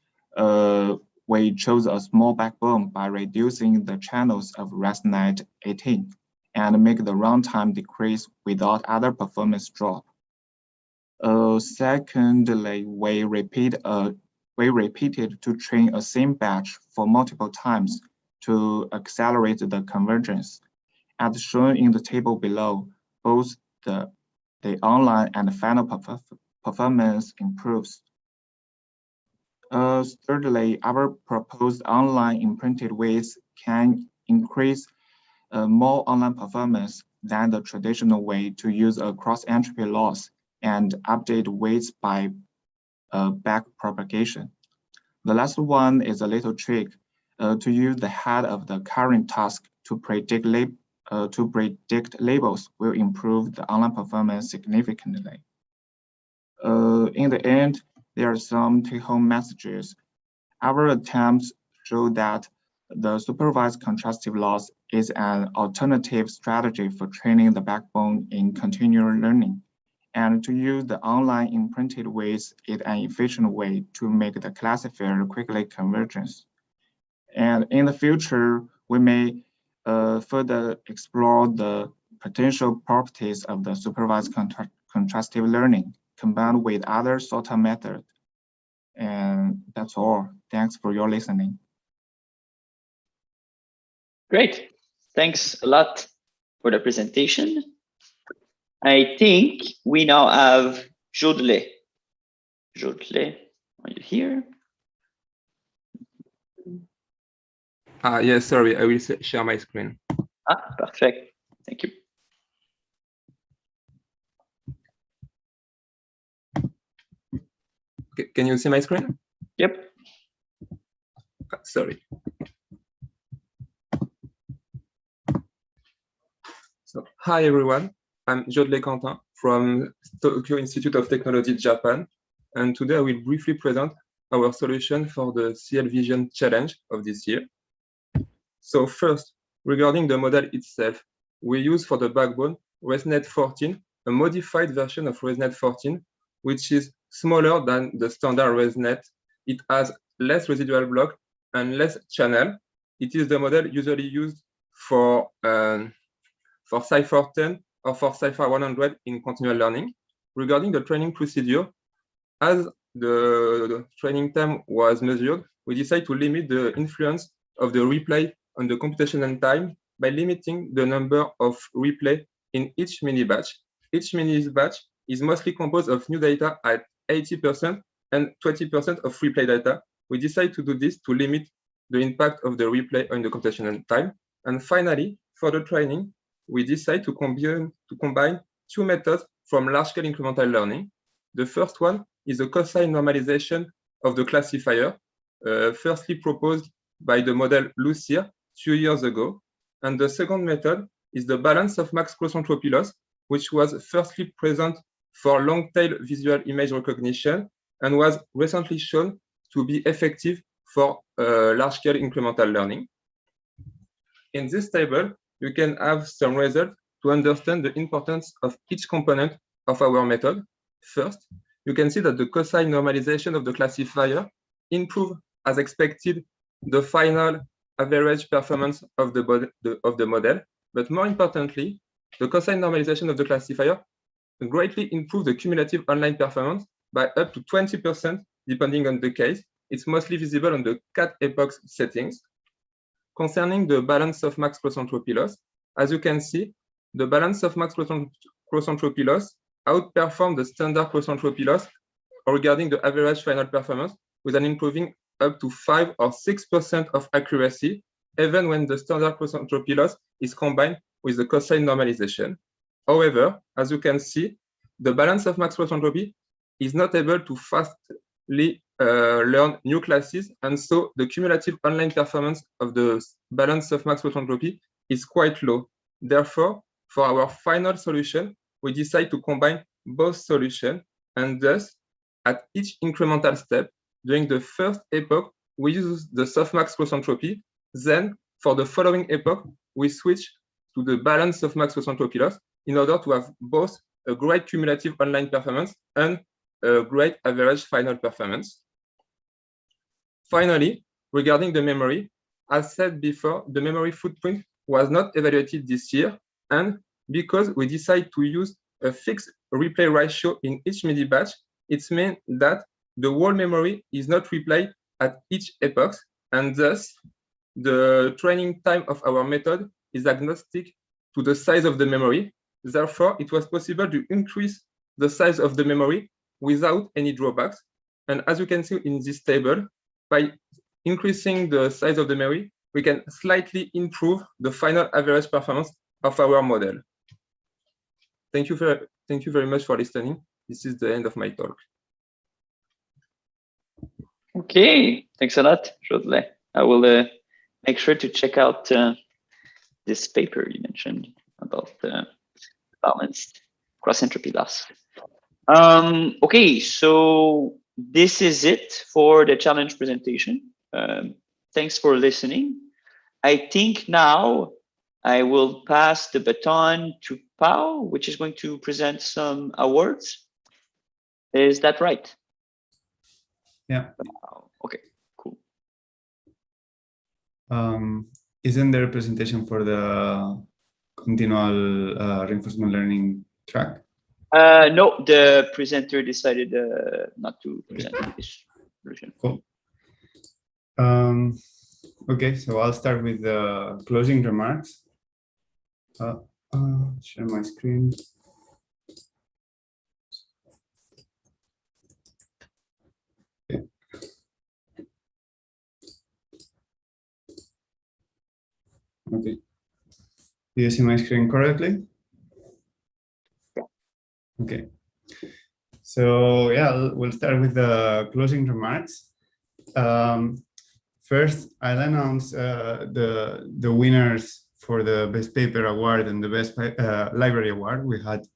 we chose a small backbone by reducing the channels of ResNet 18 and make the runtime decrease without other performance drop. Secondly, we repeated to train a same batch for multiple times to accelerate the convergence. As shown in the table below, both the online and the final performance improves. Thirdly, our proposed online imprinted weights can increase more online performance than the traditional way to use a cross entropy loss and update weights by back propagation. The last one is a little trick to use the head of the current task to predict labels will improve the online performance significantly. In the end, there are some take-home messages. Our attempts show that the supervised contrastive loss is an alternative strategy for training the backbone in continual learning. And to use the online imprinted weights is an efficient way to make the classifier quickly convergence. And in the future, we may further explore the potential properties of the supervised contrastive learning combined with other sorter methods. And that's all. Thanks for your listening. Great. Thanks a lot for the presentation. I think we now have Jodle. Jodle, are you here? Yes, sorry, I will share my screen. Perfect. Thank you. Okay, can you see my screen? Yep. Sorry. So, hi everyone, I'm Jodle Quentin from Tokyo Institute of Technology, Japan, and today I will briefly present our solution for the CL Vision challenge of this year. So first, regarding the model itself, we use for the backbone ResNet 14, a modified version of ResNet 14, which is smaller than the standard ResNet. It has less residual block and less channel. It is the model usually used for Cypher 10 or for Cypher 100 in continual learning. Regarding the training procedure, as the training time was measured, we decided to limit the influence of the replay on the computational time by limiting the number of replay in each mini batch. Each mini batch is mostly composed of new data at 80% and 20% of replay data. We decided to do this to limit the impact of the replay on the computational time. And finally, for the training, we decided to combine two methods from large-scale incremental learning. The first one is a cosine normalization of the classifier, firstly proposed by the model Lucier 2 years ago. And the second method is the balance of max cross-entropy loss, which was firstly present for long-tail visual image recognition and was recently shown to be effective for large-scale incremental learning. In this table, you can have some results to understand the importance of each component of our method. First, you can see that the cosine normalization of the classifier improved, as expected, the final average performance of the model. But more importantly, the cosine normalization of the classifier greatly improved the cumulative online performance by up to 20%, depending on the case. It's mostly visible on the cat epoch settings. Concerning the balance of max cross-entropy loss, as you can see, the balance of max cross-entropy loss outperformed the standard cross-entropy loss regarding the average final performance, with an improving up to 5 or 6% of accuracy, even when the standard cross-entropy loss is combined with the cosine normalization. However, as you can see, the balance of max cross-entropy is not able to fastly learn new classes, and so the cumulative online performance of the balance of max cross-entropy is quite low. Therefore, for our final solution, we decide to combine both solutions, and thus, at each incremental step, during the first epoch, we use the softmax cross-entropy. Then, for the following epoch, we switch to the balance of max cross-entropy loss in order to have both a great cumulative online performance and a great average final performance. Finally, regarding the memory, as said before, the memory footprint was not evaluated this year, and because we decide to use a fixed replay ratio in each MIDI batch, it means that the whole memory is not replayed at each epoch, and thus the training time of our method is agnostic to the size of the memory. Therefore, it was possible to increase the size of the memory without any drawbacks. And as you can see in this table, by increasing the size of the memory, we can slightly improve the final average performance of our model. Thank you very much for listening. This is the end of my talk. Okay, thanks a lot, Jodelet. I will make sure to check out this paper you mentioned about the balanced cross-entropy loss. Okay, so this is it for the challenge presentation. Thanks for listening. I think now I will pass the baton to Pau, which is going to present some awards. Is that right? Yeah. Okay, cool. Isn't there a presentation for the continual reinforcement learning track? No, the presenter decided not to present this version. Cool. Okay, so I'll start with the closing remarks. Share my screen. Okay. Okay. Do you see my screen correctly? Okay. So yeah, we'll start with the closing remarks. First, I'll announce the winners for the Best Paper Award and the Best Library Award. We had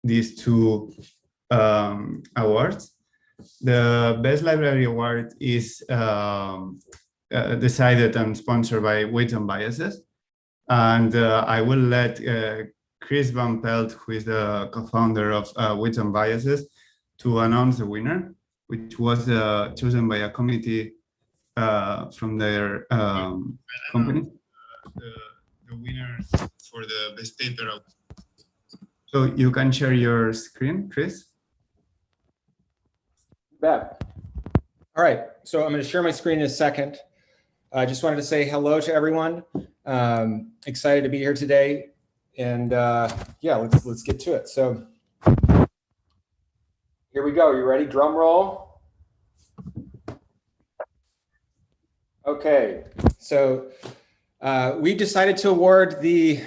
these two awards. The Best Library Award is decided and sponsored by Weights and Biases. And I will let Chris Van Pelt, who is the co-founder of Weights and Biases, to announce the winner, which was chosen by a committee from their company. The winners for the Best Paper Award. So you can share your screen, Chris. Bet. All right, so I'm going to share my screen in a second. I just wanted to say hello to everyone. Excited to be here today, and yeah, let's get to it. So here we go. You ready? Drum roll. Okay, so we decided to award the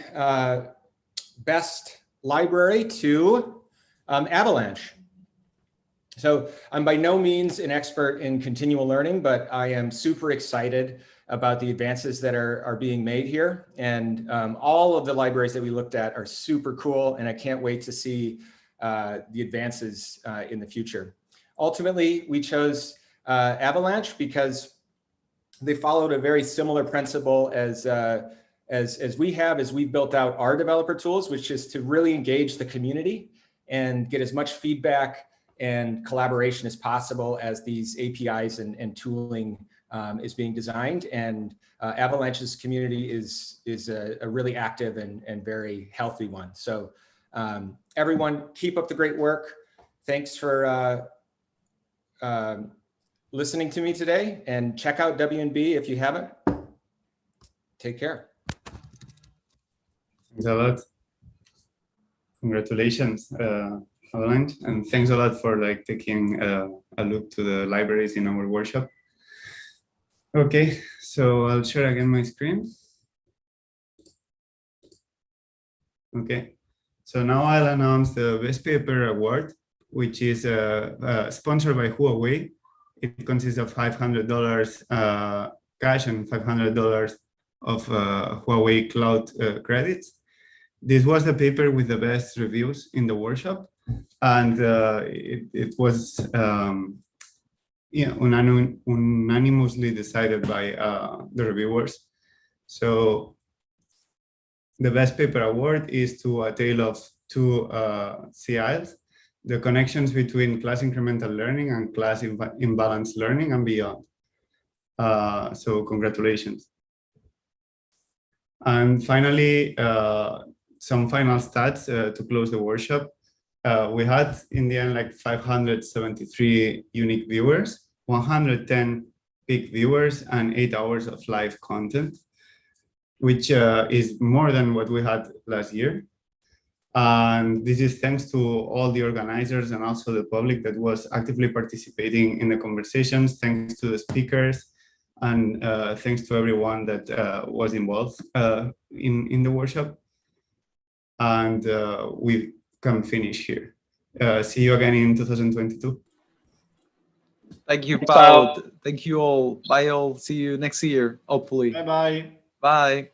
best library to Avalanche. So I'm by no means an expert in continual learning, but I am super excited about the advances that are being made here. And all of the libraries that we looked at are super cool, and I can't wait to see the advances in the future. Ultimately, we chose Avalanche because they followed a very similar principle as we have, as we've built out our developer tools, which is to really engage the community and get as much feedback and collaboration as possible as these APIs and tooling is being designed. And Avalanche's community is a really active and very healthy one. So everyone, keep up the great work. Thanks for listening to me today, and check out WNB if you haven't. Take care. Thanks a lot. Congratulations, Avalanche, and thanks a lot for taking a look to the libraries in our workshop. Okay, so I'll share again my screen. Okay, so now I'll announce the Best Paper Award, which is sponsored by Huawei. It consists of $500 cash and $500 of Huawei Cloud credits. This was the paper with the best reviews in the workshop, and it was unanimously decided by the reviewers. So the Best Paper Award is to A Tale of Two Sea Isles, the connections between class incremental learning and class imbalanced learning and beyond. So congratulations. And finally, some final stats to close the workshop. We had in the end 573 unique viewers, 110 peak viewers, and 8 hours of live content, which is more than what we had last year. And this is thanks to all the organizers and also the public that was actively participating in the conversations, thanks to the speakers, and thanks to everyone that was involved in the workshop. And we can finish here. See you again in 2022. Thank you, Paul. Thank you all. Bye all. See you next year, hopefully. Bye-bye. Bye.